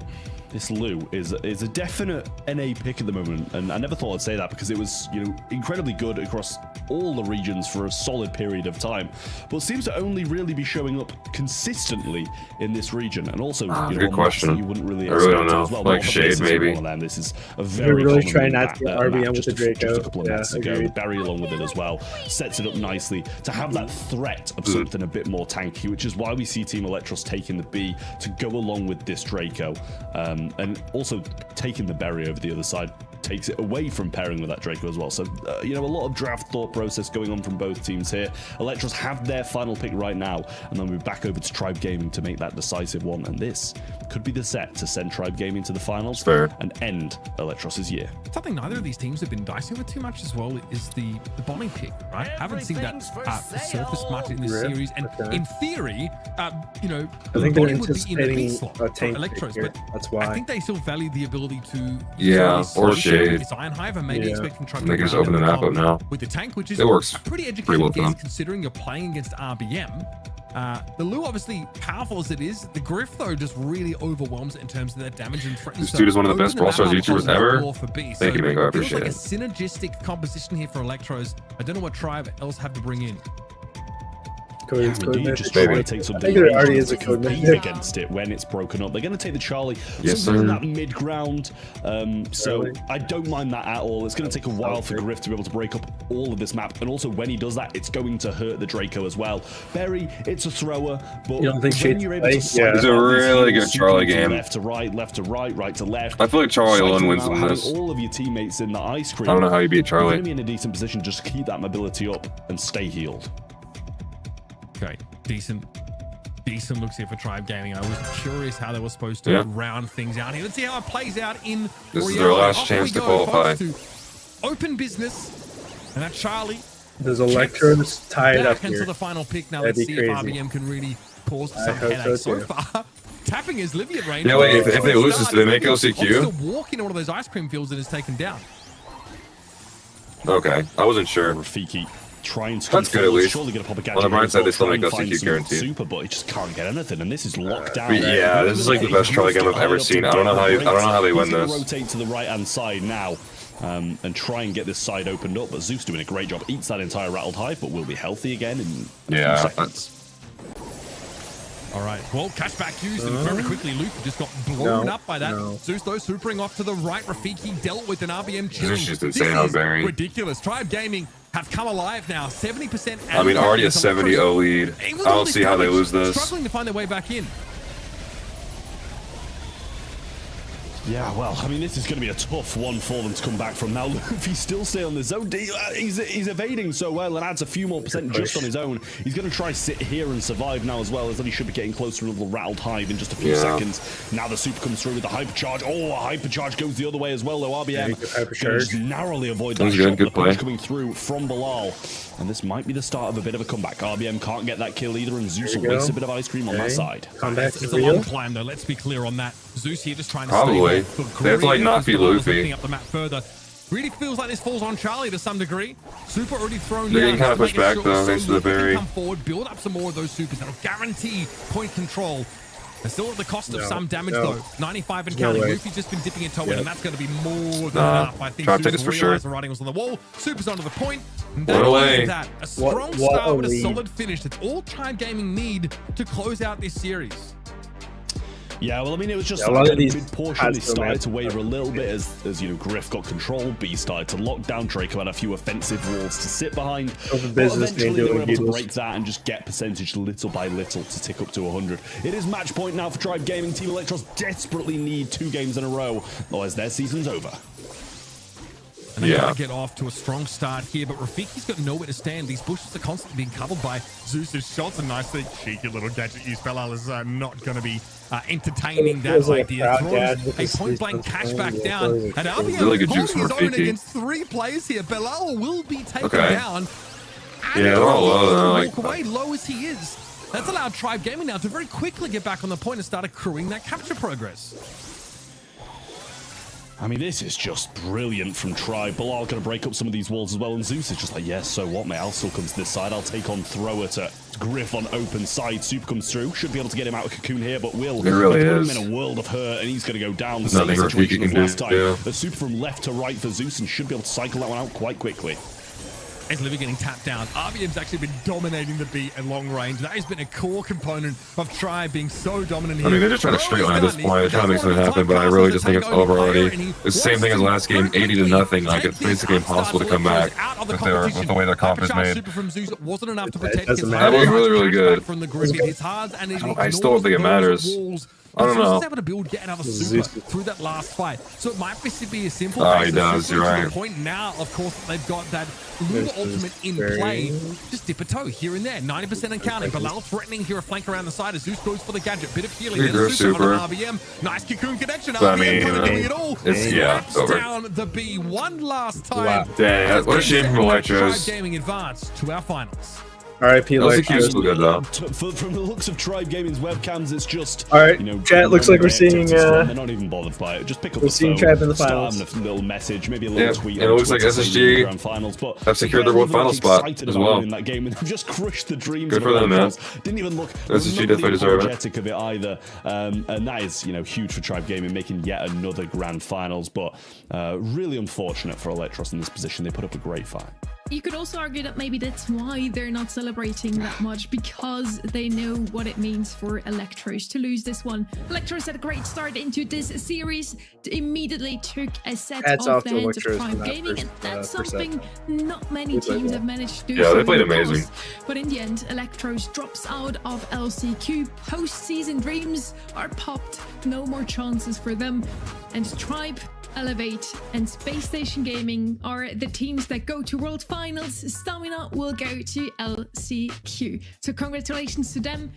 this Lou is a definite NA pick at the moment, and I never thought I'd say that because it was, incredibly good across all the regions for a solid period of time, but seems to only really be showing up consistently in this region. And also, good question. You wouldn't really I really don't know. As well. Like Shade, maybe. This is a very really trying not to get RBM with the Draco. Just a couple of minutes ago, Barry along with it as well sets it up nicely to have that threat of something a bit more tanky, which is why we see Team Electros taking the B to go along with this Draco, and also taking the berry over the other side takes it away from pairing with that Draco as well. So, a lot of draft thought process going on from both teams here. Electros have their final pick right now, and then we're back over to Tribe Gaming to make that decisive one. And this could be the set to send Tribe Gaming to the finals and end Electros' year. Something neither of these teams have been dicing with too much as well is the bombing pick, right? I haven't seen that surface much in this series. And in theory, I think they're anticipating a tank Electros, but that's why. I think they still value the ability to or Shade. Jade. It's Ironhive and maybe expecting Tribe. They can just open the map up now. With the tank, which is it works pretty educated pretty well for them. considering you're playing against RBM. The Lu, obviously powerful as it is, the Griff though just really overwhelms it in terms of their damage and threatens. This dude is one of the best Brawl Stars YouTubers ever. Thank you, Mango. I appreciate it. A synergistic composition here for Electros. I don't know what Tribe else have to bring in. Indeed, just try to take some beat against it when it's broken up. They're going to take the Charlie, something in that mid ground. So I don't mind that at all. It's going to take a while for Griff to be able to break up all of this map, and also when he does that, it's going to hurt the Draco as well. Berry, it's a thrower, but you don't think when you're able to it's a really good Charlie game. Left to right to left. I feel like Charlie alone wins on this. All of your teammates in the ice cream. I don't know how you beat Charlie. You're going to be in a decent position. Just keep that mobility up and stay healed. Okay, decent looks here for Tribe Gaming. I was curious how they were supposed to round things out here. Let's see how it plays out in This is their last chance to qualify. Open business, and that Charlie. There's Electros tied up here. Into the final pick now. Let's see if RBM can really cause some headaches. So far, tapping is Livy at range. Yeah, wait, if they lose this, do they make LCQ? Still walk into one of those ice cream fields and is taken down. Okay, I wasn't sure. Rafiki trying to that's good at least. Surely gonna pop a gadget. On the bright side, they still make LCQ guaranteed. Super, but he just can't get anything, and this is locked down. Yeah, this is like the best Charlie game I've ever seen. I don't know how they win this. Rotate to the right hand side now, and try and get this side opened up. But Zeus doing a great job. Eats that entire rattled hive, but will be healthy again in a few seconds. All right, well, catchback used and very quickly. Luke just got blown up by that. Zeus, though, supering off to the right. Rafiki dealt with an RBM chill. Zeus just insane on Barry. Ridiculous. Tribe Gaming have come alive now. 70%. I mean, already a 70-0 lead. I don't see how they lose this. Struggling to find their way back in. Yeah, well, I mean, this is going to be a tough one for them to come back from. Now, Luffy still stay on the zone. He's evading so well and adds a few more percent just on his own. He's going to try sit here and survive now as well, as though he should be getting closer to a little rattled hive in just a few seconds. Now the super comes through with the hypercharge. Oh, a hypercharge goes the other way as well, though. RBM just narrowly avoid that shot good play. Coming through from Bilal. And this might be the start of a bit of a comeback. RBM can't get that kill either, and Zeus will waste a bit of ice cream on that side. It's a long climb, though. Let's be clear on that. Zeus here just trying to probably. They have to like not feed Luffy. Up the map further. Really feels like this falls on Charlie to some degree. Super already thrown down. They're getting kind of pushed back though, thanks to the berry. Come forward, build up some more of those supers that'll guarantee point control. They're still at the cost of some damage though. 95 and counting. Luffy's just been dipping a toe in, and that's going to be more than enough. I think Zeus realized the writing was on the wall. Super's onto the point. What away. That. A strong start with a solid finish. That's all Tribe Gaming need to close out this series. Yeah, well, I mean, it was just a lot of these mid-portion. They started to waver a little bit as you know, Griff got control. B started to lock down. Draco had a few offensive walls to sit behind. But eventually they were able to break that and just get percentage little by little to tick up to 100. It is match point now for Tribe Gaming. Team Electros desperately need 2 games in a row, otherwise their season's over. And they gotta get off to a strong start here, but Rafiki's got nowhere to stand. These bushes are constantly being covered by Zeus's shots. A nicely cheeky little gadget use. Belal is not going to be entertaining that idea. Throws a point-blank cash back down. And RBM really holding his own against 3 players here. Belal will be taken down. Yeah, they're all low. Walk away low as he is. That's allowed Tribe Gaming now to very quickly get back on the point and start accruing that capture progress. I mean, this is just brilliant from Tribe. Bilal going to break up some of these walls as well, and Zeus is just like, yes, so what, mate? I'll still come to this side. I'll take on Thrower to Griff on open side. Super comes through. Should be able to get him out of Cocoon here, but will put him in a world of hurt, and he's going to go down. The same situation as last time. The super from left to right for Zeus, and should be able to cycle that one out quite quickly. As Livy getting tapped down. RBM's actually been dominating the beat at long range. That has been a core component of Tribe being so dominant here. I mean, they're just trying to straight line at this point. They're trying to make something happen, but I really just think it's over already. It's the same thing as last game, 80-0. Like, it's basically impossible to come back with the way their comp is made. That was really, really good. I still don't think it matters. I don't know. Zeus is able to build yet another super through that last fight. So it might be a simple he does, you're right. The point now, of course, they've got that Lula ultimate in play. Just dip a toe here and there. 90% and counting. Bilal threatening here, a flank around the side as Zeus goes for the gadget. Bit of healing. Then super on RBM. Nice Cocoon connection. RBM kind of doing it all. It's over. Down the B one last time. Wow. Dang, what a shame from Electros. Tribe Gaming advance to our finals. R.I.P. LCQ's still good though. From the looks of Tribe Gaming's webcams, it's just alright. Chat looks like we're seeing. They're not even bothered by it. Just pick up we're seeing Tribe in the finals. A little message, maybe a little tweet. It looks like SSG have secured their world final spot as well. In that game, and they've just crushed the dreams. Good for them, man. Didn't even look. SSG definitely deserve it. Of it either, and that is huge for Tribe Gaming, making yet another grand finals. But really unfortunate for Electros in this position. They put up a great fight. You could also argue that maybe that's why they're not celebrating that much, because they know what it means for Electros to lose this one. Electros had a great start into this series, immediately took a set off the hands of Tribe Gaming, and that's something not many teams have managed to do. Yeah, they played amazing. But in the end, Electros drops out of LCQ. Postseason dreams are popped, no more chances for them, and Tribe, Elevate, and Space Station Gaming are the teams that go to World Finals. Stamina will go to LCQ. So congratulations to them.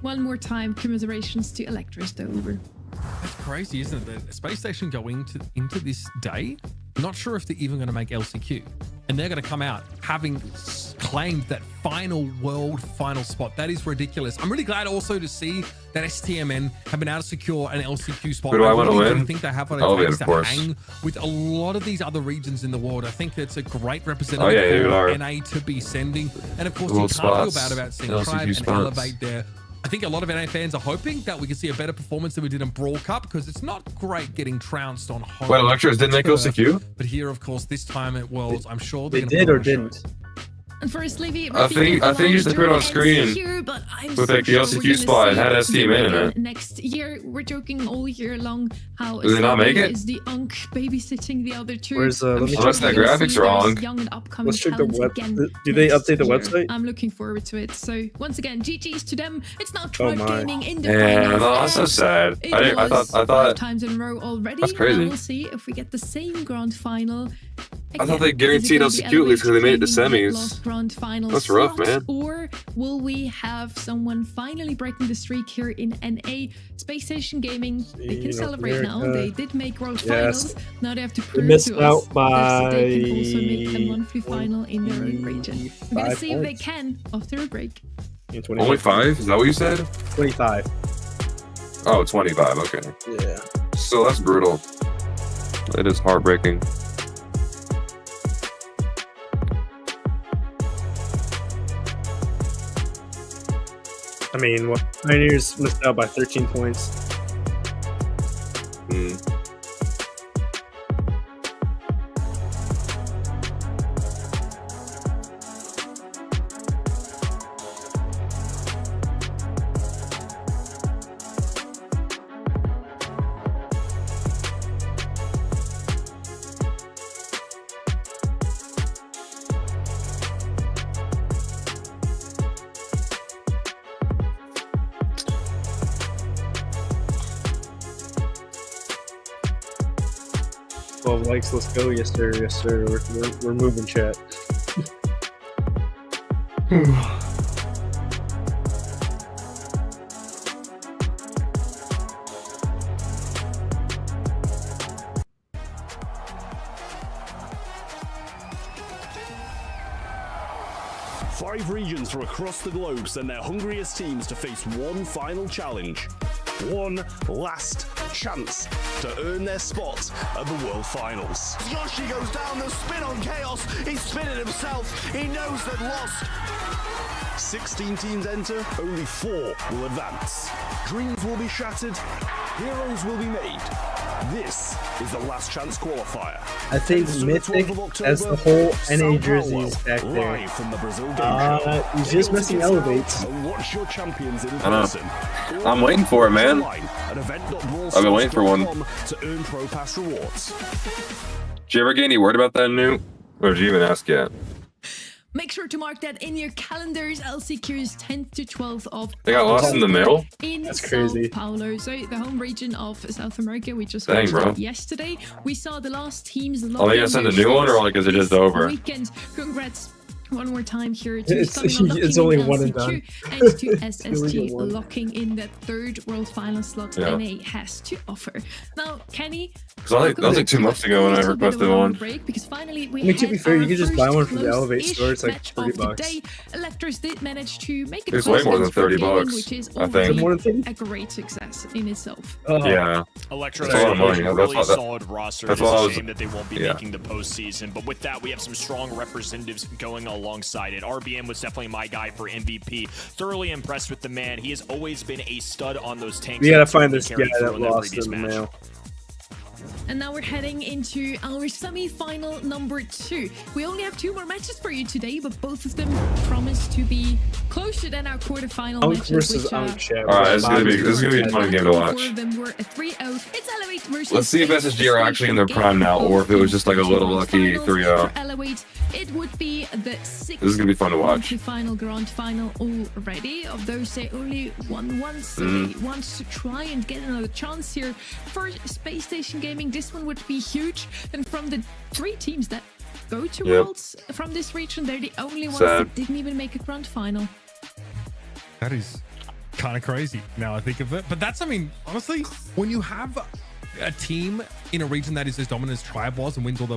One more time, commiserations to Electros though. That's crazy, isn't it? The Space Station going into this day, not sure if they're even going to make LCQ. And they're going to come out having claimed that world final spot. That is ridiculous. I'm really glad also to see that STMN have been able to secure an LCQ spot. Who do I want to win? I think they have what it takes to hang with a lot of these other regions in the world. I think it's a great representative for NA to be sending. And of course, you can't feel bad about seeing Tribe and Elevate there. I think a lot of NA fans are hoping that we can see a better performance than we did in Brawl Cup, because it's not great getting trounced on home. Wait, Electros didn't make LCQ? But here, of course, this time at Worlds, I'm sure they did or didn't. And first, Livy, I think you just put it on screen with like the LCQ spot and had STMN in it. Next year, we're joking all year long how did they not make it? Is the Unk babysitting the other two. Where's unless that graphics wrong. Let's check the web. Do they update the website? I'm looking forward to it. So once again, GG's to them. It's now Tribe Gaming in the finals. No, that's so sad. I thought 5 times in a row already. That's crazy. We'll see if we get the same grand final. I thought they guaranteed LCQ at least because they made it to semis. Grand finals. That's rough, man. Or will we have someone finally breaking the streak here in NA? Space Station Gaming, they can celebrate now. They did make world finals. Now they have to prove to us that they can also make a monthly final in their own region. We're going to see if they can after a break. Only 5? Is that what you said? 25. Oh, 25. Okay. Yeah. So that's brutal. It is heartbreaking. I mean, what? Pioneers missed out by 13 points. Likes, let's go. Yes sir, yes sir. We're moving, chat. Five regions from across the globe send their hungriest teams to face one final challenge. One last chance to earn their spot at the World Finals. Yoshi goes down, the spin on Chaos, he's spinning himself, he knows they've lost. 16 teams enter, only 4 will advance. Dreams will be shattered, heroes will be made. This is the last chance qualifier. I think Mythic as the whole NA jerseys back there. He's just missing Elevates. Watch your champions in person. I'm waiting for it, man. I've been waiting for one. To earn Pro Pass rewards. Did you ever get any word about that new? Or did you even ask yet? Make sure to mark that in your calendars. LCQ's 10th to 12th of they got lost in the mail? That's crazy. Sao Paulo, so the home region of South America. We just watched yesterday. We saw the last teams. Oh, they gotta send a new one, or like is it just over? Weekend. Congrats one more time here to it's only one and done. And to SSG locking in that third World Final slot NA has to offer. Now, Kenny, that was like 2 months ago when I requested one. Because finally we to be fair, you can just buy one from the Elevate store. It's like $30. Electros did manage to make it. It's way more than $30, which is I think. a great success in itself. Yeah. Electros a lot of money. a really solid roster. It's a shame that they won't be Yeah. making the postseason. But with that, we have some strong representatives going alongside it. RBM was definitely my guy for MVP. Thoroughly impressed with the man. He has always been a stud on those tanks. We gotta find this guy that lost in the mail. And now we're heading into our semi-final number 2. We only have 2 more matches for you today, but both of them promise to be closer than our quarterfinal matches. Which, Alright, this is gonna be a fun game to watch. 4 of them were a 3-0. It's Elevate versus Let's see if SSG are actually in their prime now, or if it was just like a little lucky 3-0. Elevate, it would be the 6th. This is gonna be fun to watch. Final grand final already. Of those, they only won once, so they want to try and get another chance here. For Space Station Gaming, this one would be huge. And from the 3 teams that go to Worlds from this region, they're the only ones that didn't even make a grand final. That is kind of crazy now I think of it. But that's, I mean, honestly, when you have a team in a region that is as dominant as Tribe was and wins all the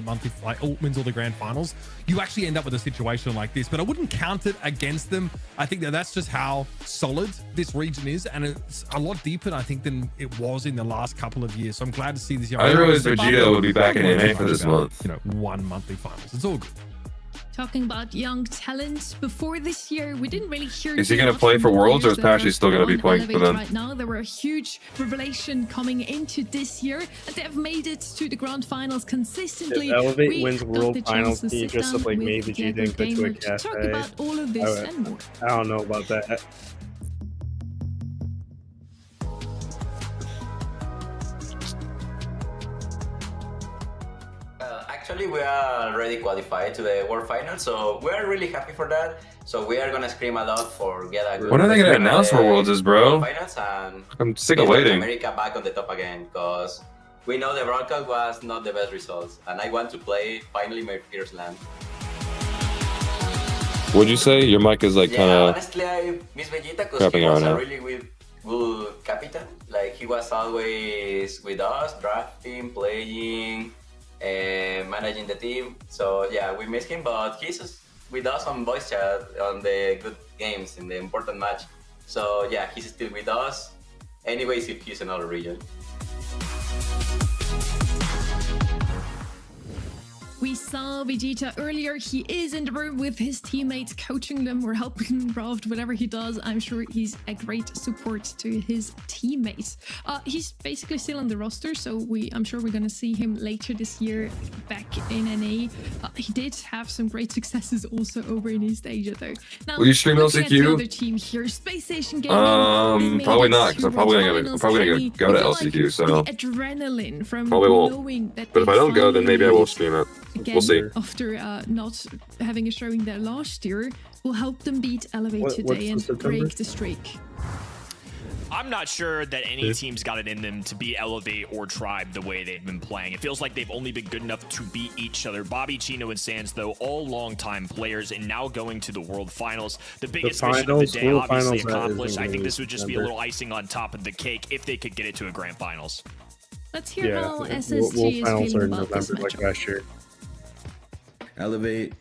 wins all the grand finals, you actually end up with a situation like this. But I wouldn't count it against them. I think that that's just how solid this region is, and it's a lot deeper, I think, than it was in the last couple of years. So I'm glad to see this young. I didn't realize Vegeta would be back in NA for this month. You know, 1 monthly finals. It's all good. Talking about young talents, before this year, we didn't really hear. Is he going to play for Worlds, or is Pashy still going to be playing for them? Right now, there were a huge revelation coming into this year, and they have made it to the grand finals consistently. If Elevate wins World Finals, can you dress up like me, Vegeta, and go to a cafe? Talk about all of this and more. I don't know about that. Actually, we are already qualified to the World Final, so we are really happy for that. So we are gonna scream a lot for get a good. When are they gonna announce where Worlds is, bro? Finals and I'm sick of waiting. America back on the top again, because we know the broadcast was not the best results, and I want to play finally my first land. Would you say your mic is like kind of? Honestly, I miss Vegeta because he was a really good captain. Like he was always with us, drafting, playing, and managing the team. So yeah, we miss him, but he's with us on voice chat on the good games in the important match. So yeah, he's still with us. Anyways, if he's in another region. We saw Vegeta earlier. He is in the room with his teammates, coaching them or helping Raft, whatever he does. I'm sure he's a great support to his teammates. He's basically still on the roster, so I'm sure we're going to see him later this year back in NA. He did have some great successes also over in East Asia, though. Now, will you stream LCQ? Other team here, Space Station Gaming. Probably not, because I'm probably gonna go to LCQ. So the adrenaline from probably won't. Knowing that but if I don't go, then maybe I will stream it. Again, we'll see. After not having a showing there last year, will help them beat Elevate today and break the streak. I'm not sure that any team's got it in them to beat Elevate or Tribe the way they've been playing. It feels like they've only been good enough to beat each other. Bobby, Chino, and Sans, though, all long-time players and now going to the World Finals. The biggest mission of the day, obviously accomplished. I think this would just be a little icing on top of the cake if they could get it to a Grand Finals. Let's hear how SSG is feeling about this matchup. Like last year. Elevate.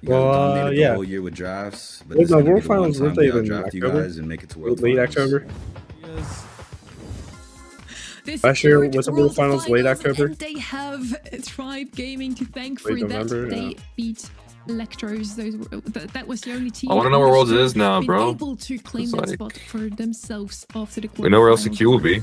You dominated the whole year with drafts. But the World Finals weren't they even draft you guys and make it to World late Finals. October? This last year was the World Finals late October. And they have Tribe Gaming to thank for that. They beat Electros. That was the only team. I want to know where Worlds is now, bro. Able to claim that spot for themselves after the we know where LCQ will be.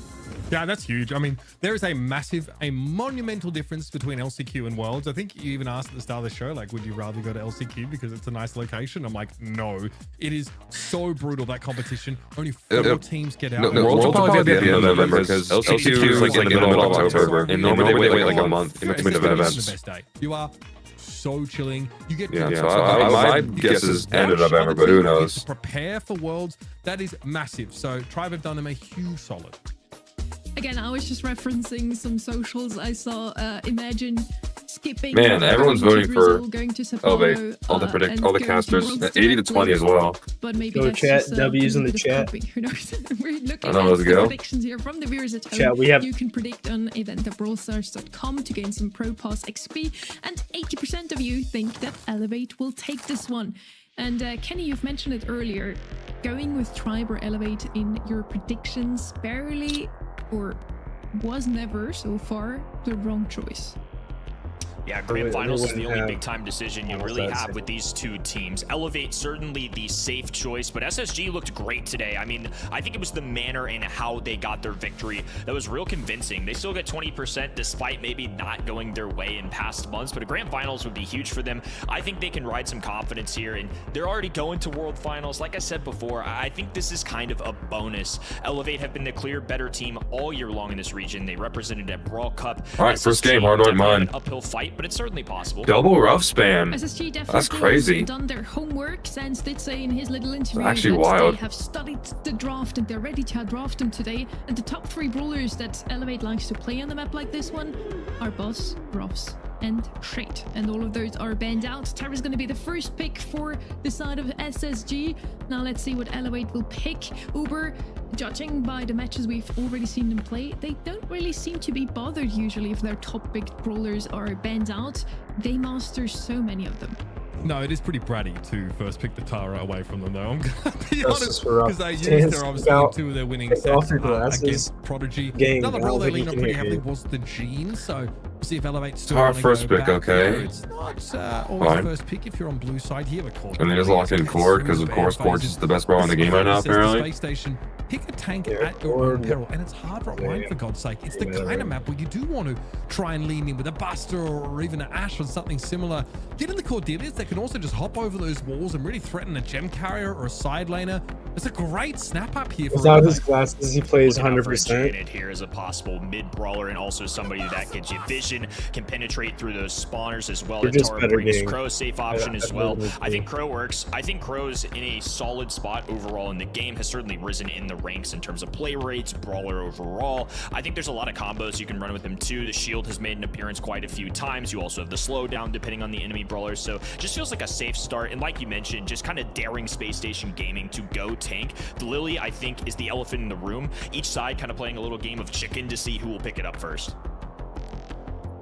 Yeah, that's huge. I mean, there is a monumental difference between LCQ and Worlds. I think you even asked at the start of the show, like, would you rather go to LCQ because it's a nice location? I'm like, no. It is so brutal, that competition. Only 4 teams get out. No, Worlds will probably be at the end of November because LCQ is like in the middle of October. And normally they wait like a month in between the events. You are so chilling. You get my guess is end of November, but who knows? To prepare for Worlds, that is massive. So Tribe have done them a huge solid. Again, I was just referencing some socials I saw. Imagine skipping. Man, everyone's voting for Elevate. All the casters. 80 to 20 as well. But maybe go chat. W's in the chat. Who knows? We're looking at the predictions here from the viewers at home. Chat, you can predict on event.brawlstars.com to gain some Pro Pass XP, and 80% of you think that Elevate will take this one. And Kenny, you've mentioned it earlier. Going with Tribe or Elevate in your predictions barely, or was never so far, the wrong choice. Yeah, Grand Finals is the only big-time decision you really have with these two teams. Elevate, certainly the safe choice, but SSG looked great today. I mean, I think it was the manner and how they got their victory that was real convincing. They still got 20% despite maybe not going their way in past months, but a Grand Finals would be huge for them. I think they can ride some confidence here, and they're already going to World Finals. Like I said before, I think this is kind of a bonus. Elevate have been the clear better team all year long in this region. They represented at Brawl Cup. All right, first game, Hardwood mine. An uphill fight, but it's certainly possible. Double rough spam. SSG definitely That's crazy. done their homework. Sans did say in his little interview actually that wild. They have studied the draft and they're ready to draft them today. And the top 3 brawlers that Elevate likes to play on the map like this one are Boss, Rovs, and Shade. And all of those are banned out. Tara's going to be the first pick for the side of SSG. Now let's see what Elevate will pick. Uber, judging by the matches we've already seen them play, they don't really seem to be bothered usually if their top big brawlers are banned out. They master so many of them. No, it is pretty bratty to first pick the Tara away from them, though. I'm going to be honest, because they used their obviously 2 of their winning sets against Prodigy. Another brawl they leaned on pretty heavily was the Gene, so we'll see if Elevate's still Tara first pick, okay. It's not always first pick if you're on blue side here. And they just lock in Cord, because of course Cord's just the best brawler in the game right now, apparently. Space Station, pick a tank at your own peril, and it's hard rock mine for God's sake. It's the kind of map where you do want to try and lean in with a Buster or even an Ash or something similar. Get in the Cordelias that can also just hop over those walls and really threaten a gem carrier or a side laner. It's a great snap up here. It's out of his classes. He plays 100%. Here is a possible mid brawler and also somebody that gives you vision, can penetrate through those spawners as well. Tara brings Crow a safe option as well. I think Crow works. I think Crow's in a solid spot overall in the game, has certainly risen in the ranks in terms of play rates, brawler overall. I think there's a lot of combos you can run with him too. The shield has made an appearance quite a few times. You also have the slowdown depending on the enemy brawlers, so just feels like a safe start. And like you mentioned, just kind of daring Space Station Gaming to go tank. The Lily, I think, is the elephant in the room. Each side kind of playing a little game of chicken to see who will pick it up first.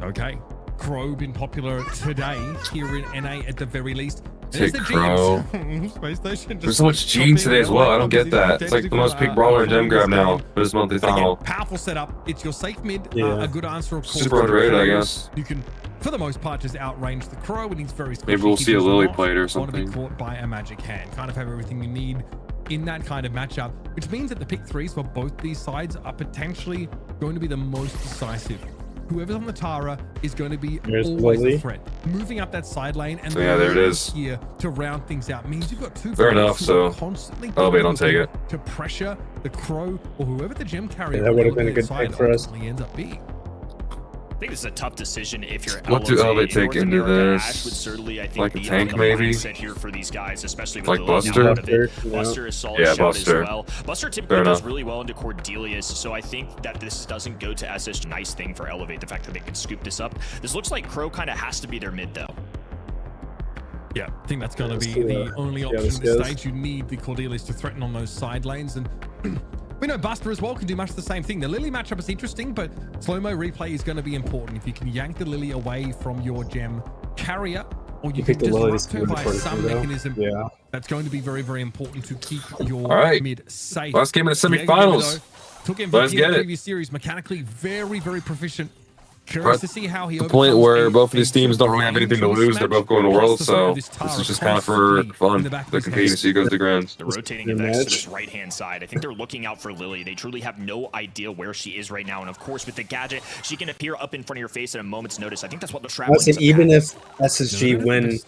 Okay, Crow been popular today here in NA at the very least. Take Crow. There's so much Gene today as well. I don't get that. It's like the most picked brawler in Gem Grab now for this monthly final. Powerful setup. It's your safe mid. A good answer, of course. Super underrated, I guess. You can, for the most part, just outrange the Crow, and he's very squishy. Maybe we'll see a Lily plate or something. Want to be caught by a magic hand. Kind of have everything you need in that kind of matchup, which means that the pick 3s for both these sides are potentially going to be the most decisive. Whoever's on the Tara is going to be always a threat. Moving up that side lane and there it is here to round things out means you've got 2 fair enough, so constantly don't take it to pressure the Crow or whoever the gem carrier that would have been a good pick for us. Ends up being. I think this is a tough decision if you're what do Elevate take into this? Ash would certainly, I think, like a tank maybe? Here for these guys, especially with like Buster? Buster is solid Buster. as well. Buster typically does really well into Cordelias, so I think that this doesn't go to SS. Nice thing for Elevate, the fact that they can scoop this up. This looks like Crow kind of has to be their mid though. Yeah, I think that's going to be the only option at this stage. You need the Cordelias to threaten on those side lanes, and we know Buster as well can do much the same thing. The Lily matchup is interesting, but slow-mo replay is going to be important. If you can yank the Lily away from your gem carrier, or you can disrupt her by some mechanism, that's going to be very, very important to keep your mid safe. Last game in the semifinals. Took MVP in the previous series, mechanically very, very proficient. Curious to see how he the point where both of these teams don't really have anything to lose. They're both going to Worlds, so this is just kind of for fun. They're competing to see who goes to Grands. They're rotating Vex to this right-hand side. I think they're looking out for Lily. They truly have no idea where she is right now. And of course, with the gadget, she can appear up in front of your face at a moment's notice. I think that's what they're traveling. Even if SSG win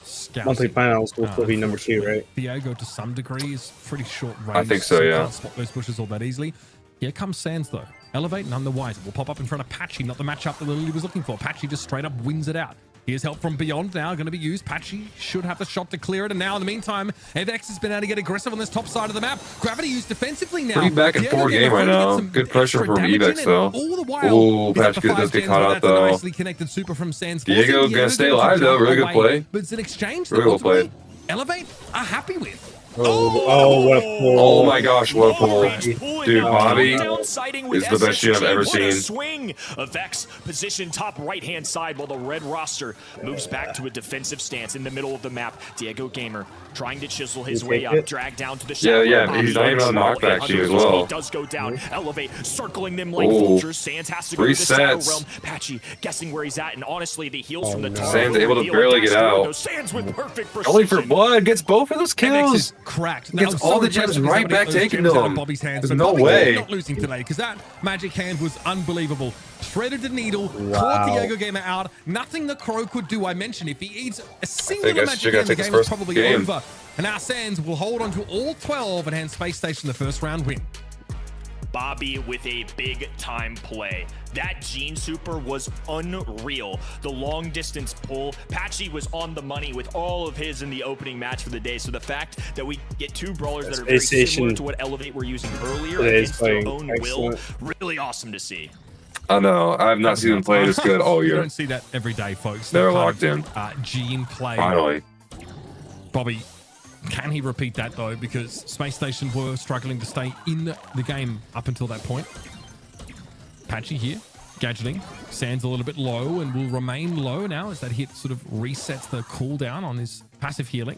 monthly finals, will still be number 2, right? Diego, to some degree, is pretty short range. I think so, yeah. Can't spot those bushes all that easily. Here comes Sans, though. Elevate, none the wiser. Will pop up in front of Patchy, not the matchup that Lily was looking for. Patchy just straight up wins it out. Here's help from beyond now, going to be used. Patchy should have the shot to clear it. And now, in the meantime, FX has been able to get aggressive on this top side of the map. Gravity used defensively now. Pretty back and forth game right now. Good pressure from Evex, though. Oh, Patchy does get caught out, though. Connected super from Sands. Diego gonna stay alive, though. Really good play. But it's an exchange really well played. Elevate are happy with. What a pull. Oh my gosh, what a pull. Dude, Bobby is the best shit I've ever seen. Swing of Vex position top right-hand side while the red roster moves back to a defensive stance in the middle of the map. Diego Gamer trying to chisel his way up, drag down to the shadow. Yeah, he's not even on knockback team as well. He does go down, Elevate, circling them like vultures. Sands has to go to the shadow realm. Patchy guessing where he's at, and honestly, the heals from the top. Sands able to barely get out. Sands with perfect precision. Only for blood, gets both of those kills. Cracked. Gets all the gems right back taken to him. There's no way. Not losing today because that magic hand was unbelievable. Threaded the needle, caught Diego Gamer out. Nothing the Crow could do. I mentioned if he eats a single magic hand, the game is probably over. And now Sands will hold on to all 12 and hand Space Station the first round win. Bobby with a big time play. That Gene Super was unreal. The long distance pull. Patchy was on the money with all of his in the opening match for the day. So the fact that we get two brawlers that are very similar to what Elevate were using earlier against their own will, really awesome to see. I know. I have not seen them play this good all year. You don't see that every day, folks. They're locked in. Gene play. Finally. Bobby, can he repeat that though? Because Space Station were struggling to stay in the game up until that point. Patchy here, gadgeting. Sands a little bit low and will remain low now as that hit sort of resets the cooldown on his passive healing.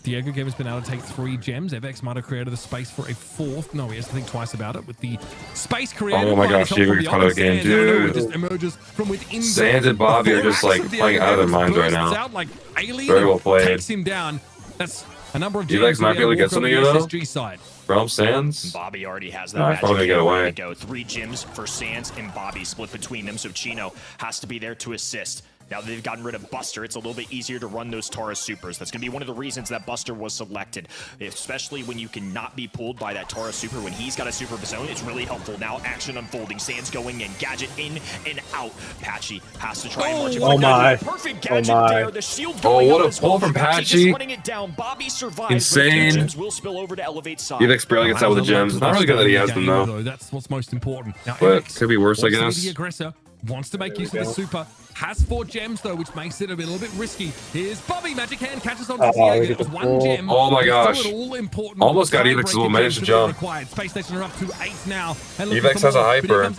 Diego Gamer's been able to take 3 gems. FX might have created the space for a 4th. No, he has to think twice about it with the space created. Oh my gosh, Diego gets caught out again, dude. Just emerges from within. Sands and Bobby are just like playing out of their minds right now. Like very well played. Takes him down. That's a number of gems. Evex might be able to get something, you know? SSG side. From Sands. Bobby already has that. Probably get away. Go 3 gems for Sands and Bobby split between them, so Chino has to be there to assist. Now they've gotten rid of Buster, it's a little bit easier to run those Tara Supers. That's going to be one of the reasons that Buster was selected, especially when you cannot be pulled by that Tara Super. When he's got a Super of his own, it's really helpful. Now action unfolding, Sands going in, Gadget in and out. Patchy has to try and march it. Oh my. Perfect Gadget there. The shield going what a pull from Patchy. Running it down. Bobby survives. Insane. Gems will spill over to Elevate side. Evex barely gets out with the gems. Not really good that he has them though. That's what's most important. Now, but could be worse, I guess. The aggressor wants to make use of the super. Has 4 gems though, which makes it a little bit risky. Here's Bobby. Magic hand catches on Diego. It was 1 gem. Oh my gosh. Almost got Evex as well. Managed to jump. Space Station are up to 8 now. Evex has a hyper.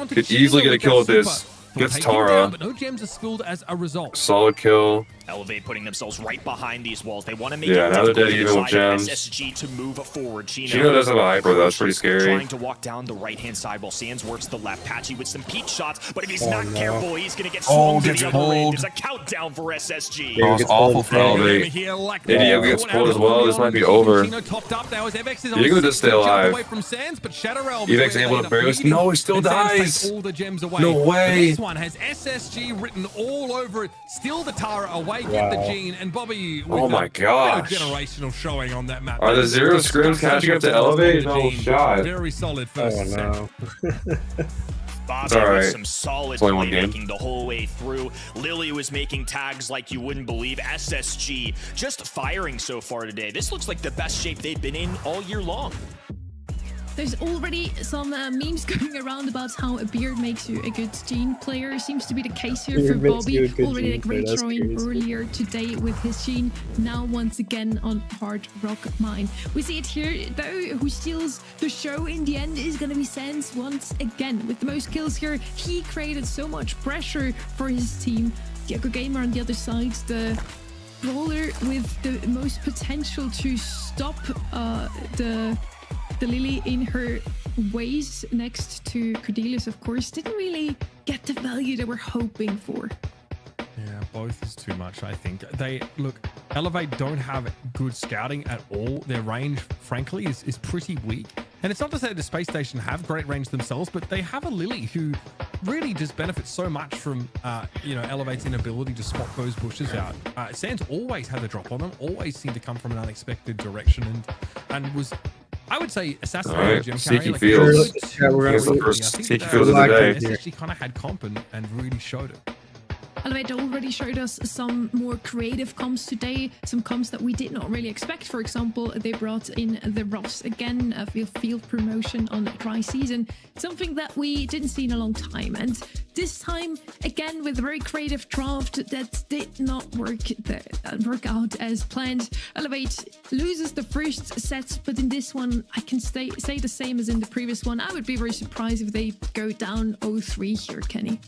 Could easily get a kill with this. Gets Tara. But no gems are spilled as a result. Solid kill. Elevate putting themselves right behind these walls. They want to make it now they're dead even with gems. SSG to move forward. Chino does have a hyper though. That's pretty scary. Trying to walk down the right-hand side while Sands works the left. Patchy with some peach shots, but if he's not careful, he's going to get swung to the other end. There's a countdown for SSG. That was awful for Elevate. Diego gets pulled as well. This might be over. Diego does stay alive. Evex able to barely. No, he still dies. No way. This one has SSG written all over it. Still the Tara away, get the Gene, and Bobby with oh my gosh. generational showing on that map. Are the zero scrims catching up to Elevate? No shot. Very solid first set. Bobby with some solid playmaking the whole way through. Lily was making tags like you wouldn't believe. SSG just firing so far today. This looks like the best shape they've been in all year long. There's already some memes going around about how a beard makes you a good Gene player. Seems to be the case here for Bobby. Already a great showing earlier today with his Gene. Now once again on Hard Rock Mine. We see it here though. Who steals the show in the end is going to be Sands once again. With the most kills here, he created so much pressure for his team. Diego Gamer on the other side, the brawler with the most potential to stop the Lily in her ways next to Cordelius, of course, didn't really get the value they were hoping for. Yeah, both is too much, I think. Look, Elevate don't have good scouting at all. Their range, frankly, is pretty weak. And it's not to say the Space Station have great range themselves, but they have a Lily who really just benefits so much from, Elevate's inability to spot those bushes out. Sands always had the drop on them, always seemed to come from an unexpected direction and was... I would say Assassin Gem Sneaky Fields. Here's the first Sneaky Fields of the day. SSG kind of had comp and really showed it. Elevate already showed us some more creative comps today, some comps that we did not really expect. For example, they brought in the Ruffs again, a field promotion on dry season, something that we didn't see in a long time. And this time, again, with a very creative draft that did not work out as planned. Elevate loses the first set, but in this one, I can say the same as in the previous one. I would be very surprised if they go down 0-3 here, Kenny.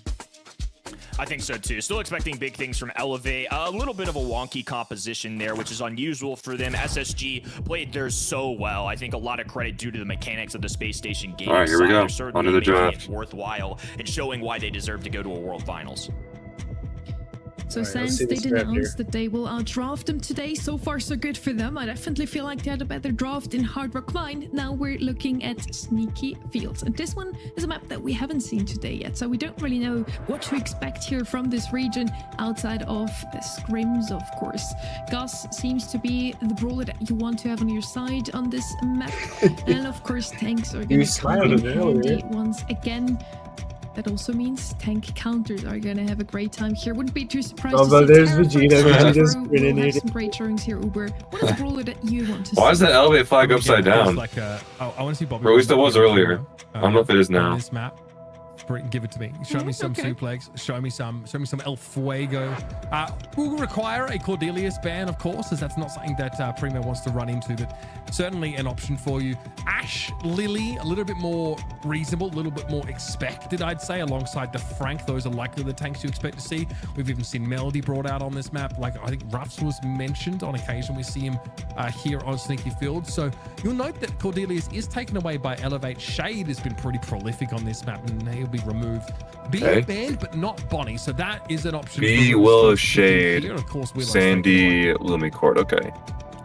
I think so too. Still expecting big things from Elevate. A little bit of a wonky composition there, which is unusual for them. SSG played theirs so well. I think a lot of credit due to the mechanics of the space station game. All right, here we go. Onto the draft. Worthwhile and showing why they deserve to go to a World Finals. So since they announced that they will outdraft them today, so far so good for them. I definitely feel like they had a better draft in Hard Rock Mine. Now we're looking at Sneaky Fields. And this one is a map that we haven't seen today yet. So we don't really know what to expect here from this region outside of the scrims, of course. Gus seems to be the brawler that you want to have on your side on this map. And of course, tanks are going to come in handy once again. That also means tank counters are going to have a great time here. Wouldn't be too surprised to see there's Vegeta. Vegeta's we'll have some great showings here, Uber. What is the brawler that you want to see? Why is that Elevate flag upside down? Like I want to see Bobby. Or at least it was earlier. I don't know if it is now. This map. Give it to me. Show me some suplex. Show me some El Fuego. We'll require a Cordelius ban, of course, as that's not something that Primo wants to run into, but certainly an option for you. Ash, Lily, a little bit more reasonable, a little bit more expected, I'd say, alongside the Frank. Those are likely the tanks you expect to see. We've even seen Melody brought out on this map. Like, I think Ruffs was mentioned on occasion. We see him here on Sneaky Field. So you'll note that Cordelius is taken away by Elevate. Shade has been pretty prolific on this map, and he'll be removed. Be banned, but not Bonnie. So that is an option. B Willow Shade, of course, Sandy, Lumicord. Okay.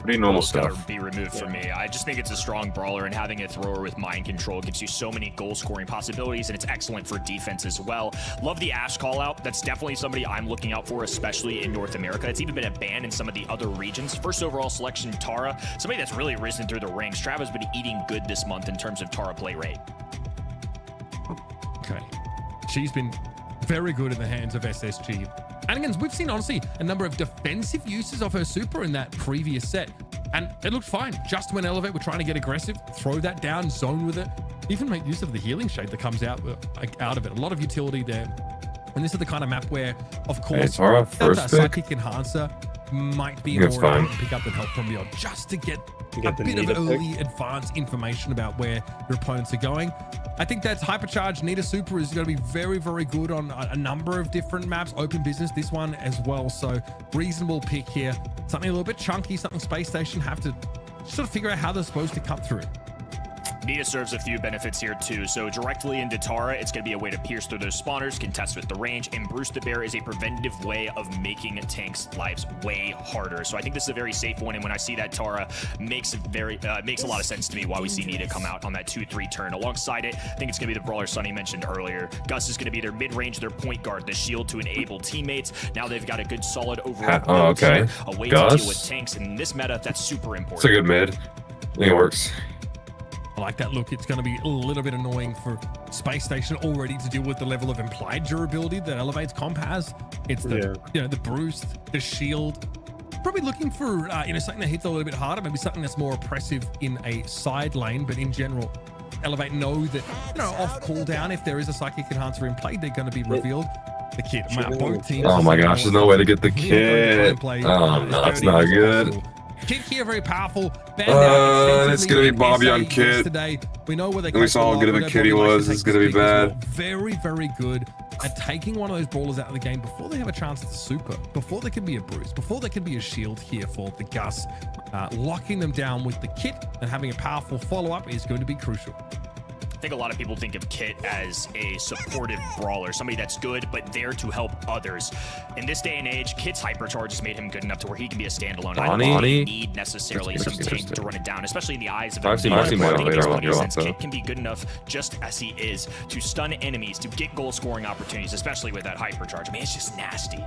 Pretty normal stuff. Gotta be removed from me. I just think it's a strong brawler, and having a thrower with mind control gives you so many goal scoring possibilities, and it's excellent for defense as well. Love the Ash call out. That's definitely somebody I'm looking out for, especially in North America. It's even been a ban in some of the other regions. First overall selection, Tara, somebody that's really risen through the ranks. Trav has been eating good this month in terms of Tara play rate. Okay. She's been very good in the hands of SSG. And again, we've seen, honestly, a number of defensive uses of her super in that previous set. And it looked fine. Just when Elevate were trying to get aggressive, throw that down, zone with it. Even make use of the healing shade that comes out of it. A lot of utility there. And this is the kind of map where, of course, that Psychic Enhancer might be more to pick up than help from the odd, just to get a bit of early advanced information about where your opponents are going. I think that Hypercharge Nita Super is going to be very, very good on a number of different maps. Open business, this one as well. So reasonable pick here. Something a little bit chunky, something Space Station have to sort of figure out how they're supposed to cut through. Nita serves a few benefits here too. So directly into Tara, it's going to be a way to pierce through those spawners, contest with the range, and Bruce the Bear is a preventative way of making tanks' lives way harder. So I think this is a very safe one, and when I see that Tara, makes a lot of sense to me why we see Nita come out on that 2-3 turn. Alongside it, I think it's going to be the brawler Sunny mentioned earlier. Gus is going to be their mid-range, their point guard, the shield to enable teammates. Now they've got a good solid overall a way to deal with tanks, and in this meta, that's super important. It's a good mid. I think it works. I like that look. It's going to be a little bit annoying for Space Station already to deal with the level of implied durability that Elevate's comp has. It's the the Bruce, the shield. Probably looking for something that hits a little bit harder, maybe something that's more oppressive in a side lane. But in general, Elevate know that off cooldown, if there is a Psychic Enhancer in play, they're going to be revealed. The kit. Both teams. Oh my gosh, there's no way to get the kit. Oh no, it's not good. Kit here, very powerful. It's gonna be Bobby on Kit. Today. We know where they. We saw how good of a kid he was. It's gonna be bad. Very, very good at taking one of those brawlers out of the game before they have a chance to super, before there can be a Bruce, before there can be a shield here for the Gus. Locking them down with the Kit and having a powerful follow-up is going to be crucial. I think a lot of people think of Kit as a supportive brawler, somebody that's good but there to help others. In this day and age, Kit's hypercharge has made him good enough to where he can be a standalone. I don't think they need necessarily some tank to run it down, especially in the eyes of Kit can be good enough just as he is to stun enemies, to get goal scoring opportunities, especially with that hypercharge. I mean, it's just nasty.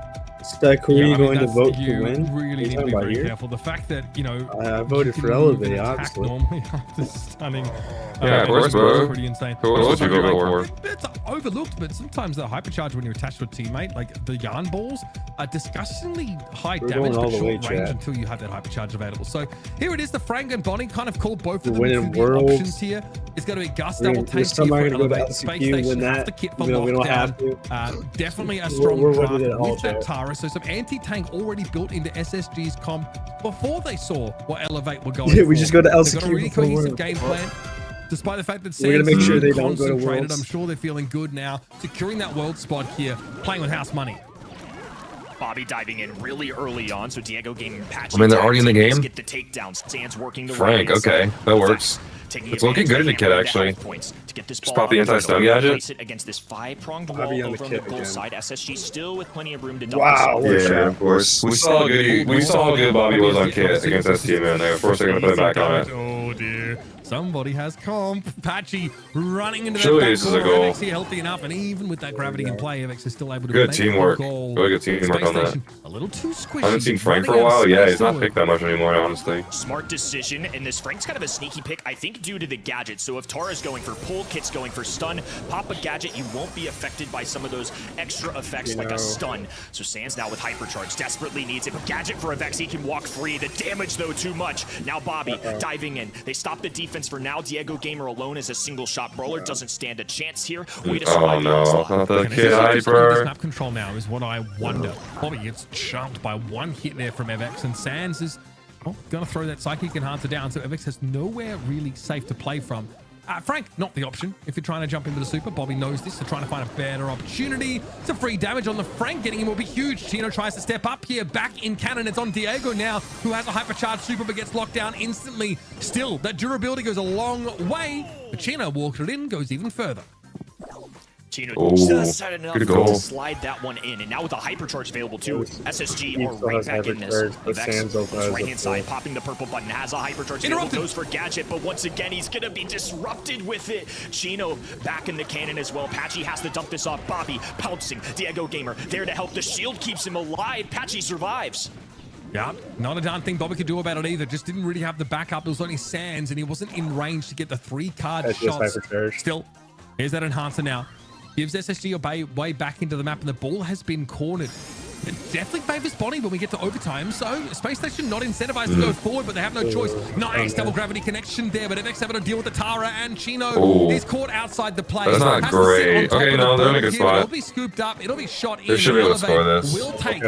Who are you going to vote to win? Really need to be very careful. The fact that, you know, I voted for Elevate, obviously. Normally after stunning. Yeah, of course, bro. Pretty insane. Who else would you go for? It's overlooked, but sometimes the hypercharge when you're attached to a teammate, like the yarn balls, are disgustingly high damage but short range until you have that hypercharge available. So here it is, the Frank and Bonnie kind of called both of them to the options here. It's going to be Gus double taste here for Elevate. Space Station have the kit for lockdown. Definitely a strong draft with that Tara. So some anti-tank already built into SSG's comp before they saw what Elevate were going for. We just go to LCQ. They've got a really cohesive game plan. Despite the fact that we're gonna make sure they don't go to Worlds. I'm sure they're feeling good now, securing that world spot here, playing with house money. Bobby diving in really early on, so Diego Gaming patching. I mean, they're already in the game. Get the takedowns. Sands working the Frank, okay, that works. It's looking good in the kit, actually. Just pop the anti-stun gadget. Against this 5-pronged wall over on the goal side. SSG still with plenty of room to dump. Wow. Yeah, of course. We saw how good Bobby was on kit against STM, and of course they're gonna put him back on it. Oh dear. Somebody has comp. Patchy running into Surely that this is a goal. MX healthy enough, and even with that gravity in play, MX is still able to Good make teamwork. a goal. Really good teamwork on that. A little too squishy. I haven't seen Frank for a while. Yeah, he's not picked that much anymore, honestly. Smart decision, and this Frank's kind of a sneaky pick, I think, due to the gadget. So if Tara's going for pull, Kit's going for stun, pop a gadget, you won't be affected by some of those extra effects like a stun. So Sands now with hypercharge desperately needs it, but gadget for a Vex, he can walk free. The damage though too much. Now Bobby diving in. They stop the defense for now. Diego Gamer alone as a single shot brawler doesn't stand a chance here. Way to oh no, not the kid hyper. Snap control now is what I wonder. Bobby gets jumped by one hit there from FX, and Sands is going to throw that psychic enhancer down, so FX has nowhere really safe to play from. Frank, not the option if you're trying to jump into the super. Bobby knows this. They're trying to find a better opportunity. Some free damage on the Frank. Getting him will be huge. Chino tries to step up here. Back in cannon. It's on Diego now, who has a hypercharged super but gets locked down instantly. Still, that durability goes a long way. But Chino walks it in, goes even further. Chino just had enough to slide that one in, and now with a hypercharge available too, SSG are right back in this. Vex right hand side, popping the purple button, has a hypercharge available, goes for gadget, but once again he's gonna be disrupted with it. Chino back in the cannon as well. Patchy has to dump this off. Bobby pouncing. Diego Gamer there to help. The shield keeps him alive. Patchy survives. Yeah, not a darn thing Bobby could do about it either. Just didn't really have the backup. It was only Sands, and he wasn't in range to get the 3-card shots. Still, here's that enhancer now. Gives SSG a way back into the map, and the ball has been cornered. It definitely favors Bonnie when we get to overtime, so Space Station not incentivized to go forward, but they have no choice. Nice double gravity connection there, but FX having to deal with the Tara, and Chino is caught outside the play. That's not great. Okay, no, they're in a good spot. It'll be scooped up, it'll be shot in. They should be able to score this. Will take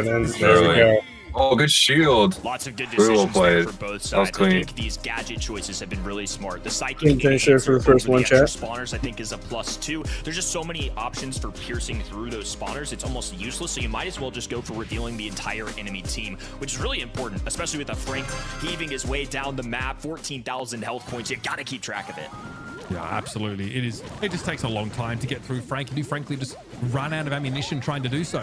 Oh, good shield. Lots of good decisions there for both sides. I think these gadget choices have been really smart. The psychic finisher for the first one chat. Spawners, I think, is a +2. There's just so many options for piercing through those spawners. It's almost useless, so you might as well just go for revealing the entire enemy team, which is really important, especially with a Frank heaving his way down the map, 14,000 health points. You gotta keep track of it. Yeah, absolutely. It just takes a long time to get through Frank, and you frankly just run out of ammunition trying to do so.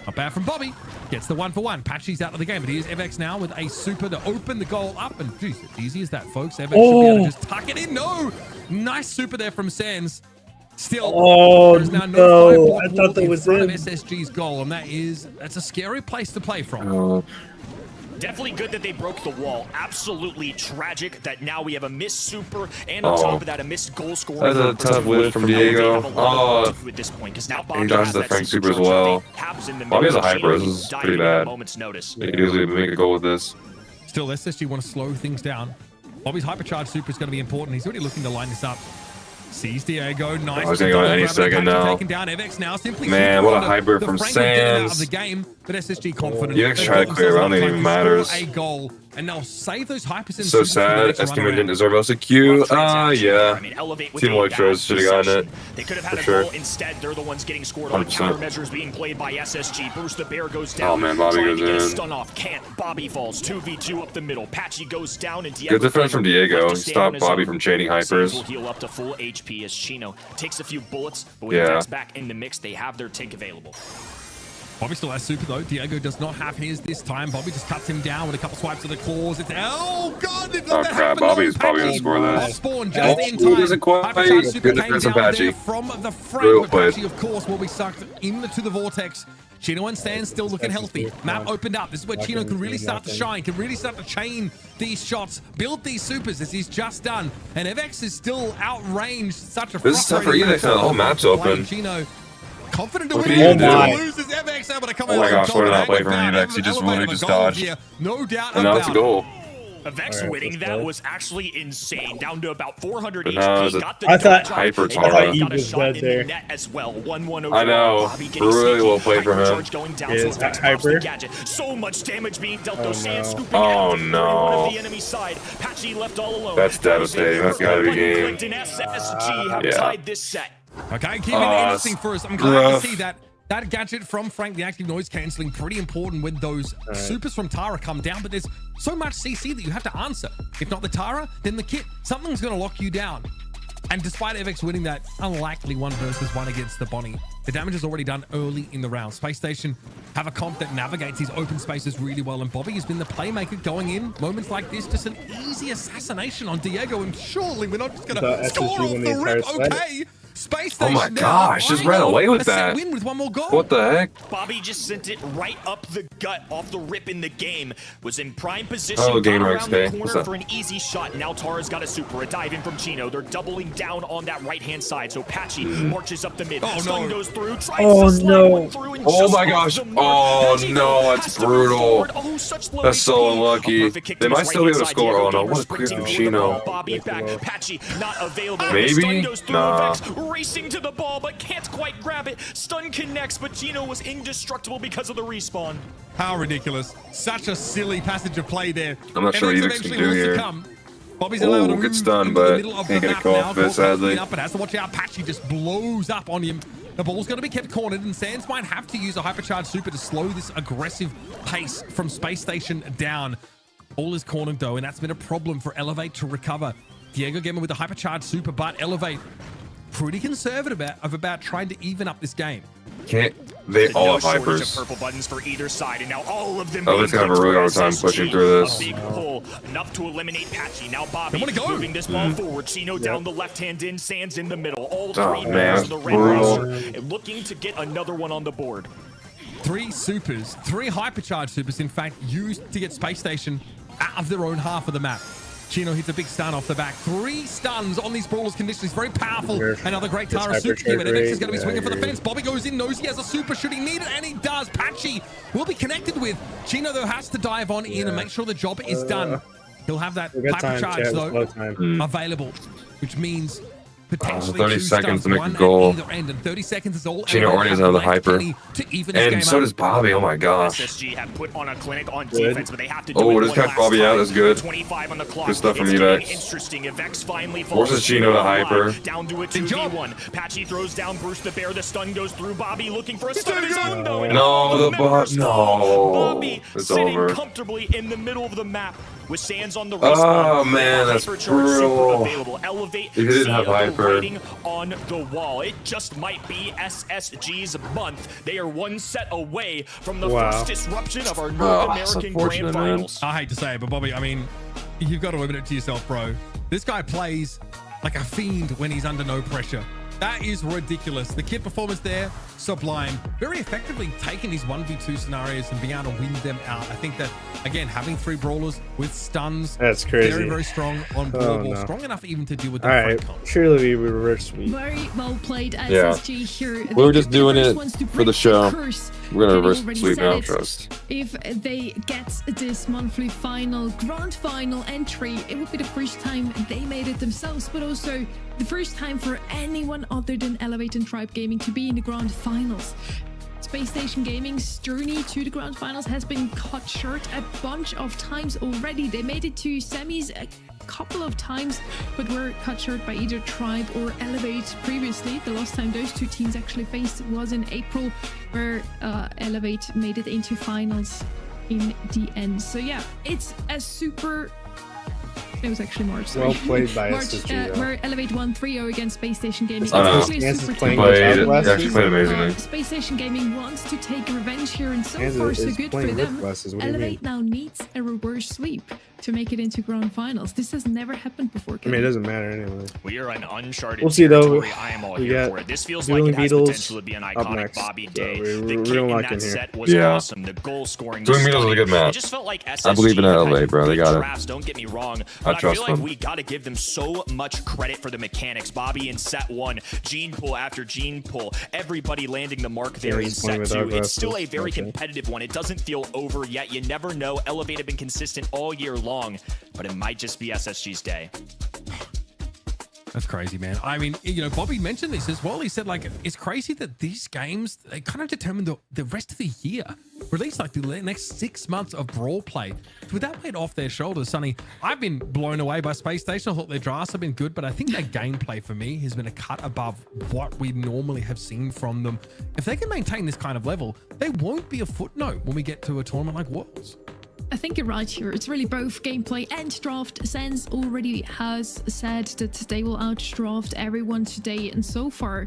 Not bad from Bobby. Gets the 1-for-1. Patchy's out of the game, but here's FX now with a super to open the goal up. And geez, it's easy as that, folks. FX should be able to just tuck it in. No! Nice super there from Sands. Still, there's now no I thought that was in front of SSG's goal, and that's a scary place to play from. Definitely good that they broke the wall. Absolutely tragic that now we have a missed super, and on top of that, a missed goal scoring. That's a tough win from Diego. At this point, because now Bobby he dodges the Frank super as well. Bobby has a hyper. This is pretty bad. They could easily make a goal with this. Still, SSG want to slow things down. Bobby's hypercharge super is going to be important. He's already looking to line this up. Sees Diego, nice. I was going to go any second now. Taken down. FX now simply man, what a hyper from Sands. Of the game, but SSG confident. You try to clear around, it even matters. A goal, and they'll save those hypers. So sad. STM didn't deserve LCQ. Yeah. Team Electros should have gotten it. They could have had a goal instead. They're the ones getting scored on. Countermeasures being played by SSG. Bruce the Bear goes down. Oh man, Bobby goes in. Stun off. Can't. Bobby falls. 2v2 up the middle. Patchy goes down, and Diego. Good defense from Diego. Stop Bobby from chaining hypers. Will heal up to full HP as Chino takes a few bullets, but with Vex back in the mix, they have their tank available. Bobby still has super though. Diego does not have his this time. Bobby just cuts him down with a couple swipes of the claws. It's God! They've got crap! Bobby's probably gonna score that. Spawn just in time. Doesn't quite. Good defense from Patchy. From the frame, but Patchy, of course, will be sucked into the vortex. Chino and Sand still looking healthy. Map opened up. This is where Chino can really start to shine, can really start to chain these shots, build these supers as he's just done. And Evex is still outranged. Such a this is tough for Evex now. The whole map's open. Chino confident to win. Loses Evex able to come out. Oh my gosh, what did I play from Evex? He just really just dodged. Here. No doubt and now it's a goal. Evex winning that was actually insane. Down to about 400 HP. Got the I thought Hyper Tara got a shot in the net as well. 1-1 over. I know. Really well played for him. Is Hyper? So much damage being dealt. Those Sands scooping oh no. The enemy side. Patchy left all alone. That's devastating. That's gotta be game. SSG have tied this set. Okay, keep it interesting for us. I'm glad to see that. That gadget from Frank, the active noise cancelling, pretty important when those supers from Tara come down, but there's so much CC that you have to answer. If not the Tara, then the kit. Something's going to lock you down. And despite Evex winning that unlikely 1 versus 1 against the Bonnie, the damage is already done early in the round. Space Station have a comp that navigates these open spaces really well, and Bobby has been the playmaker going in. Moments like this, just an easy assassination on Diego, and surely we're not just going to score off the rip. Okay. Space Station. Oh my gosh, just ran away with that. Win with 1 more goal. What the heck? Bobby just sent it right up the gut off the rip in the game. Was in prime position. Oh, game around the corner for an easy shot. Now Tara's got a super, a dive in from Chino. They're doubling down on that right-hand side. So Patchy marches up the mid. Stun goes through. Tries to slide one through and oh my gosh. Oh no, that's brutal. That's so unlucky. They might still be able to score. Oh no, what a clear from Chino. Bobby back. Patchy not available. Maybe? Nah. Racing to the ball, but can't quite grab it. Stun connects, but Chino was indestructible because of the respawn. How ridiculous. Such a silly passage of play there. I'm not sure what Evex can do here. Bobby's allowed to good stun, but can't get a call off it, sadly. But has to watch out. Patchy just blows up on him. The ball's going to be kept cornered, and Sands might have to use a hypercharged super to slow this aggressive pace from Space Station down. All is cornered, though, and that's been a problem for Elevate to recover. Diego Gamer with a hypercharged super, but Elevate pretty conservative about trying to even up this game. They all have hypers. Purple buttons for either side, and now all of them. Oh, it's gonna have a really hard time pushing through this. A big pull, enough to eliminate Patchy. Now Bobby moving this ball forward. Chino down the left-hand in, Sands in the middle. All three members of the Red roster looking to get another one on the board. 3 supers, 3 hypercharged supers, in fact, used to get Space Station out of their own half of the map. Chino hits a big stun off the back. 3 stuns on these brawlers conditions. Very powerful. Another great Tara super here, but Evex is going to be swinging for the fence. Bobby goes in, knows he has a super. Should he need it? And he does. Patchy will be connected with. Chino, though, has to dive on in and make sure the job is done. He'll have that hypercharge, though, available, which means potentially 30 seconds to make a goal. End, and 30 seconds is all. Chino already has another hyper. And so does Bobby. Oh my gosh. SSG have put on a clinic on defense, but they have to do it just catch Bobby out. That's good. 25 on the clock. Good stuff from Evex. Interesting. Evex finally forces Chino to hyper. Down to a 2v1. Patchy throws down Bruce the Bear. The stun goes through Bobby, looking for a stun of his own, though. No, the bot. No. Bobby it's sitting over. comfortably in the middle of the map with Sands on the respawn. Oh man, that's brutal. Elevate. He didn't have hyper. On the wall. It just might be SSG's month. They are 1 set away from the first disruption of our North American Grand Finals. I hate to say it, but Bobby, I mean, you've got to limit it to yourself, bro. This guy plays like a fiend when he's under no pressure. That is ridiculous. The kid performance there, sublime. Very effectively taking these 1v2 scenarios and being able to win them out. I think that, again, having 3 brawlers with stuns. That's crazy. Very, very strong on ball. No. Strong enough even to deal with the front comp. Surely we reverse sweep. Very well played, SSG here. We were just doing it for the show. We're going to reverse sweep now, trust. If they get this monthly final, grand final entry, it would be the first time they made it themselves, but also the first time for anyone other than Elevate and Tribe Gaming to be in the grand finals. Space Station Gaming's journey to the grand finals has been cut short a bunch of times already. They made it to semis a couple of times, but were cut short by either Tribe or Elevate previously. The last time those 2 teams actually faced was in April, where Elevate made it into finals in the end. So yeah, it's a super It was actually March. Well played by March, SSG. where Elevate won 3-0 against Space Station Gaming. I know. Actually a super He team. actually played amazingly. Space Station Gaming wants to take revenge here, and so far so good for them. Elevate now needs a reverse sweep to make it into grand finals. This has never happened before. I mean, it doesn't matter anyway. We are an uncharted We'll see though. I am all here for it. This feels Dueling like it has Beetles potential to be an iconic Bobby day. So The kick in that set was awesome. The goal scoring. Dueling Beetles is a good It match. just felt like SSG. I believe in LA, bro. They got it. Don't get me wrong, I but I trust feel like them. we got to give them so much credit for the mechanics. Bobby in set 1, gene pull after gene pull, everybody landing the mark there in set 2. It's still a very competitive one. It doesn't feel over yet. You never know. Elevate have been consistent all year long, but it might just be SSG's day. That's crazy, man. I mean, you know, Bobby mentioned this as well. He said, like, it's crazy that these games, they kind of determine the rest of the year. Or at least, like, the next 6 months of Brawl play. With that weight off their shoulders, Sonny, I've been blown away by Space Station. I thought their drafts have been good, but I think their gameplay for me has been a cut above what we normally have seen from them. If they can maintain this kind of level, they won't be a footnote when we get to a tournament like Worlds. I think you're right here. It's really both gameplay and draft. Sense already has said that they will outdraft everyone today, and so far,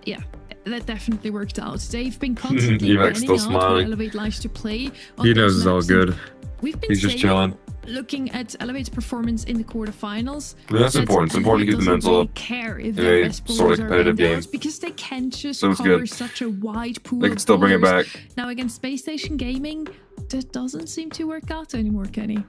yeah, that definitely worked out. They've been constantly planning out what Elevate likes to play. He knows it's all good. We've been He's just chilling. Looking at Elevate's performance in the quarterfinals, That's important. It's important to keep the mental up care if in their a best sort of bowlers are competitive game. indoors, because they can just So it's cover good. such a wide pool. They can of still bring it bowlers. back. Now against Space Station Gaming, that doesn't seem to work out anymore, Kenny.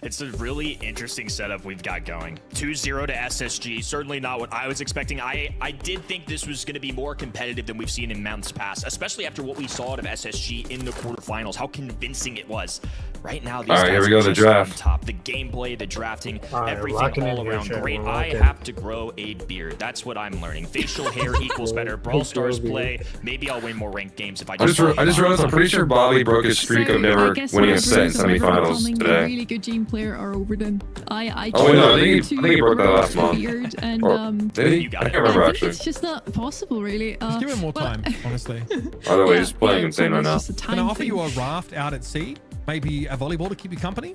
It's a really interesting setup we've got going. 2-0 to SSG, certainly not what I was expecting. I did think this was going to be more competitive than we've seen in months past, especially after what we saw out of SSG in the quarterfinals, how convincing it was. Right now, these guys here we go, are the just draft. on top. The gameplay, the drafting, everything all around great. I Locking. have to grow a beard. That's what I'm learning. Facial hair equals better. Brawl Stars play. Maybe I'll win more ranked games if I I just realized I'm pretty sure Bobby broke his streak of never winning a set in semifinals today. Really good team player are over then. I no, I think he broke that last month. Beard and, Or did he? I can't remember I think actually. it's just not possible, really. Just give him more time, honestly. By the way, he's playing insane right now. It's just a Can I time offer thing. you a raft out at sea? Maybe a volleyball to keep you company?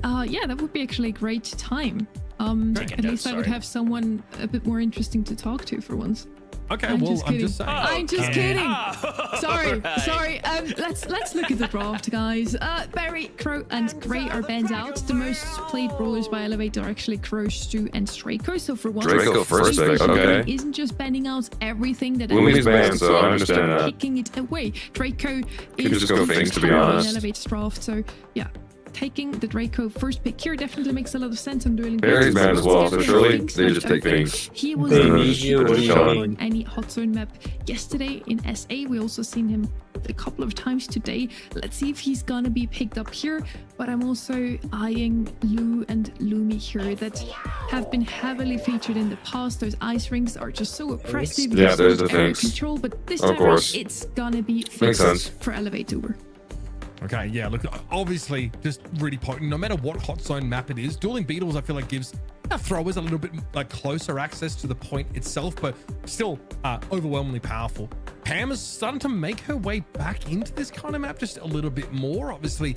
Yeah, that would be actually a great time. At least I would have someone a bit more interesting to talk to for once. Okay, I'm well, just I'm kidding. just saying. I'm just kidding. Sorry, Right. sorry. Let's look at the draft, guys. Barry, Crow, and Gray are banned out. The most played brawlers by Elevate are actually Crow, Stu, and Draco. So for once, Draco first pick, okay. isn't just banning out everything that Lumi's Elevate banned, so I understand that. Kicking it away. Draco Could is just go Finks, to be honest. in Elevate's draft. So yeah. Taking the Draco first pick here definitely makes a lot of sense. I'm doing Barry's banned as well, so surely they just take Finks. He was They not need you, what do you on mean? any hot zone map yesterday in SA. We also seen him a couple of times today. Let's see if he's gonna be picked up here. But I'm also eyeing Lou and Lumi here that have been heavily featured in the past. Those ice rings are just so oppressive. Yeah, there's the error Finks. control, but this Of time course. it's gonna be Makes fixed sense. for Elevate Uber. Okay, yeah, look, obviously just really potent. No matter what hot zone map it is, Dueling Beetles I feel like gives our throwers a little bit like closer access to the point itself, but still overwhelmingly powerful. Pam is starting to make her way back into this kind of map just a little bit more. Obviously,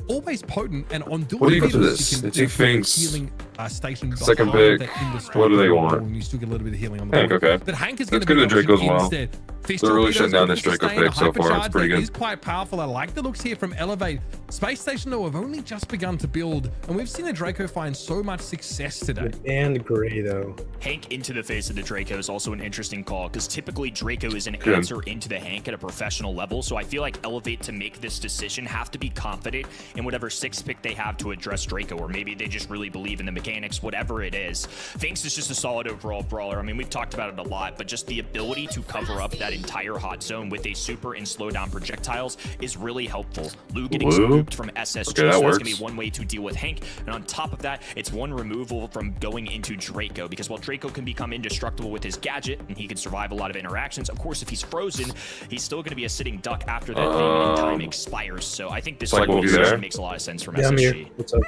always potent, and on Dueling What do you Beetles, do to this? you can They take Finks. healing station Second behind pick. the industry. What do they want? And you still get a little bit of healing on the Hank, board. okay. But Hank is That's going to good be that Draco's an well. option instead. Fish They're really torpedoes shutting down are this going to Draco stay in a pick so far. It's hypercharge pretty that good. is quite powerful. I like the looks here from Elevate. Space Station, though, have only just begun to build, and we've seen the Draco find so much success today. And Gray, though. Hank into the face of the Draco is also an interesting call, because typically Draco is an answer into the Hank at a professional level. So I feel like Elevate, to make this decision, have to be confident in whatever sixth pick they have to address Draco, or maybe they just really believe in the mechanics, whatever it is. Finks is just a solid overall brawler. I mean, we've talked about it a lot, but just the ability to cover up that entire hot zone with a super and slow down projectiles is really helpful. Lou getting scooped from SSG, Okay, that so that's works. going to be one way to deal with Hank. And on top of that, it's one removal from going into Draco, because while Draco can become indestructible with his gadget and he can survive a lot of interactions, of course, if he's frozen, he's still going to be a sitting duck after that thing and time expires. So I think this Like, we'll be there. makes a lot of sense from Yeah, I'm here. SSG. What's up?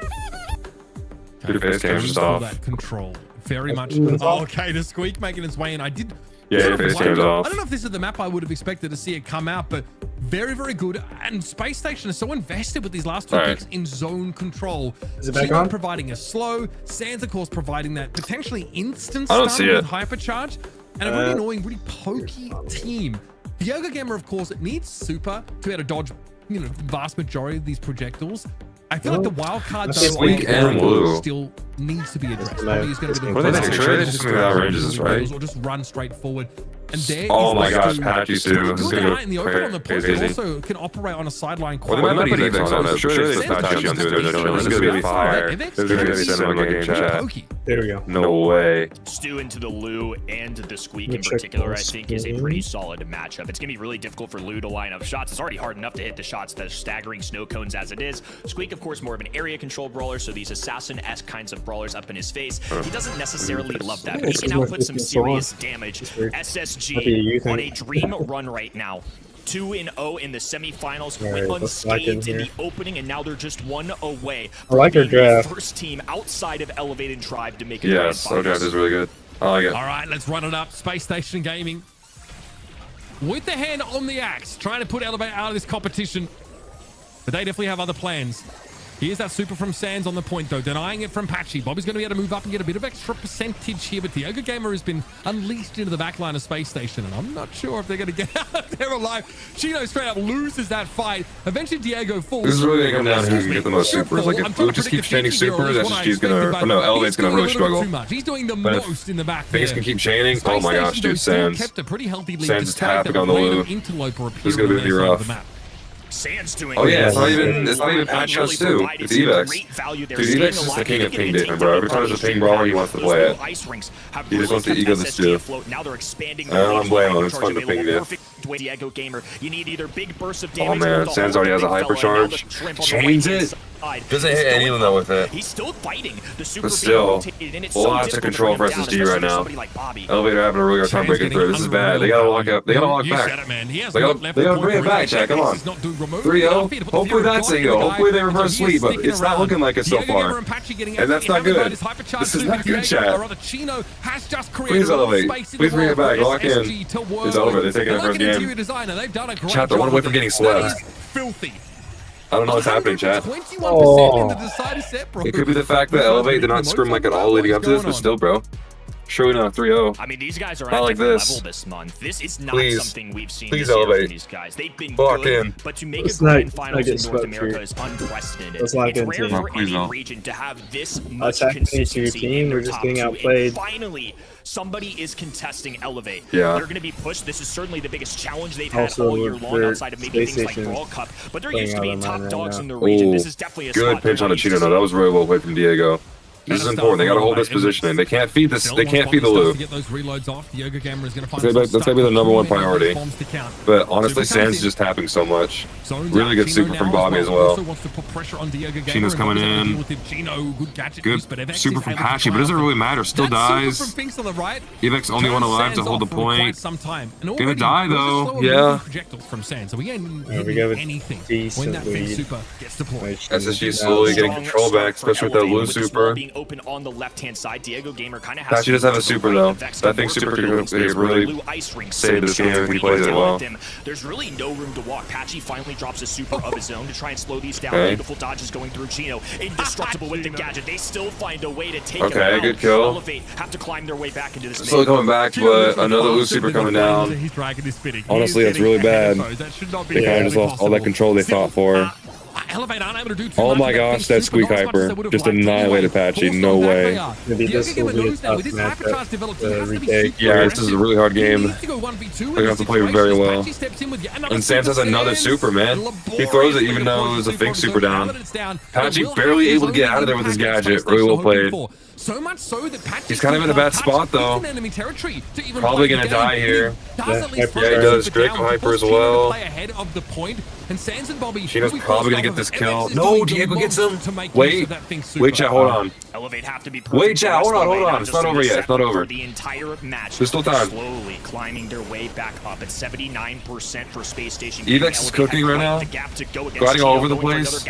Good face cam just All off. that control. Very much. Ooh. Oh, okay, the squeak making its way in. I did Yeah, face cam's off. I don't know if this is the map I would have expected to see it come out, but very, very good. And Space Station is so invested with these last two picks in zone control. Is it back on? Providing a slow, Sands, of course, providing that potentially instant I don't stun see with it. hypercharge. And a really annoying, really pokey team. Diego Gamer, of course, needs super to be able to dodge, you know, the vast majority of these projectiles. I feel like the wild card though Squeak and Blue still needs to be addressed. Probably Is going to be the What are they saying? Sure, just something that ranges us, right? Or just run straight forward. And there Oh is my the gosh, Stu. Patchy Stu. This is Good gonna out in the open on the point, crazy. but also can operate on a sideline Well, quite they might well. put Evex on it. Sure, they put Patchy on it. This is gonna be fire. This is gonna be sent on the game chat. There we go. No way. Stu into the Lou and the Squeak in particular, I think, is a pretty solid matchup. It's going to be really difficult for Lou to line up shots. It's already hard enough to hit the shots, the staggering snow cones as it is. Squeak, of course, more of an area control brawler, so these assassin-esque kinds of brawlers up in his face. He doesn't necessarily love that, but he can output some serious damage. SSG on a dream run right now. 2-0 in the semifinals, went unscathed in the opening, and now they're just one away. I like your draft. First team outside of Elevated Drive to make it. Yes, our draft is really good. I like it. All right, let's run it up. Space Station Gaming with the hand on the axe, trying to put Elevate out of this competition, but they definitely have other plans. Here's that super from Sands on the point, though, denying it from Patchy. Bobby's going to be able to move up and get a bit of extra percentage here, but Diego Gamer has been unleashed into the backline of Space Station, and I'm not sure if they're going to get out of there alive. Chino straight up loses that fight. Eventually, Diego falls. This is really going to come down to who can get the most supers. Like, if Blue just keeps chaining supers, SSG's going to... Oh, no, Elevate's going to really struggle. He's doing the most in the back there. Things can keep chaining. Oh, my gosh, dude, Sands. Kept a pretty healthy lead. Sands is tapping on the Lou. This is going to be rough. Sands doing Oh yeah, it's not even patch shots too. It's Evex. Dude, Evex is just the king of ping dating, bro. Every time there's a ping brawler, he wants to play it. He just wants to ego the stew. I don't blame him. It's fun to ping dude. Diego Gamer, you need either big bursts of Oh damage. man, Sands already has a hypercharge. Chains it. Doesn't hit any of them though with it. He's still fighting. The super But still, lots of control for SSG right now. Elevator having a really hard time breaking through. This is bad. They gotta walk up. They gotta walk back. They gotta bring it back, Jack. Come on. 3-0. Hopefully that's a go. Hopefully they reverse sweep, but it's not looking like it so far. And that's not good. This is not good, chat. Please Elevate. Please bring it back. Lock in. It's over. They're taking it first game. Chat, they're one away from getting swept. Filthy. I don't know what's happening, chat. 21% in the decided set, bro. It could be the fact that Elevate did not scrim like at all leading up to this, but still, bro. Surely not 3-0. I mean, these guys are not at like different this. level this month. This is not Please. something we've seen Please this year Elevate. from these guys. They've been Lock good, in. but to make Let's a grand not finals get in North swept America here. is unprecedented. Let's lock It's in, rare team. for Please any don't. region to have this Let's much act into your consistency team. in their We're just top getting two. outplayed. And finally, somebody is contesting Elevate. Yeah. They're going to be pushed. This is certainly the biggest challenge they've had Also, all year long their outside of maybe Space things like Station Brawl Cup. But they're playing used to out being of top mind dogs right in now. the region. Ooh, This is definitely a good spot pinch they're on the not used Chino. to No, that was really well played from Diego. This is important. They gotta hold this positioning. They can't feed this. They can't feed the Lou. Get those reloads off. Diego Gamer is going to find That's gonna be the number one priority. But honestly, Sands is just tapping so much. Really good super from Bobby as well. Chino's coming in. Good super from Patchy, but it doesn't really matter. Still dies. Evex only one alive to hold the point. Gonna die though. Yeah. We go with decent lead. SSG is slowly getting control back, especially with that Lou super. Being open on the left-hand side, Diego Gamer kind of has Patchy does have a super though. That thing super could really save this game if he plays it well. There's really no room to walk. Patchy finally drops a super of his own to try and slow these down. Okay. Beautiful dodges going through Chino. Indestructible with the gadget. They still find a way to take Okay, him out. good kill. Elevate have to climb their way back into this. Still coming back, but another Lou super coming down. Honestly, that's really bad. They kind of just lost all that control they fought for. Elevate aren't able to do too Oh much my with gosh, that Squeak Hyper just annihilated Patchy. No way. Maybe this will be a tough matchup to retake. Yeah, this is a really hard game. They're gonna have to play very well. And Sands has another super, man. He throws it even though there's a fake super down. Patchy barely able to get out of there with his gadget. Really well played. So much so that He's kind of in a bad spot though. Probably gonna die here. Yeah, he does. Draco Hyper as well. And Sans and Bobby. Sheena's probably gonna get this kill. No, Diego gets him. Wait, chat, hold on. Elevate have to be wait, chat, hold on. It's not over yet. It's not over. The entire match. There's still time. Slowly climbing their way back up at 79% for Space Station. Evex is cooking right now. Gliding all over the place.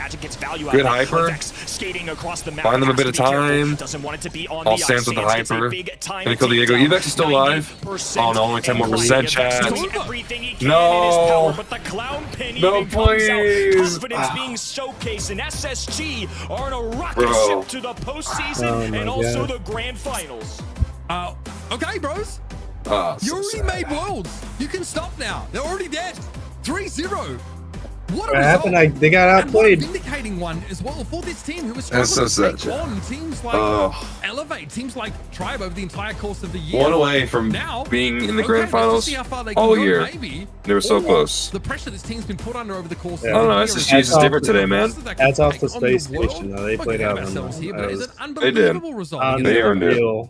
Good hyper. Skating across the map. Find them a bit of time. Doesn't want it to be on All Sans with the hyper. Gonna kill Diego. Evex is still alive. Oh no, only 10% chat. No. No, please. Confidence being showcased, and SSG are on a rocket ship to the postseason and also the grand finals. Okay, bros. You already made worlds. You can stop now. They're already dead. 3-0. What happened? They got outplayed. And a vindicating one as well for this team who was struggling to take on teams like Elevate, teams like Tribe over the entire course of the year. One away from being in the grand finals all year. They were so close. The pressure this team's been put under over the course of the year. I don't know, SSG is different today, man. That's off the Space Station, though. They played out on They did. They earned it.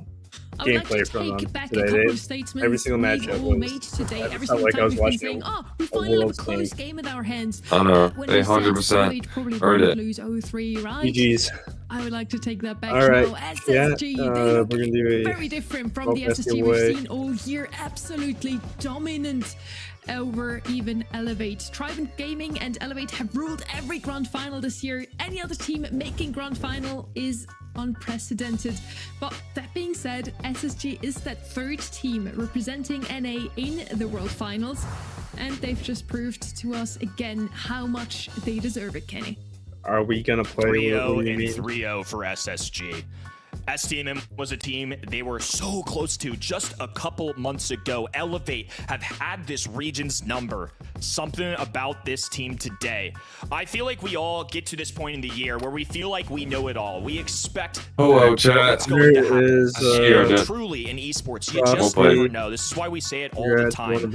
Gameplay from them today. Every single matchup was felt like I was watching a world close game in our hands. I know. They 100% earned it. GG's. I would like to take that back. All right. SSG, we're gonna do very different from the SSG we've seen all year. Absolutely dominant over even Elevate. Tribe Gaming and Elevate have ruled every grand final this year. Any other team making grand final is unprecedented. But that being said, SSG is that third team representing NA in the World Finals, and they've just proved to us again how much they deserve it, Kenny. Are we gonna play 3-0 and 3-0 for SSG? STMM was a team they were so close to just a couple months ago. Elevate have had this region's number. Something about this team today. I feel like we all get to this point in the year where we feel like we know it all. We expect chat. Truly in esports. You just never know. This is why we say it all the time.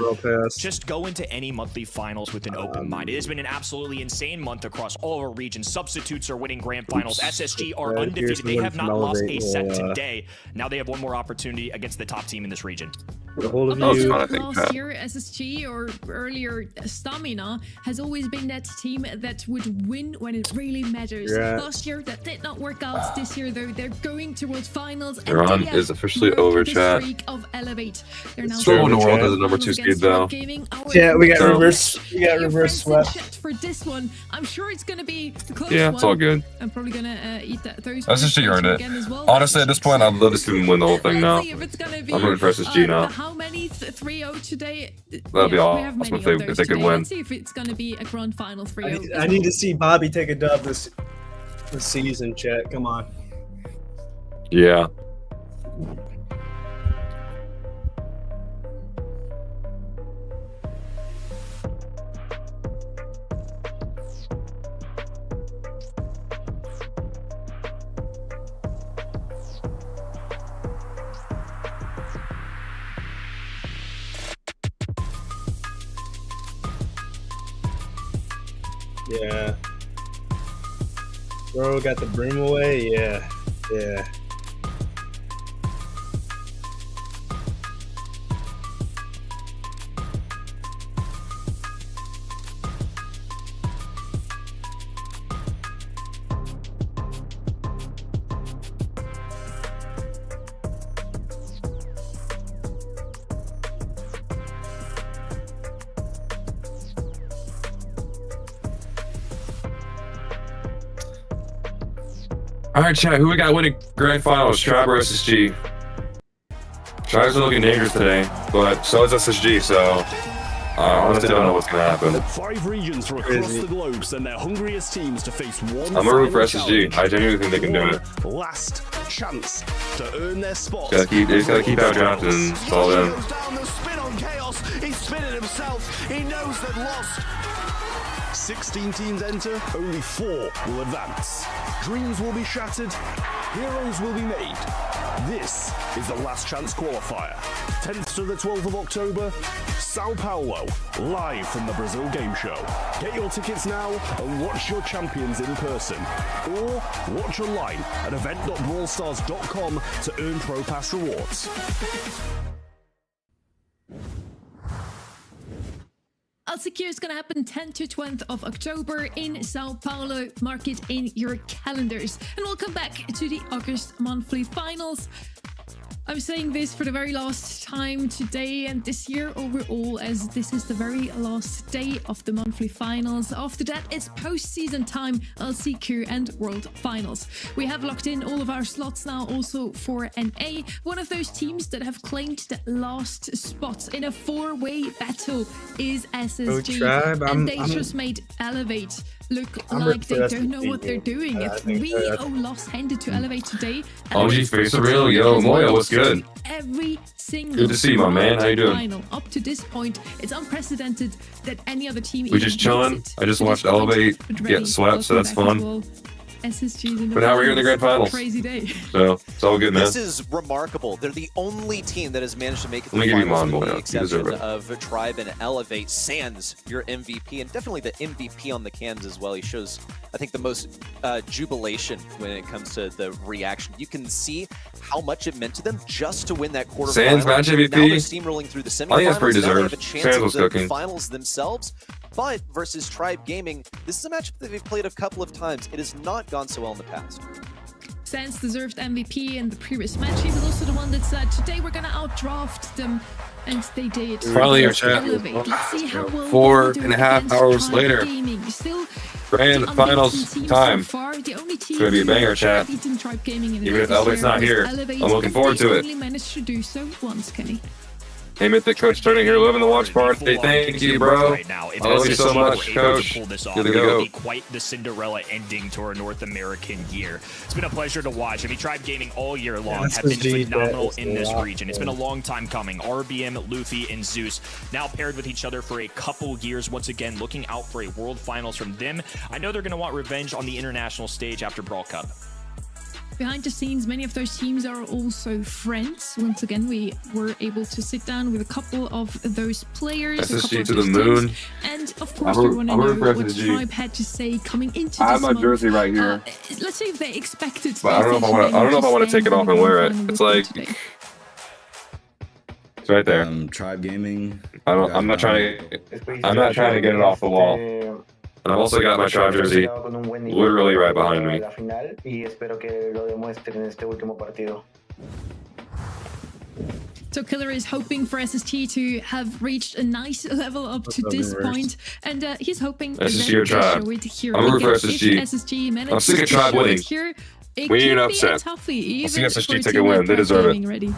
Just go into any monthly finals with an open mind. It has been an absolutely insane month across all our regions. Substitutes are winning grand finals. SSG are undefeated. They have not lost a set today. Now they have one more opportunity against the top team in this region. Last year, SSG or earlier Stamina has always been that team that would win when it really matters. Last year that did not work out. This year though, they're going to World Finals. The run is officially over, chat. Of Elevate. They're now still in the world as a number 2 speed though. Yeah, we got reverse swept for this one. I'm sure it's gonna be a close one. It's all good. I'm probably gonna eat that Thursday. SSG earned it. Honestly, at this point, I'd love to see them win the whole thing now. I'm rooting for SSG now. How many 3-0 today? That'd be awesome if they could win. Let's see if it's gonna be a grand final 3-0. I need to see Bobby take a dub this season, chat. Come on. Yeah. Yeah. Bro got the broom away? Yeah. Yeah. All right, chat. Who we got winning grand finals? Tribe or SSG? Tribe's looking dangerous today, but so is SSG. So I honestly don't know what's gonna happen. 5 regions from across the globe send their hungriest teams to face one. I'm gonna root for SSG. I genuinely think they can do it. Last chance to earn their spot. They just gotta keep out drafting and fall in. He's spinning himself. He knows they've lost. 16 teams enter, only 4 will advance. Dreams will be shattered, heroes will be made. This is the last chance qualifier. 10th to the 12th of October, Sao Paulo, live from the Brazil Game Show. Get your tickets now and watch your champions in person. Or watch online at event.brawlstars.com to earn Pro Pass rewards. LCQ is going to happen 10th to 20th of October in Sao Paulo. Mark it in your calendars. And we'll come back to the August monthly finals. I'm saying this for the very last time today and this year overall, as this is the very last day of the monthly finals. After that, it's postseason time, LCQ and World Finals. We have locked in all of our slots now also for NA. One of those teams that have claimed the last spot in a 4-way battle is SSG. And they just made Elevate look like they don't know what they're doing. A 3-0 loss handed to Elevate today. OG face the real, yo, Moyo, what's good? Every single good to see you, my man. How you doing? Final. Up to this point, it's unprecedented that any other team. We just chilling. I just watched Elevate get swept, so that's fun. SSG's in the but now we're here in the grand finals. Crazy day. So it's all good, man. This is remarkable. They're the only team that has managed to make it to the finals with the exception of Tribe and Elevate. Sans, your MVP, and definitely the MVP on the cans as well. He shows, I think, the most jubilation when it comes to the reaction. You can see how much it meant to them just to win that quarterfinal. Sans match MVP. Now they're steamrolling through the semifinals. I think that's pretty deserved. Now they have a chance Sans was of the cooking. finals themselves. But versus Tribe Gaming, this is a matchup that they've played a couple of times. It has not gone so well in the past. Sans deserved MVP in the previous match. He was also the one that said, today we're going to outdraft them. And they did. Finally, your chat. Let's see how well 4.5 hours later. Still grand finals time. So far, the only team it's going to be a banger, chat. Even if Elevate's not here, I'm looking forward to it. Only managed to do so once, Kenny. Hey, Mythic Coach turning here, living the watch party. Thank you, bro. Right now, I love you so much, Coach. Pull this off, Here we go. Be quite the Cinderella ending to our North American year. It's been a pleasure to watch. I mean, Tribe Gaming all year long have been phenomenal in this region. It's been a long time coming. RBM, Luffy, and Zeus now paired with each other for a couple years. Once again, looking out for a World Finals from them. I know they're going to want revenge on the international stage after Brawl Cup. Behind the scenes, many of those teams are also friends. Once again, we were able to sit down with a couple of those players. SSG to the moon. And of course, we want to know what Tribe had to say coming into this I have my jersey right here. Let's see if they expected. But I don't know if I want to take it off and wear it. It's like it's right there. Tribe Gaming. I'm not trying to get it off the wall. And I've also got my Tribe jersey literally right behind me. So Killer is hoping for SSG to have reached a nice level up to this point, and he's hoping SSG or Tribe. I'm rooting for SSG. I'm sick of Tribe winning. We need an upset. I'll see SSG take a win. They deserve it.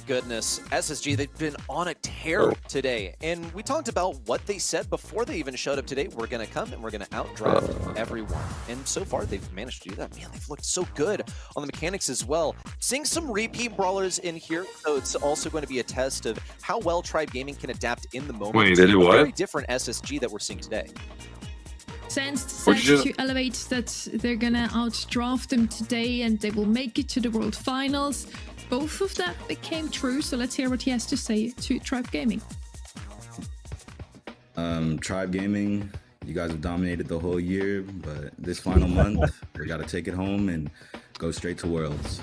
Goodness, SSG, they've been on a tear today, and we talked about what they said before they even showed up today. We're gonna come and we're gonna outdraft everyone, and so far they've managed to do that. Man, they've looked so good on the mechanics as well. Seeing some repeat brawlers in here, so it's also going to be a test of how well Tribe Gaming can adapt in the moment. Wait, they do what? Very different SSG that we're seeing today. Sans said to Elevate that they're gonna outdraft them today, and they will make it to the World Finals. Both of that became true, so let's hear what he has to say to Tribe Gaming. Tribe Gaming, you guys have dominated the whole year, but this final month, we got to take it home and go straight to Worlds.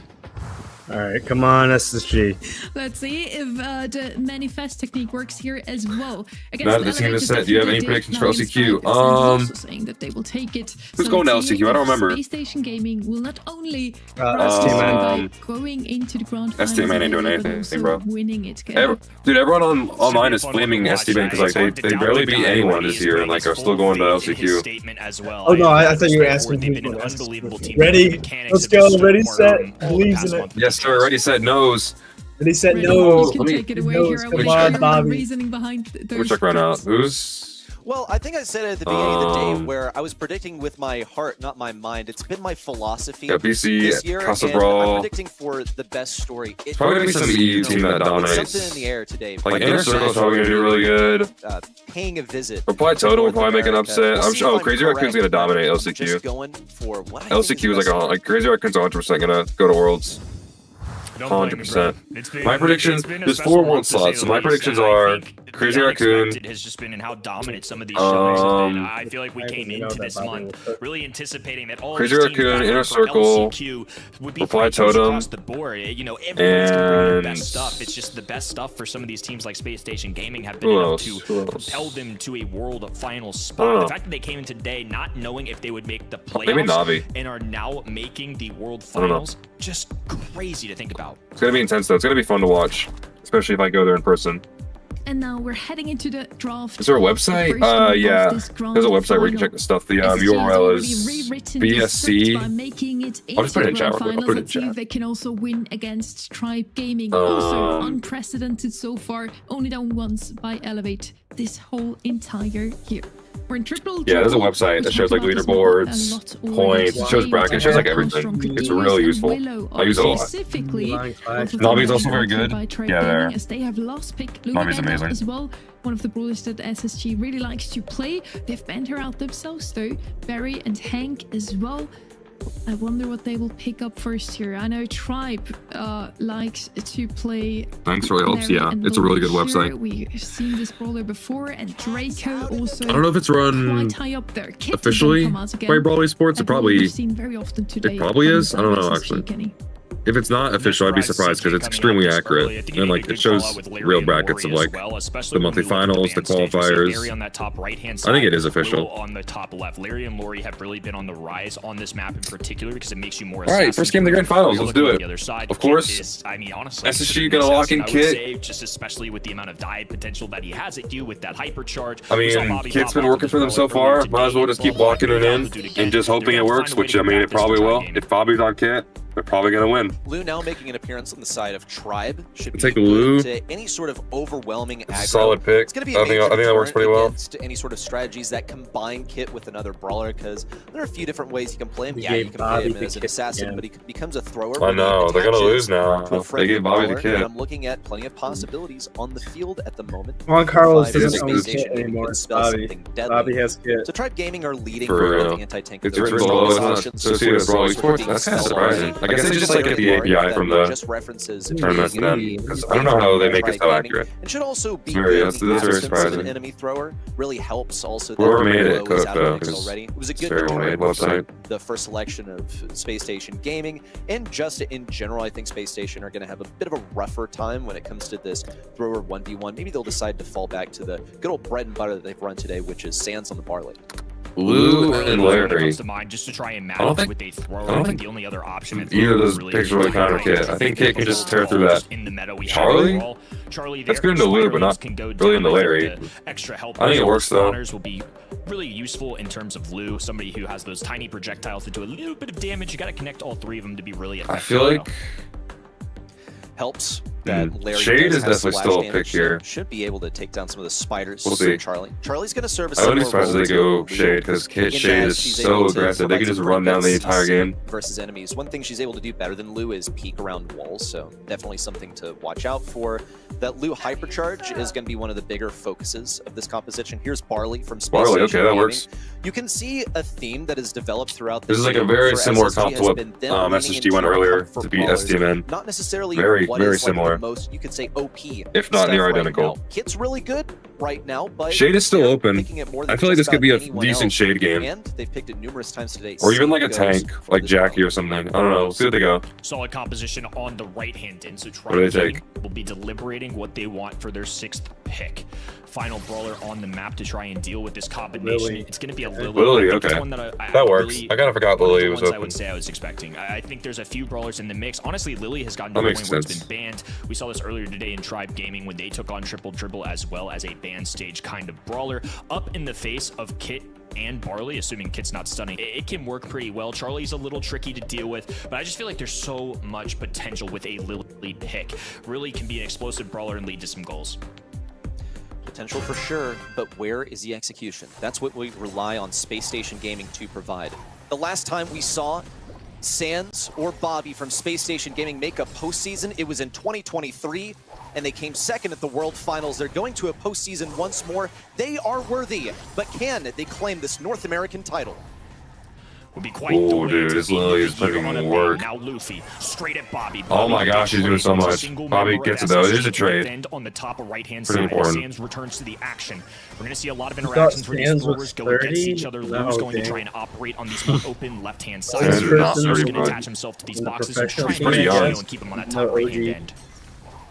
All right, come on, SSG. Let's see if the manifest technique works here as well. Not the team is set. Do you have any predictions for LCQ? Saying that they will take it. Who's going to LCQ? I don't remember. Space Station Gaming will not only going into the grand finals, STMan ain't doing anything, bro. Winning it. Dude, everyone online is flaming STMan because like they barely beat anyone this year and like are still going to LCQ. Oh no, I thought you were asking me. Ready? Let's go. Ready, set. Believes in it. Yes, sir. Already said nose. He said no. Let me take it away here. Come on, Bobby. Reasoning behind We'll check right now. Who's? Well, I think I said at the beginning of the day where I was predicting with my heart, not my mind. It's been my philosophy this year, and I'm predicting for the best story. It's probably gonna be some EU team that dominates. Something in the air today. Like Inner Circle's probably gonna do really good. Paying a visit. Reply Total will probably make an upset. I'm sure. Oh, Crazy Raccoon's gonna dominate LCQ. Just going for what LCQ is like Crazy Raccoon's 100% gonna go to Worlds. 100%. My predictions, there's 4 World slots, so my predictions are Crazy Raccoon has just been in how dominant some of these shows have been. I feel like we came into this month really anticipating that all Crazy Raccoon, Inner Circle, would be Reply Totem, across the board. You know, everyone's gonna bring their best stuff. It's just the best stuff for some of these teams like Space Station Gaming have been able to propel them to a world final spot. The fact that they came in today not knowing if they would make the playoffs and are now making the world finals, just crazy to think about. It's gonna be intense though. It's gonna be fun to watch, especially if I go there in person. And now we're heading into the draft. Is there a website? Yeah, there's a website where you can check the stuff. The URL is BSC. I'll just put it in chat. I'll put it in chat. They can also win against Tribe Gaming. Also unprecedented so far. Only done once by Elevate this whole entire year. We're in triple. Yeah, there's a website that shows like leaderboards, points, it shows brackets, it shows like everything. It's really useful. I use it a lot. Navi's also very good. Yeah, there. They have lost pick Navi's amazing as well. One of the brawlers that SSG really likes to play. They've banned her out themselves though. Barry and Hank as well. I wonder what they will pick up first here. I know Tribe likes to play. Thanks really helps. Yeah, it's a really good website. We've seen this brawler before, and Draco also. I don't know if it's run high up there. Officially by Brawl Esports. It probably is. I don't know actually. If it's not official, I'd be surprised because it's extremely accurate and like it shows real brackets of like the monthly finals, the qualifiers. I think it is official. On the top left, Larry and Lori have really been on the rise on this map in particular because it makes you more. All right, first game of the grand finals. Let's do it. Of course. I mean, honestly, SSG gonna lock in Kit. Just especially with the amount of dive potential that he has at you with that hypercharge. I mean, Kit's been working for them so far. Might as well just keep locking it in and just hoping it works. Which I mean, it probably will. If Bobby's on Kit, they're probably gonna win. Lou now making an appearance on the side of Tribe. Should take Lou. To any sort of overwhelming aggro. Solid pick. It's gonna be I think that works pretty well. To any sort of strategies that combine Kit with another brawler, because there are a few different ways you can play him. Yeah, you can play him as an assassin, but he becomes a thrower. I know they're gonna lose now. They gave Bobby the Kit. I'm looking at plenty of possibilities on the field at the moment. Juan Carlos doesn't own Kit anymore. Bobby has Kit. So Tribe Gaming are leading for the anti-tank. It's written below. Associated with Brawl Esports. That's kind of surprising. I guess they just like get the API from the tournaments then, because I don't know how they make it so accurate. It should also be that's very surprising. An enemy thrower really helps. Also, whoever made it cooked though, already. It was a good website. The first selection of Space Station Gaming, and just in general, I think Space Station are going to have a bit of a rougher time when it comes to this thrower 1v1. Maybe they'll decide to fall back to the good old bread and butter that they've run today, which is Sands on the Barley. Lou and Larry. Comes to mind just to try and match with a thrower. I think the only other option. Either of those picks really counter Kit. I think Kit can just tear through that. Charlie? That's good into Lou, but not really into Larry. Extra help. I think it works though. Will be really useful in terms of Lou, somebody who has those tiny projectiles that do a little bit of damage. You got to connect all three of them to be really effective. I feel like helps that Larry Shade is definitely still a pick here. Should be able to take down some of the spiders. We'll see. Charlie. Charlie's going to serve as I wouldn't expect they go Shade because Shade is so aggressive. They can just run down the entire game. Versus enemies. One thing she's able to do better than Lou is peek around walls, so definitely something to watch out for. That Lou hypercharge is going to be one of the bigger focuses of this composition. Here's Barley from Space Station okay, that works. You can see a theme that is developed throughout this is like a very similar comp to what SSG went earlier to beat STMN. Not necessarily very similar. Like most, you could say OP, if not near identical. Kit's really good right now, but Shade is still open. I feel like this could be a decent Shade game. And they've picked it numerous times today. Or even like a tank, like Jackie or something. I don't know. We'll see what they go. Solid composition on the right hand end. So Tribe will be deliberating what they want for their 6th pick. Final brawler on the map to try and deal with this combination. It's going to be a Lily. Okay, that works. I kind of forgot Lily was open. I would say I was expecting. I think there's a few brawlers in the mix. Honestly, Lily has gotten to the point where it's been banned. We saw this earlier today in Tribe Gaming when they took on Triple Dribble as well as a banned stage kind of brawler up in the face of Kit and Barley, assuming Kit's not stunning. It can work pretty well. Charlie's a little tricky to deal with, but I just feel like there's so much potential with a Lily pick. Really can be an explosive brawler and lead to some goals. Potential for sure, but where is the execution? That's what we rely on Space Station Gaming to provide. The last time we saw Sands or Bobby from Space Station Gaming make a postseason, it was in 2023, and they came second at the World Finals. They're going to a postseason once more. They are worthy, but can they claim this North American title? would be quite oh, dude, this Lily is putting in work. Now Luffy, straight at Bobby. Oh my gosh, she's doing so much. Bobby gets it though. It is a trade. On the top right-hand side, Sands returns to the action. We're going to see a lot of interactions where these throwers go against each other. Lou's going to try and operate on these more open left-hand sides. Lou's going to attach himself to these boxes and try and keep him on that top right-hand end.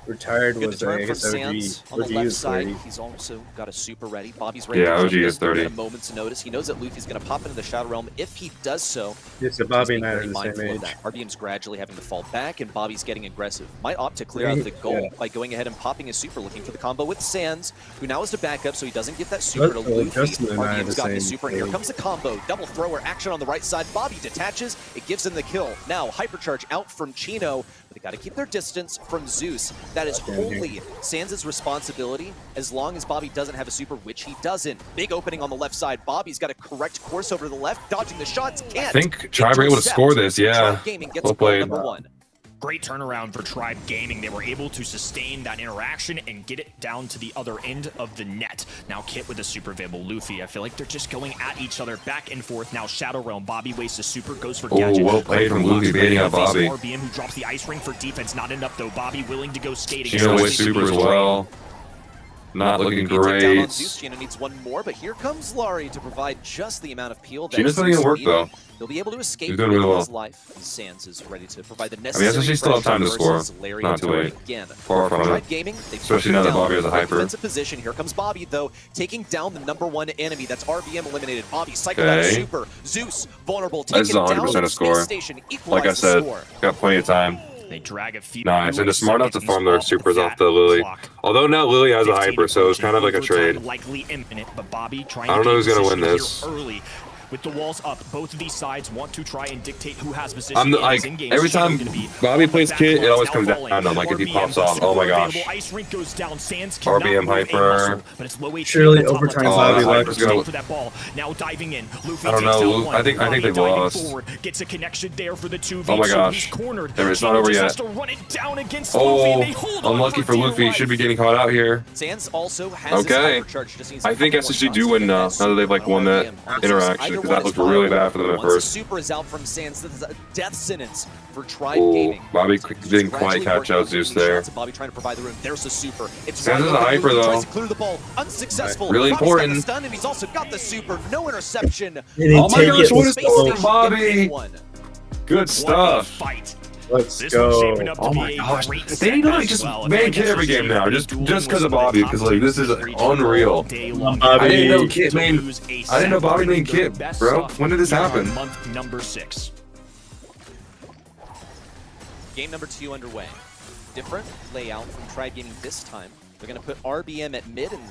Retired Good was turn I from guess Sands OG. on the left side. 30. He's also got a super ready. Bobby's ready. Yeah, OG is 30. At a moment's notice. He knows that Luffy's going to pop into the Shadow Realm. If he does so, yeah, so Bobby and I are the same age. RBM's gradually having to fall back, and Bobby's getting aggressive. Might opt to clear out the goal by going ahead and popping his super, looking for the combo with Sands, who now has to back up so he doesn't get that super to Luffy. RBM's got his super, and here comes the combo. Double thrower action on the right side. Bobby detaches. It gives him the kill. Now, Hypercharge out from Chino, but they got to keep their distance from Zeus. That is wholly Sands' responsibility as long as Bobby doesn't have a super, which he doesn't. Big opening on the left side. Bobby's got a correct course over to the left, dodging the shots. Can't. I think Tribe were able to score this, yeah. Well played. Great turnaround for Tribe Gaming. They were able to sustain that interaction and get it down to the other end of the net. Now Kit with a super available Luffy. I feel like they're just going at each other back and forth. Now Shadow Realm. Bobby wastes a super, goes for Gadget. Oh, well played from Luffy baiting out Bobby. RBM who drops the ice ring for defense. Not enough though. Bobby willing to go skating. Chino with super as well. Not looking great. Chino needs one more, but here comes Laurie to provide just the amount of peel that Chino's doing work though. He'll be able to escape He's doing really well. his life. Sands is ready to provide the necessary. I mean, she still have time to score. Not too late. Far from it. Gaming, especially now that Bobby has a hyper. Defensive position. Here comes Bobby though, taking down the #1 enemy. That's RBM eliminated. Bobby cycled out a super. Zeus vulnerable. This is 100% a score. Like I said, got plenty of time. They drag a few. Nice, and they're smart enough to farm their supers off the Lily. Although now Lily has a hyper, so it's kind of like a trade. Likely infinite, but Bobby trying I don't know who's gonna win this. Early. With the walls up, both of these sides want to try and dictate who has position. I'm like, every time Bobby plays Kit, it always comes down. I'm like, if he pops off, oh my gosh. RBM hyper. Surely overtime Bobby hyper's go. Now diving in. I don't know. I think they've lost. Gets a connection there for the 2v. Oh my gosh. It's not over yet. Oh, unlucky for Luffy. He should be getting caught out here. Sands also has okay. I think SSG do win now that they've like won that interaction. That looked really bad for them at first. Super is out from Sands. This is a death sentence for Tribe Gaming. Bobby didn't quite catch out Zeus there. Bobby trying to provide the room. There's the super. It's Sands is a hyper though. Tries to clear the ball. Unsuccessful. Really important. Got the stun, and he's also got the super. No interception. Oh my gosh, what is going on, Bobby? Good stuff. Let's go. Oh my gosh. They need to like just make Kit every game now, just because of Bobby, because like this is unreal. I didn't know Kit made. I didn't know Bobby made Kit, bro. When did this happen? Month number 6. Game number 2 underway. Different layout from Tribe Gaming this time. They're going to put RBM at mid and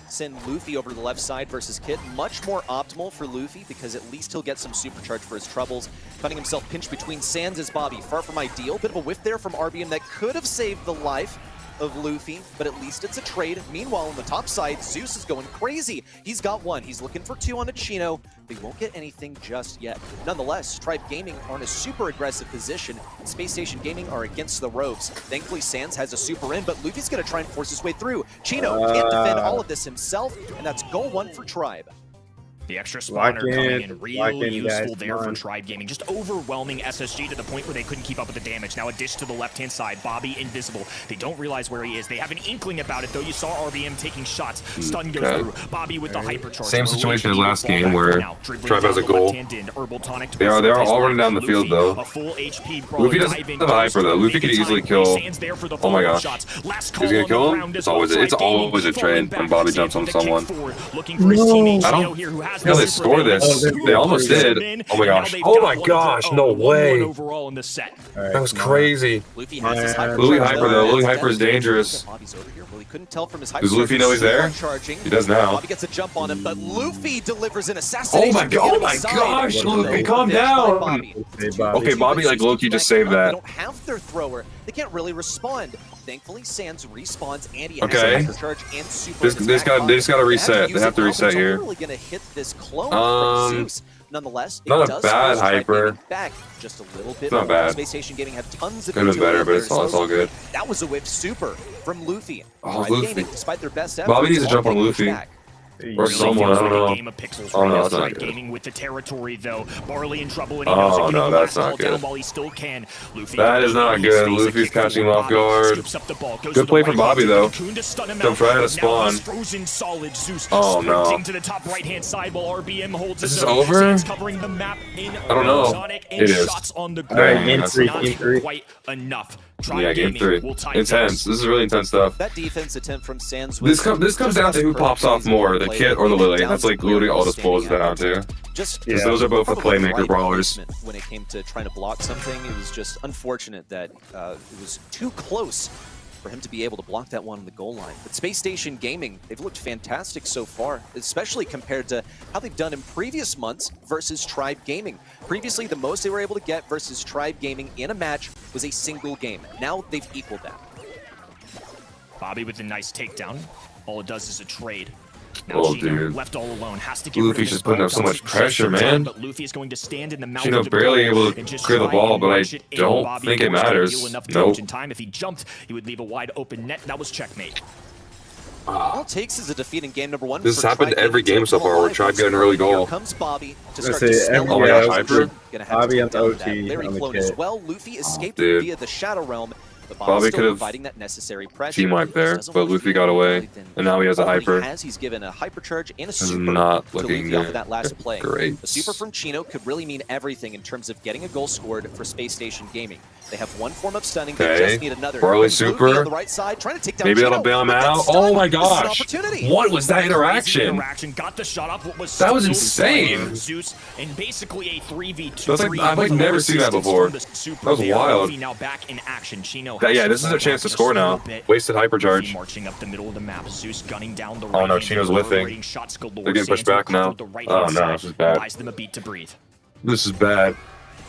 send Luffy over to the left side versus Kit. Much more optimal for Luffy because at least he'll get some supercharge for his troubles. Finding himself pinched between Sands as Bobby. Far from ideal. Bit of a whiff there from RBM that could have saved the life of Luffy, but at least it's a trade. Meanwhile, on the top side, Zeus is going crazy. He's got 1. He's looking for 2 on a Chino. They won't get anything just yet. Nonetheless, Tribe Gaming are in a super aggressive position, and Space Station Gaming are against the ropes. Thankfully, Sands has a super in, but Luffy's going to try and force his way through. Chino can't defend all of this himself, and that's goal 1 for Tribe. The extra spawner coming in real useful there for Tribe Gaming. Just overwhelming SSG to the point where they couldn't keep up with the damage. Now a dish to the left-hand side. Bobby invisible. They don't realize where he is. They have an inkling about it, though. You saw RBM taking shots. Stun goes through. Bobby with the hypercharge. Same situation as last game where Tribe has a goal. They are all running down the field, though. Luffy doesn't have a hyper, though. Luffy could easily kill. Oh my gosh. He's gonna kill him? It's always a trade when Bobby jumps on someone. No. I don't. Yeah, they score this. They almost did. Oh my gosh. Oh my gosh. No way. That was crazy. Luffy has his hyper. Luffy hyper though. Luffy hyper is dangerous. Does Luffy know he's there? He does now. Bobby gets a jump on him, but Luffy delivers an assassination. Oh my gosh, Luffy, calm down. Okay, Bobby like Loki just saved that. They don't have their thrower. They can't really respond. Thankfully, Sands respawns and he has okay. Hypercharge and super. They just gotta reset. They have to reset here. Really gonna hit this clone from Zeus. Nonetheless, not a bad hyper. Back just a little bit. It's not bad. Space Station Gaming have tons of. Could have been better, but it's all good. That was a whiff super from Luffy. Oh, Luffy. Gaming, despite their best Bobby needs to jump on Luffy. Or someone, I don't know. Game of Pixels Oh, no, right that's now. not Tribe good. Gaming with the territory though. Barley in trouble and he Oh, knows it. no, that's not good. While he still can. Luffy That is not good. Luffy's catching him off guard. Good play from Bobby though. Don't try to spawn. Oh no. To the top right-hand side while RBM holds This is over? covering the map in I don't know. it is. shots on the All right, ground. game That's three, not game three. quite enough. Yeah, game 3. Intense. This is really intense stuff. That defense attempt from Sans. This comes down to who pops off more, the Kit or the Lily. That's like literally all this boils down to. Because those are both the playmaker brawlers. When it came to trying to block something, it was just unfortunate that it was too close for him to be able to block that one on the goal line. But Space Station Gaming, they've looked fantastic so far, especially compared to how they've done in previous months versus Tribe Gaming. Previously, the most they were able to get versus Tribe Gaming in a match was a single game. Now they've equaled that. Bobby with a nice takedown. All it does is a trade. Now Oh, Chino, dude. left all alone, has to get Luffy's rid of just this putting ball. up so much Doesn't pressure, take man. But Luffy is going to stand in the mouth Chino of the barely goal able to and just clear the try ball, and but I rush it in. don't Bobby think it forced to matters. deal enough Nope. damage in time. If he jumped, he would leave a wide open net. That was checkmate. All it takes is a defeat in game number 1. This has for happened Tribe every Gaming game to so come far where alive. Tribe get an early goal. Here comes Bobby to start say, to smell every- Oh my the gosh, yeah, damage. Hyper. Gonna have Bobby to on take down OT that Larry on the clone as kit. well. Luffy escaped dude. via the Shadow Realm. But Bobby Bobby's could still have providing that necessary pressure. team wiped there, Doesn't but want Luffy to got away, feel and now he has a all he hyper. has, he's given a hypercharge and a This is super not to looking Luffy off of that last play. great. The super from Chino could really mean everything in terms of getting a goal scored for Space Station Gaming. They have one form of stunning, they Okay. just need another. Barley Luffy super. on the right side, trying to take down Maybe Chino. that'll bail him But out. that's Oh done. my This is an gosh. opportunity. What was that interaction? Interaction got the shot up. What was That was still insane. flying Zeus and basically a 3v2. That's like- I've like never seen that before. That was wild. Now back in action. Chino. Yeah, this is a chance to score now. Wasted hypercharge. Marching up the middle of the map. Zeus gunning down the Oh no, right Chino's hand, whiffing. rating shots galore. They're getting pushed Sands will back now. cover the right Oh hand no, side, this is bad. buys them a beat to breathe. This is bad.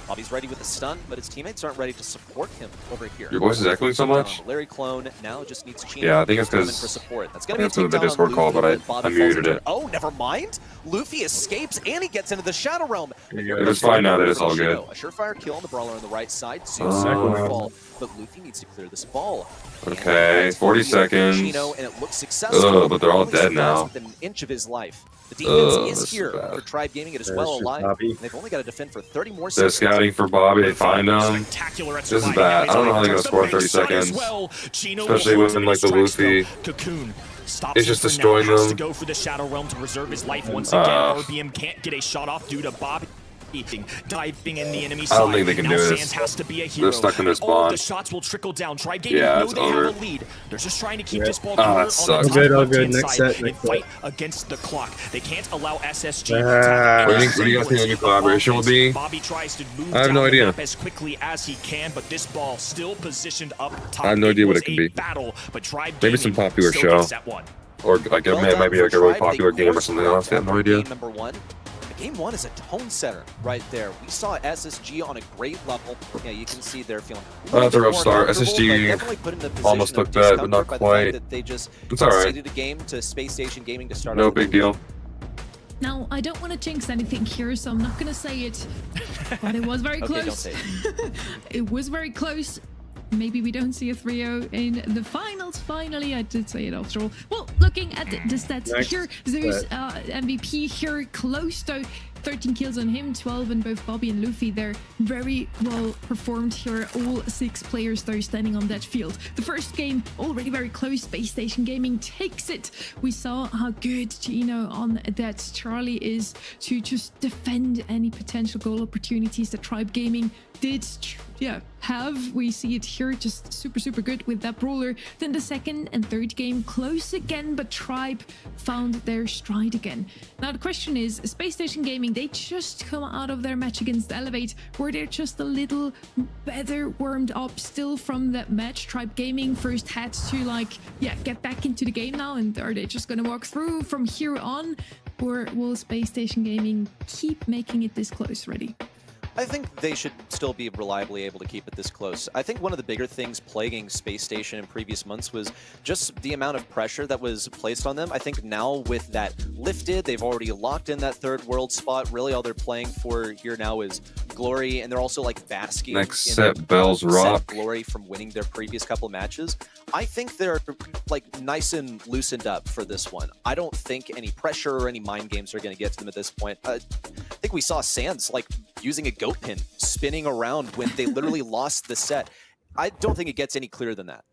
Bobby's ready with the stun, but his teammates aren't ready to support him over here. Your voice is echoing so much? Larry Clone now just needs Chino. Yeah, I think it's to come in 'cause- for support. That's gonna I be a think it's 'cause of the takedown on Discord call, Luffy, but I Bobby falls muted into it. Oh, never mind. Luffy escapes and he gets into the Shadow Realm. It's fine now that it's all good. A surefire kill on the brawler on the right side. Zeus Oh. will fall, but Luffy needs to clear this ball. Okay, 40 seconds. Chino, and it looks successful. Ugh, but they're all Only dead survives now. within an inch of his life. The defense Ugh, is this here is bad. for Tribe Gaming. It is There's well your alive. Bobby. They've only got to defend for 30 more They're seconds. scouting for Bobby. They find him. This is bad. I don't know how they're gonna score in 30 seconds. Especially when like the Luffy Cocoon stops is just him for now, destroying has to them. go for the Shadow Realm to reserve his life once again. RBM can't get a shot off due to Bobby diving in the enemy side. I don't think they can now do this. Sands has to be a hero. They're stuck in their All of the spawn. shots will trickle down. Tribe Gaming Yeah, know it's they over. have a lead. They're just trying to keep Yeah. this ball Ah, covered that on the sucks. top All good, all left-hand good. Next side set, next and fight set. against the clock. They can't allow SSG Ah. to tap What do you guys think the new collaboration will be? Bobby tries to move I have down no the idea. map as quickly as he can, but this ball still positioned up top. I have no idea what was it could a be. Battle, but Tribe Maybe some Gaming popular still show. gets that one. Or like it Well might done be for like a really Tribe. popular They game or something else. I have no idea. Game number 1. Game 1 is a tone setter right there. We saw SSG on a great level. Yeah, you can see they're feeling That's a rough more start. comfortable, SSG but definitely put in the position almost of looked bad, but discomfort not by the quite. fact that they just It's all right. conceded a game to Space Station Gaming to start No out big deal. Now, I don't want to jinx anything here, so I'm not going to say it, but it was very Okay, close. don't say it. It was very close. Maybe we don't see a 3-0 in the finals. Finally, I did say it after all. Well, looking at the stats Next here, Zeus set. MVP here, close though. 13 kills on him, 12 on both Bobby and Luffy. They're very well performed here. All 6 players though standing on that field. The first game already very close. Space Station Gaming takes it. We saw how good Chino on that Charlie is to just defend any potential goal opportunities that Tribe Gaming did have. We see it here, just super good with that brawler. Then the second and third game close again, but Tribe found their stride again. Now the question is, Space Station Gaming, they just come out of their match against Elevate, were they just a little better warmed up still from that match? Tribe Gaming first had to get back into the game now, and are they just gonna walk through from here on, or will Space Station Gaming keep making it this close? Ready? I think they should still be reliably able to keep it this close. I think one of the bigger things plaguing Space Station in previous months was just the amount of pressure that was placed on them. I think now with that lifted, they've already locked in that third world spot. Really all they're playing for here now is glory, and they're also like basking Next in set, Bell's Rock. glory from winning their previous couple matches. I think they're like nice and loosened up for this one. I don't think any pressure or any mind games are going to get to them at this point. I think we saw Sands like using a goat pin, spinning around when they literally lost the set. I don't think it gets any clearer than that.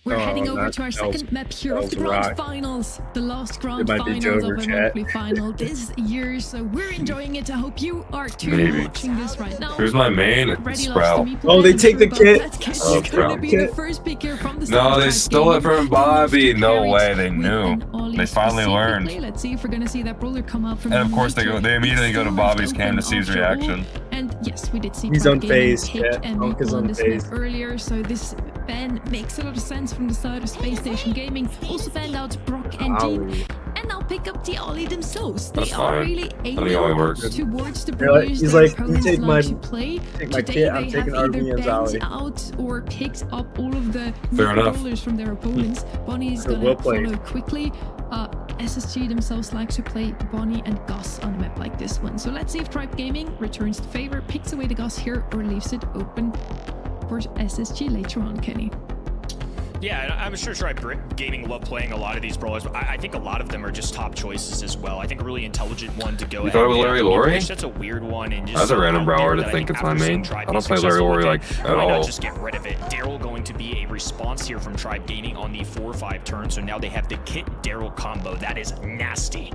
We're heading over to our second map here of the grand finals, the last grand finals of a monthly final this year. So we're enjoying it. I hope you are too watching this right now. Who's my main? Sprout. Oh, they take the kit. Oh, Sprout. No, they stole it from Bobby. No way, they knew. They finally learned. Let's see if we're gonna see that brawler come out from. And of course, they immediately go to Bobby's cam to see his reaction. And yes, we did see he's unfazed. And on this map earlier, so this ban makes a lot of sense from the side of Space Station Gaming. Also banned out Brock and Dean, and now pick up the Ollie themselves. They are really aiming towards the brawlers he's their like, opponents take my to play. kit, Today I'm they taking have either RBM's banned Ollie. out or picked up all of the enough. brawlers from their opponents. Bonnie's gonna follow quickly. SSG themselves like to play Bonnie and Gus on a map like this one. So let's see if Tribe Gaming returns the favor, picks away the Gus here, or leaves it open for SSG later on, Kenny. Yeah, I'm sure Tribe Gaming love playing a lot of these brawlers, but I think a lot of them are just top choices as well. I think a really intelligent one to go. You thought it was Larry Laurie? That's a weird one. And just That's a random brawler to think it's my main. I don't play Larry Laurie like at why all. not just get rid of it? Daryl going to be a response here from Tribe Gaming on the 4-5 turn, so now they have the Kit Daryl combo. That is nasty.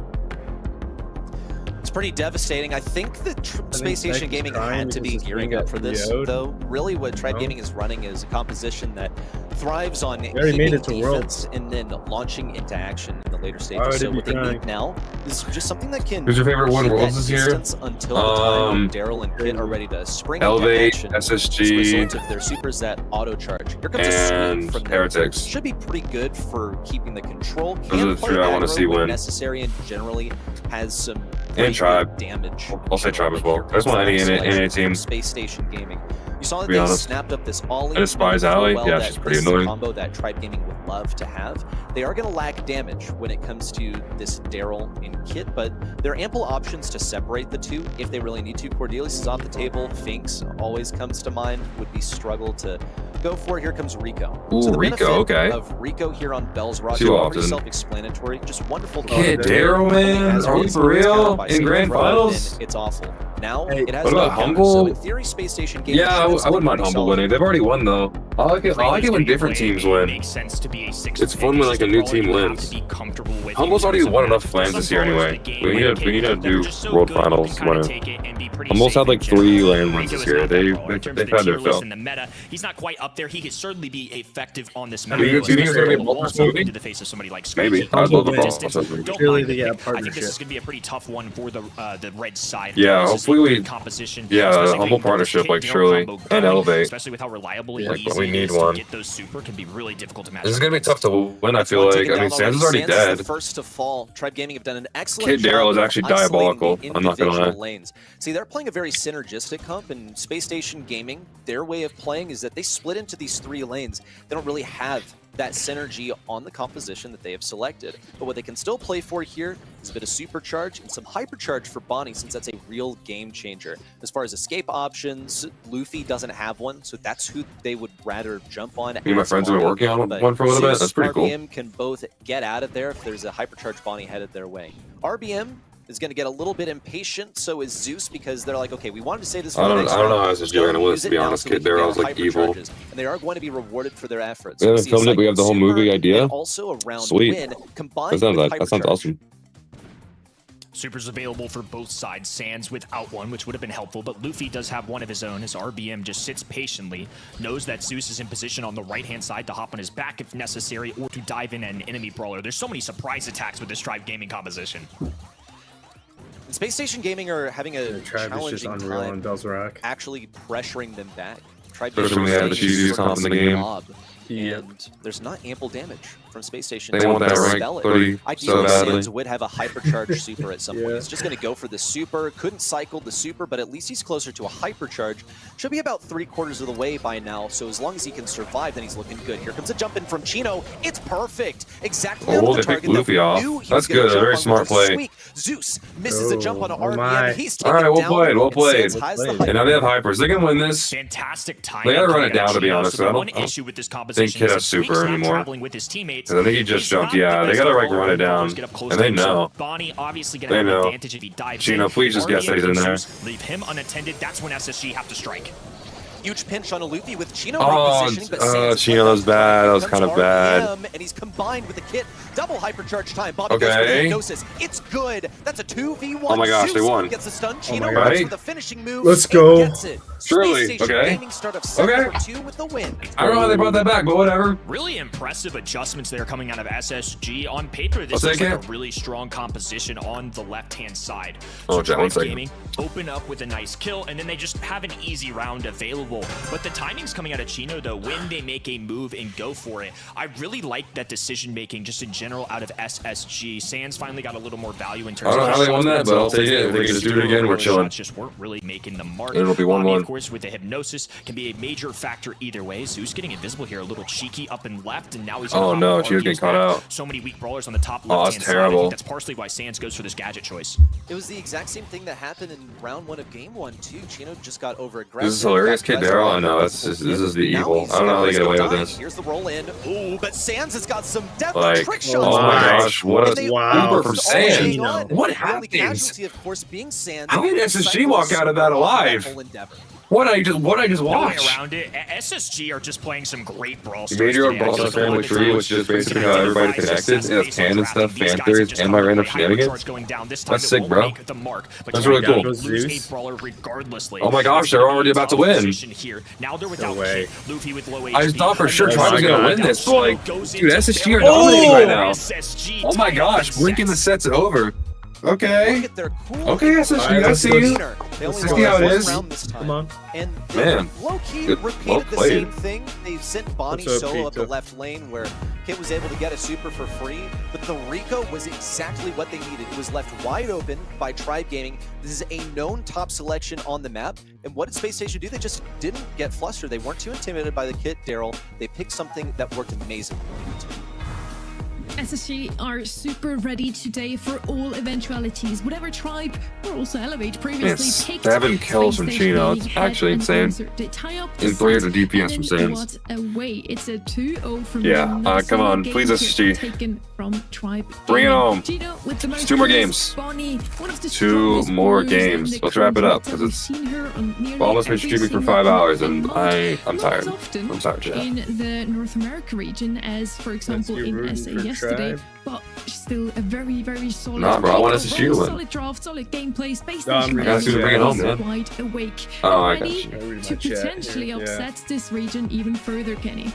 It's pretty devastating. I think that Space Station Gaming had to be gearing up for this, though. Really, what Tribe Gaming is running is a composition that thrives on keeping defense and then launching into action in the later stages. So what they need now is just something that can Who's your favorite one? Worlds this year? until the time when Daryl and Kit are ready to spring Elevate, into action. SSG, As a result of their supers that auto charge. Here comes a sweep from Heretics. Should be pretty good for keeping the control. Those are the three I want to see win. Necessary and generally has some and Tribe damage. I'll say Tribe as well. There's one any team. Space Station Gaming. You saw that they snapped up this all-in. I despise Allie. Yeah, she's pretty annoying. Combo that Tribe Gaming would love to have. They are going to lack damage when it comes to this Daryl and Kit, but there are ample options to separate the two if they really need to. Cordelius is off the table. Finks always comes to mind. Would be struggle to go for it. Here comes Rico. Ooh, so the Rico, okay. Of Rico here on Bell's Rock Too is often. pretty self-explanatory. Just wonderful. Kid Daryl, man. Are we for real? In grand finals? It's awful. Now, hey, it has what about Humble? So in theory, Space Station Gaming. Yeah, I wouldn't mind Humble winning. They've already won though. I like it when different teams win. It's fun when like a new team wins. Humble's already won enough flames this year anyway. We need to do World Finals winner. Humble's had like 3 land wins this year. They've had their fill. He's not quite up there. He could certainly be effective on this meta. Do you think he's gonna be a Ballers movie? Maybe. I'd love a Ballers movie. I think this is gonna be a pretty tough one for the red side. Yeah, hopefully we. Yeah, Humble partnership like surely and Elevate. Especially with how reliable he is. We need one. Get those super can be really difficult to match. This is gonna be tough to win. I feel like. I mean, Sands is already dead. The first to fall. Tribe Gaming have done an excellent Kid Daryl is actually diabolical. I'm not gonna lie. Lanes. See, they're playing a very synergistic comp, and Space Station Gaming, their way of playing is that they split into these 3 lanes. They don't really have that synergy on the composition that they have selected. But what they can still play for here is a bit of supercharge and some hypercharge for Bonnie, since that's a real game changer. As far as escape options, Luffy doesn't have one, so that's who they would rather jump on. Me and my friends have been working on one for a little bit. That's pretty cool. RBM can both get out of there if there's a hypercharge Bonnie headed their way. RBM is going to get a little bit impatient, so is Zeus, because they're like, okay, we wanted to say this for I don't know how this is going to win, to be honest. Kid Daryl's like evil. And they are going to be rewarded for their efforts. We haven't filmed it, we have the whole movie idea. Also a round Sweet. win combined that sounds awesome. Supers available for both sides. Sands without one, which would have been helpful, but Luffy does have one of his own. His RBM just sits patiently, knows that Zeus is in position on the right-hand side to hop on his back if necessary, or to dive in an enemy brawler. There's so many surprise attacks with this Tribe Gaming composition. Space Station Gaming are having a challenging time Rock. actually pressuring them back. Especially when they have the cheesiest comp in the game. And there's not ample damage from Space Station. They want that rank 30 so badly. Sands would have a hypercharged super at some point. He's just going to go for the super. Couldn't cycle the super, but at least he's closer to a hypercharge. Should be about 3/4 of the way by now, so as long as he can survive, then he's looking good. Here comes a jump in from Chino. It's perfect. Exactly on the target. Luffy off. That's good. A very smart play. Zeus misses a jump on an RBM. He's all right, well played. And now they have hypers. They can win this. Fantastic time. They gotta run it down, to be honest. I don't think Kid has super anymore. I think he just jumped. Yeah, they gotta like run it down, and they know. They know. Chino, please just guess that he's in there. Leave him unattended. That's when SSG have to strike. Huge pinch on a Luffy with Chino repositioning, but Chino, that was bad. That was kind of bad. And he's combined with the kit. Double hypercharge time. Bobby okay. goes for the It's good. That's a 2v1. Oh my gosh, Zeus they won. Gets the stun. Chino with the finishing move. Let's go. Surely. Okay. Okay. With the win. I don't know how they brought that back, but whatever. Really impressive adjustments that are coming out of SSG. On paper, this is like a really strong composition on the left-hand side. So Tribe Gaming open up with a nice kill, and then they just have an easy round available. But the timing's coming out of Chino, though, when they make a move and go for it. I really like that decision-making just in general out of SSG. Sands finally got a little more value in terms of... I don't know how they won that, but I'll take it. If they can just do it again, we're chilling. Just weren't really making the mark. It'll be 1-1. Of course, with the hypnosis, can be a major factor either way. Zeus getting invisible here, a little cheeky up and left, and now he's... Oh no, she was getting caught out. So many weak brawlers on the top left-hand that's terrible. side. I think that's partially why Sands goes for this gadget choice. It was the exact same thing that happened in round 1 of game 1 too. Chino just got over-aggressive. This is hilarious, Kid Daryl. I know, this is the evil. I don't know how they get away with this. Here's the roll in. Ooh, but Sands has got some deadly trick shots. Oh my gosh, what a Uber from Sands. What happened? Of course, being Sands. How did SSG walk out of that alive? What I just watched. Around it, SSG are just playing some great brawl. You made your own Brawl Stars family tree, which is basically how everybody connected. It has canon stuff, Panthers, and my random shenanigans. That's sick, bro. That's really cool. Oh my gosh, they're already about to win. Now they're without Kit. Luffy with low HP. I thought for sure Tribe was gonna win this, but like, dude, SSG are dominating right now. Oh my gosh, blinking the set's over. Okay. Okay, SSG, I see you. Let's see how it is. Come on. And man, low-key repeated the same thing. They sent Bonnie solo up the left lane where Kit was able to get a super for free, but the Rico was exactly what they needed. It was left wide open by Tribe Gaming. This is a known top selection on the map. And what did Space Station do? They just didn't get flustered. They weren't too intimidated by the Kit, Daryl. They picked something that worked amazingly. SSG are super ready today for all eventualities. Whatever Tribe or also Elevate previously picked. 7 kills from Chino. It's actually insane. They tie up and 300 DPS from Sands. What a way. It's a 2-0 from come on, please SSG. Taken from Tribe. Bring it home. It's 2 more games. 2 more games. Let's wrap it up because it's almost been streaming for 5 hours and I'm tired. I'm sorry, chat. In the North America region, as for example in SA yesterday, but still a very, very solid. Nah, bro, I want SSG to win. Solid draft, solid gameplay. Space Station bring it home, man. Wide awake. Oh, I ready to potentially upset this region even further, Kenny.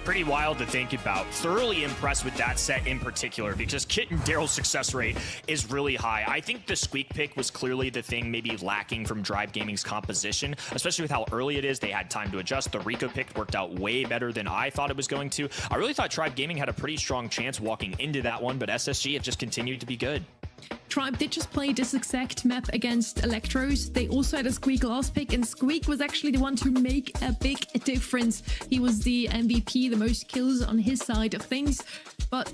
Pretty wild to think about. Thoroughly impressed with that set in particular because Kit and Daryl's success rate is really high. I think the Squeak pick was clearly the thing maybe lacking from Tribe Gaming's composition, especially with how early it is. They had time to adjust. The Rico pick worked out way better than I thought it was going to. I really thought Tribe Gaming had a pretty strong chance walking into that one, but SSG have just continued to be good. Tribe did just play this exact map against Electros. They also had a Squeak last pick, and Squeak was actually the one to make a big difference. He was the MVP, the most kills on his side of things, but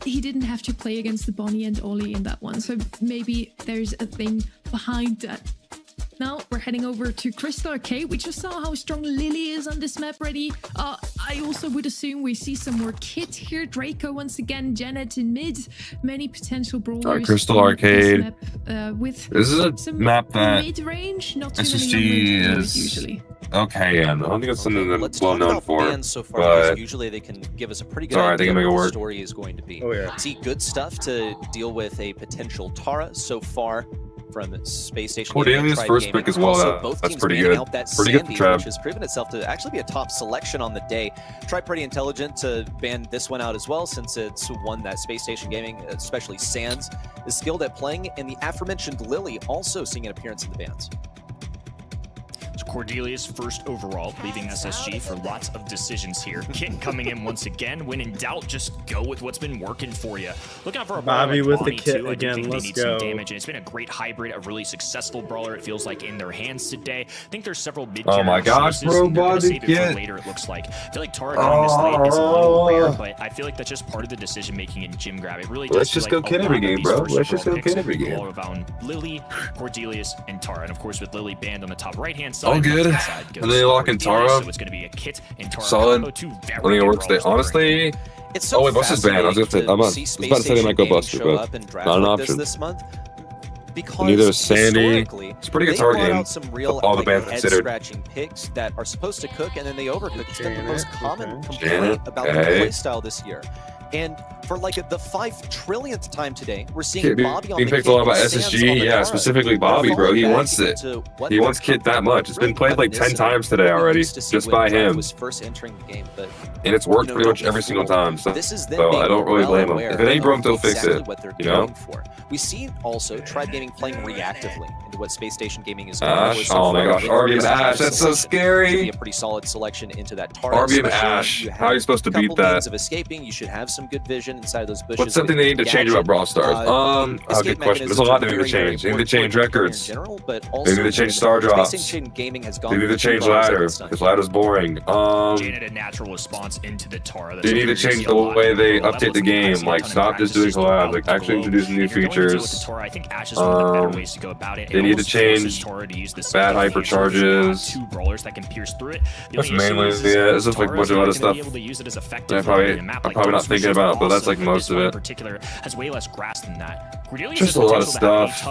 he didn't have to play against the Bonnie and Ollie in that one, so maybe there's a thing behind that. Now we're heading over to Crystal Arcade. We just saw how strong Lily is on this map already. I also would assume we see some more Kit here. Draco once again, Janet in mid. Many potential brawlers. Crystal Arcade. With this is a map that mid-range, not too SSG is usually. Okay, yeah, I don't think it's something that Let's well talk known about for. bands so far, but usually they can give us a pretty good sorry, idea I think of what work. the story is going to be. Oh, yeah. See good stuff to deal with a potential Tara so far from Space Station. Cordelia's first pick as well. Also, both that's teams pretty manning good. Out that Pretty good for Sandy, Trav. which has proven itself to actually be a top selection on the day. Tried pretty intelligent to ban this one out as well, since it's one that Space Station Gaming, especially Sands, is skilled at playing, and the aforementioned Lily also seeing an appearance in the bans. Cordelius first overall, leaving SSG for lots of decisions here. Kit coming in once again. When in doubt, just go with what's been working for you. Look out for a Bobby with the Kit too. again. Let's Let's go. go. Damage, and it's been a great hybrid, a really successful brawler. It feels like in their hands today. I think there's several mid. Oh my gosh, bro, Bobby Kit. Later, it looks like. I feel like Tara going this late is a little rare, but I feel like that's just part of the decision making in Gym Grab. It really. Let's just go Kit every game, bro. Let's just go Kit every game. Lily, Cordelius, and Tara, and of course with Lily banned on the top right-hand side. All good. And then they lock in Tara. So it's going to be a Kit and Tara. Solid. I think it works there. Honestly. It's so wait, Buster's banned. I was about to say they might go Buster, but not an option. This month because neither is Sandy. It's a pretty good Tara game. Some real, all the bans considered. Scratching picks that are supposed to cook and then they overcook. It's been the most common complaint about the playstyle this year. And for like the 5 trillionth time today, we're seeing Bobby on the picked a lot about SSG. Yeah, specifically Bobby, bro. He wants it. He wants Kit that much. It's been played like 10 times today already, just by him. And it's worked pretty much every single time. So I don't really blame him. If it ain't broke, they'll fix it. You know. We see also Tribe Gaming playing reactively into what Space Station Gaming is. Ash, oh my gosh, RBM Ash, that's so scary. Be a pretty solid selection into that Tara. RBM Ash, how are you supposed to beat that? Means of escaping, you should have some good vision inside of those bushes. What's something they need to change about Brawl Stars? Good question. There's a lot they need to change. They need to change records. They need to change star drops. They need to change ladder, because ladder's boring. Janet, a natural response into the Tara. They need to change the way they update the game. Like, stop just doing collabs. Like, actually introduce new features. I think Ash is one of the better ways to go about it. They need to change bad hyper charges. 2 brawlers that can pierce through it. That's mainly it. It's just like a bunch of other stuff. I'm probably not thinking about, but that's like most of it. Particular has way less grass than that. Just a lot of stuff.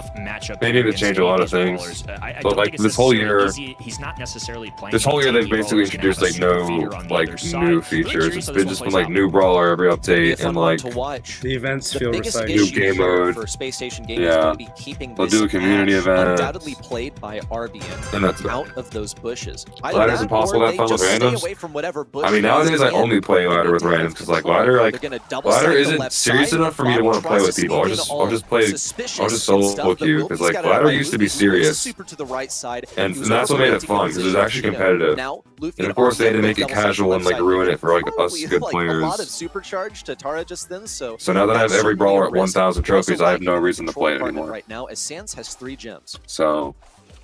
They need to change a lot of things. But like this whole year, he's not necessarily playing. This whole year they've basically introduced like no like new features. It's been just been like new brawler every update and like the events feel recycled. New game mode. Space Station Gaming is going to be keeping they'll do a community event. Undoubtedly played by RBM and that's out of those bushes. Ladder is impossible to have fun with randoms. I mean, nowadays I only play ladder with randoms because like ladder isn't serious enough for me to want to play with people. I'll just solo queue because like ladder used to be serious, and that's what made it fun because it was actually competitive. And of course they had to make it casual and like ruin it for like us good players. So now that I have every brawler at 1,000 trophies, I have no reason to play it anymore. Right now, as Sans has 3 gems. So,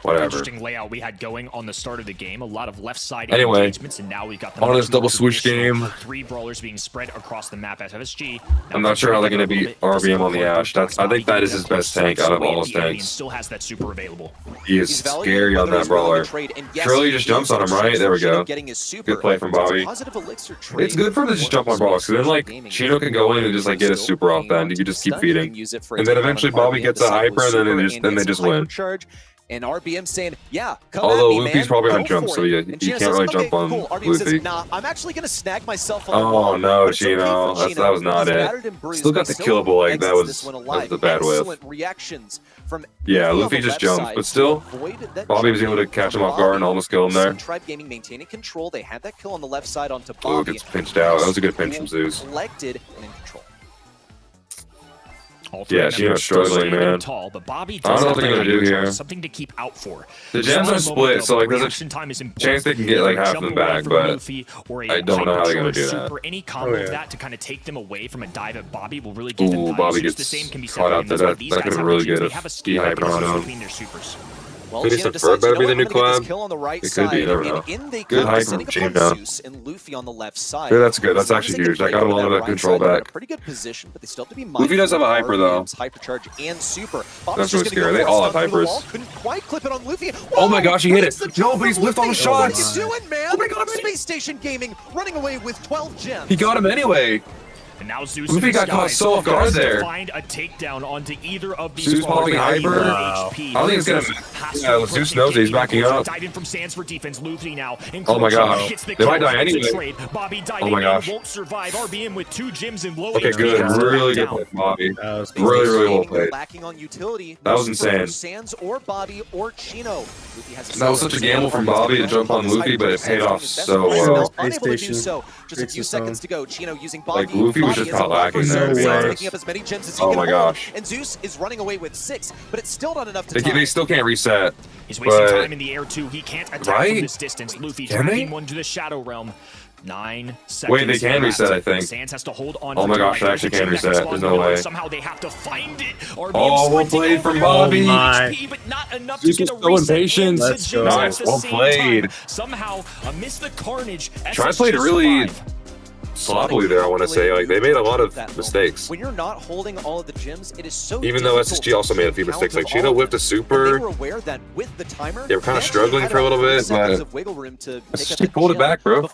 whatever. Interesting layout we had going on the start of the game. A lot of left side anyway, engagements, and now we've got the on this double switch game. 3 brawlers being spread across the map at FSG. I'm not sure how they're going to beat RBM on the Ash. I think that is his best tank out of all his tanks. Still has that super available. He is scary on that brawler. Shirley just jumps on him, right? There we go. Good play from Bobby. It's good for him to just jump on brawlers, because then like Chino can go in and just like get a super off that, and you can just keep feeding. And then eventually Bobby gets a hyper, and then they just win. And RBM saying, yeah, come although at me, Luffy's probably on jump, so you can't really jump on Luffy. Says, nah, I'm actually going to snag myself on oh, no, Chino. That was not it. Still got the killable, like, that was the bad whiff. Yeah, Luffy just jumped, but still, Bobby was able to catch him off guard and almost kill him there. Tribe Gaming maintaining control. They had that kill on the left side onto Bobby. Ooh, gets pinched out. That was a good pinch from Zeus. Collected and in control. Yeah, Chino's struggling, man. Tall, but Bobby I don't know what they're gonna do here. Something to keep out for. The gems are split, so like there's a chance they can get like half of them back, but I don't know how they're gonna do that. Any combo of that to kind of take them away from a dive at Bobby will really give them value. Bobby gets caught out there. That could have been really good if he hyped on him. Well, could he Ferg better be the new collab? It could be, never know. Good hype from Gene now. Yeah, that's good. That's actually huge. I got a lot of that control back. Pretty good position, but they still have to be Luffy does have a hyper though. Hypercharge and super. That's really scary. They all have hypers. Couldn't quite clip it on Luffy. Oh my gosh, he hit it. No, but he's whiffed all the shots. What are you doing, man? Oh my god, Space Station Gaming running away with 12 gems. He got him anyway. And now Zeus Luffy got caught so off guard there. Find a takedown onto either of these. Zeus popping hyper. I don't think it's gonna. Yeah, Zeus knows he's backing up. Dive in from Sans for defense. Luffy now. Oh my gosh. They might die anyway. Bobby oh my gosh. Won't survive. RBM with 2 gems in low. Okay, good. Really good play, Bobby. Really well played. Lacking on utility. That was insane. Sans or Bobby or Chino. That was such a gamble from Bobby to jump on Luffy, but it paid off so well. Unable to do so. Just a few seconds to go. Chino using Bobby. Like Luffy was just caught lacking there, to be honest. Picking up as many gems as he oh can my gosh. And Zeus is running away with 6, but it's still not enough to They still can't reset. He's wasting time in the air too. He can't attack from this distance. Luffy tracking one to the Shadow Realm. 9 seconds. Wait, they can reset, I think. Sands has to hold on. Oh my gosh, they actually can reset. There's no way. Somehow they have to find it. Oh, well played from Bobby. But not enough to get a so impatient. Nice, well played. Somehow, amidst the carnage, Tribe played really sloppily there, I want to say. Like, they made a lot of mistakes. When you're not holding all of the gems, it is so even though SSG also made a few mistakes. Like, Chino whipped a super. They were aware that with the timer, they were kind of struggling for a little bit, but SSG pulled it back, bro.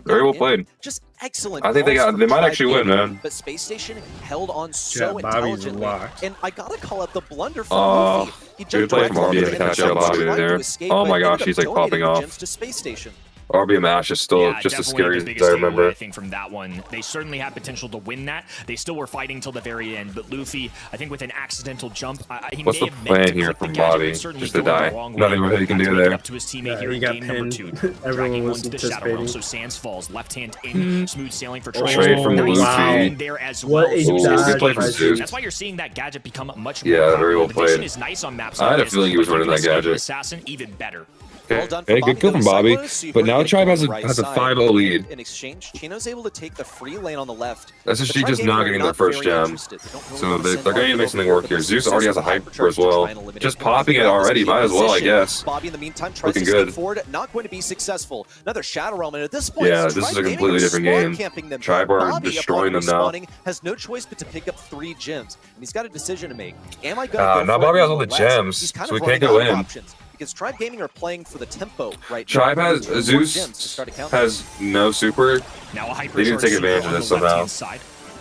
Very well played. Just excellent. I think they might actually win, man. But Space Station held on so intelligently. And I gotta call out the blunder from Luffy. He good play from RBM to catch out Bobby there. Oh my gosh, he's like popping off. To Space Station. RBM Ash is still just as scary as I remember. I think from that one, they certainly had potential to win that. They still were fighting till the very end, but Luffy, I think with an accidental jump, he what's the plan here from Bobby? Just to die. Nothing really he can do there. Up to his teammate here in game number 2. Dragging one to the Shadow Realm, so Sands falls. Left hand in, smooth sailing for Tribe. Trade from Luffy. There as well. Good play from Zeus. That's why you're seeing that gadget become much more very well played. Is nice on maps. I had a feeling he was running that gadget. Assassin even better. Hey, good kill from Bobby, but now Tribe has a 5-0 lead. In exchange, Chino's able to take the free lane on the left. SSG just not getting their first gem, so they're going to make something work here. Zeus already has a hyper as well. Just popping it already, might as well, I guess. Bobby in the meantime tries to step forward, not going to be successful. Another Shadow Realm, and at this point, yeah, this is a completely different game. Tribe are destroying them now. Has no choice but to pick up 3 gems, and he's got a decision to make. Am I going to now Bobby has all the gems, so we can't go in. Because Tribe Gaming are playing for the tempo right now. Tribe has Zeus has no super. They need to take advantage of this somehow.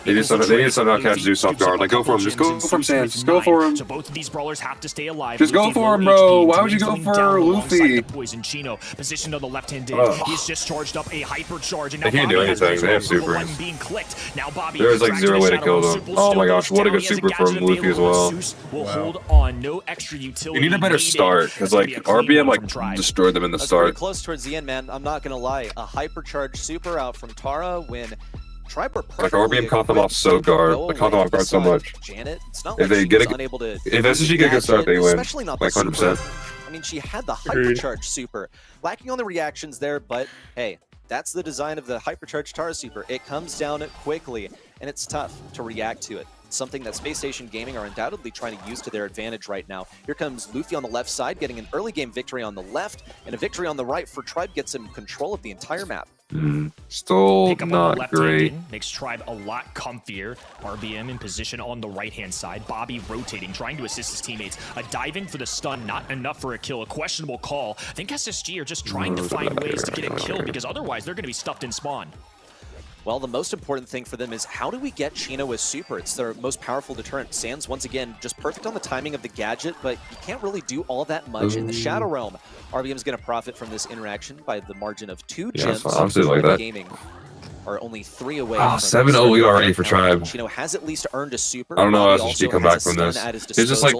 They need to somehow catch Zeus off guard. Like, go for him. Just go for him, Sands. Just go for him. So both of these brawlers have to stay alive. Just go for him, bro. Why would you go for Luffy? Poison Chino positioned on the left-hand He's just charged up a hyper charge. And they can't do anything. They have super. There's like 0 way to kill them. Oh my gosh, what a good super from Luffy as well. Will hold on. No extra utility. You need a better start because like RBM like destroyed them in the start. Close towards the end, man. I'm not gonna lie. A hypercharged super out from Tara when. Like RBM caught them off so guard, like caught them off guard so much. If they get if SSG get a good start, they win, like 100%. I mean, she had the hypercharged super, lacking on the reactions there, but hey, that's the design of the hypercharged Tara super. It comes down quickly, and it's tough to react to it. Something that Space Station Gaming are undoubtedly trying to use to their advantage right now. Here comes Luffy on the left side, getting an early game victory on the left, and a victory on the right for Tribe gets him control of the entire map. Still not great. Makes Tribe a lot comfier. RBM in position on the right-hand side. Bobby rotating, trying to assist his teammates. A dive in for the stun, not enough for a kill. A questionable call. I think SSG are just trying to find ways to get a kill because otherwise they're going to be stuffed in spawn. Well, the most important thing for them is how do we get Chino as super? It's their most powerful deterrent. Sands, once again, just perfect on the timing of the gadget, but you can't really do all that much in the Shadow Realm. RBM is going to profit from this interaction by the margin of 2 gems. Like that. Gaming are only 3 away. 7-0 lead already for Tribe. Chino has at least earned a super. I don't know how SSG come back from this. There's just like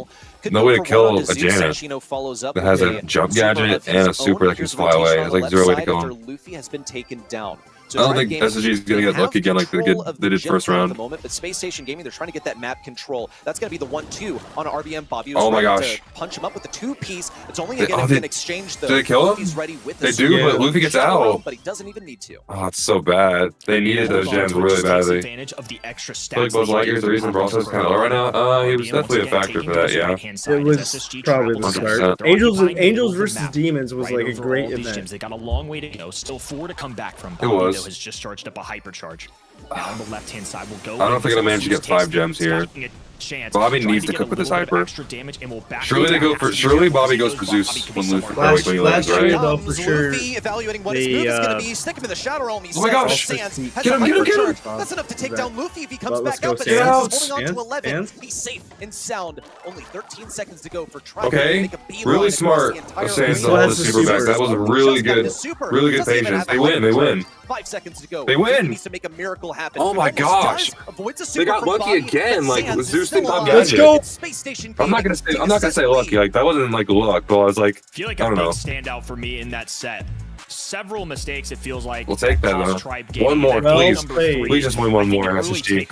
no way to kill a Janet that has a jump gadget and a super that can fly away. There's like 0 way to kill him. Luffy has been taken down. I don't think SSG is going to get lucky again like they did first round. At the moment, but Space Station Gaming, they're trying to get that map control. That's going to be the 1-2 on RBM. Bobby was ready to punch him up with the 2-piece. It's only again an exchange though. Did they kill him? He's ready with they do, but Luffy gets out. But he doesn't even need to. Oh, it's so bad. They needed those gems really badly. Advantage of the extra I feel like Buzz Lightyear's the reason Brawl Stars kind of low right now. He was definitely a factor for that, yeah. It was probably the start. Angels versus Demons was like a great event. They got a long way to go. Still 4 to come back from. It was. Has just charged up a hypercharge. Now on the left-hand side, we'll go. I don't know if they're gonna manage to get 5 gems here. Bobby needs to cook with his hyper. Surely Bobby goes for Zeus when Luffy last year though, for sure. Evaluating what his move is gonna be. Stick him in the Shadow Realm. Oh my gosh! Get him! That's enough to take down Luffy if he comes back up. But Sands is holding on to 11. He's safe and sound. Only 13 seconds to go for Tribe. Okay, really smart of Sands to hold the super back. That was a really good patience. They win. 5 seconds to go. They win. Needs to make a miracle happen. Oh my gosh! They got lucky again. Like with Zeus didn't top Let's go. I'm not gonna say lucky. Like that wasn't like luck, but I was like, I feel like I don't know. Standout for me in that set. several mistakes, it feels like. We'll take that, though. One more, please. Please just win one more, SSG.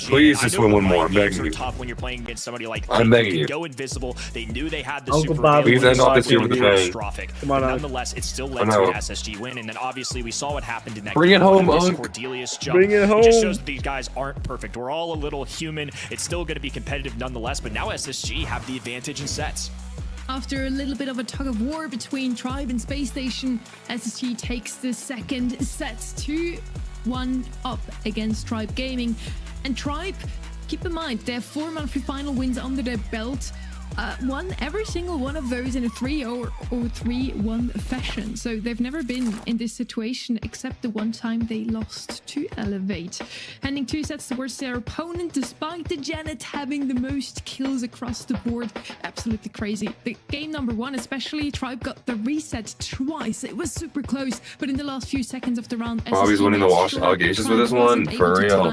Please just win one more. I'm begging you. Tough when you're playing against somebody like I'm begging you. Go invisible. They knew they had the Uncle super Bob, please end off this year with the bang. Come on, nonetheless, it still led to an SSG win, and then obviously we saw what happened in that Bring game. it home, Cordelius jump. Bring it home. It just shows that these guys aren't perfect. We're all a little human. It's still going to be competitive nonetheless, but now SSG have the advantage in sets. After a little bit of a tug of war between Tribe and Space Station, SSG takes the second set 2-1 up against Tribe Gaming. And Tribe, keep in mind, they have 4 monthly final wins under their belt. Won every single one of those in a 3-0 or 3-1 fashion. So they've never been in this situation except the one time they lost to Elevate. Handing 2 sets towards their opponent despite the Janet having the most kills across the board. Absolutely crazy. The game number 1 especially, Tribe got the reset twice. It was super close, but in the last few seconds of the round, Bobby's winning the wash allegations with this one. For real.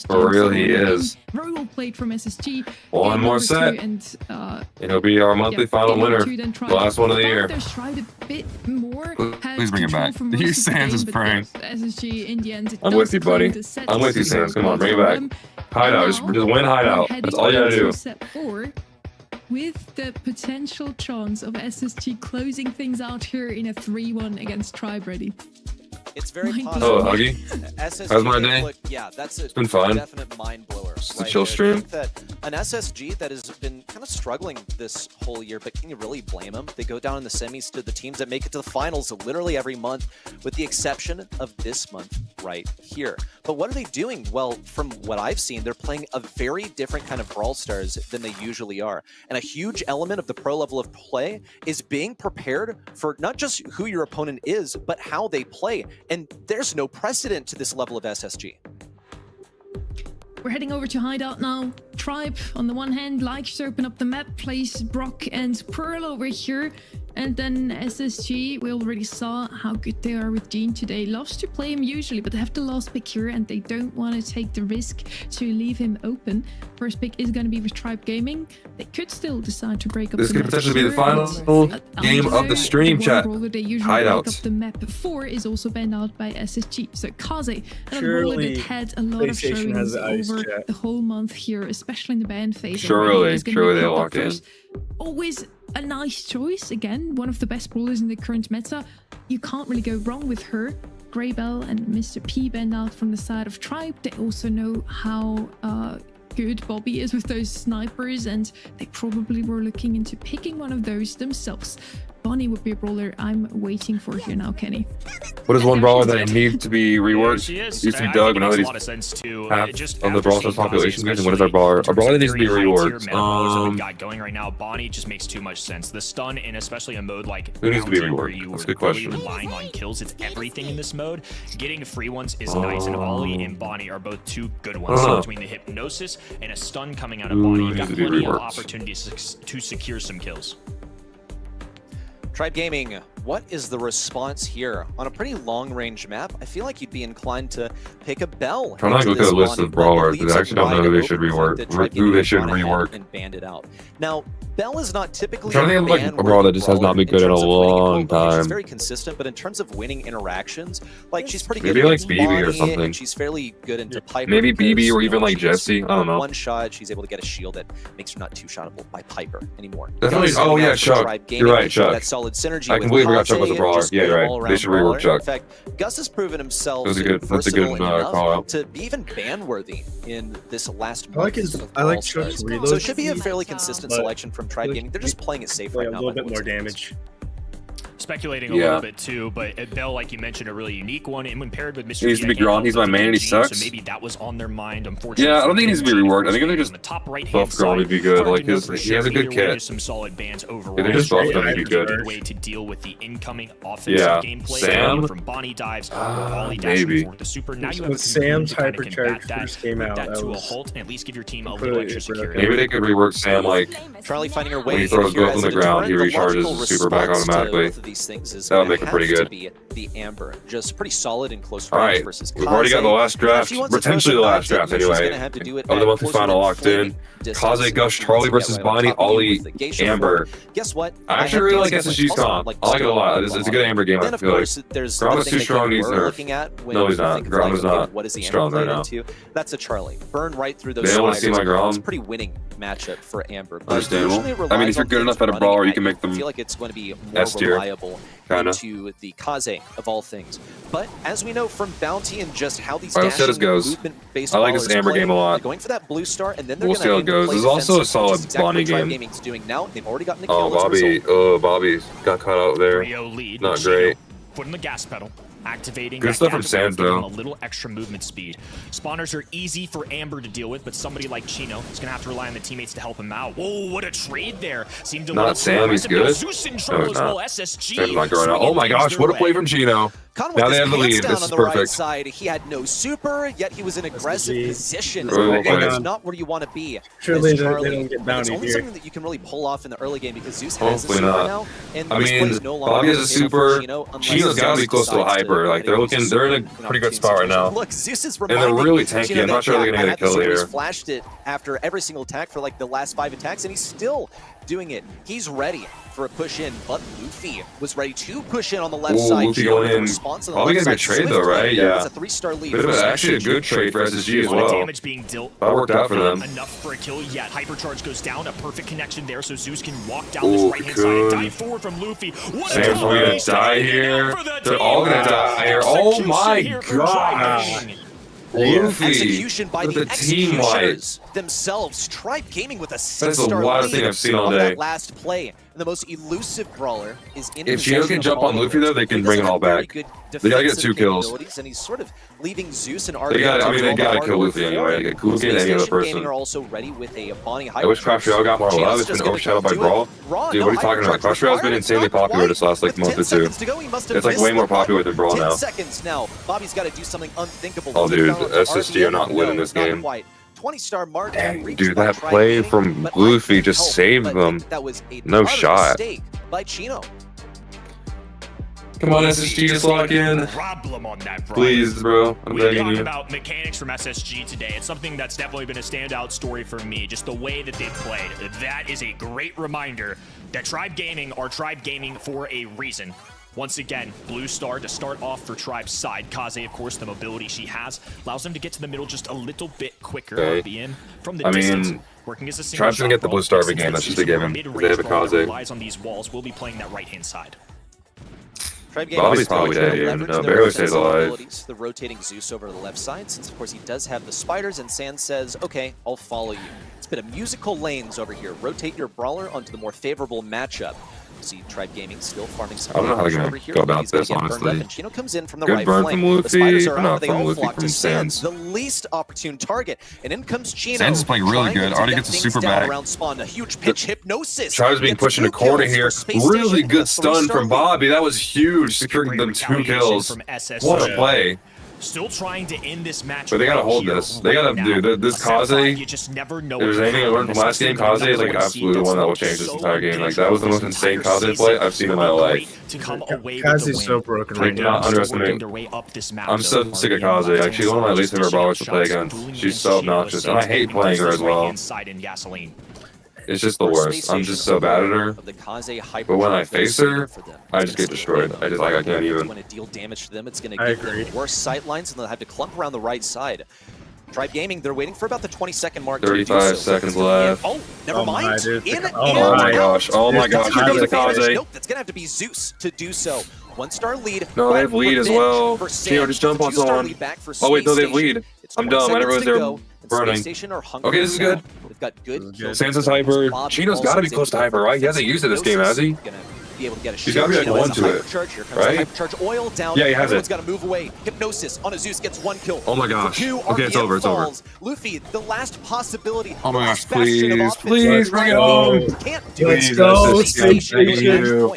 For real, he is. Very well played from SSG. One more set. And it'll be our monthly final winner. The last one of the year. Tried a bit more. Please bring it back. Use Sans is praying. SSG in the end. I'm with you, buddy. I'm with you, Sans. Come on, bring it back. Hideout. Just win Hideout. That's all you gotta do. Set 4, with the potential chance of SSG closing things out here in a 3-1 against Tribe ready. It's very possible. Oh, Huggy. How's my day? Look, yeah, that's it's been fun. Definite mind blower. Just a chill stream. That an SSG that has been kind of struggling this whole year, but can you really blame them? They go down in the semis to the teams that make it to the finals literally every month, with the exception of this month right here. But what are they doing? Well, from what I've seen, they're playing a very different kind of Brawl Stars than they usually are. And a huge element of the pro level of play is being prepared for not just who your opponent is, but how they play. And there's no precedent to this level of SSG. We're heading over to Hideout now. Tribe, on the one hand, likes to open up the map, plays Brock and Pearl over here. And then SSG, we already saw how good they are with Gene today. Loves to play him usually, but they have the last pick here and they don't want to take the risk to leave him open. First pick is going to be with Tribe Gaming. They could still decide to break up this the could map. Potentially be the final game of the stream, chat. They usually Hideout. break up the map 4 is also banned out by SSG. So Kaze, another brawler that had a lot of showings over the whole month here, especially in the ban phase. Surely they locked in. Always a nice choice. Again, one of the best brawlers in the current meta. You can't really go wrong with her. Greybell and Mr. P banned out from the side of Tribe. They also know how good Bobby is with those snipers, and they probably were looking into picking one of those themselves. Bonnie would be a brawler I'm waiting for here now, Kenny. What is one brawler that needs to be reworked? Used to be Doug, but now that he's half of the Brawl Stars population. And what is our brawler? Our brawler that needs to be reworked. Got going right now. Bonnie just makes too much sense. The stun, and especially a mode like who needs to be reworked? That's a good question. Relying on kills, it's everything in this mode. Getting free ones is nice, and Ollie and Bonnie are both 2 good ones. So between the hypnosis and a stun coming out of Bonnie, you've got plenty of opportunities to secure some kills. Tribe Gaming, what is the response here? On a pretty long-range map, I feel like you'd be inclined to pick a Bell. I'm trying to look at a list of brawlers that I actually don't know who they should rework. And band it out. Now, Bell is not typically I'm trying to think of like a brawler that just has not been good in a long time. She's very consistent, but in terms of winning interactions, like she's pretty good. Maybe like BB or something. She's fairly good into Piper. Maybe BB or even like Jesse. I don't know. One shot, she's able to get a shield that makes her not too shottable by Piper anymore. Definitely. Oh yeah, Chuck. You're right, Chuck. That solid synergy. I completely forgot Chuck was a brawler. Yeah, you're right. They should rework Chuck. In fact, Gus has proven himself that's a good call out. To be even ban-worthy in this last month. I like Chuck's reload. So it should be a fairly consistent selection from Tribe Gaming. They're just playing it safe right now. A little bit more damage. Speculating a little bit too, but Bell, like you mentioned, a really unique one, and when paired with Mr. He needs to be drawn. He's my man, and he sucks. So maybe that was on their mind. Unfortunately, yeah, I don't think he needs to be reworked. I think if they just the top right buff Grom would be good. Like he has a good kit. Some solid bans overall. If they just buff him, he'd be good. Way to deal with the incoming offensive gameplay. Sam from Bonnie dives, Ollie dashing for the super. Now you have Sam's hypercharge first came out. That to a halt, and at least give your team a little extra security. Maybe they could rework Sam like Charlie finding her way. When he throws both on the ground, he recharges super back automatically. these things is that would make it pretty good. To be the Amber, just pretty solid and close All right, versus we've already got the last draft, potentially the last draft anyway, of the monthly final locked in. Kaze, Gush, Charlie versus Bonnie, Ollie, Amber. Guess what? I actually really like SSG's comp. I like it a lot. It's a good Amber game. I feel like Gromma's too strong. He's nerfed. No, he's not. Gromma's not strong right now. That's a Charlie. Burn right through those. They want to see my Grom. It's a pretty winning matchup for Amber. Understandable. I mean, if you're good enough at a brawler, you can make them. I feel like it's going to be more reliable into the Kaze of all things. But as we know from Bounty and just how these movement-based I like this Amber game a lot. Going for that blue star, and then they're we'll see how it goes. There's also a solid Bonnie game. Gaming's doing now. They've already gotten the kill. Bobby got caught out there. Not great. Foot on the gas pedal. Activating good stuff from Sands though. A little extra movement speed. Spawners are easy for Amber to deal with, but somebody like Chino is gonna have to rely on the teammates to help him out. Whoa, what a trade there! Seemed to not Sam, he's good. Zeus in trouble as well. SSG. Not going out. Oh my gosh, what a play from Chino! Now they have the lead. This is perfect. Right side. He had no super, yet he was in aggressive position. It's not where you want to be. Surely they don't get bounty here. It's only something that you can really pull off in the early game because Zeus has a super now. And I mean, Bobby has a super. Chino's got to be close to a hyper. Like they're in a pretty good spot right now. Look, Zeus is and they're really tanky. I'm not sure they're gonna get a kill here. He's flashed it after every single attack for like the last 5 attacks, and he's still doing it. He's ready for a push in, but Luffy was ready to push in on the left side. Luffy going in. Probably gonna be a trade though, right? Yeah. It's a 3-star lead. But it was actually a good trade for SSG as well. Damage being dealt. That worked out for them. Enough for a kill yet. Hypercharge goes down. A perfect connection there, so Zeus can walk down this right-hand side. Dive forward from Luffy. Sam's gonna die here. They're all gonna die here. Oh my god. Luffy, execution by the executioners themselves. Tribe Gaming with a 6-star lead. That's the wildest thing I've seen all day. That last play. And the most elusive brawler is in if Chino can jump on Luffy though, they can bring it all back. They gotta get 2 kills. And he's sort of leaving Zeus and they gotta kill Luffy anyway. Get Kuki and any other person. Are also ready with a Bonnie I wish Crash Royale got more love. It's been overshadowed by Brawl. Dude, what are you talking about? Crash Royale's been insanely popular this last like month or 2. It's like way more popular than Brawl now. 10 seconds now. Bobby's got to do something unthinkable. Oh dude, SSG are not winning this game. 20-star mark. Dang, dude, that play from Luffy just saved them. No shot. By Chino. Come on, SSG, just lock in. Problem on that, bro. Please, bro. I'm begging you. About mechanics from SSG today. It's something that's definitely been a standout story for me. Just the way that they played. That is a great reminder that Tribe Gaming are Tribe Gaming for a reason. Once again, blue star to start off for Tribe's side. Kaze, of course, the mobility she has allows them to get to the middle just a little bit quicker. Okay. Be in from the distance. Working as a single Tribe's gonna get the blue star every game. That's just a given. They have a Kaze. Relies on these walls. We'll be playing that right-hand side. Bobby's probably dead here. No, barely stays alive. The rotating Zeus over to the left side, since of course he does have the spiders, and Sans says, okay, I'll follow you. It's been a musical lanes over here. Rotate your brawler onto the more favorable matchup. See Tribe Gaming still farming some. I don't know how they're gonna go about this, honestly. Chino comes in from the good right burn flank. from Luffy, the spiders are not out, they from all Luffy, flock from to Sans. the least opportune target, and in comes Chino. Sans is playing really good. Already gets a super back. Around spawn, a huge pitch hypnosis. Tribe's being pushed in a corner here. Really good stun from Bobby. That was huge, securing them 2 kills. What a play. Still trying to end this match. But they gotta hold this. They gotta do this. Kaze. If there's anything I learned from last game, Kaze is like absolutely the one that will change this entire game. Like that was the most insane Kaze play I've seen in my life. Kaze is so broken right now. Not underestimate. I'm so sick of Kaze. Like she's one of my least favorite brawlers to play against. She's so obnoxious, and I hate playing her as well. It's just the worst. I'm just so bad at her. But when I face her, I just get destroyed. I can't even. When it deal damage to them, it's going to give them worse sight lines, and they'll have to clump around the right side. Tribe Gaming, they're waiting for about the 20-second mark. 35 seconds left. Oh, never mind. Oh my gosh. Oh my gosh. Here comes the Kaze. Nope, that's going to have to be Zeus to do so. 1-star lead. No, they have lead as well. Chino, just jump on someone. Oh wait, no, they have lead. I'm dumb. I never realized they're burning. Okay, this is good. We've got good. Sans is hyper. Chino's got to be close to hyper, right? He hasn't used it this game, has he? He's got to be like 1 to it, right? Oil down. Yeah, he has it. Everyone's got to move away. Hypnosis on a Zeus gets 1 kill. Oh my gosh. Okay, it's over. It's over. Luffy, the last possibility. Oh my gosh, please bring it home. Let's go.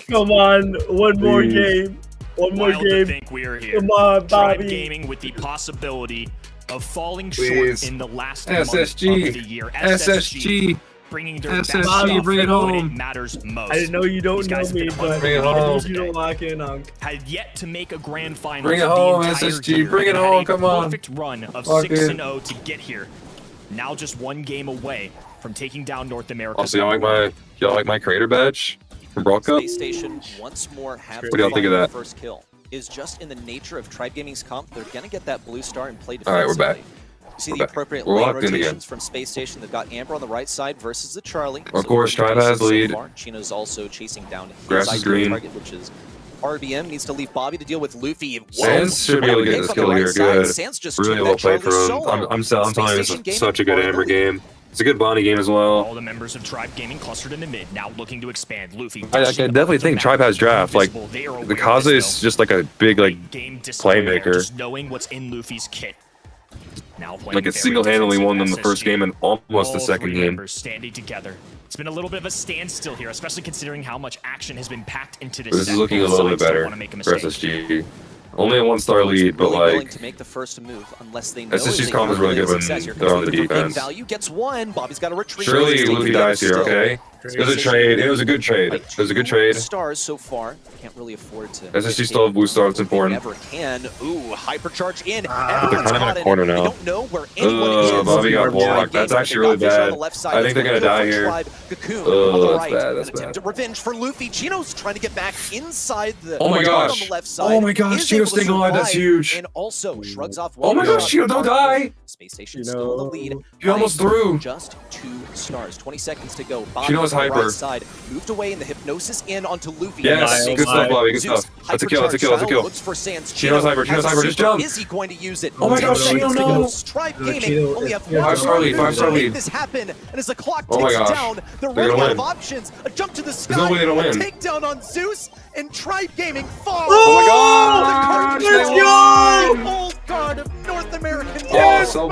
Come on, one more game. One more game. Think we are here. Come on, Bobby. Tribe Gaming with the possibility of falling short in the last month of the year. SSG. bringing their best Bobby, bring it home. when it matters most. I know you don't know me, but bring it home. You don't lock in on. Had yet to make a grand final. Bring it home, SSG. Bring it home. Come on. Perfect run of 6-0 to get here. Now just one game away from taking down North America. Also, y'all like my creator badge from Brawl Cup? Space Station once more have what do y'all think of that? First kill is just in the nature of Tribe Gaming's comp. They're gonna get that blue star and play defensively. All right, we're back. You see the appropriate lane rotations from Space Station. They've got Amber on the right side versus the Charlie. Of course, Tribe has lead. Chino's also chasing down Grass is green. target, which is RBM. Needs to leave Bobby to deal with Luffy. Sans should be able to get this kill here. Good. Really well played for him. I'm telling you, this is such a good Amber game. It's a good Bonnie game as well. All the members of Tribe Gaming clustered in the mid, now looking to expand. Luffy. I can definitely think Tribe has draft. Like the Kaze is just like a big playmaker. Just knowing what's in Luffy's kit. Now like it single-handedly won them the first game and almost the second game. Standing together. It's been a little bit of a standstill here, especially considering how much action has been packed into this. This is looking a little bit better for SSG. Only a 1-star lead, but like to make the first move unless they know SSG's comp is really good when they're on the defense. Value gets one. Bobby's got a retreat. Surely Luffy dies here, okay? It was a trade. It was a good trade. It was a good trade. Stars so far. Can't really afford to. SSG still have blue star. It's important. Never can. Ooh, hypercharge in. They're kind of in a corner now. Don't know where anyone is. Bobby got blocked. That's actually really bad. I think they're gonna die here. That's bad. That's bad. Revenge for Luffy. Chino's trying to get back inside the. Oh my gosh. Oh my gosh. Chino's staying alive. That's huge. And also shrugs off. Oh my gosh. Chino, don't die. Space Station still in the lead. You almost threw. Just 2 stars. 20 seconds to go. Chino's hyper. Right side, moved away in the hypnosis in onto Luffy. Yes, good stuff, Bobby. Good stuff. That's a kill. That's a kill. That's a kill. Looks for Sans. Chino's hyper. Chino's hyper. Just jump. Is he going to use it? Oh my gosh, Chino, no. Tribe Gaming only have 5-star lead. 5-star lead. This happen, and as the clock oh my ticks gosh. down, they're They're running out win. of options. A jump to the sky. There's no way they don't win. Takedown on Zeus, and Tribe Gaming falls. Oh my god! Let's go! Old card of North American. Yes, so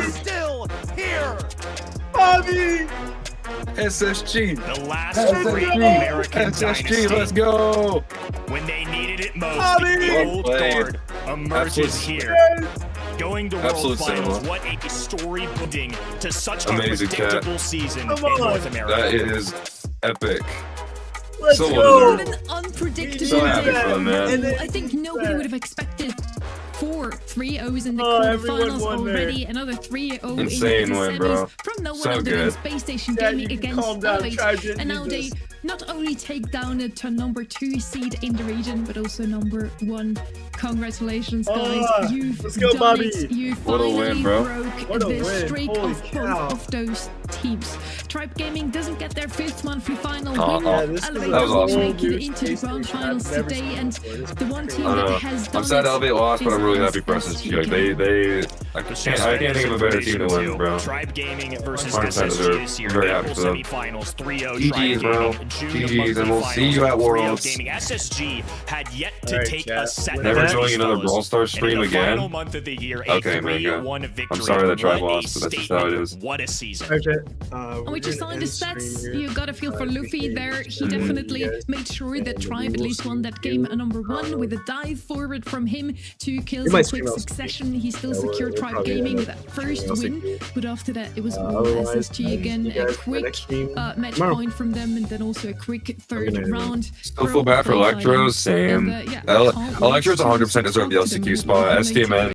still here. Bobby. SSG. The last free American SSG, let's go. When they needed it most, Bobby. the old Well guard emerges here. Going to World Finals, what a story building to such a predictable season in North America. That is epic. Let's so go. What an unpredictable So happy day. for them, man. I think nobody would have expected 4 3-0s in the quarterfinals already. Another 3-0 Insane in the win, semis. bro. From no one So other than good. Space Station Gaming against Elevate. And now they not only take down it to number 2 seed in the region, but also number 1. Congratulations, guys. You've let's go, done Bobby. it. You What a finally win, bro. broke the win. streak Holy of cow. both of those teams. Tribe Gaming doesn't get their 5th monthly final win. Yeah, this Elevate that was will awesome. make it into the grand finals today, and the one team that has done I'm sad it Elevate lost, but is I'm really happy for SSG. Like I can't think of a better team to win, bro. Tribe Gaming versus 100% SSG deserved. this year. I'm very happy for them. Semifinals 3-0 GG's, bro. Tribe Gaming. June GG's, and we'll monthly see you at finals, 3-0 Worlds. Gaming. SSG had yet to Alright, take chat. a set. Never of joining these another fellas. Brawl Stars And in stream the again. final month of the year, a Okay, man. 3-1 victory. I'm sorry that Tribe What a lost, but that's just how it is. What a season. And we just saw in the stats, you got a feel for Luffy there. He definitely made sure that Tribe at least won that game number 1 with a dive forward from him. 2 kills in quick succession. He still secured Tribe Gaming with that first win, but after that it was all SSG again. A quick match point from them, and then also a quick 3rd round. Still feel bad for Electro, same. And, yeah, Electro's 100% deserved the LCQ spot. SK, man.